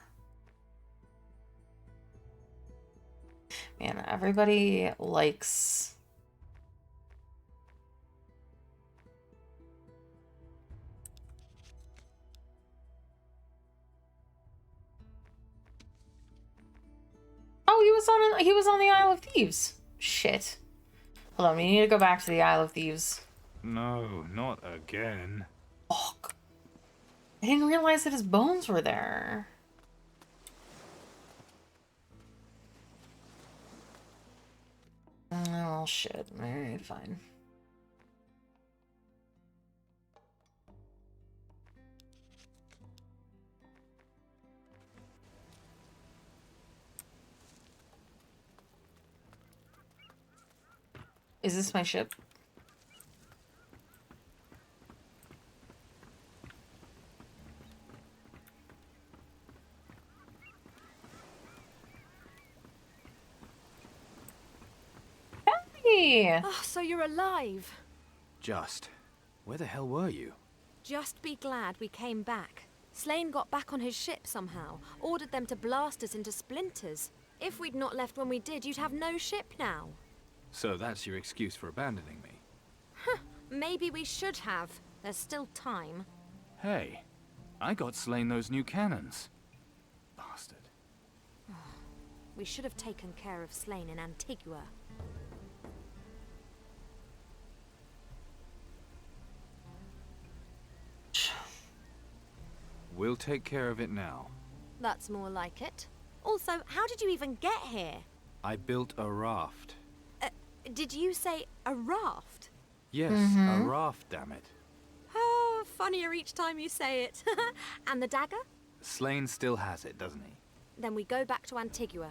Man, everybody likes... Oh, he was on the Isle of Thieves. Shit. Hold on, we need to go back to the Isle of Thieves. No, not again. Fuck. I didn't realize that his bones were there. Oh, shit. Alright, fine. Is this my ship? Hey! Oh, so you're alive. Just. Where the hell were you? Just be glad we came back. Slane got back on his ship somehow, ordered them to blast us into splinters. If we'd not left when we did, you'd have no ship now. So that's your excuse for abandoning me? Maybe we should have. There's still time. Hey, I got Slane those new cannons. Bastard. We should have taken care of Slane in Antigua. We'll take care of it now. That's more like it. Also, how did you even get here? I built a raft. Did you say a raft? Yes, a raft, damn it. Oh, funnier each time you say it. And the dagger? Slane still has it, doesn't he? Then we go back to Antigua.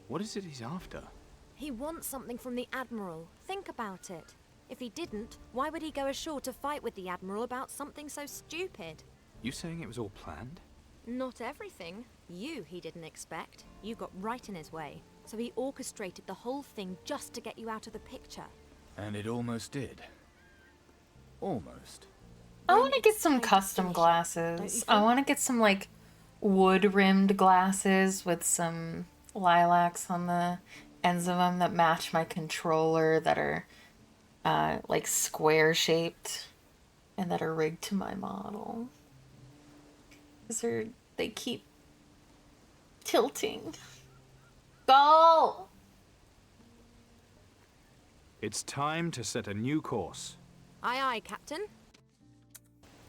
What is it he's after? He wants something from the Admiral. Think about it. If he didn't, why would he go ashore to fight with the Admiral about something so stupid? You saying it was all planned? Not everything. You he didn't expect. You got right in his way. So he orchestrated the whole thing just to get you out of the picture. And it almost did. Almost. I want to get some custom glasses. I want to get some, like, wood-rimmed glasses with some lilacs on the ends of them that match my controller, that are, like, square-shaped and that are rigged to my model. Because they keep tilting. Go! It's time to set a new course. Aye, aye, Captain.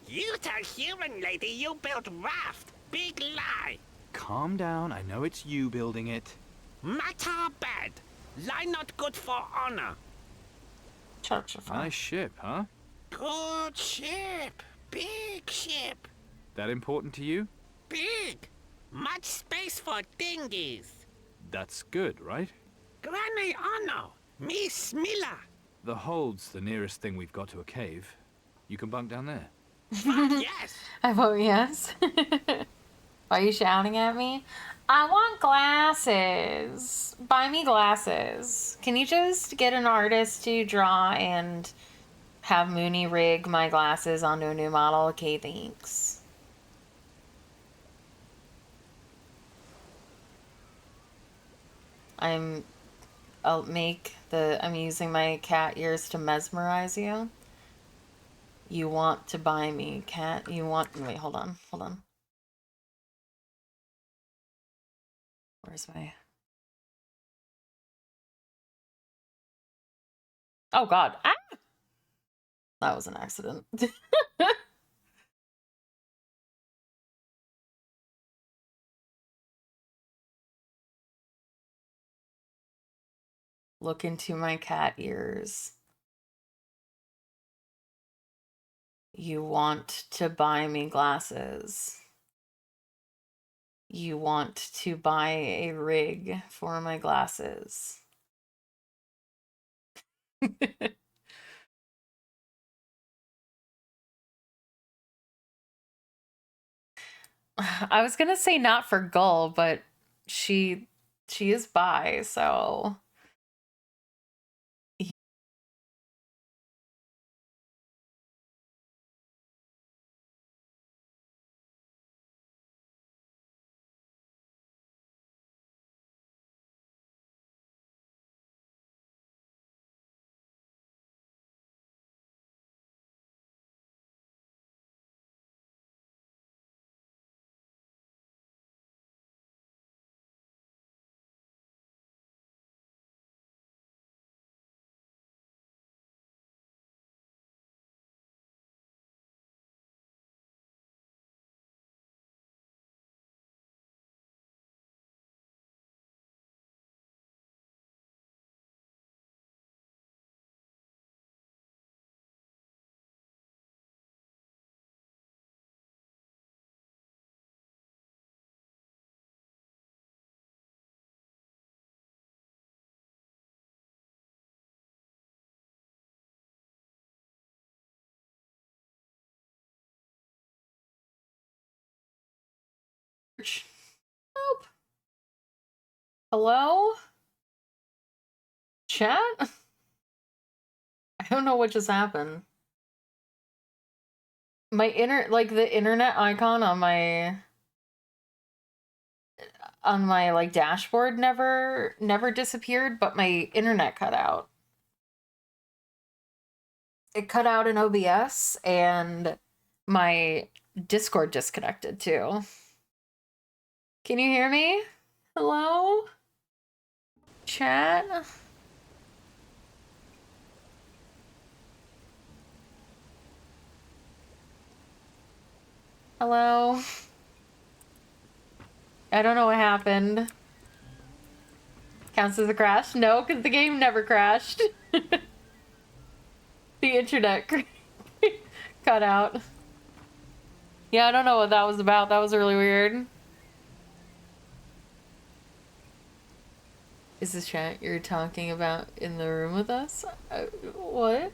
You tell human lady you built raft. Big lie. Calm down, I know it's you building it. Matter bad. Lie not good for honor. Nice ship, huh? Good ship. Big ship. That important to you? Big. Much space for dinghies. That's good, right? Granny honor. Miss Miller. The hold's the nearest thing we've got to a cave. You can bunk down there. Yes. I vote yes. Why are you shouting at me? I want glasses. Buy me glasses. Can you just get an artist to draw and Have Mooney rig my glasses onto a new model. Okay, thanks. I'm using my cat ears to mesmerize you. You want to buy me, cat? Wait, hold on. Where's my... Oh god. Ah! That was an accident. Look into my cat ears. You want to buy me glasses. You want to buy a rig for my glasses. I was gonna say not for Gull, but she is bi, so Nope. Hello? Chat? I don't know what just happened. My the internet icon on my like dashboard never disappeared, but my internet cut out. It cut out in OBS and my Discord disconnected too. Can you hear me? Hello? Chat? Hello? I don't know what happened. Counts as a crash? No, because the game never crashed. The internet cut out. Yeah, I don't know what that was about. That was really weird. Is this chat you're talking about in the room with us? What?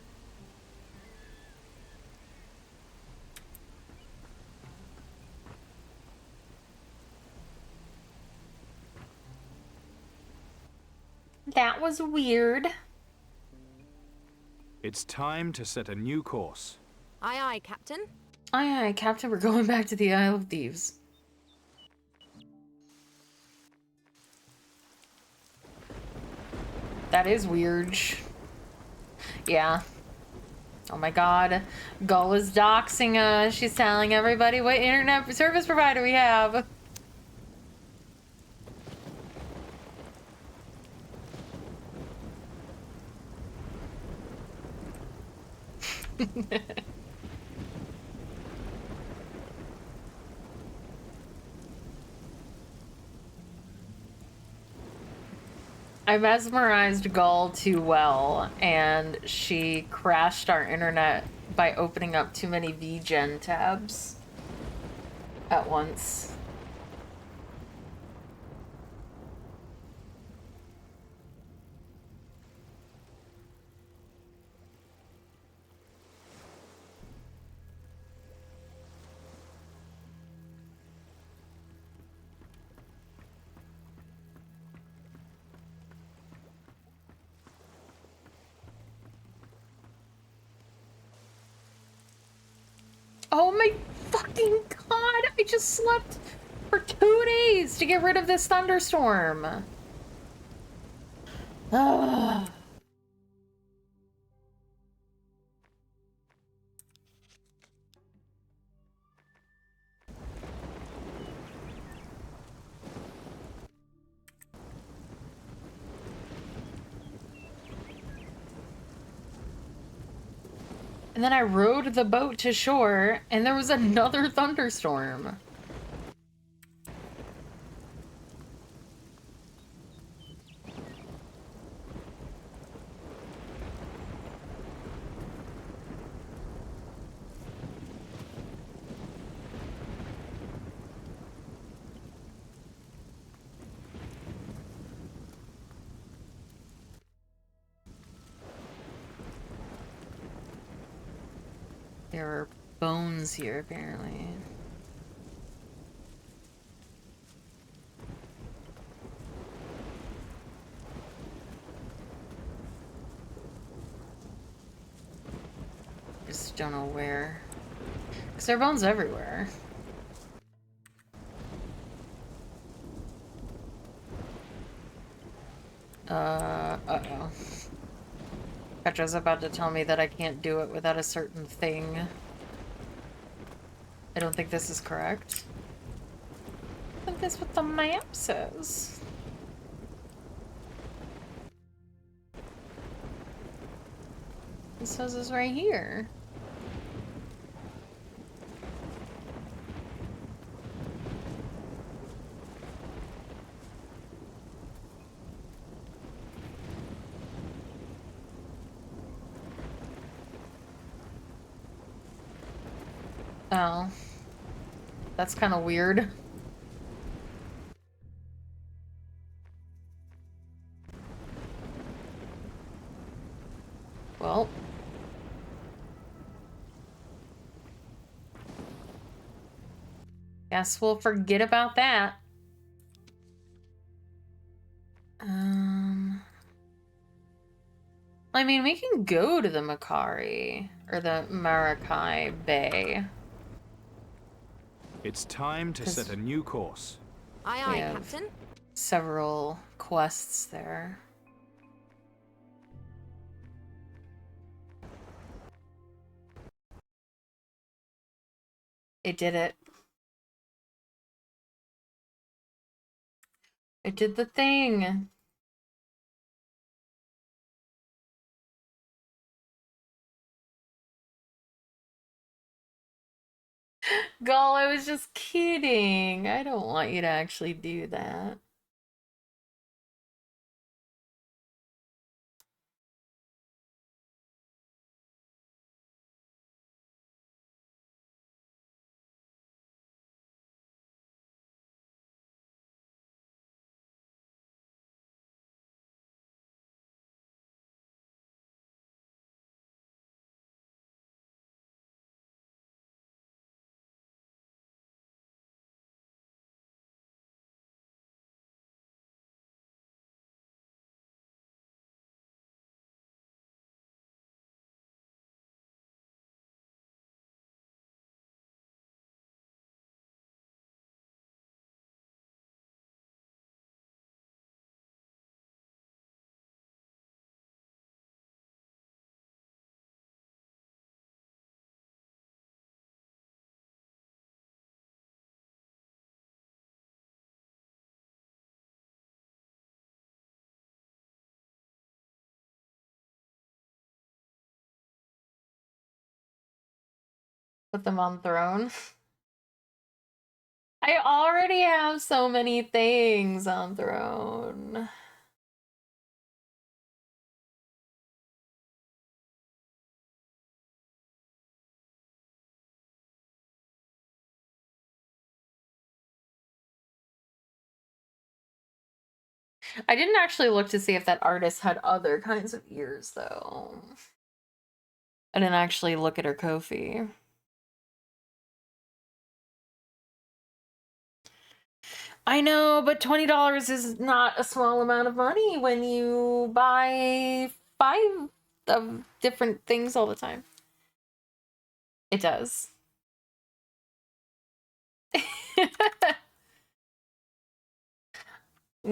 That was weird. It's time to set a new course. Aye, aye, Captain. Aye, aye, Captain, we're going back to the Isle of Thieves. That is weird. Yeah. Oh my god. Gull is doxing us. She's telling everybody what internet service provider we have. I mesmerized Gull too well, and she crashed our internet by opening up too many VGen tabs at once. Oh my fucking god! I just slept for 2 days to get rid of this thunderstorm. Ugh. And then I rowed the boat to shore, and there was another thunderstorm. There are bones here, apparently. Just don't know where. Because there are bones everywhere. Uh-oh. Petra's about to tell me that I can't do it without a certain thing. I don't think this is correct. I think that's what the map says. It says it's right here. Oh. That's kind of weird. Well. Guess we'll forget about that. I mean, we can go to the Makari, or the Marakai Bay. It's time to set a new course. Aye, aye, Captain. Several quests there. It did it. It did the thing. Gull, I was just kidding. I don't want you to actually do that. Put them on throne. I already have so many things on throne. I didn't actually look to see if that artist had other kinds of ears, though. I didn't actually look at her Ko-fi. I know, but $20 is not a small amount of money when you buy 5 of different things all the time. It does.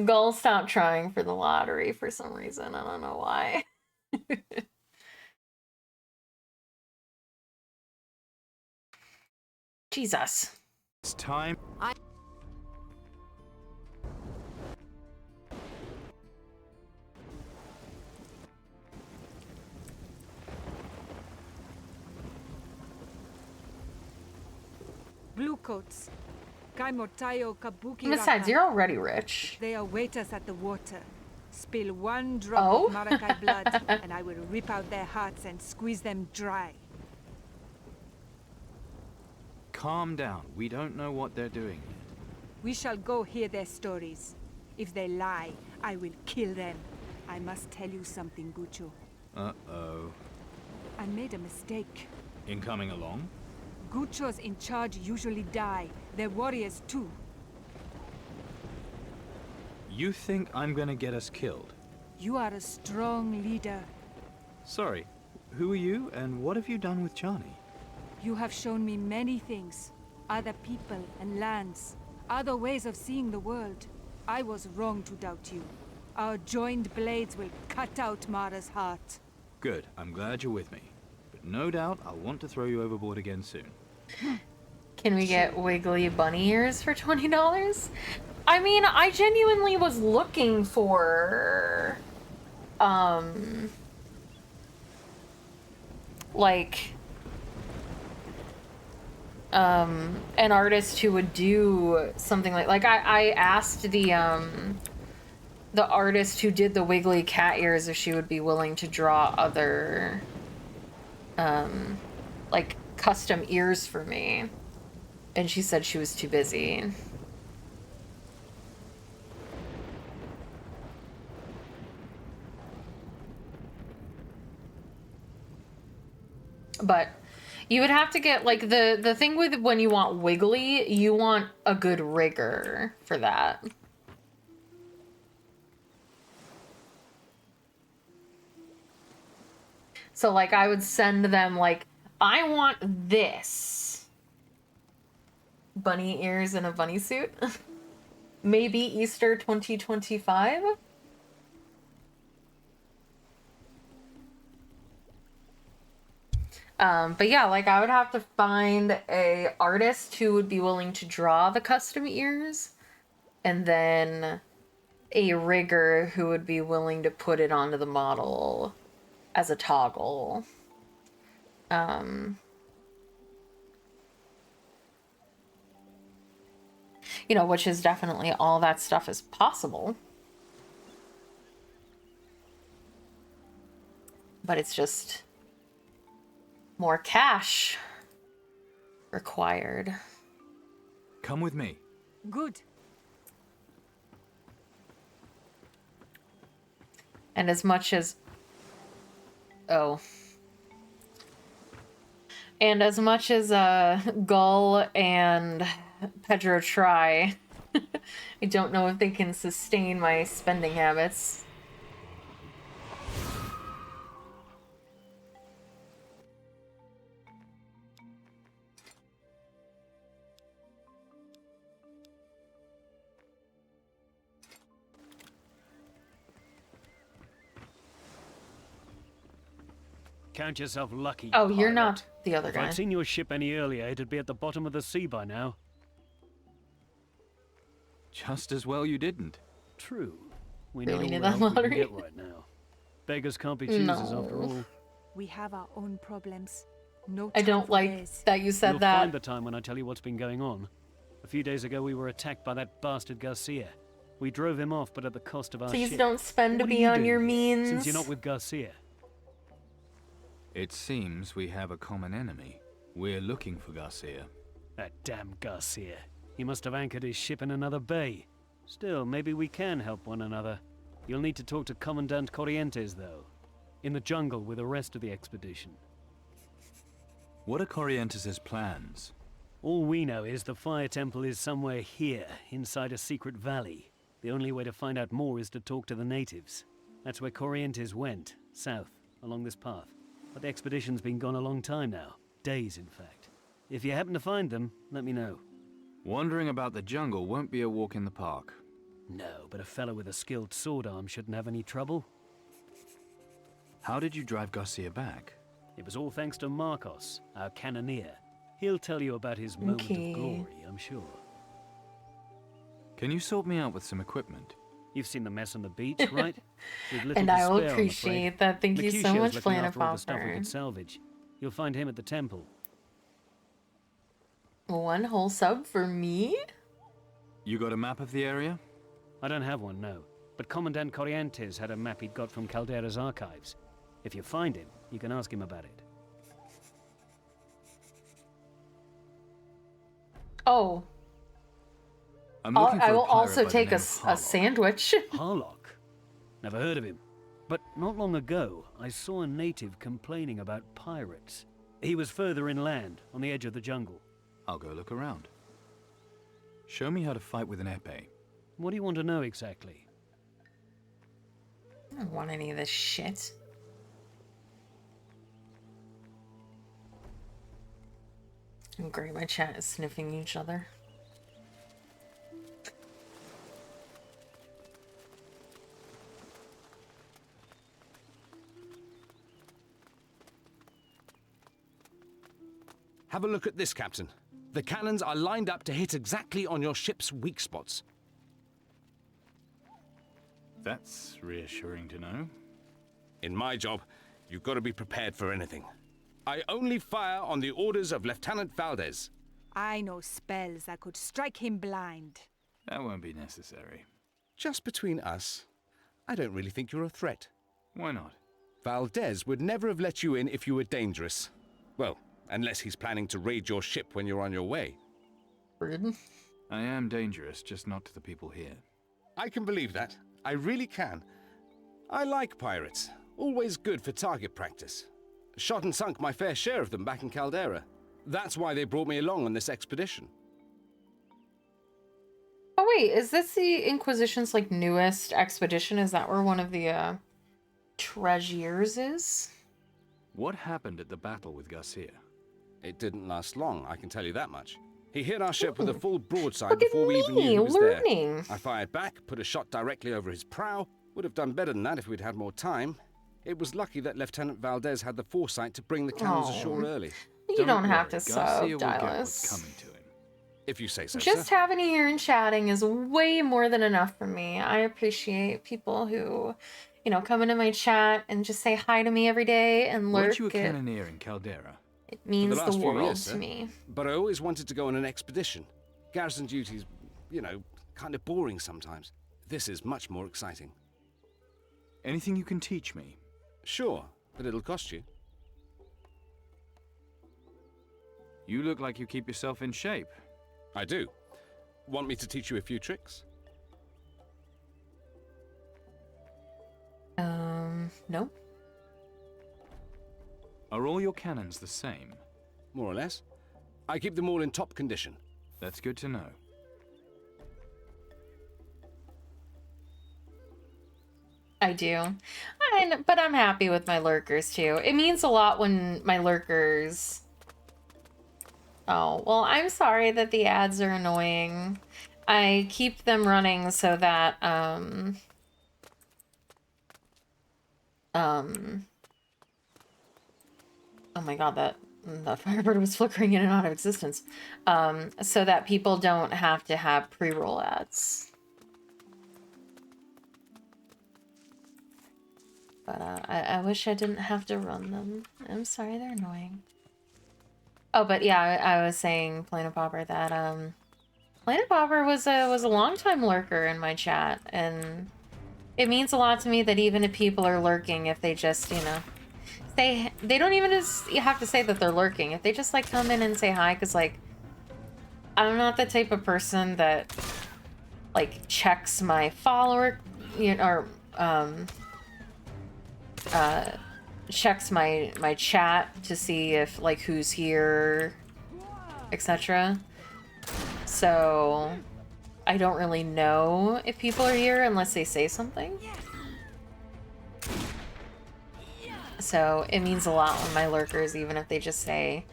Gull stopped trying for the lottery for some reason. I don't know why. Jesus. It's time. Bluecoats. Kaimotayo kabuki. Besides, you're already rich. They await us at the water. Spill one drop Oh? of Marakai blood, and I will rip out their hearts and squeeze them dry. Calm down. We don't know what they're doing yet. We shall go hear their stories. If they lie, I will kill them. I must tell you something, Gucho. Uh-oh. I made a mistake. In coming along? Guchos in charge usually die. Their warriors too. You think I'm gonna get us killed? You are a strong leader. Sorry, who are you and what have you done with Chani? You have shown me many things. Other people and lands. Other ways of seeing the world. I was wrong to doubt you. Our joined blades will cut out Mara's heart. Good, I'm glad you're with me. But no doubt I'll want to throw you overboard again soon. Can we get wiggly bunny ears for $20? I mean, I genuinely was looking for, like, an artist who would do something like I asked the artist who did the wiggly cat ears if she would be willing to draw other, like, custom ears for me. And she said she was too busy. But you would have to get, like, the thing with when you want wiggly, you want a good rigger for that. So, like, I would send them, like, I want this. Bunny ears in a bunny suit. Maybe Easter 2025? But yeah, like, I would have to find a artist who would be willing to draw the custom ears, and then a rigger who would be willing to put it onto the model as a toggle. You know, which is definitely all that stuff is possible. But it's just more cash required. Come with me. Good. And as much as... Oh. And as much as Gull and Pedro try, I don't know if they can sustain my spending habits. Count yourself lucky. Oh, you're pirate. not the other If guy. I'd seen your ship any earlier, it'd be at the bottom of the sea by now. Just as well you didn't. True. We Really need need all that the help we can lottery? get right now. Beggars can't be choosers after all. We have our own problems. No I time don't for like theirs. that you said You'll that. find the time when I tell you what's been going on. A few days ago, we were attacked by that bastard Garcia. We drove him off, but at the cost of our Please ship. don't spend What are you beyond doing your here, means. Since you're not with Garcia. It seems we have a common enemy. We're looking for Garcia. That damn Garcia. He must have anchored his ship in another bay. Still, maybe we can help one another. You'll need to talk to Commandant Corrientes, though. In the jungle with the rest of the expedition. What are Corrientes' plans? All we know is the fire temple is somewhere here, inside a secret valley. The only way to find out more is to talk to the natives. That's where Corrientes went, south, along this path. But the expedition's been gone a long time now. Days, in fact. If you happen to find them, let me know. Wandering about the jungle won't be a walk in the park. No, but a fellow with a skilled sword arm shouldn't have any trouble. How did you drive Garcia back? It was all thanks to Marcos, our cannoneer. He'll tell you about his moment of glory, I'm sure. Can you sort me out with some equipment? You've seen the mess on the beach, right? And I will appreciate that. Thank you so much, Planet all the stuff we Popper. could salvage. You'll find him at the temple. One whole sub for me? You got a map of the area? I don't have one, no. But Commandant Corrientes had a map he'd got from Caldera's archives. If you find him, you can ask him about it. Oh. I will also take a sandwich. Harlock? Never heard of him. But not long ago, I saw a native complaining about pirates. He was further inland, on the edge of the jungle. I'll go look around. Show me how to fight with an épée. What do you want to know exactly? I don't want any of this shit. Great, my chat is sniffing each other. Have a look at this, Captain. The cannons are lined up to hit exactly on your ship's weak spots. That's reassuring to know. In my job, you've got to be prepared for anything. I only fire on the orders of Lieutenant Valdez. I know spells that could strike him blind. That won't be necessary. Just between us, I don't really think you're a threat. Why not? Valdez would never have let you in if you were dangerous. Well, unless he's planning to raid your ship when you're on your way. I am dangerous, just not to the people here. I can believe that. I really can. I like pirates. Always good for target practice. Shot and sunk my fair share of them back in Caldera. That's why they brought me along on this expedition. Oh wait, is this the Inquisition's like newest expedition? Is that where one of the treasures is? What happened at the battle with Garcia? It didn't last long, I can tell you that much. He hit our ship with a full broadside before we even knew he was there. I fired back, put a shot directly over his prow. Would have done better than that if we'd had more time. It was lucky that Lieutenant Valdez had the foresight to bring the cannons ashore early. You don't have to sub, Dylas. If you say so, Just sir. having you here and chatting is way more than enough for me. I appreciate people who, you know, come into my chat and just say hi to me every day and lurk. Weren't you a cannoneer in Caldera? It means For the last the few world years, to sir. me. But I always wanted to go on an expedition. Garrison duties, you know, kind of boring sometimes. This is much more exciting. Anything you can teach me? Sure, but it'll cost you. You look like you keep yourself in shape. I do. Want me to teach you a few tricks? No. Are all your cannons the same? More or less. I keep them all in top condition. That's good to know. I do. But I'm happy with my lurkers too. It means a lot when my lurkers... Oh, well, I'm sorry that the ads are annoying. I keep them running so that, oh my god, that Firebird was flickering in and out of existence. So that people don't have to have pre-roll ads. But I wish I didn't have to run them. I'm sorry, they're annoying. Oh, but yeah, I was saying, Planet Popper, that Planet Popper was a long-time lurker in my chat, and it means a lot to me that even if people are lurking, if they just, you know, they don't even just have to say that they're lurking. If they just like come in and say hi, because like I'm not the type of person that like checks my follower, you know, or checks my chat to see if like who's here, etc. So I don't really know if people are here unless they say something. So it means a lot when my lurkers, even if they just say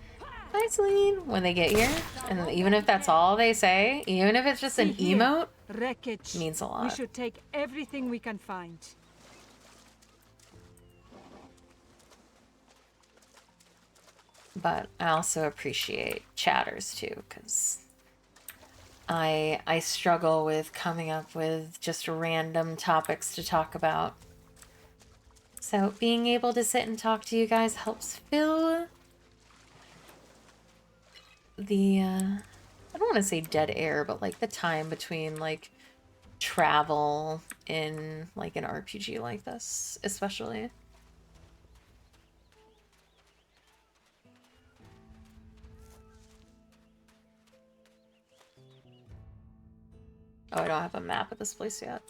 Hi, Celine, when they get here. And even if that's all they say, even if it's just an emote, wreckage. means a lot. We should take everything we can find. But I also appreciate chatters too, because I struggle with coming up with just random topics to talk about. So being able to sit and talk to you guys helps fill the I don't want to say dead air, but like the time between like travel in like an RPG like this, especially. Oh, I don't have a map of this place yet.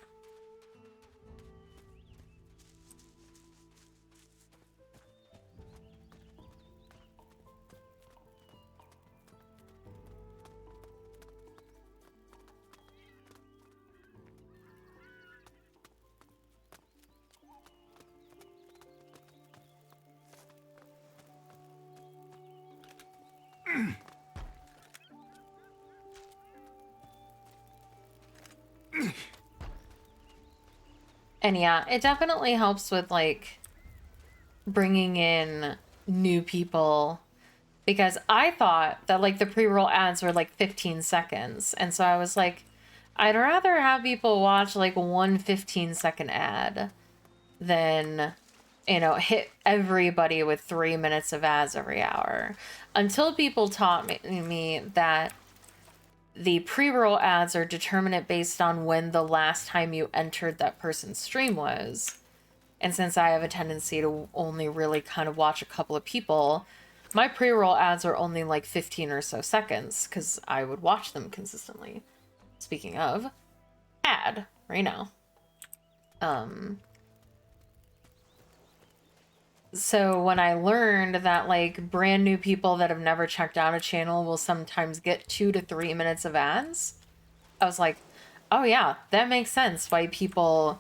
And yeah, it definitely helps with like bringing in new people, because I thought that like the pre-roll ads were like 15 seconds. And so I was like, I'd rather have people watch like one 15-second ad than, you know, hit everybody with 3 minutes of ads every hour. Until people taught me that the pre-roll ads are determinate based on when the last time you entered that person's stream was. And since I have a tendency to only really kind of watch a couple of people, my pre-roll ads are only like 15 or so seconds because I would watch them consistently. Speaking of, ad right now. So when I learned that like brand new people that have never checked out a channel will sometimes get 2 to 3 minutes of ads, I was like, oh yeah, that makes sense why people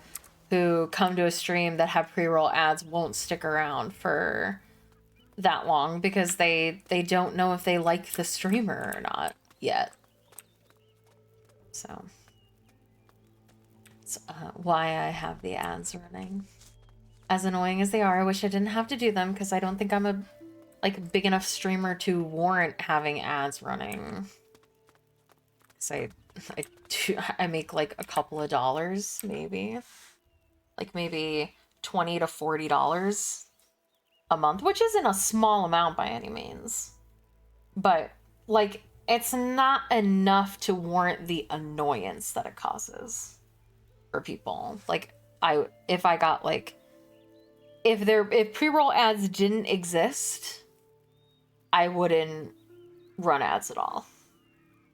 who come to a stream that have pre-roll ads won't stick around for that long, because they don't know if they like the streamer or not yet. So it's why I have the ads running. As annoying as they are, I wish I didn't have to do them, because I don't think I'm a like big enough streamer to warrant having ads running. So I make like a couple of dollars, maybe. Like maybe $20 to $40 a month, which isn't a small amount by any means. But like it's not enough to warrant the annoyance that it causes for people. Like if I got like if pre-roll ads didn't exist, I wouldn't run ads at all.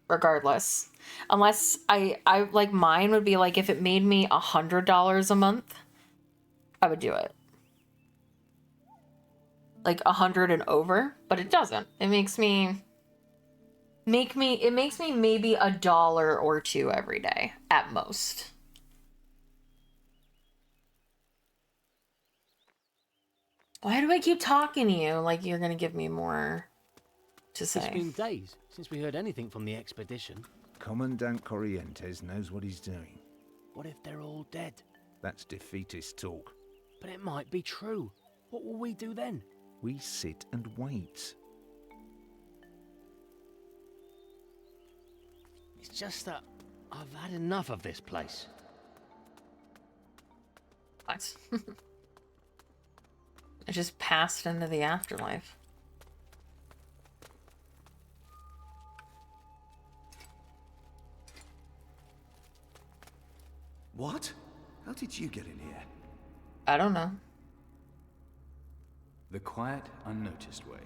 Regardless. Unless I like mine would be like if it made me $100 a month, I would do it. Like 100 and over, but it doesn't. It makes me maybe $1 or $2 every day at most. Why do I keep talking to you like you're gonna give me more to say? It's been days since we heard anything from the expedition. Commandant Corrientes knows what he's doing. What if they're all dead? That's defeatist talk. But it might be true. What will we do then? We sit and wait. It's just that I've had enough of this place. What? I just passed into the afterlife. What? How did you get in here? I don't know. The quiet, unnoticed way.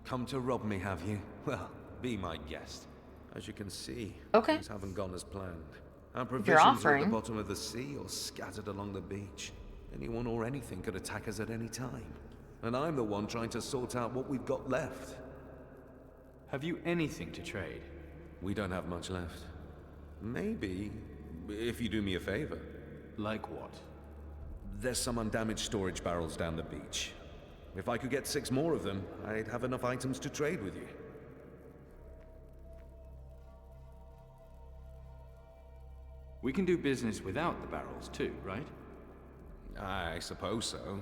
Come to rob me, have you? Well, be my guest. As you can see, okay, things haven't gone as planned. Our You're provisions are at offering. the bottom of the sea or scattered along the beach. Anyone or anything could attack us at any time. And I'm the one trying to sort out what we've got left. Have you anything to trade? We don't have much left. Maybe, if you do me a favor. Like what? There's some undamaged storage barrels down the beach. If I could get 6 more of them, I'd have enough items to trade with you. We can do business without the barrels too, right? I suppose so.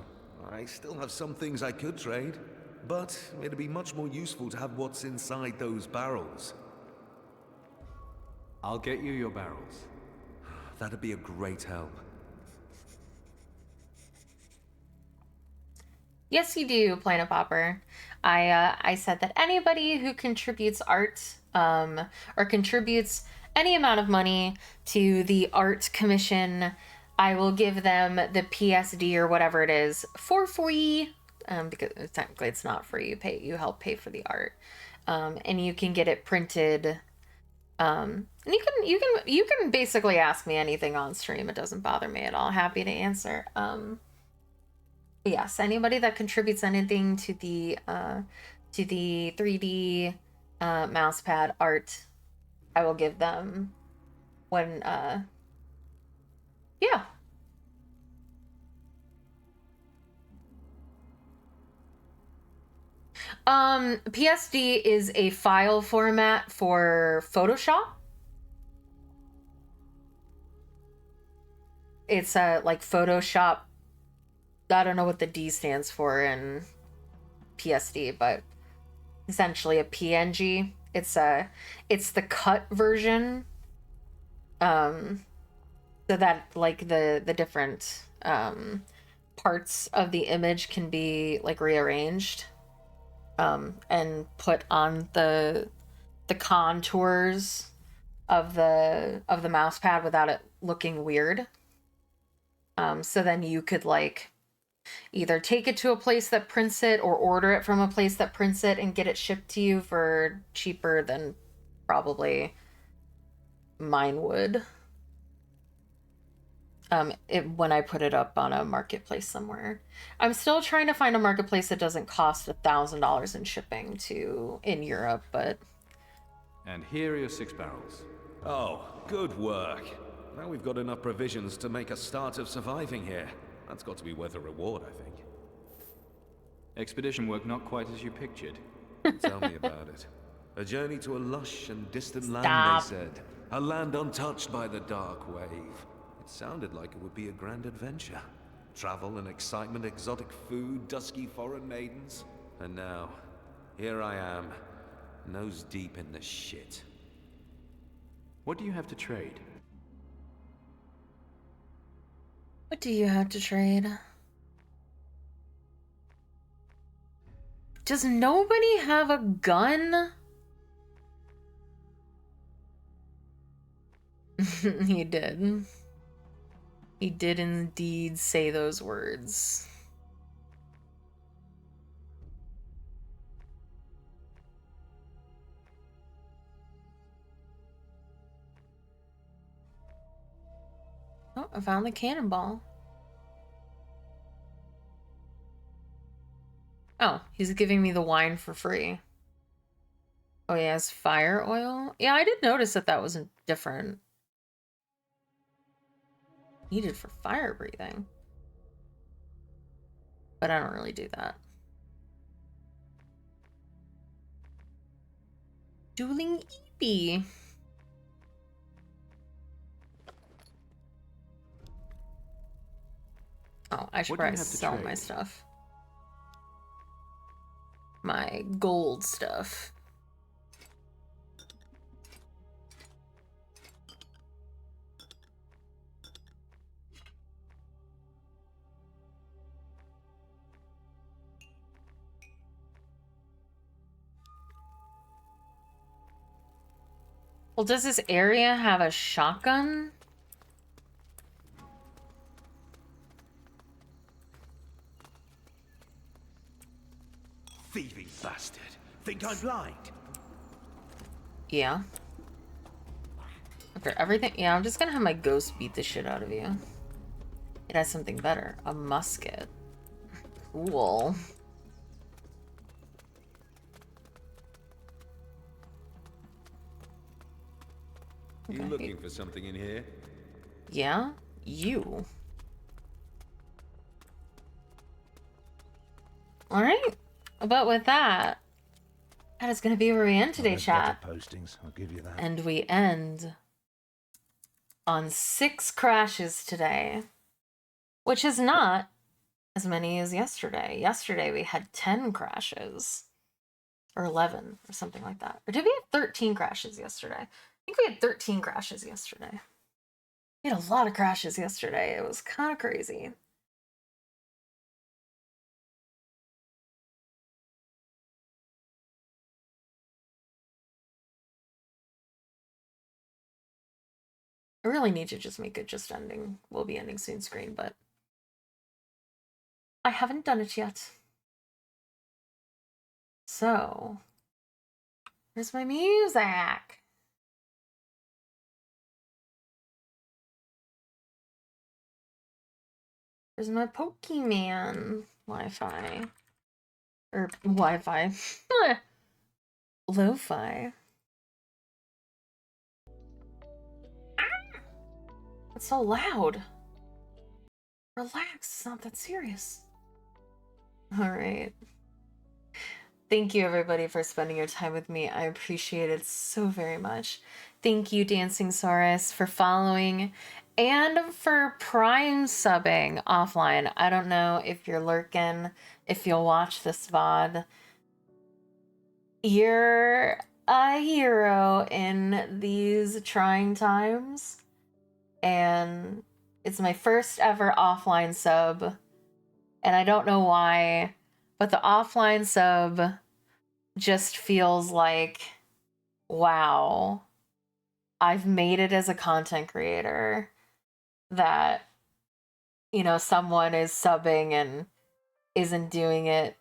I still have some things I could trade, but it'd be much more useful to have what's inside those barrels. I'll get you your barrels. That'd be a great help. Yes, you do, Planet Popper. I said that anybody who contributes art, or contributes any amount of money to the art commission, I will give them the PSD or whatever it is for free. Because technically it's not free. You help pay for the art, and you can get it printed. And you can basically ask me anything on stream. It doesn't bother me at all. Happy to answer. Yes, anybody that contributes anything to the 3D mousepad art, I will give them when yeah. PSD is a file format for Photoshop. It's like Photoshop. I don't know what the D stands for in PSD, but essentially a PNG. It's the cut version. So that like the different parts of the image can be like rearranged and put on the contours of the mouse pad without it looking weird. So then you could like either take it to a place that prints it or order it from a place that prints it and get it shipped to you for cheaper than probably mine would. When I put it up on a marketplace somewhere. I'm still trying to find a marketplace that doesn't cost $1,000 in shipping in Europe, but... And here are your 6 barrels. Oh, good work. Now we've got enough provisions to make a start of surviving here. That's got to be worth a reward, I think. Expedition work not quite as you pictured. Tell me about it. A journey to a lush and distant land, Stop. they said. A land untouched by the dark wave. It sounded like it would be a grand adventure. Travel and excitement, exotic food, dusky foreign maidens. And now, here I am, nose deep in the shit. What do you have to trade? What do you have to trade? Does nobody have a gun? He did. He did indeed say those words. Oh, I found the cannonball. Oh, he's giving me the wine for free. Oh, he has fire oil? Yeah, I did notice that was different. Needed for fire breathing. But I don't really do that. Dueling Eepee. Oh, I should probably sell my stuff. My gold stuff. Well, does this area have a shotgun? Thieving bastard. Think I'm blind? Yeah. After everything, yeah, I'm just gonna have my ghost beat the shit out of you. It has something better. A musket. Cool. You looking for something in here? Yeah? You. Alright. But with that is going to be where we end today, chat. Postings, I'll give you that. And we end on 6 crashes today, which is not as many as yesterday. Yesterday we had 10 crashes, or 11, or something like that. Or did we have 13 crashes yesterday? I think we had 13 crashes yesterday. We had a lot of crashes yesterday. It was kind of crazy. I really need to just make it just ending. We'll be ending soon screen, but I haven't done it yet. So, here's my music. There's my Pokemon Wi-Fi. Or Wi-Fi. Lo-fi. Ah! It's so loud. Relax, it's not that serious. Alright. Thank you everybody for spending your time with me. I appreciate it so very much. Thank you, Dancing Saurus, for following and for Prime subbing offline. I don't know if you're lurking, if you'll watch this VOD. You're a hero in these trying times. And it's my first ever offline sub. And I don't know why, but the offline sub just feels like, wow, I've made it as a content creator, that, you know, someone is subbing and isn't doing it.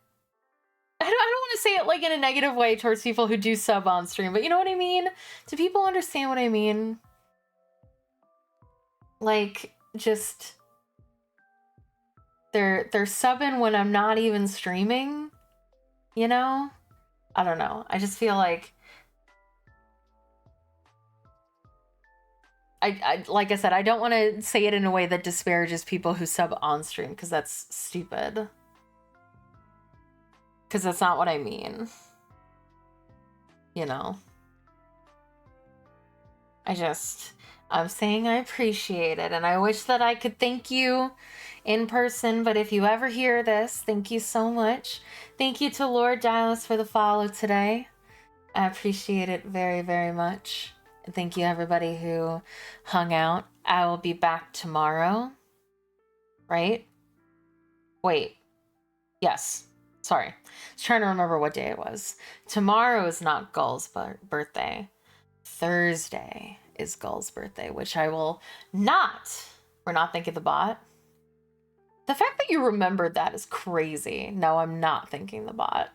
I don't want to say it like in a negative way towards people who do sub on stream, but you know what I mean? Do people understand what I mean? Like, just, they're subbing when I'm not even streaming, you know? I don't know. I just feel like I like I said, I don't want to say it in a way that disparages people who sub on stream, because that's stupid. Because that's not what I mean. You know? I'm saying I appreciate it, and I wish that I could thank you in person, but if you ever hear this, thank you so much. Thank you to Lord Giles for the follow today. I appreciate it very, very much. And thank you everybody who hung out. I will be back tomorrow. Right? Wait. Yes. Sorry. I was trying to remember what day it was. Tomorrow is not Gull's birthday. Thursday is Gull's birthday, which I will not. We're not thinking the bot. The fact that you remembered that is crazy. No, I'm not thinking the bot.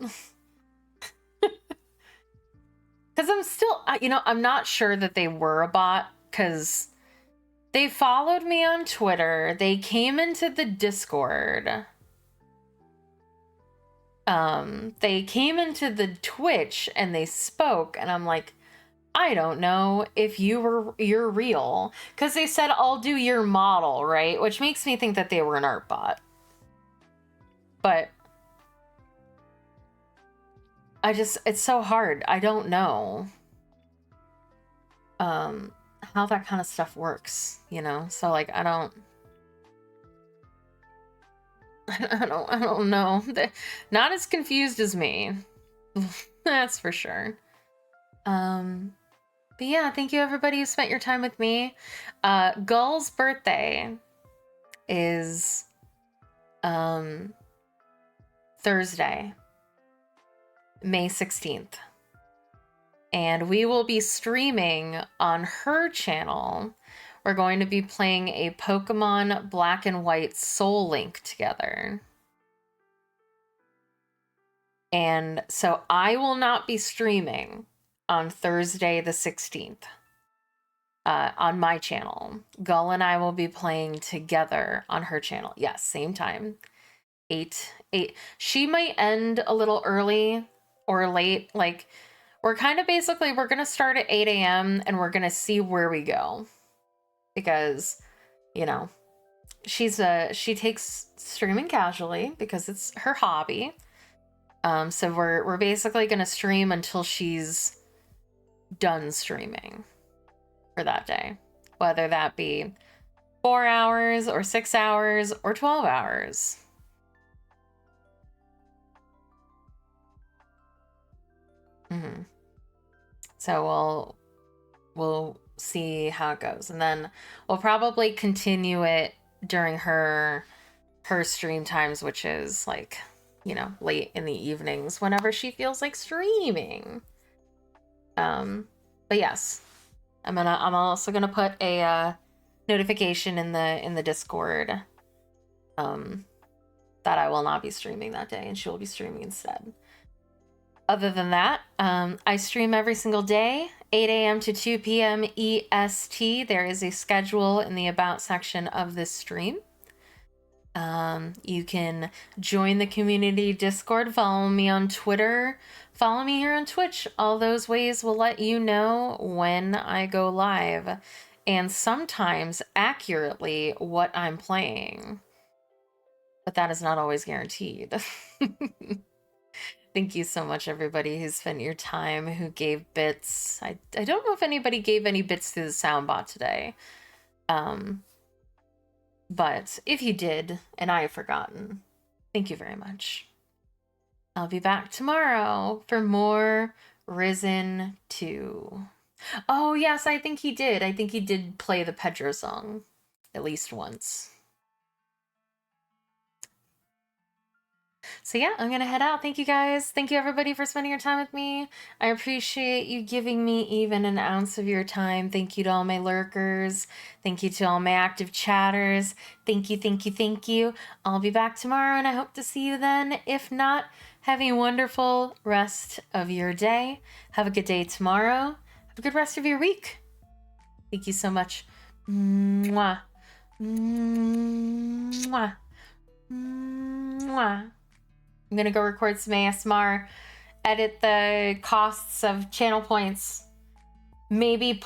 Because I'm still, you know, I'm not sure that they were a bot, because they followed me on Twitter. They came into the Discord. They came into the Twitch and they spoke, and I'm like, I don't know if you're real, because they said I'll do your model, right? Which makes me think that they were an art bot. But it's so hard. I don't know how that kind of stuff works, you know? So like I don't know. Not as confused as me. That's for sure. But yeah, thank you everybody who spent your time with me. Gull's birthday is Thursday, May 16th. And we will be streaming on her channel. We're going to be playing a Pokemon Black and White Soul Link together. And so I will not be streaming on Thursday the 16th on my channel. Gull and I will be playing together on her channel. Yes, same time. 8. She might end a little early or late. Like, we're kind of basically, we're going to start at 8 a.m. and we're going to see where we go. Because, you know, she takes streaming casually because it's her hobby. So we're basically going to stream until she's done streaming for that day. whether that be 4 hours or 6 hours or 12 hours. So we'll see how it goes, and then we'll probably continue it during her stream times, which is like, you know, late in the evenings whenever she feels like streaming. But yes, I'm also gonna put a notification in the Discord that I will not be streaming that day and she will be streaming instead. Other than that, I stream every single day, 8 a.m. to 2 p.m. EST. There is a schedule in the About section of this stream. You can join the community Discord, follow me on Twitter, follow me here on Twitch. All those ways will let you know when I go live, and sometimes accurately what I'm playing. But that is not always guaranteed. Thank you so much, everybody who spent your time, who gave bits. I don't know if anybody gave any bits through the soundbot today. But if you did, and I have forgotten, thank you very much. I'll be back tomorrow for more Risen 2. Oh, yes, I think he did. I think he did play the Pedro song at least once. So yeah, I'm gonna head out. Thank you guys. Thank you everybody for spending your time with me. I appreciate you giving me even an ounce of your time. Thank you to all my lurkers. Thank you to all my active chatters. Thank you, thank you, thank you. I'll be back tomorrow and I hope to see you then. If not, have a wonderful rest of your day. Have a good day tomorrow. Have a good rest of your week. Thank you so much. Mwah. Mwah. Mwah. I'm gonna go record some ASMR, edit the costs of channel points, maybe put